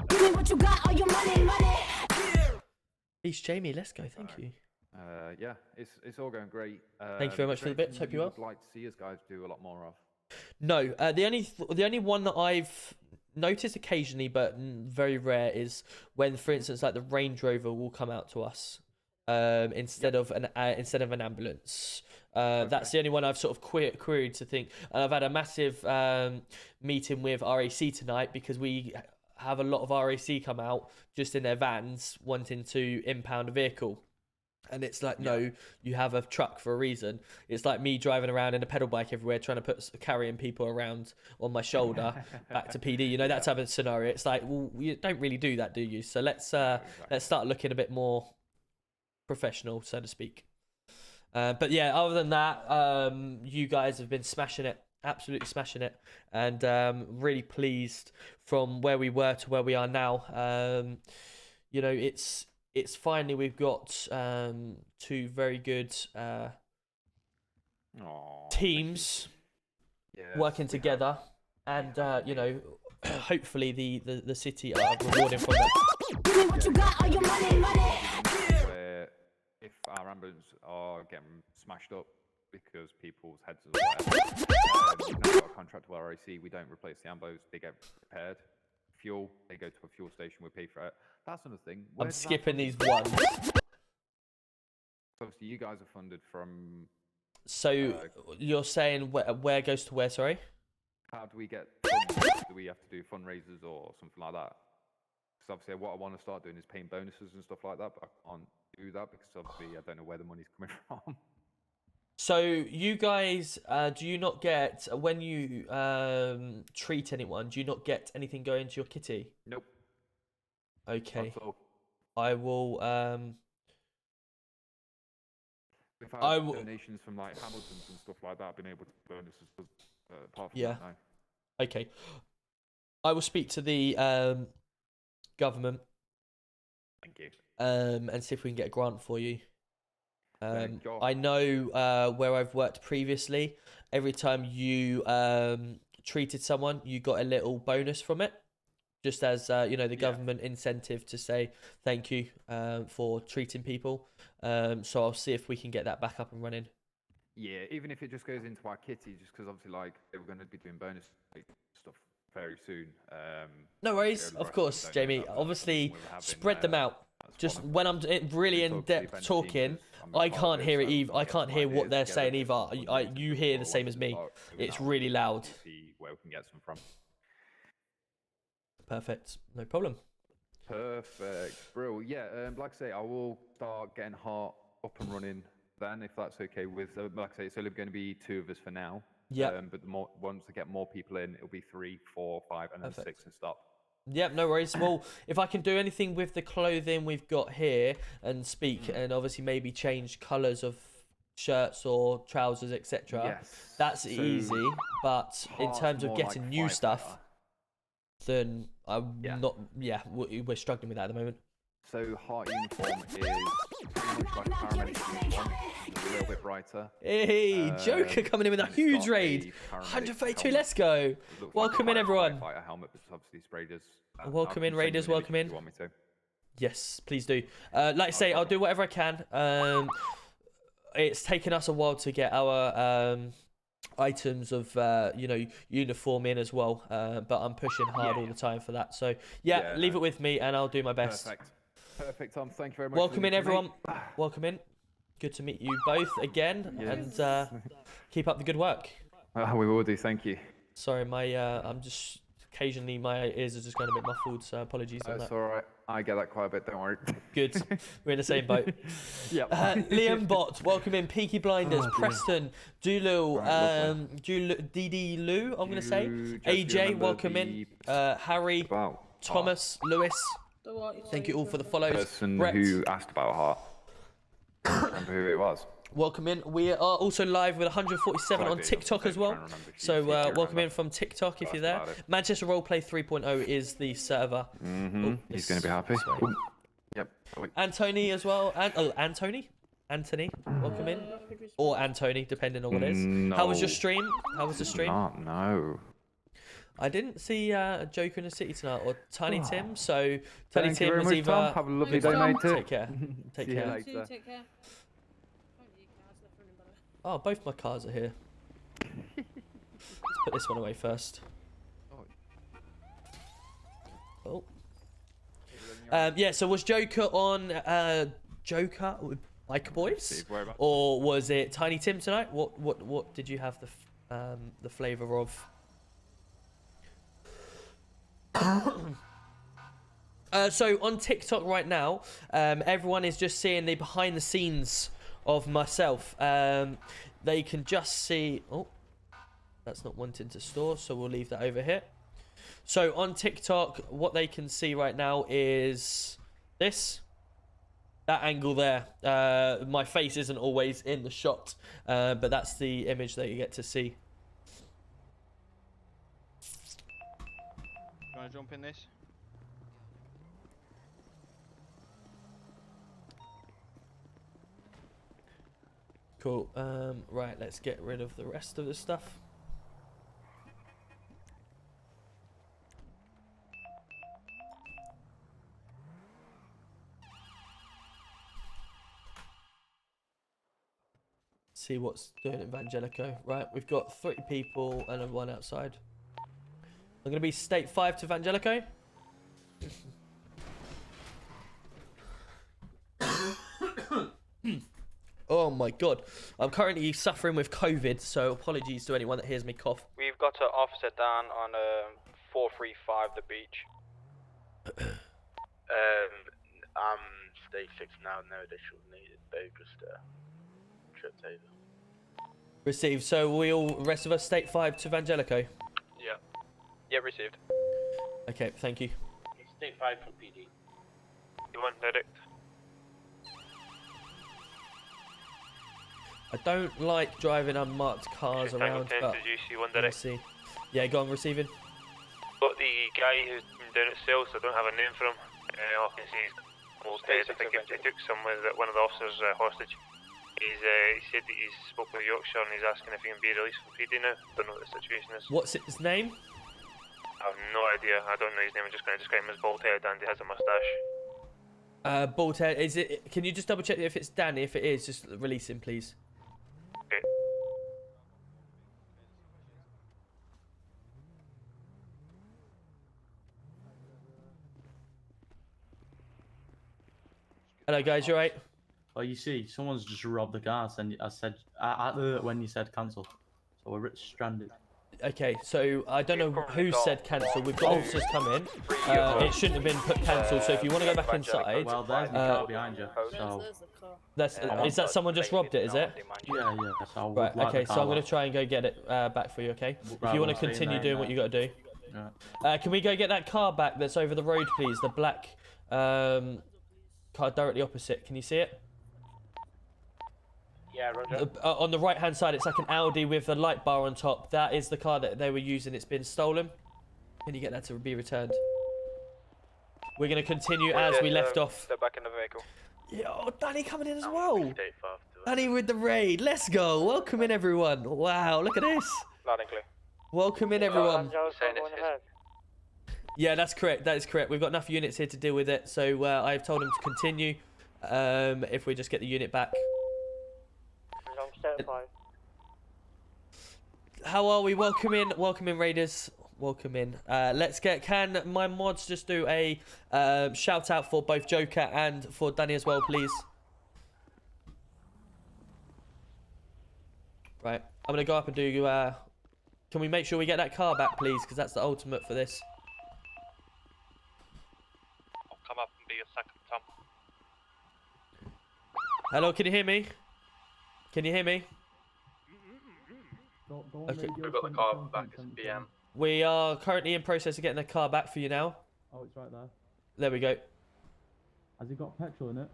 Give me what you got, all your money. Peace, Jamie. Let's go. Thank you. Yeah, it's all going great. Thank you very much for the bits. Hope you well. Would like to see us guys do a lot more of. No, the only one that I've noticed occasionally, but very rare, is when, for instance, like the Range Rover will come out to us instead of an ambulance. That's the only one I've sort of queried to think. And I've had a massive meeting with RAC tonight because we have a lot of RAC come out just in their vans wanting to impound a vehicle. And it's like, no, you have a truck for a reason. It's like me driving around in a pedal bike everywhere, trying to carrying people around on my shoulder back to PD. You know, that type of scenario. It's like, well, you don't really do that, do you? So let's start looking a bit more professional, so to speak. But yeah, other than that, you guys have been smashing it, absolutely smashing it, and really pleased from where we were to where we are now. You know, it's finally we've got two very good teams working together, and you know, hopefully the city are rewarding from that. Give me what you got, all your money. Where if our ambulance are getting smashed up because people's heads are whatever, we've now got a contract with RAC. We don't replace the ambos; they get repaired. Fuel, they go to a fuel station. We pay for it. That's another thing. I'm skipping these ones. Obviously, you guys are funded from. So you're saying where goes to where? Sorry. How do we get funds? Do we have to do fundraisers or something like that? Because obviously, what I want to start doing is paying bonuses and stuff like that, but I can't do that because obviously I don't know where the money's coming from. So you guys, do you not get, when you treat anyone, do you not get anything going to your kitty? Nope. Okay. I will. If I have donations from like Hamilton's and stuff like that, I've been able to bonuses. Apart from that, no. Okay. I will speak to the government. Thank you. And see if we can get a grant for you. I know where I've worked previously, every time you treated someone, you got a little bonus from it, just as you know, the government incentive to say thank you for treating people. So I'll see if we can get that back up and running. Yeah, even if it just goes into our kitty, just because obviously like they were going to be doing bonus stuff very soon. No worries, of course, Jamie. Obviously, spread them out. Just when I'm really in depth talking, I can't hear it either. I can't hear what they're saying either. You hear the same as me. It's really loud. Where we can get some from. Perfect. No problem. Perfect. Bro, yeah. Like I say, I will start getting Heart up and running then, if that's okay with. Like I say, it's only going to be 2 of us for now. Yeah. But once I get more people in, it'll be 3, 4, 5, and then 6 and stop. Yep, no worries. Well, if I can do anything with the clothing we've got here and speak, and obviously maybe change colours of shirts or trousers, etc. That's easy. But in terms of getting new stuff, then I'm not. Yeah, we're struggling with that at the moment. So Heart uniform is pretty much like a paramedic uniform, a little bit brighter. Hey, Joker coming in with a huge raid. 132, let's go. Welcome in, everyone. Fighter helmet, but obviously sprayed us. Welcome in, Raiders, welcome in. You want me to? Yes, please do. Like I say, I'll do whatever I can. It's taken us a while to get our items of you know, uniform in as well, but I'm pushing hard all the time for that. So yeah, leave it with me and I'll do my best. Perfect, Tom. Thank you very much. Welcome in, everyone. Welcome in. Good to meet you both again, and keep up the good work. We will do. Thank you. Sorry, I'm just occasionally my ears are just going a bit muffled, so apologies on that. That's all right. I get that quite a bit. Don't worry. Good. We're in the same boat. Yep. Liam Bott, welcome in. Peaky Blinders, Preston, Dulu, DD Lou, I'm going to say. AJ, welcome in. Harry, Thomas, Lewis. Thank you all for the follows. Person Brett, who asked about Heart. I don't remember who it was. welcome in. We are also live with 147 on TikTok as well. So welcome in from TikTok if you're there. Manchester Roleplay 3.0 is the server. He's going to be happy. Yep. Anthony as well. Anthony, welcome in. Or Anthony, depending on what it is. No. How was your stream? How was the stream? No. I didn't see Joker in the city tonight or Tiny Tim. So Tiny Thank you Tim very was much, either. Tom. Have a lovely day, mate. Take care. Take See you care. later. Take care. Oh, both my cars are here. Let's put this one away first. Oh. Yeah. So was Joker on Joker with Biker Boys, or was it Tiny Tim tonight? What did you have the flavour of? So on TikTok right now, everyone is just seeing the behind the scenes of myself. They can just see. Oh, that's not wanting to store, so we'll leave that over here. So on TikTok, what they can see right now is this. That angle there. My face isn't always in the shot, but that's the image that you get to see. You want to jump in this? Cool. Right, let's get rid of the rest of the stuff. See what's doing at Evangelico. Right, we've got 3 people and a 1 outside. I'm going to be state 5 to Evangelico. Oh my god. I'm currently suffering with COVID, so apologies to anyone that hears me cough. We've got an officer down on 435 the beach. I'm stage 6 now, no additional needed. They just tripped over. Received. So we all, rest of us, state 5 to Evangelico. Yeah. Yeah, received. Okay, thank you. State 5 for PD. You want direct? I don't like driving unmarked cars around, but let's see. Yeah, go on, receiving. Got the guy who's been down at sales, so I don't have a name for him. I can see he's almost dead. I think he took one of the officers hostage. He said that he's spoke with Yorkshire and he's asking if he can be released from PD now. Don't know what the situation is. What's his name? I have no idea. I don't know his name. I'm just going to describe him as bald head and he has a moustache. Bald head. Is it? Can you just double check if it's Danny? If it is, just release him, please. Okay. Hello, guys. You alright? Oh, you see, someone's just robbed the cars, and I said when you said cancel, so we're stranded. Okay, so I don't know who said cancel. We've got officers come in. It shouldn't have been put cancel. So if you want to go back inside, Well, there's the car behind you. So that's is that someone just robbed it? Is it? yeah. So Right. Okay. So I'm gonna try and go get it back for you. Okay. If you want to stay in continue there, doing what you got to do. Can we go get that car back that's over the road, please? The black car directly opposite. Can you see it? Yeah, roger. On the right hand side, it's like an Audi with a light bar on top. That is the car that they were using. It's been stolen. Can you get that to be returned? We're going to continue as we left off. Step back in the vehicle. Yo, Danny coming in as well. Danny with the raid. Let's go. Welcome in, everyone. Wow, look at this. Loud and clear. Welcome in, everyone. Yeah, that's correct. That is correct. We've got enough units here to deal with it. So I've told them to continue if we just get the unit back. How are we? Welcome in, Raiders. Welcome in. Let's get. Can my mods just do a shout out for both Joker and for Danny as well, please? Right. I'm gonna go up and do. Can we make sure we get that car back, please? Because that's the ultimate for this. I'll come up and be your second, Tom. Hello, can you hear me? Can you hear me? Okay. We've got the car back as BM. We are currently in process of getting the car back for you now. Oh, it's right there. There we go. Has it got petrol in it?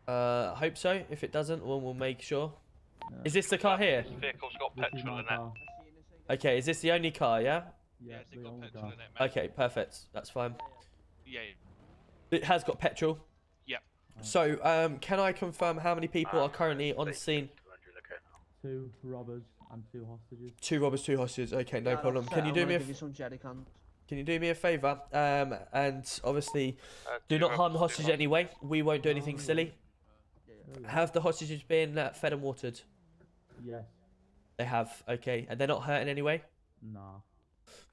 I hope so. If it doesn't, we'll make sure. Yeah. Is this the car here? This vehicle's got petrol in it. Okay, is this the only car, yeah? Yeah, it's got petrol in it, mate. Okay, perfect. That's fine. Yeah. It has got petrol? Yep. So, can I confirm how many people are currently on scene? 2 robbers and 2 hostages. 2 robbers, 2 hostages. Okay, no problem. Can you do me a Can you do me a favour? And obviously, do not harm the hostage anyway. We won't do anything silly. Have the hostages been fed and watered? Yes. They have. Okay, and they're not hurt in any way. Nah.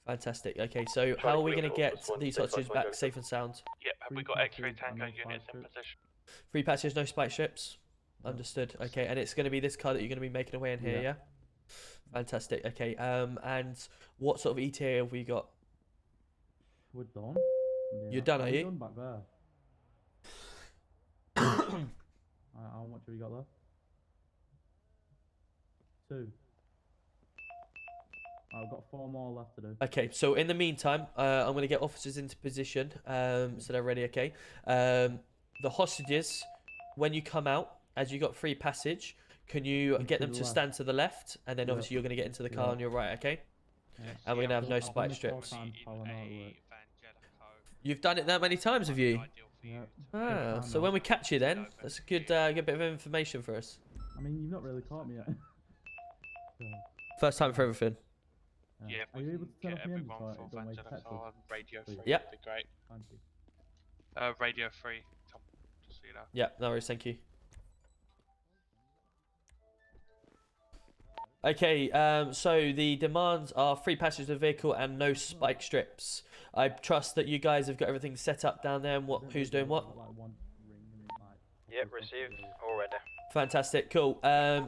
Fantastic. Okay, so how are we going to get these hostages back safe and sound? Yep, have we got X-ray tanker units in position? 3 patches, no spike strips. Understood. Okay, and it's going to be this car that you're going to be making away in here, yeah? Fantastic. Okay, and what sort of ETA have we got? We're done. You're done, are you? Done back there. How much have you got left? 2. I've got 4 more left to do. Okay, so in the meantime, I'm going to get officers into position, so they're ready, okay? The hostages, when you come out, as you got free passage, can you get them to stand to the left? And then obviously you're going to get into the car on your right, okay? And we're going to have no spike strips. You've done it that many times, have you? Yeah. Ah, so when we catch you then, that's a good bit of information for us. I mean, you've not really caught me yet. First time for everything. Yeah, Are you able to turn off the engine everyone so for it don't waste Angelica petrol? on radio 3 Yep. would be great. Thank you. Radio 3, Tom, just so you know. Yeah, no worries, thank you. Okay, so the demands are 3 passengers to the vehicle and no spike strips. I trust that you guys have got everything set up down there and who's doing what? Yep, received. Already. Fantastic, cool.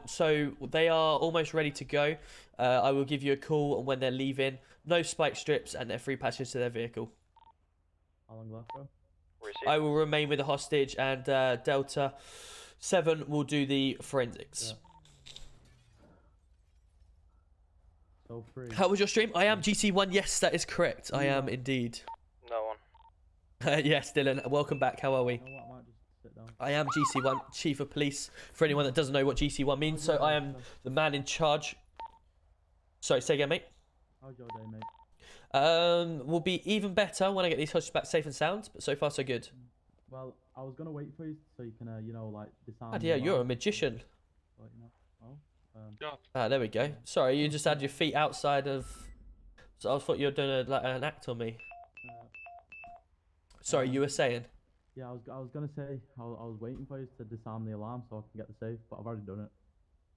So they are almost ready to go. I will give you a call when they're leaving. No spike strips and they're 3 passengers to their vehicle. How long left, bro? Received. I will remain with the hostage and Delta 7 will do the forensics. Yeah. So free. How was your stream? I am GC1. Yes, that is correct. I am indeed. No one. Yes, Dylan. Welcome back. How are we? You know what, I might just sit down. I am GC1, Chief of Police. For anyone that doesn't know what GC1 means, so I am the man in charge. Sorry, say again, mate. How's your day, mate? Will be even better when I get these hostages back safe and sound. But so far, so good. Well, I was gonna wait for you so you can, you know, like disarm. Oh, yeah, you're a magician. But, you know, Ah, there we go. Sorry, you just had your feet outside of. So I thought you were doing like an act on me. Sorry, you were saying. Yeah, I was gonna say I was waiting for you to disarm the alarm so I can get the safe, but I've already done it.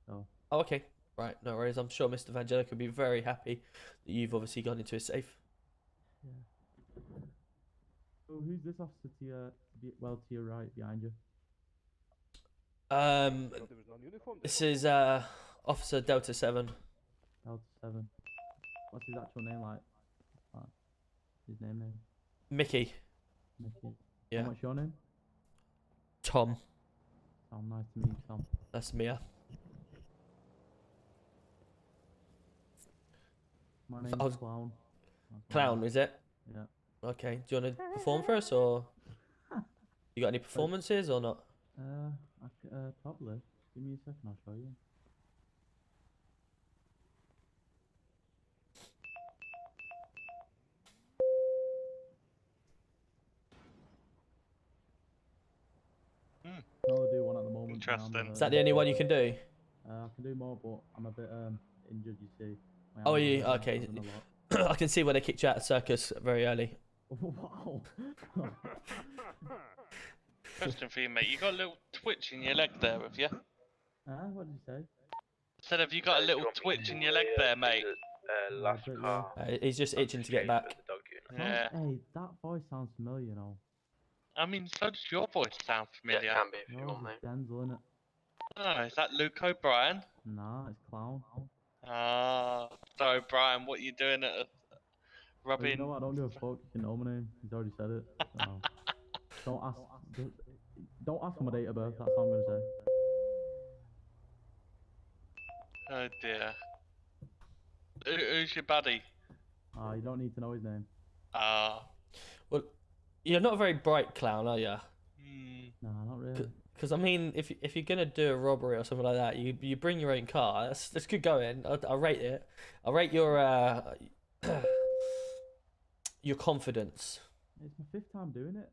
So. Oh, okay. Right, no worries. I'm sure Mr. Vangelica will be very happy that you've obviously gone into a safe. Yeah. So who's this officer to your to your right behind you? This is Officer Delta 7. Delta 7. What's his actual name like? His name? Mickey. Mickey. Yeah. And what's your name? Tom. Tom, nice to meet you, Tom. That's Mia. My name's Clown. Clown, is it? Yeah. Okay. Do you want to perform for us, or you got any performances or not? Probably. Give me a second, I'll show you. I can only do one at the moment. Interesting. Is that the only one you can do? I can do more, but I'm a bit injured, you see. Oh, you okay? I can see where they kicked you out of circus very early. Wow. Question for you, mate. You got a little twitch in your leg there, have you? What did you say? Said, have you got a little twitch in your leg there, mate? Last car. He's just itching to get back. Yeah. Hey, that voice sounds familiar, you know. I mean, so does your voice sound familiar. Yeah, it can be if you No, want, mate. it's Denzel, innit? Oh, is that Luke O'Brien? Nah, it's Clown. Ah, so Brian, what you doing at rubbing? You know what? I don't give a fuck. You can know my name. He's already said it. So don't ask for my date of birth. That's all I'm gonna say. Oh dear. Who's your buddy? You don't need to know his name. Well, you're not a very bright clown, are you? Nah, not really. Because I mean, if you're gonna do a robbery or something like that, you bring your own car. That's good going. I rate it. I rate your your confidence. It's my 5th time doing it.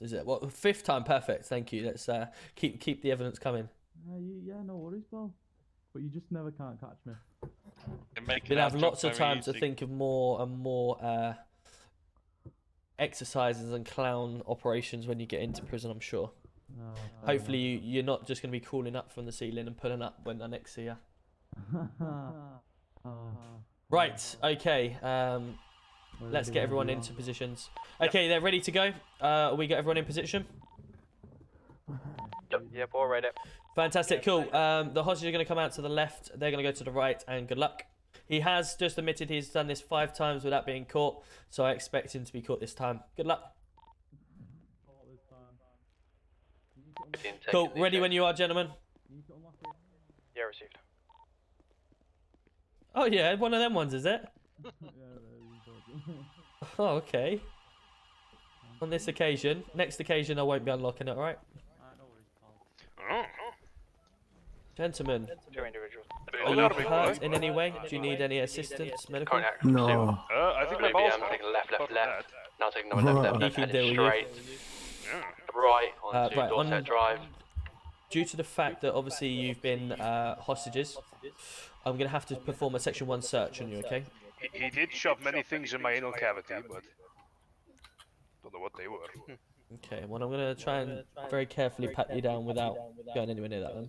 Is it? Well, 5th time, perfect. Thank you. Let's keep the evidence coming. Yeah, no worries, pal. but you just never can't catch me. You'll have lots of time to think of more and more exercises and clown operations when you get into prison, I'm sure. Hopefully you're not just going to be crawling up from the ceiling and pulling up when I next see you. Right, okay. Let's get everyone into positions. Okay, they're ready to go. We got everyone in position? Yep, all ready. Fantastic, cool. The hostages are going to come out to the left. They're going to go to the right, and good luck. He has just admitted he's done this 5 times without being caught, so I expect him to be caught this time. Good luck. Cool, ready when you are, gentlemen. Yeah, received. Oh yeah, one of them ones, is it? Oh, okay. On this occasion. Next occasion, I won't be unlocking it, alright? Gentlemen, are you hurt in any way? Do you need any assistance, medical? No. I think maybe I'm taking left. Now taking number left. He can deal with you. Right onto Right, Dorset Drive. Due to the fact that obviously you've been hostages, I'm going to have to perform a Section 1 search on you, okay? He did shove many things in my anal cavity, but don't know what they were. Okay, well I'm going to try and very carefully pat you down without going anywhere near that one.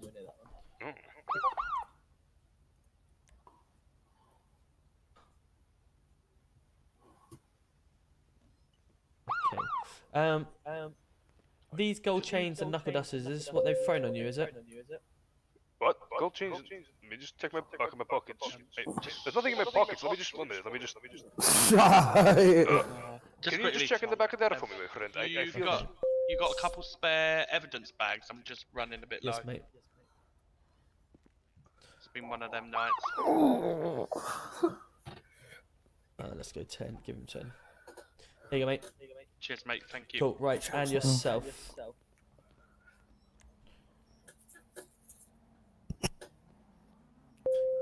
Okay. These gold chains and knuckle dusters, is this what they've thrown on you, is it? What? Gold chains? Let me just check back in my pockets. There's nothing in my pockets. Let me just. Can you just check in the back of there for me, my friend? I feel You got a couple spare evidence bags. I'm just running a bit low. Yes, mate. It's been one of them nights. Let's go 10. Give him 10. There you go, mate. Cheers, mate. Thank you. Cool. Right, and yourself.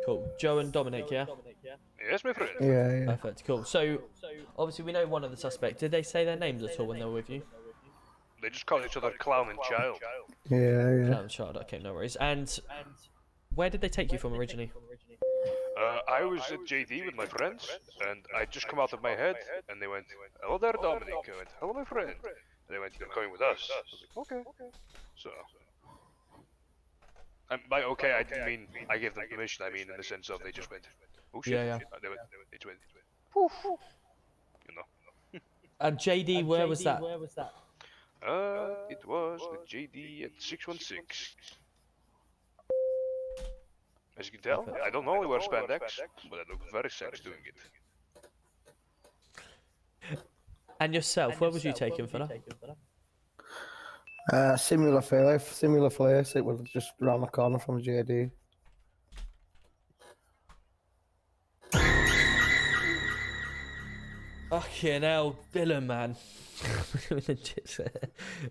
Cool. Joe and Dominic, yeah? Yes, my friend. Yeah. Perfect. Cool. So, obviously, we know one of the suspects. Did they say their names at all when they were with you? They just call each other clown and child. Yeah. Clown and child. Okay, no worries. And where did they take you from originally? I was at JD with my friends, and I just come out of my head, and they went, "Hello there, Dominic." I went, "Hello, my friend." And they went, "You're coming with us." I was like, "Okay." So, and by okay, I didn't mean I gave them permission. I mean in the sense of they just went, "Oh shit!" Yeah. They just went, "Poof." You know. And JD, where was that? It was with JD at 616. As you can tell, I don't only wear spandex, but I look very sexy doing it. And yourself, where was you taken for that? Similar place. It was just round the corner from JD. Fucking hell, Dylan, man.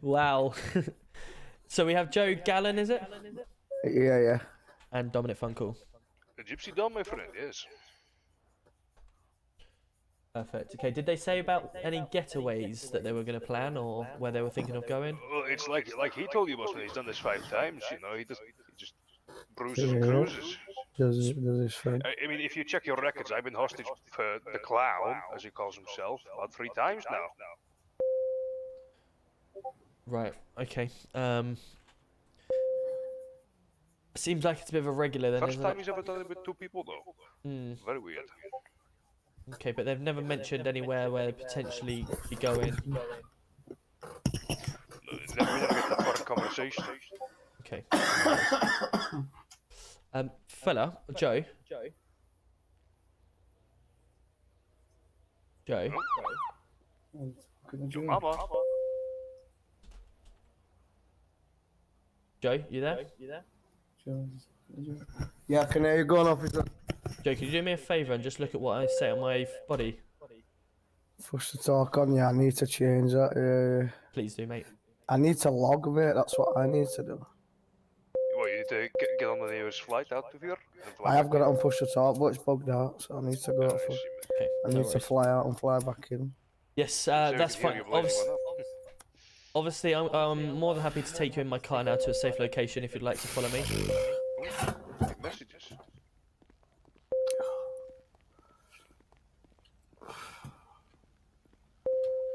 Wow. So we have Joe Gallen, is it? Yeah. And Dominic Funkel. The Gypsy Dom, my friend, yes. Perfect. Okay, did they say about any getaways that they were going to plan or where they were thinking of going? Well, it's like he told you, boss man, he's done this 5 times, you know, he just bruises and cruises. Does his thing. I mean, if you check your records, I've been hostage for the clown, as he calls himself, about 3 times now. Right, okay. Seems like it's a bit of a regular then, First isn't time it? he's ever done it with 2 people, though. Very weird. Okay, but they've never mentioned anywhere where they potentially be going. Never get that far in conversation. Okay. Fella, Joe. Joe. Your mama. Joe, you there? Yeah, I can hear you going, officer. Joe, could you do me a favour and just look at what I say on my body? Push the talk on, yeah, I need to change that, yeah. Please do, mate. I need to log, mate, that's what I need to do. Well, you need to get on the nearest flight out of here. I have got it on push to talk, but it's bugged out, so I need to go for Okay, I need to fly out and fly back in. Yes, that's fine. Obviously, I'm more than happy to take you in my car now to a safe location if you'd like to follow me. Messages.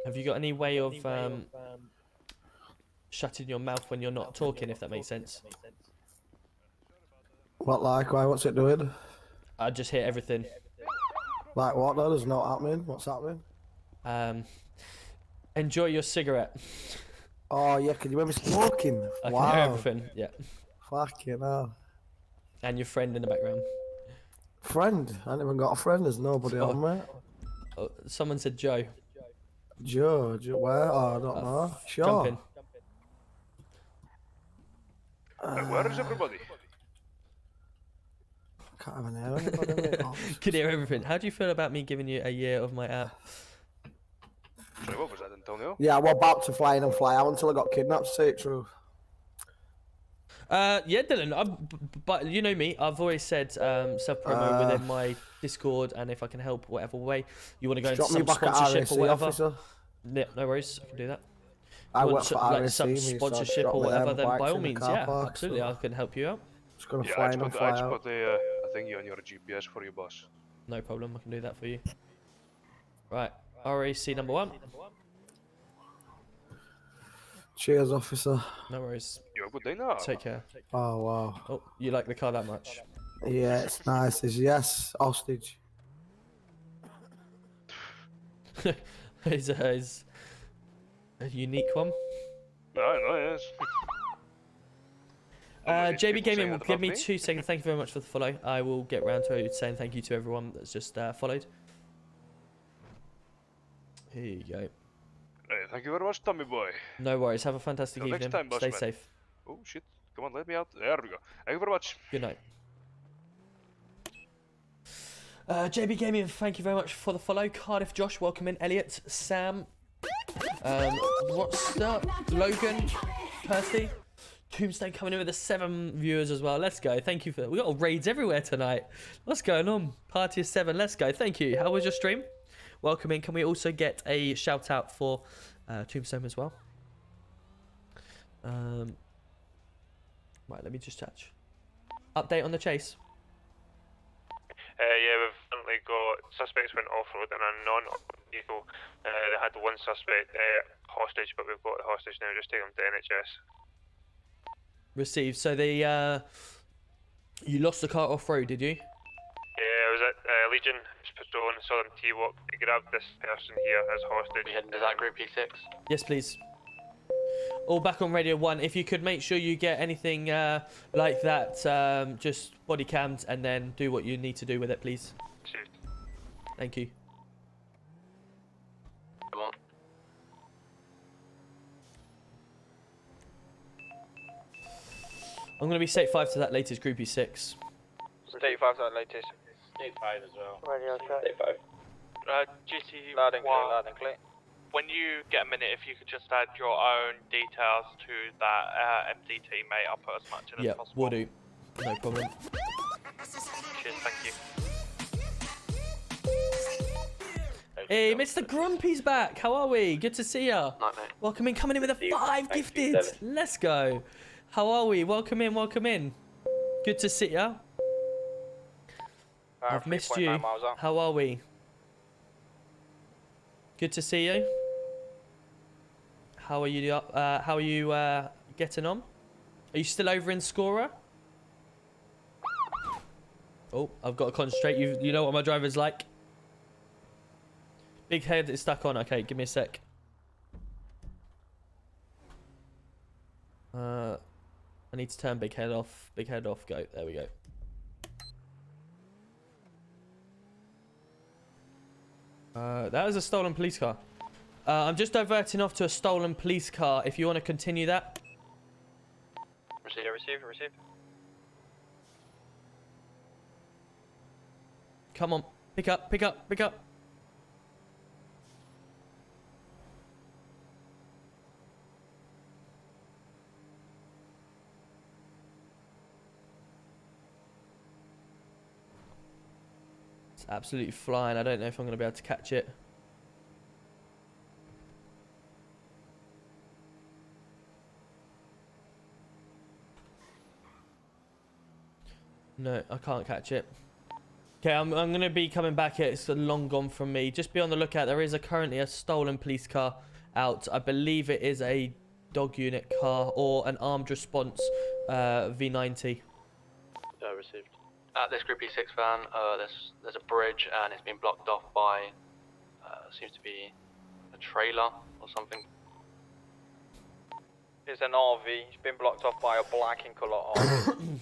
Have you got any way of shutting your mouth when you're not talking, if that makes sense? What, like, why, what's it doing? I just hear everything. Like what, though? There's no happening. What's happening? Enjoy your cigarette. Oh, yeah, can you hear me smoking? I Wow. can hear everything, yeah. Fucking hell. And your friend in the background. Friend? I ain't even got a friend. There's nobody on, mate. Oh, someone said Joe. Joe? Where? Oh, I don't know. Sure. Jump in. Where is everybody? Can't even hear anybody, mate. Oh, Can hear everything. How do you feel about me giving you a year of my app? Sorry, what was that, Antonio? yeah, we're about to fly in and fly out until I got kidnapped, to say it true. Yeah, Dylan, but you know me, I've always said self-promo within my Discord, and if I can help whatever way, you want to go into some sponsorship or whatever. Officer. Yeah, no worries, I can do that. I You work want for like RAC, some mate, so sponsorship drop or me them whatever, then by bikes all in the means, car yeah, park, absolutely, so- I can help you out. Just gonna Yeah, fly I in and just fly put out. a thingy on your GPS for you, boss. No problem, I can do that for you. Right, RAC number 1. Cheers, officer. No worries. You have a good day now. Take care. Oh, wow. Oh, you like the car that much? Yeah, it's nice. It's yes, hostage. It's a unique one. No, yes. JB Gaming will that give me about me? 2 seconds. Thank you very much for the follow. I will get round to saying thank you to everyone that's just followed. Here you go. Hey, thank you very much, Tommy boy. No worries. Have a fantastic Till evening. next time, boss Stay man. safe. Oh shit! Come on, let me out. There we go. Thank you very much. Good night. JB Gaming, thank you very much for the follow. Cardiff Josh, welcome in. Elliot, Sam, what's up? Logan, Percy, Tombstone coming in with the 7 viewers as well. Let's go. Thank you for. We got raids everywhere tonight. What's going on? Party of 7. Let's go. Thank you. How was your stream? Welcome in. Can we also get a shout out for Tombstone as well? Right, let me just touch. Update on the chase. Yeah, we've currently got suspects went off-road in a non-vehicle. They had one suspect hostage, but we've got the hostage now. Just take them to NHS. Received. So they you lost the car off-road, did you? Yeah, I was at Legion Patrol and saw them T-walk. They grabbed this person here as hostage. Is that Group P6? Yes, please. All back on Radio 1. If you could make sure you get anything like that, just body cams, and then do what you need to do with it, please. Received. Thank you. Come on. I'm going to be state 5 to that latest groupie 6. State 5 that latest. State 5 as well. Radio check. State 5. GT Loud and clear, one, loud and clear. when you get a minute, if you could just add your own details to that MDT, mate, I'll put as much in Yeah, as possible. will do. No problem. Cheers, thank you. Hey, Mr. Grumpy's back. How are we? Good to see ya. Night, mate. Welcome in. Coming in with a 5 Thanks, gifted. P7. Let's go. How are we? Welcome in. Welcome in. Good to see ya. I've missed 3.9 you. miles out. How are we? Good to see you. How are you? How are you getting on? Are you still over in Scorer? Oh, I've got to concentrate. You know what my driver's like. Big head is stuck on. Okay, give me a sec. I need to turn big head off. Big head off. Go. There we go. That was a stolen police car. I'm just diverting off to a stolen police car. If you want to continue that. Receive. Come on. Pick up. It's absolutely flying. I don't know if I'm going to be able to catch it. No, I can't catch it. Okay, I'm going to be coming back here. It's long gone from me. Just be on the lookout. There is currently a stolen police car out. I believe it is a dog unit car or an armed response V90. Received. At this Group E6 van, there's a bridge and it's been blocked off by seems to be a trailer or something. It's an RV. It's been blocked off by a black in colour RV.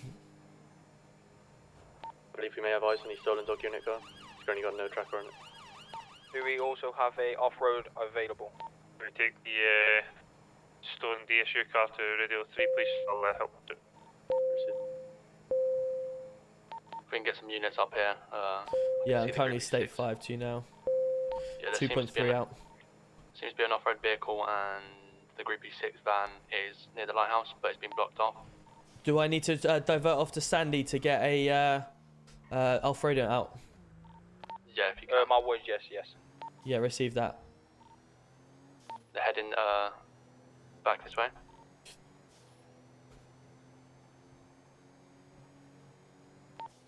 I believe we may have eyes on the stolen dog unit car. It's currently got no tracker on it. Do we also have a off-road available? We take the stolen DSU car to Radio 3, please. I'll help to. If we can get some units up here. Yeah, I'm currently state 5 to you now. Yeah, 2.3 out. Seems to be an off-road vehicle and the Group E6 van is near the lighthouse, but it's been blocked off. Do I need to divert off to Sandy to get a Alfredo out? Yeah, if you can. My words, yes. Yeah, receive that. They're heading back this way.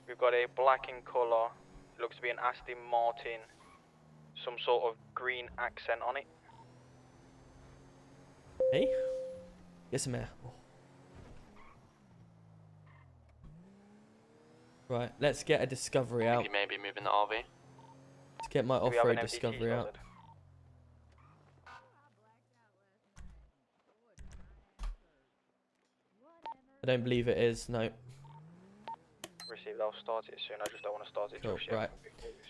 We've got a black in colour. It looks to be an Aston Martin. Some sort of green accent on it. Hey? Get some air. Oh. Right, let's get a discovery out. You may be moving the RV. Let's get my off-road discovery out. I don't believe it is, no. Received, I'll start it soon. I just don't want to start it Cool, just yet. right.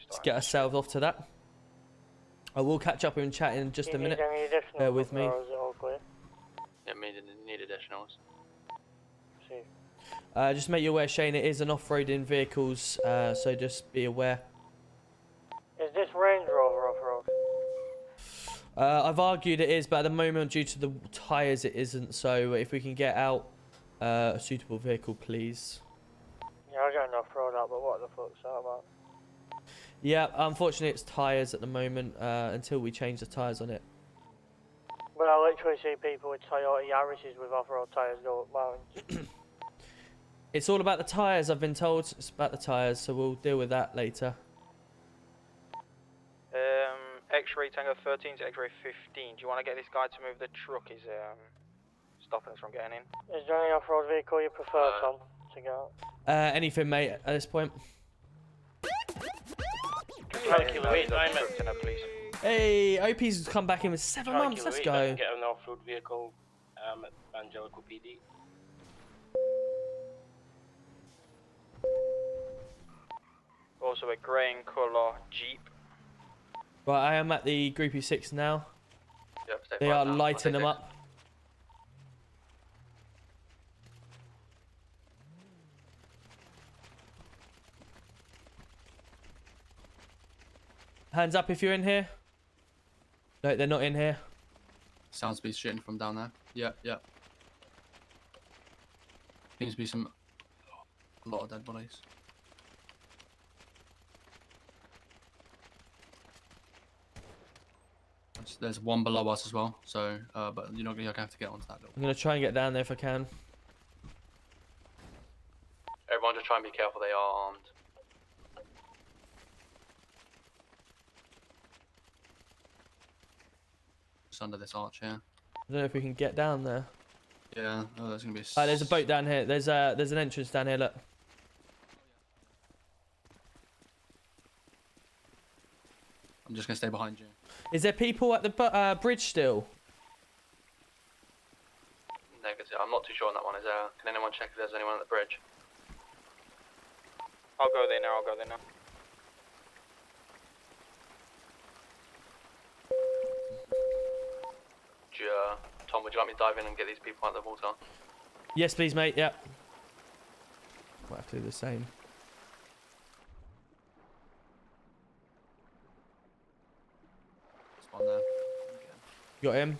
Let's get ourselves off to that. I will catch up and chat in just a minute. Bear with me. Yeah, need additionals. Just make you aware, Shane, it is an off-roading vehicles, so just be aware. Is this Range Rover off-road? I've argued it is, but at the moment, due to the tyres, it isn't. So if we can get out a suitable vehicle, please. Yeah, I got an off-road out, but what the fuck's that about? Yeah, unfortunately, it's tyres at the moment until we change the tyres on it. But I literally see people with Toyota Yaris's with off-road tyres go up mountains. It's all about the tyres, I've been told. It's about the tyres, so we'll deal with that later. X-ray Tango 13 to X-ray 15. Do you want to get this guy to move the truck? He's stopping us from getting in. Is there any off-road vehicle you prefer, Tom, to get out? Anything, mate, at this point. Hey, OP's come back in with 7 months. Let's go. Get an off-road vehicle at Angelico PD. Also a grey in colour Jeep. Right, I am at the Groupie 6 now. Yep, They are lighting them up. Hands up if you're in here. No, they're not in here. Sounds to be shooting from down there. Yep. Seems to be a lot of dead bodies. There's one below us as well, so but you're gonna have to get onto that. I'm gonna try and get down there if I can. Everyone just try and be careful, they are armed. Just under this arch here. I don't know if we can get down there. Yeah, oh, there's gonna be There's a boat down here. There's an entrance down here, look. I'm just gonna stay behind you. Is there people at the bridge still? Negative. I'm not too sure on that one. Can anyone check if there's anyone at the bridge? I'll go there now. Tom, would you like me to dive in and get these people out of the water? Yes, please, mate. Yep. Might have to do the same. There's one there. Got him.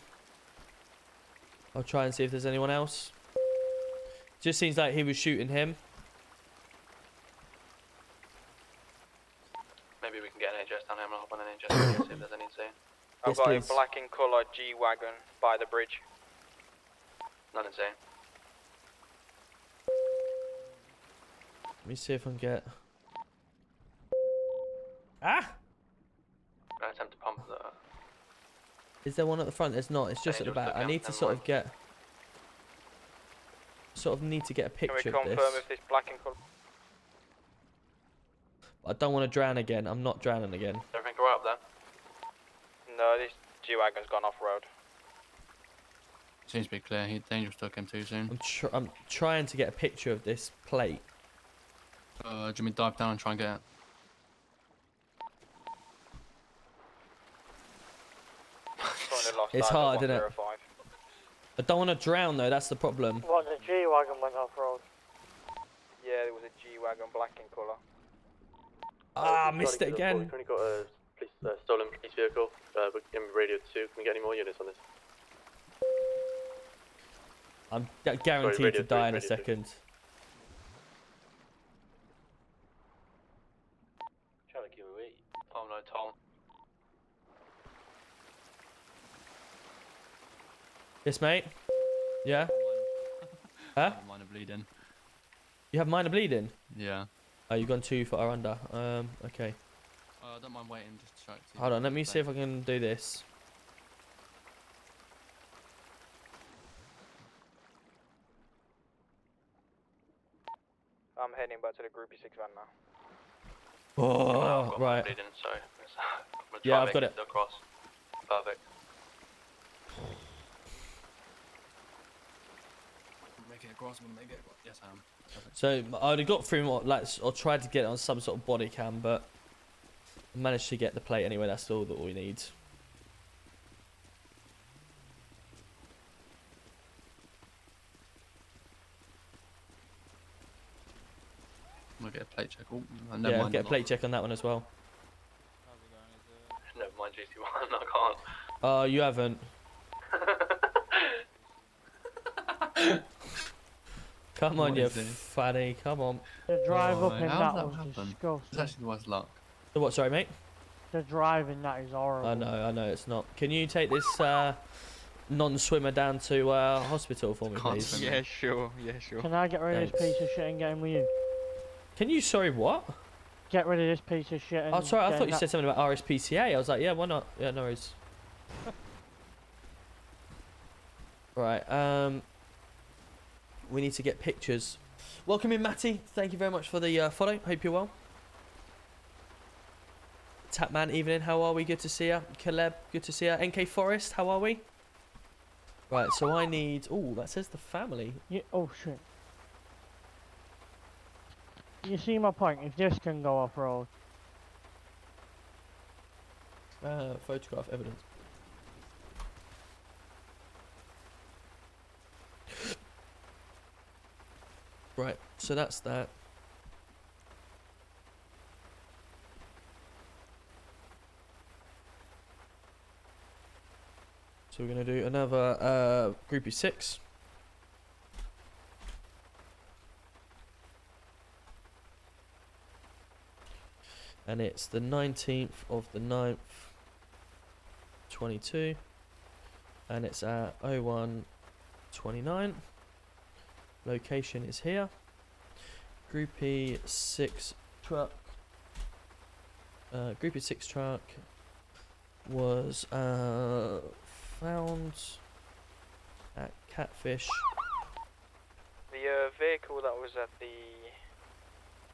I'll try and see if there's anyone else. Just seems like he was shooting him. Maybe we can get an HS down here. I'm gonna hop on an HS and see if there's any to. I've got a black in colour G-Wagon by the bridge. Nothing to say. Let me see if I can get... Ah! I attempt to pump the. Is there one at the front? There's not. It's just at the back. I need to sort of get. Need to get a Can we picture of confirm this. if this black and colour? I don't want to drown again. I'm not drowning again. Everything go up there? No, this G-Wagon's gone off-road. Seems to be clear. He dangerous took him too soon. I'm trying to get a picture of this plate. Do you want me to dive down and try and get it? It's hard, isn't it? I don't want to drown though. That's the problem. What, the G-Wagon went off-road? Yeah, there was a G-Wagon black in colour. Ah, missed it again. We've only got a stolen police vehicle. We're getting radio 2. Can we get any more units on this? I'm guaranteed to die in a second. Charlie QE. Oh no, Tom. Yes, mate. Yeah. Huh? Minor bleeding. You have minor bleeding? Yeah. Oh, you've gone too far under. Okay. I don't mind waiting just to try to. Hold on, let me see if I can do this. I'm heading back to the Groupie 6 van now. Oh, right. Bleeding, so Yeah, I've got it. Across. Perfect. Make it across. Make it across. Yes, I am. Perfect. So I would have got through or tried to get it on some sort of body cam, but I managed to get the plate anyway. That's all that we need. We'll get a plate check. Oh, Yeah, get a plate check on that one as well. Never mind GC1, I can't. Oh, you haven't. Come on, you fatty. Come on. The drive up in How that did was happen? disgusting. It's actually the worst luck. The what? Sorry, mate. The drive in that is horrible. I know, it's not. Can you take this non-swimmer down to hospital for me, please? Yeah, sure. Yeah, sure. Can I get rid of this piece of shit and get in with you? Can you? Sorry, what? Get rid of this piece of shit and Oh, sorry. I get thought in you that- said something about RSPCA. I was like, yeah, why not? Yeah, no worries. Right. We need to get pictures. Welcome in, Matty. Thank you very much for the follow. Hope you're well. Tapman, evening. How are we? Good to see you. Caleb, good to see you. NK Forest, how are we? Right. So I need. Oh, that says the family. Yeah, oh shit. You see my point? If this can go off-road. Photograph evidence. Right, so that's that. So we're going to do another groupie 6. And it's the 19th of the 9th, 22. And it's at 01:29. Location is here. Groupie 6 truck. Groupie 6 truck was found at Catfish. The vehicle that was at the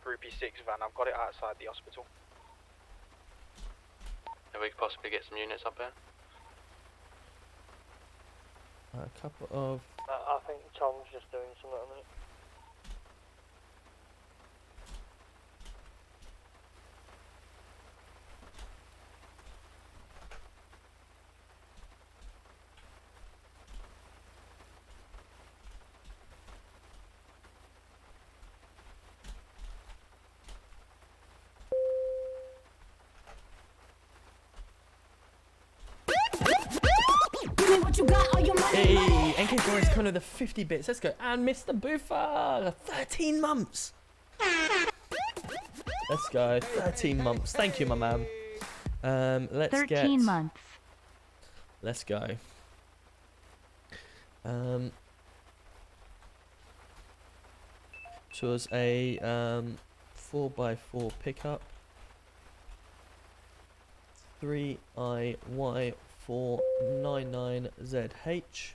Groupie 6 van, I've got it outside the hospital. If we could possibly get some units up there. A couple of. I think Tom's just doing something at the minute. Hey, NK Forest coming with the 50 bits. Let's go. And Mr. Boofer, 13 months. Let's go. 13 months. Thank you, my man. Let's 13 months. Let's go. This was a 4x4 pickup. 3IY499ZH.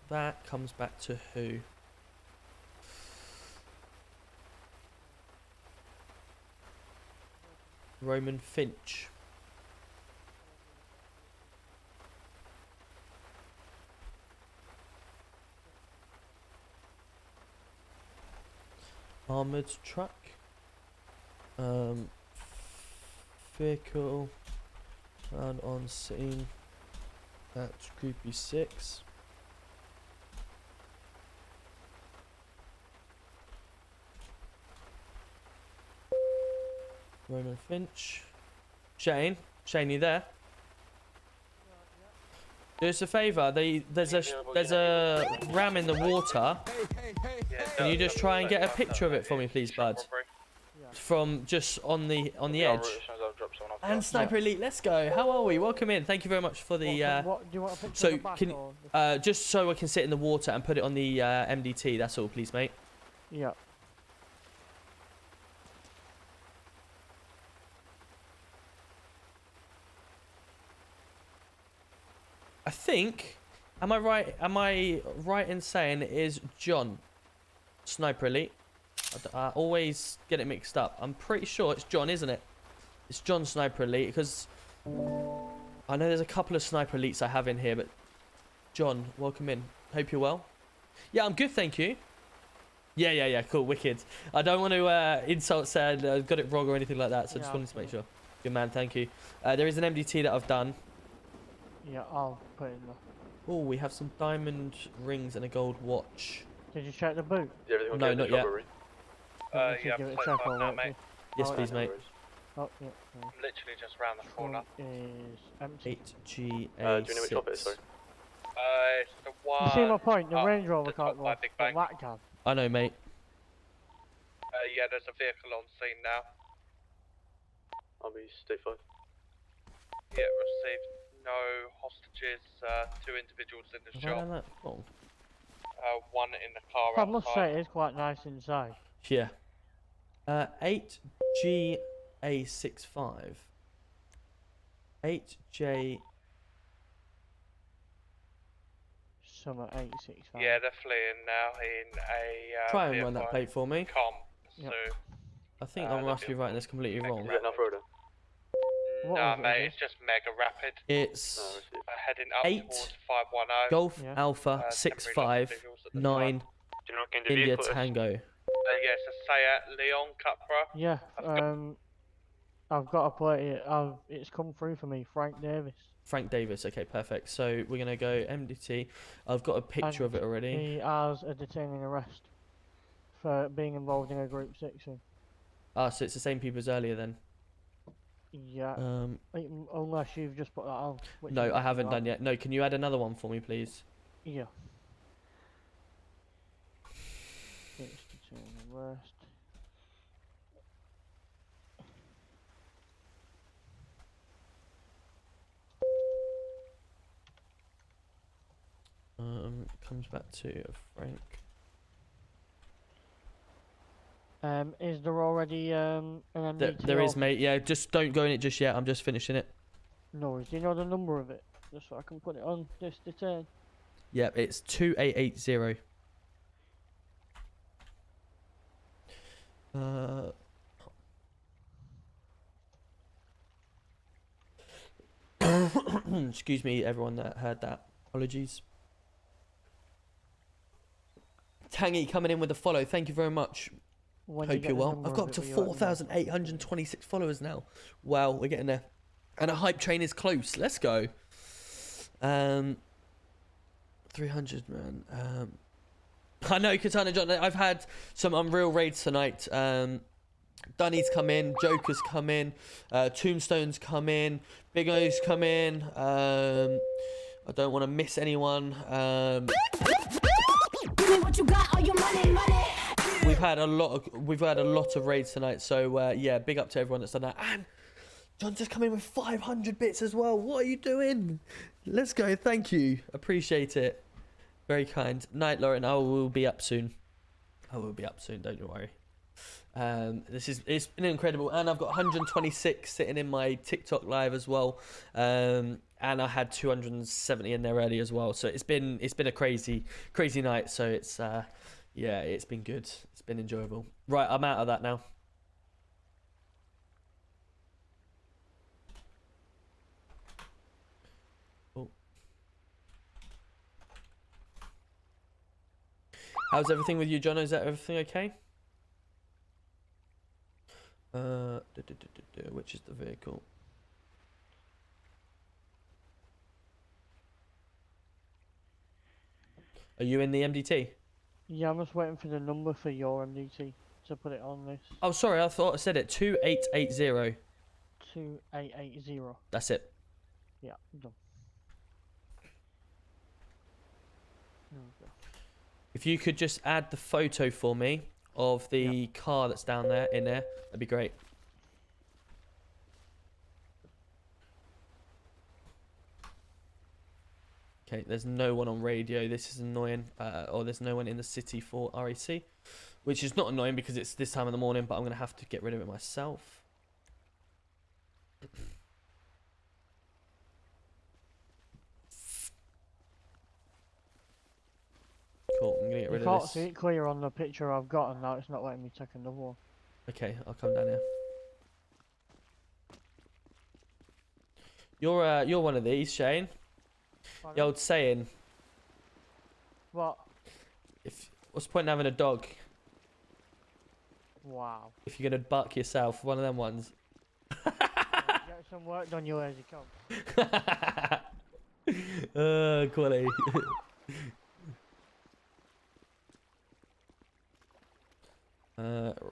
That comes back to who? Roman Finch. Armoured truck. Vehicle found on scene at Groupie 6. Roman Finch. Shane, you there? Do us a favour. There's a ram in the water. Can you just try and get a picture of it for me, please, bud? From just on the edge. And Sniper Elite, let's go. How are we? Welcome in. Thank you very much for the. What do you want a picture So of the back can or just so I can sit in the water and put it on the MDT. That's all, please, mate. Yeah. I think. Am I right? Am I right in saying it is John? Sniper Elite. I always get it mixed up. I'm pretty sure it's John, isn't it? It's John Sniper Elite, because I know there's a couple of Sniper Elites I have in here, but John, welcome in. Hope you're well. Yeah, I'm good, thank you. Yeah, cool, wicked. I don't want to insult said got it wrong or anything like that, so just wanted to make sure. Good man, thank you. There is an MDT that I've done. Yeah, I'll put it in there. Oh, we have some diamond rings and a gold watch. Did you check the boot? No, not yet. Yeah, give it a play check card or now, what? mate. Yes, please, mate. Oh, yeah. Sorry. Literally just round the corner. Is empty. 8GA6. It's the one. You see my point? The Range Rover that's can't got go, my big but bank. that can. I know, mate. Yeah, there's a vehicle on scene now. I'll be stay 5. Yeah, received. No hostages. 2 individuals in the Have I shop. done that wrong? One in the car I outside. must say it is quite nice inside. Yeah. 8GA65. 8J. Summer 865. Yeah, they're fleeing now in a. Try and run that plate for me. Comp. Yep. So. I think I must be right and it's completely wrong. Is that enough rotor? No, mate, it's just mega rapid. It's Heading up 8 towards 510. Golf Alpha 659 India Tango. Yeah, it's a Seat Leon Cupra. Yeah, I've got a plate. It's come through for me, Frank Davis. Frank Davis, okay, perfect. So we're gonna go MDT. I've got a picture of it already. He has a detaining arrest for being involved in a Group 6. Ah, so it's the same people as earlier then. Yeah. Unless you've just put that on. No, I haven't done yet. No, can you add another one for me, please? Yeah. It's detaining arrest. Comes back to Frank. Is there already an MDT? There is, mate. Yeah, just don't go in it just yet. I'm just finishing it. No, do you know the number of it? Just so I can put it on this detain. Yep, it's 2880. Excuse me, everyone that heard that. Apologies. Tangy coming in with a follow. Thank you very much. Hope you're well. I've got up to 4,826 followers now. Wow, we're getting there. And a hype train is close. Let's go. 300, man. I know, Katana John. I've had some Unreal raids tonight. Dunny's come in. Joker's come in. Tombstone's come in. Big O's come in. I don't want to miss anyone. Give me what you got, all your money, money. We've had a lot of raids tonight, so yeah, big up to everyone that's done that. And John just come in with 500 bits as well. What are you doing? Let's go. Thank you. Appreciate it. Very kind. Night, Lauren. I will be up soon. I will be up soon. Don't you worry. It's been incredible, and I've got 126 sitting in my TikTok live as well, and I had 270 in there early as well. So it's been a crazy night. So it's yeah, it's been good. It's been enjoyable. Right, I'm out of that now. Oh. How's everything with you, John? Is that everything okay? Which is the vehicle? Are you in the MDT? Yeah, I'm just waiting for the number for your MDT to put it on this. Oh, sorry, I thought I said it. 2880. 2880. That's it. Yeah, done. Okay. If you could just add the photo for me of the car that's down there, that'd be great. Okay, there's no one on radio. This is annoying. Or there's no one in the city for RAC, which is not annoying because it's this time of the morning, but I'm going to have to get rid of it myself. Cool, I'm going to get rid of this. You can't see it clear on the picture I've got, and now it's not letting me take another one. Okay, I'll come down here. You're one of these, Shane. The old saying. What? What's the point in having a dog? Wow. If you're gonna buck yourself, one of them ones. Get some work done, you lazy cunt. Quality.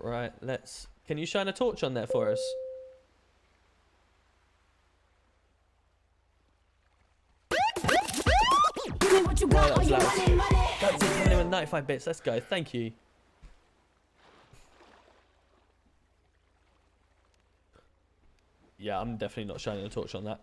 Right, can you shine a torch on there for us? What you got? That was Are you loud. running, running? That's it, coming in with 95 bits. Let's go. Thank you. Yeah, I'm definitely not shining a torch on that.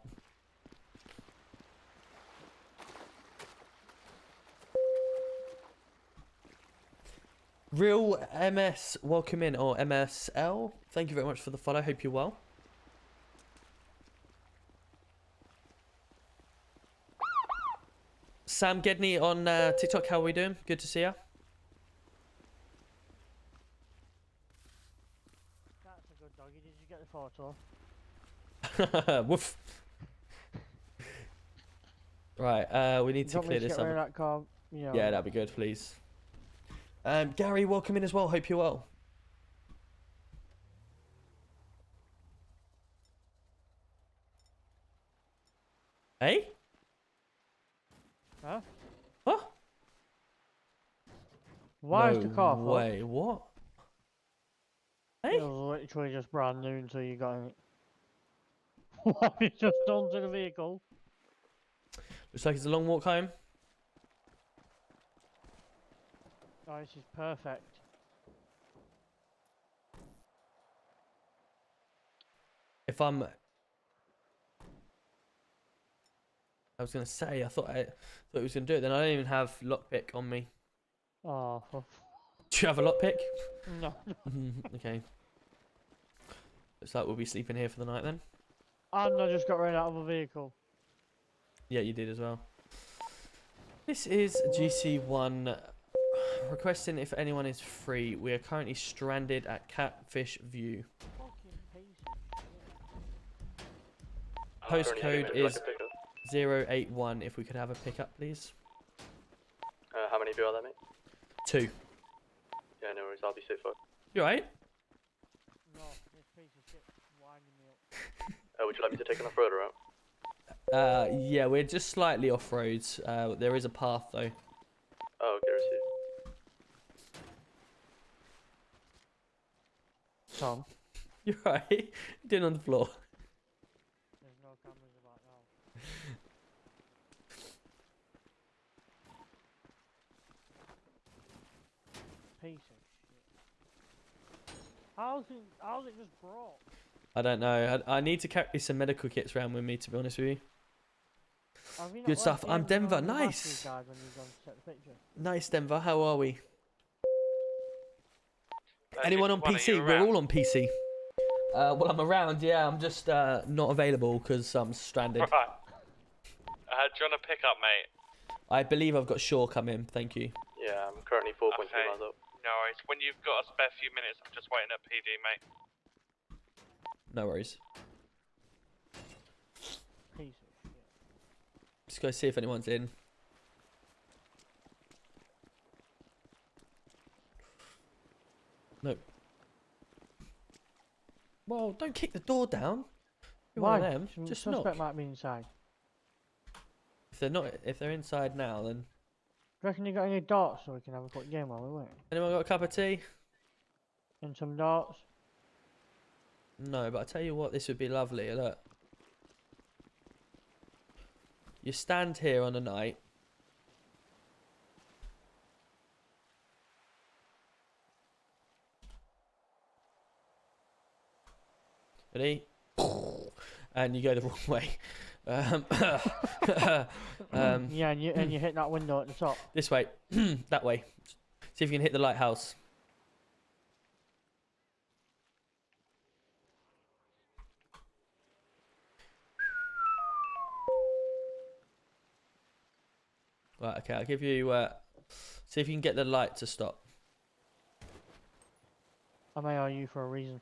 Real MS, welcome in, or MSL. Thank you very much for the follow. Hope you're well. Sam Gedney on TikTok, how are we doing? Good to see you. That's a good doggy. Did you get the photo? Woof. Right, we need to clear this up. That car? Yeah, that'd be good, please. Gary, welcome in as well. Hope you're well. Hey? Huh? What? Why is the car full? Wait, what? Hey? It was literally just brand new until you got in it. What have you just done to the vehicle? Looks like it's a long walk home. Oh, this is perfect. I was gonna say, I thought it was gonna do it. Then I don't even have lockpick on me. Oh. Do you have a lockpick? No. Okay. Looks like we'll be sleeping here for the night then. And I just got right out of a vehicle. Yeah, you did as well. This is GC1 requesting if anyone is free. We are currently stranded at Catfish View. Postcode is 081. If we could have a pickup, please. How many of you are there, mate? 2. Yeah, no worries. I'll be safe. You alright? No, this piece of shit winding me up. Would you like me to take an off-road route? Yeah, we're just slightly off roads. There is a path though. Oh, okay, received. Tom. You're right. You're doing on the floor. There's no cameras about now. Piece of shit. How's it just broke? I don't know. I need to carry some medical kits around with me, to be honest with you. Good stuff. I'm Denver. Nice. When you go to take the picture? Nice, Denver. How are we? Anyone on PC? We're all on PC. Well, I'm around. Yeah, I'm just not available because I'm stranded. Right. Do you want to pick up, mate? I believe I've got Shaw coming. Thank you. Yeah, I'm currently 4.2 miles up. No worries. When you've got a spare few minutes, I'm just waiting at PD, mate. No worries. Piece of shit. Just go see if anyone's in. No. Well, don't kick the door down. You're Why? one of them. Some Just suspect knock. might be inside. If they're inside now, then. Do you reckon you got any darts so we can have a quick game while we wait? Anyone got a cup of tea? And some darts? No, but I tell you what, this would be lovely. Look. You stand here on a night. Ready? And you go the wrong way. Yeah, and you hit that window at the top. This way. That way. See if you can hit the lighthouse. Right, okay, I'll give you... see if you can get the light to stop. I may are you for a reason.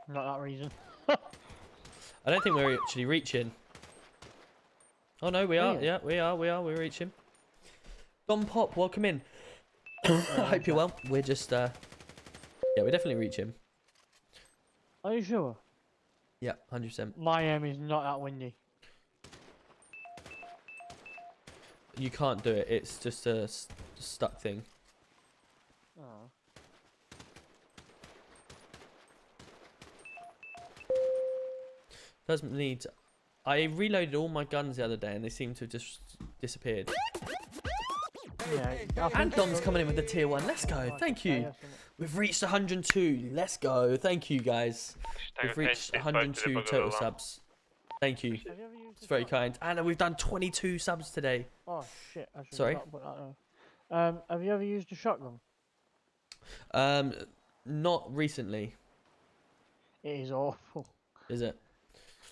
Not that reason. I don't think we're actually reaching. Oh no, we are. Really? Yeah, we are. We're reaching. Don Pop, welcome in. I hope you're well. We're just... yeah, we're definitely reaching. Are you sure? Yeah, 100%. My aim is not that windy. You can't do it. It's just a stuck thing. Oh. Doesn't need... I reloaded all my guns the other day and they seem to have just disappeared. Yeah, And Dom's coming in with the tier 1. Let's go. Thank you. We've reached 102. Let's go. Thank you, guys. We've reached 102 total subs. Thank you. It's very kind. And we've done 22 subs today. Oh shit! I should Sorry? not put that on. Have you ever used a shotgun? Not recently. It is awful. Is it?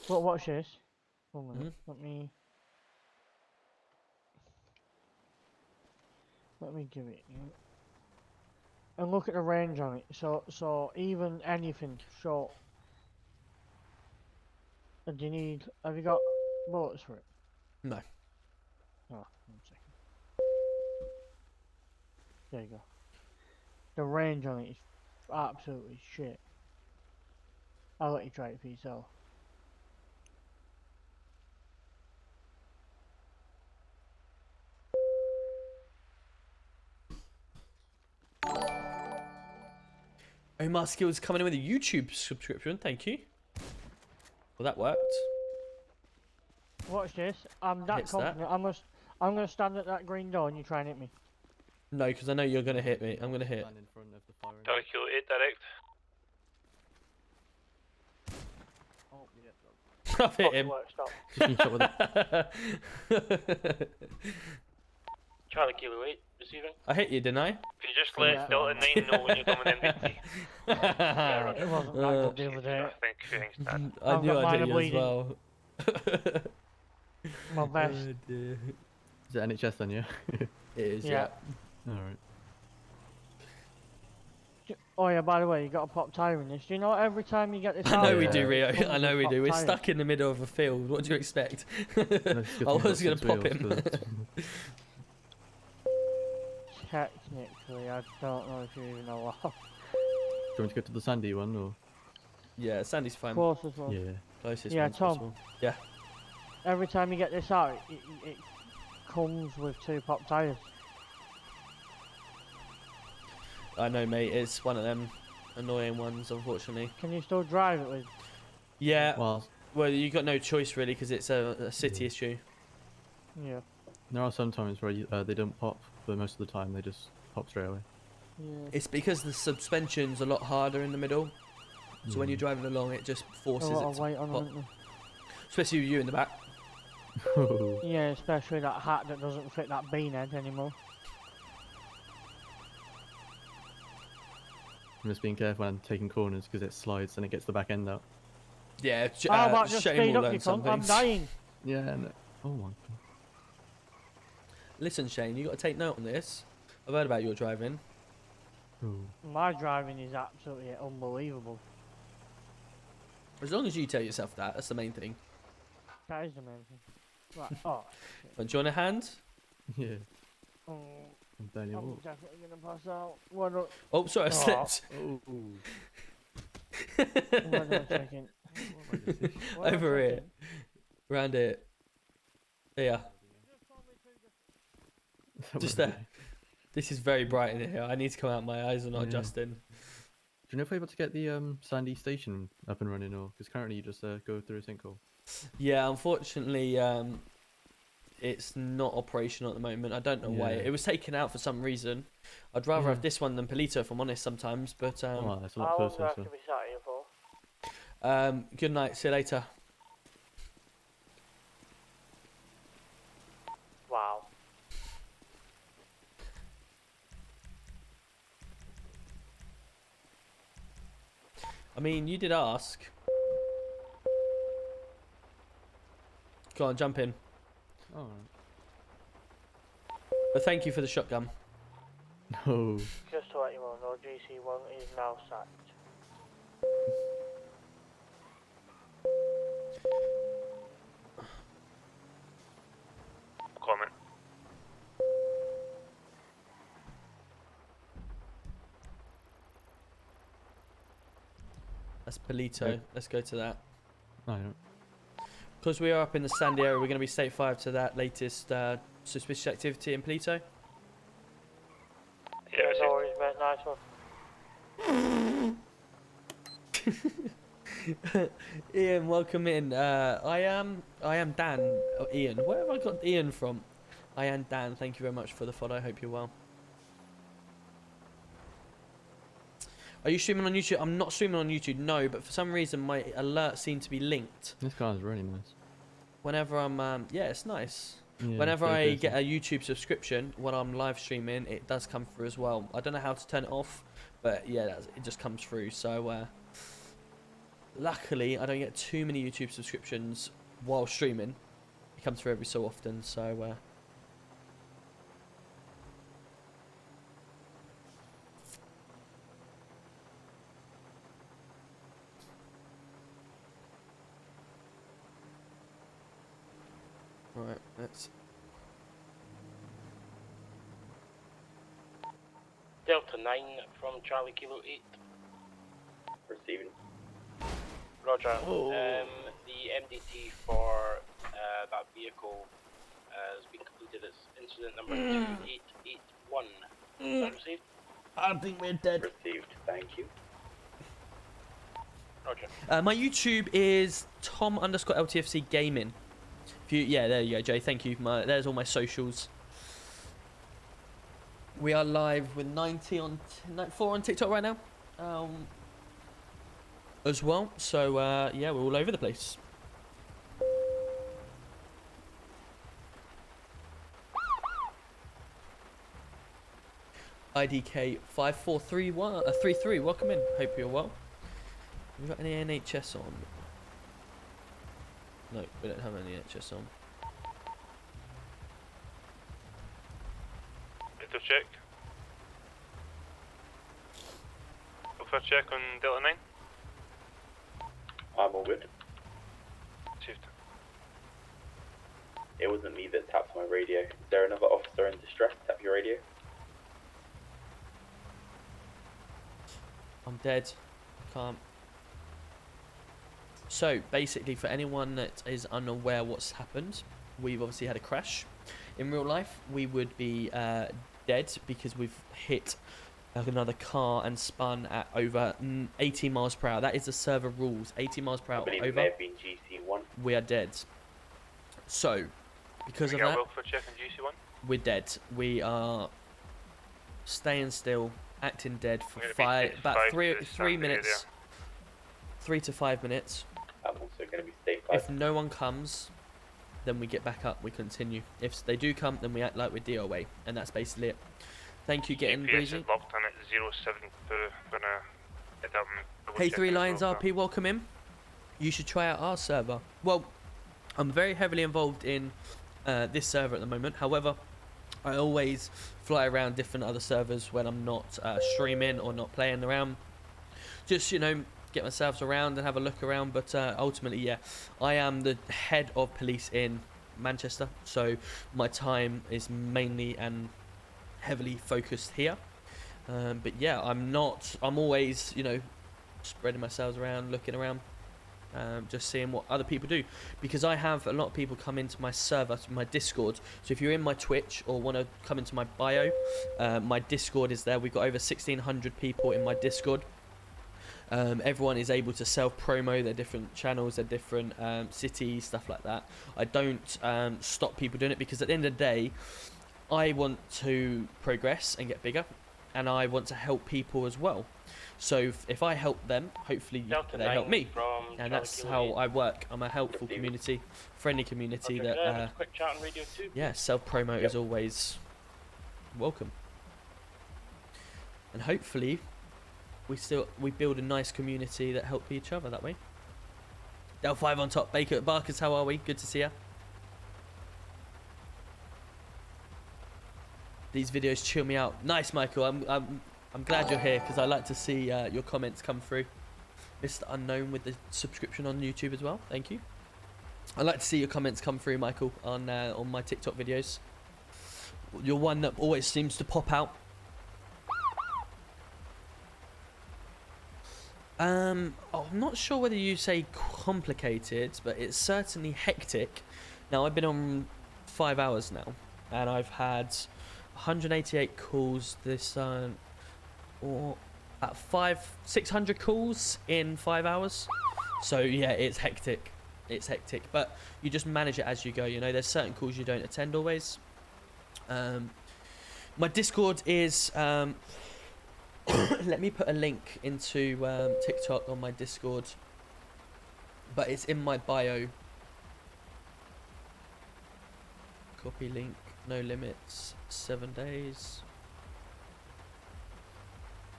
But watch this. 1 minute. Let me give it. And look at the range on it. So even anything short. And have you got bullets for it? No. Oh, 1 second. There you go. The range on it is absolutely shit. I'll let you try it for yourself. Omar Skills coming in with a YouTube subscription. Thank you. Well, that worked. Watch this. I'm that Hits that. confident. I'm gonna stand at that green door and you try and hit me. No, because I know you're gonna hit me. I'm gonna hit. Calculate direct. Oh, yeah. I've hit him. Charlie Kilo 8, receiving. I hit you, didn't I? If you just let Delta 9 know when you're coming in, VT. Yeah, right. It wasn't that good the other day. I think everything's done. I knew I'd hit you as bleeding. well. My vest. Is it NHS then, yeah? It is, Yeah. Alright. Oh yeah, by the way, you got to pop tyre in this. Do you know every time you get this I know out, we it do, Rio. comes I know with we pop do. We're tyres? stuck in the middle of a field. What do you expect? It's good I thing was you've going got to pop 6 wheels, him. 'cause- Technically, I don't know if you even know what. Do you want to go to the sandy one, or? Yeah, Sandy's fine. Closest one. Yeah. Closest Yeah, one Tom. possible. Yeah. Every time you get this out, it comes with 2 pop tyres. I know, mate. It's one of them annoying ones, unfortunately. Can you still drive it with? Yeah. Well, you got no choice really because it's a city issue. Yeah. there are some times where they don't pop, but most of the time they just pop straight away. Yeah. It's because the suspension's a lot harder in the middle. So when you're driving along, it just forces A lot it of to weight on pop. it, isn't Especially with you in the back. there? Yeah, especially that hat that doesn't fit that bean head anymore. I'm just being careful when I'm taking corners because it slides and it gets the back end out. Yeah, How about just Shane speed will up, learn you cunt? something. I'm dying. Yeah, and oh my god. Listen, Shane, you got to take note on this. I've heard about your driving. Ooh. My driving is absolutely unbelievable. As long as you tell yourself that, that's the main thing. That is the main thing. Right. Oh. And do you want a hand? Yeah. Oh, I'm barely I'm walk. definitely gonna pass out. What do... Oh, sorry, I slipped. Oh. What am I checking? What am I Over here. checking? Round it. Yeah. Just there. This is very bright in here. I need to come out. My eyes are not adjusting. Do you know if we're able to get the Sandy station up and running, or because currently you just go through a sinkhole? Yeah, unfortunately, it's not operational at the moment. I don't know why. Yeah. It was taken out for some reason. I'd rather have this one than Polito, if I'm honest, sometimes. But oh, that's a lot How long closer. do I have to be sat here for? good night. See you later. Wow. I mean, you did ask. Go on, jump in. Alright. But thank you for the shotgun. No. Just to let you know, no GC1 is now sacked. Comment. That's Polito. Okay. Let's go to that. I don't. Because we are up in the Sandy area, we're going to be state 5 to that latest suspicious activity in Polito. Yeah, no worries, mate. Nice one. Ian, welcome in. I am Dan. Oh, Ian. Where have I got Ian from? I am Dan. Thank you very much for the follow. I hope you're well. Are you streaming on YouTube? I'm not streaming on YouTube, no, but for some reason my alerts seem to be linked. This car's really nice. Whenever I'm, yeah, it's nice. Yeah, Whenever very I cozy. get a YouTube subscription, when I'm live streaming, it does come through as well. I don't know how to turn it off, but yeah, it just comes through. So, luckily, I don't get too many YouTube subscriptions while streaming. It comes through every so often, so... Right, let's... Delta 9 from Charlie Kilo 8. Receiving. Roger. Oh. The MDT for that vehicle has been completed. It's incident number 2881. Is that received? I think we're dead. Received, thank you. Roger. My YouTube is Tom_LTFC Gaming. If you, yeah, there you go, Jay. Thank you. There's all my socials. We are live with 94 on TikTok right now, as well. So yeah, we're all over the place. IDK 543133. Welcome in. Hope you're well. Have we got any NHS on? No, we don't have any NHS on. Mental check. Alpha check on Delta 9. I'm all good. Received. It wasn't me that tapped my radio. Is there another officer in distress? Tap your radio. I'm dead. Can't. So basically, for anyone that is unaware what's happened, we've obviously had a crash. In real life, we would be dead because we've hit another car and spun at over 80 miles per hour. That is the server rules. 80 miles per hour I believe over. it may have been GC1. We are dead. So, because of that, Alpha check on GC1. we're dead. We are staying still, acting dead for We're gonna be about five three to Sandy minutes. area. 3 to 5 minutes. I'm also going to be state 5. If no one comes, then we get back up, we continue. If they do come, then we act like we're DOA, and that's basically it. Thank you, getting GPS breezy. is locked on at 072. Gonna Hey, Three Lions RP, welcome in. You should try out our server. Well, I'm very heavily involved in this server at the moment. However, I always fly around different other servers when I'm not streaming or not playing around. Just, you know, get myself around and have a look around. But ultimately, yeah, I am the head of police in Manchester. So my time is mainly and heavily focused here. But yeah, I'm always, you know, spreading myself around, looking around, just seeing what other people do, because I have a lot of people come into my server, my Discord. So if you're in my Twitch or want to come into my bio, my Discord is there. We've got over 1,600 people in my Discord. Everyone is able to self-promo their different channels, their different cities, stuff like that. I don't stop people doing it, because at the end of the day, I want to progress and get bigger, and I want to help people as well. So if I help them, hopefully they help me, and that's how I work. I'm a helpful community, friendly community that, yeah, self-promote is always welcome. And hopefully we build a nice community that help each other that way. Del 5 on top. Baker Barkers, how are we? Good to see you. These videos chill me out. Nice, Michael. I'm glad you're here, because I like to see your comments come through. Mr. Unknown with the subscription on YouTube as well. Thank you. I like to see your comments come through, Michael, on my TikTok videos. You're one that always seems to pop out. I'm not sure whether you say complicated, but it's certainly hectic. Now, I've been on 5 hours now, and I've had 188 calls this, or about 600 calls in 5 hours. So yeah, it's hectic. It's hectic, but you just manage it as you go. You know, there's certain calls you don't attend always. My Discord is. Let me put a link into TikTok on my Discord, but it's in my bio. Copy link, no limits, 7 days.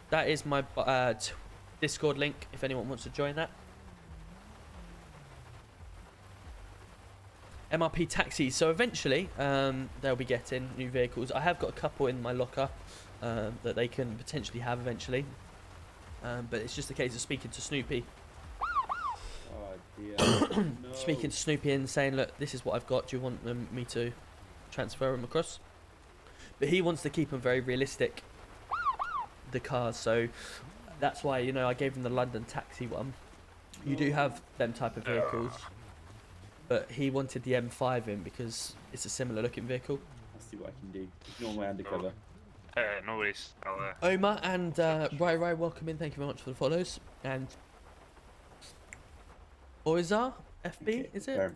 That is my Discord link if anyone wants to join that. MRP taxis. So eventually they'll be getting new vehicles. I have got a couple in my locker that they can potentially have eventually. But it's just a case of speaking to Snoopy. Oh dear. No. Speaking to Snoopy and saying, look, this is what I've got. Do you want me to transfer them across? But he wants to keep them very realistic, the cars. So that's why, you know, I gave him the London taxi one. You do have them type of vehicles. But he wanted the M5 in because it's a similar looking vehicle. I'll see what I can do. Ignore my undercover. No worries. Omar and Rai, welcome in. Thank you very much for the follows. And Orizar FB, okay, is it?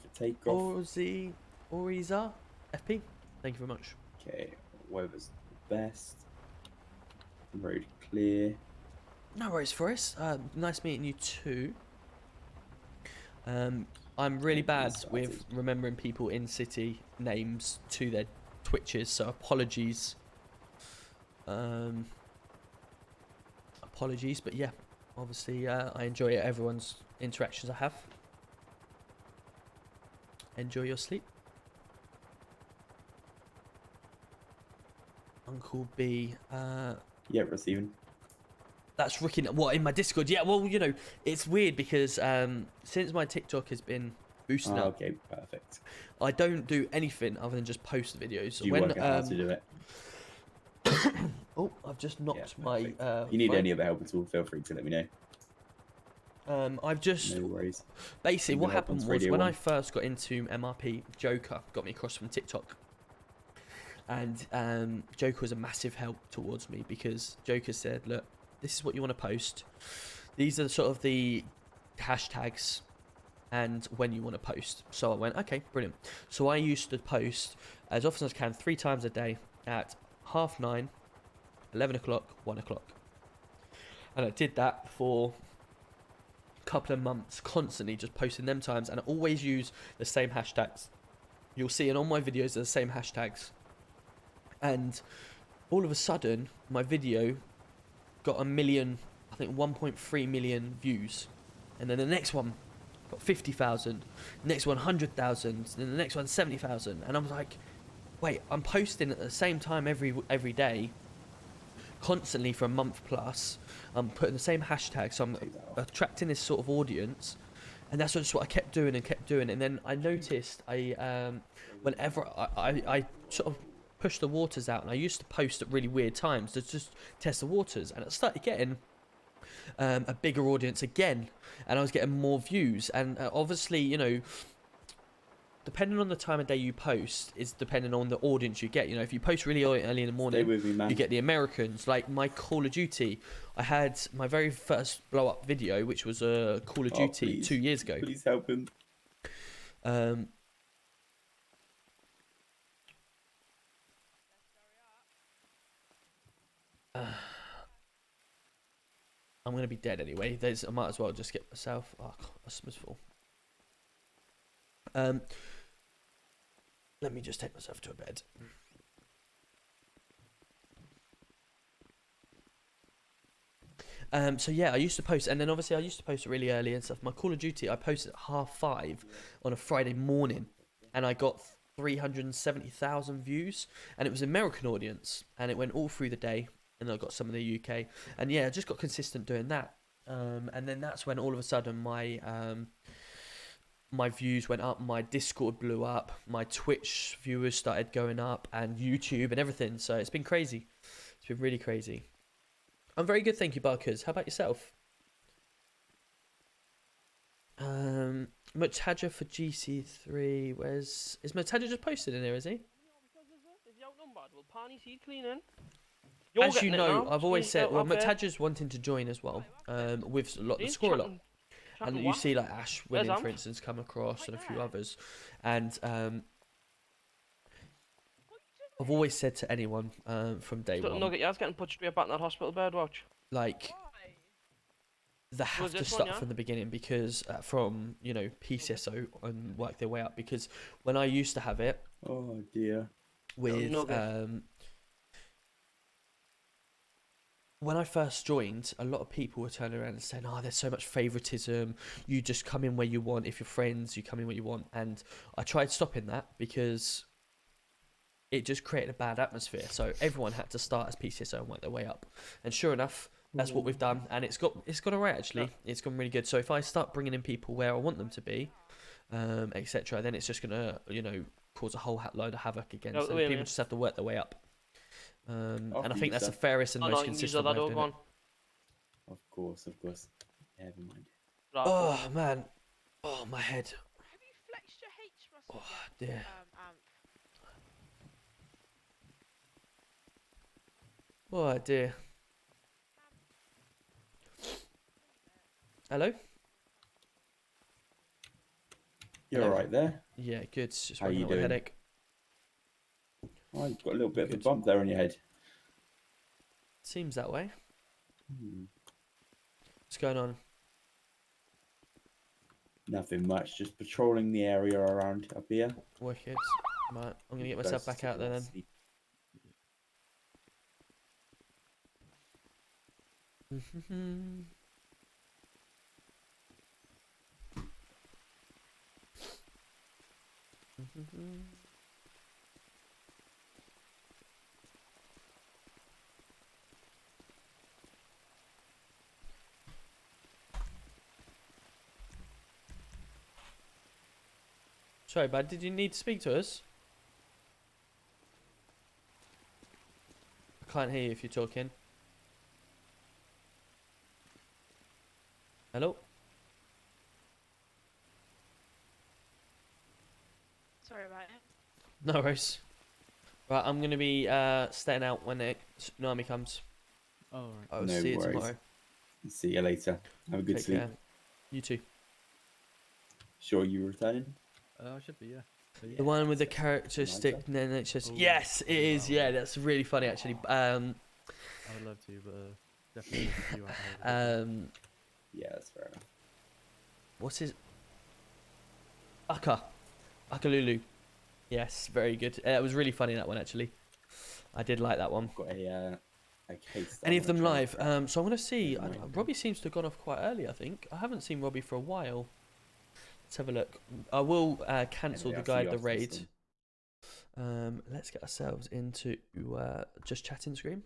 Orizar FP. Thank you very much. Okay, weather's the best. Road clear. No worries, Forrest. Nice meeting you too. I'm really bad with remembering people in city names to their Twitches, so apologies. Apologies, but yeah, obviously I enjoy everyone's interactions I have. Enjoy your sleep. Uncle B. Yeah, receiving. That's Ricky. What, in my Discord? Yeah, well, you know, it's weird because since my TikTok has been boosting up. Okay, perfect. I don't do anything other than just post the videos. Do you work out how to do it? Oh, I've just knocked my. If you need any other help at all, feel free to let me know. I've just. No worries. Basically, what happened was when I first got into MRP, Joker got me across from TikTok. And Joker was a massive help towards me because Joker said, look, this is what you want to post. These are sort of the hashtags and when you want to post. So I went, okay, brilliant. So I used to post as often as I can 3 times a day at 9:30, 11 o'clock, 1 o'clock. And I did that for a couple of months, constantly just posting them times, and I always use the same hashtags. You'll see in all my videos the same hashtags. And all of a sudden, my video got 1 million I think 1.3 million views, and then the next one got 50,000, next one 100,000, then the next one 70,000, and I was like, wait, I'm posting at the same time every day, constantly for a month plus. I'm putting the same hashtag, so I'm attracting this sort of audience, and that's just what I kept doing, and then I noticed whenever I sort of pushed the waters out, and I used to post at really weird times to just test the waters, and I started getting a bigger audience again, and I was getting more views, and obviously, you know, depending on the time of day you post is depending on the audience you get. You know, if you post really early in the morning, with me, man. you get the Americans. Like my Call of Duty, I had my very first blow up video, which was a Call of Duty 2 years ago. Please help him. I'm gonna be dead anyway. I might as well just get myself. Oh, God, my stomach's full. Let me just take myself to a bed. So yeah, I used to post, and then obviously I used to post really early and stuff. My Call of Duty, I posted at 5:30 on a Friday morning, and I got 370,000 views, and it was an American audience, and it went all through the day, and I got some of the UK, and yeah, I just got consistent doing that, and then that's when all of a sudden my views went up, my Discord blew up, my Twitch viewers started going up, and YouTube and everything. So it's been crazy. It's been really crazy. I'm very good, thank you, Barkers. How about yourself? Mutaja for GC3. Is Mutaja just posted in here, is he? As you know, I've always said, well, Mutaja's wanting to join as well, with a lot the score a lot. And you see like Ash winning, for instance, come across, and a few others. And I've always said to anyone from day one, Nugget, you're getting put straight back in that hospital bed, watch. like, they have to start from the beginning, because from, you know, PCSO and work their way up. Because when I used to have it, oh dear, with when I first joined, a lot of people were turning around and saying, oh, there's so much favoritism. You just come in where you want. If you're friends, you come in where you want. And I tried stopping that, because it just created a bad atmosphere. So everyone had to start as PCSO and work their way up. And sure enough, that's what we've done. And it's gone alright, actually. It's gone really good. So if I start bringing in people where I want them to be, etc., then it's just going to, you know, cause a whole load of havoc again. So people just have to work their way up. And I think that's the fairest and most consistent way of doing it. Of course. Never mind. Oh, man. Oh, my head. Have you flexed your H muscle? Oh, dear. Oh, dear. Hello? You're alright there? Yeah, good. Just how you doing? doing? Headache. Oh, you've got a little bit of a bump there on your head. Seems that way. What's going on? Nothing much, just patrolling the area around up here. Wicked. Right, I'm gonna get myself back out there then. Sorry, bud, did you need to speak to us? I can't hear you if you're talking. Hello? Sorry about it. No worries. Right, I'm gonna be staying out when the tsunami comes. Oh, right. I'll No see you worries. tomorrow. See you later. Have a good Take sleep. care. You too. Sure you returning? I should be, yeah. So, yeah. The one with the characteristic, and then it's just yes, it is. Yeah, that's really funny actually. I would love to, but definitely you yeah, that's fair enough. What's his? Akalulu. Yes, very good. It was really funny, that one actually. I did like that one. Got a Any of them live? So I want to see. Robbie seems to have gone off quite early, I think. I haven't seen Robbie for a while. Let's have a look. I will cancel the guide, the raid. Let's get ourselves into just chatting screen.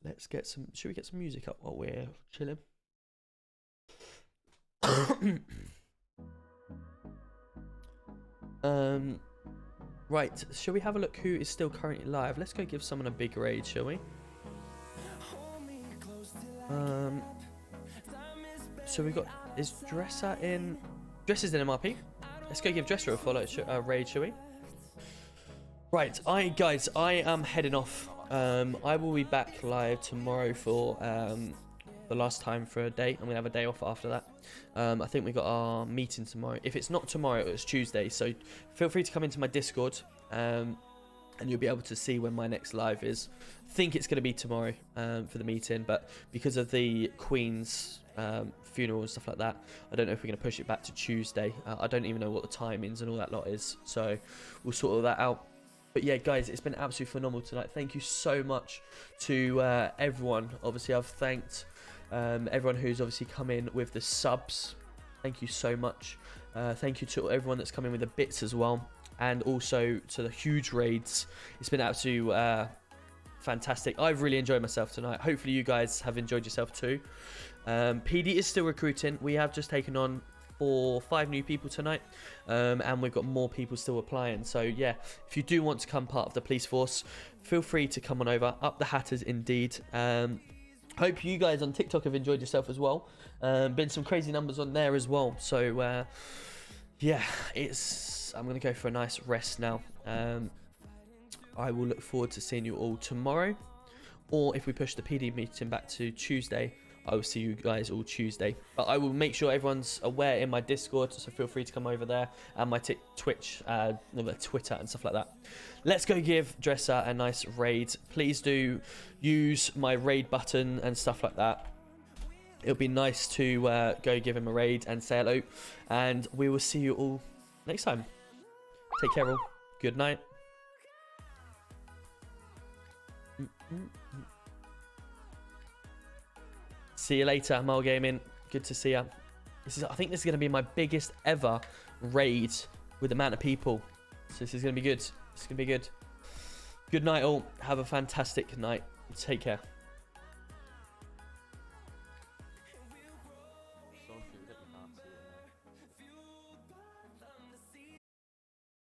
Let's get some. Should we get some music up while we're chilling? Right. Shall we have a look who is still currently live? Let's go give someone a big raid, shall we? So we got, is Dresser in? Dresser's in MRP. Let's go give Dresser a follow raid, shall we? Right, guys, I am heading off. I will be back live tomorrow for the last time for a day. I'm gonna have a day off after that. I think we got our meeting tomorrow. If it's not tomorrow, it's Tuesday. So feel free to come into my Discord, and you'll be able to see when my next live is. I think it's gonna be tomorrow for the meeting, but because of the Queen's funeral and stuff like that, I don't know if we're gonna push it back to Tuesday. I don't even know what the timings and all that lot is, so we'll sort all that out. But yeah, guys, it's been absolutely phenomenal tonight. Thank you so much to everyone. Obviously, I've thanked everyone who's obviously come in with the subs. Thank you so much. Thank you to everyone that's come in with the bits as well, and also to the huge raids. It's been absolutely fantastic. I've really enjoyed myself tonight. Hopefully you guys have enjoyed yourself too. PD is still recruiting. We have just taken on 5 new people tonight, and we've got more people still applying. So yeah, if you do want to become part of the police force, feel free to come on over. Up the Hatters indeed. Hope you guys on TikTok have enjoyed yourself as well. Been some crazy numbers on there as well. So yeah, I'm gonna go for a nice rest now. I will look forward to seeing you all tomorrow, or if we push the PD meeting back to Tuesday, I will see you guys all Tuesday. But I will make sure everyone's aware in my Discord, so feel free to come over there, and my Twitch, Twitter and stuff like that. Let's go give Dresser a nice raid. Please do use my raid button and stuff like that. It'll be nice to go give him a raid and say hello, and we will see you all next time. Take care all. Good night. See you later, Mal Gaming. Good to see you. I think this is going to be my biggest ever raid with the amount of people. So this is going to be good. It's going to be good. Good night all. Have a fantastic night. Take care.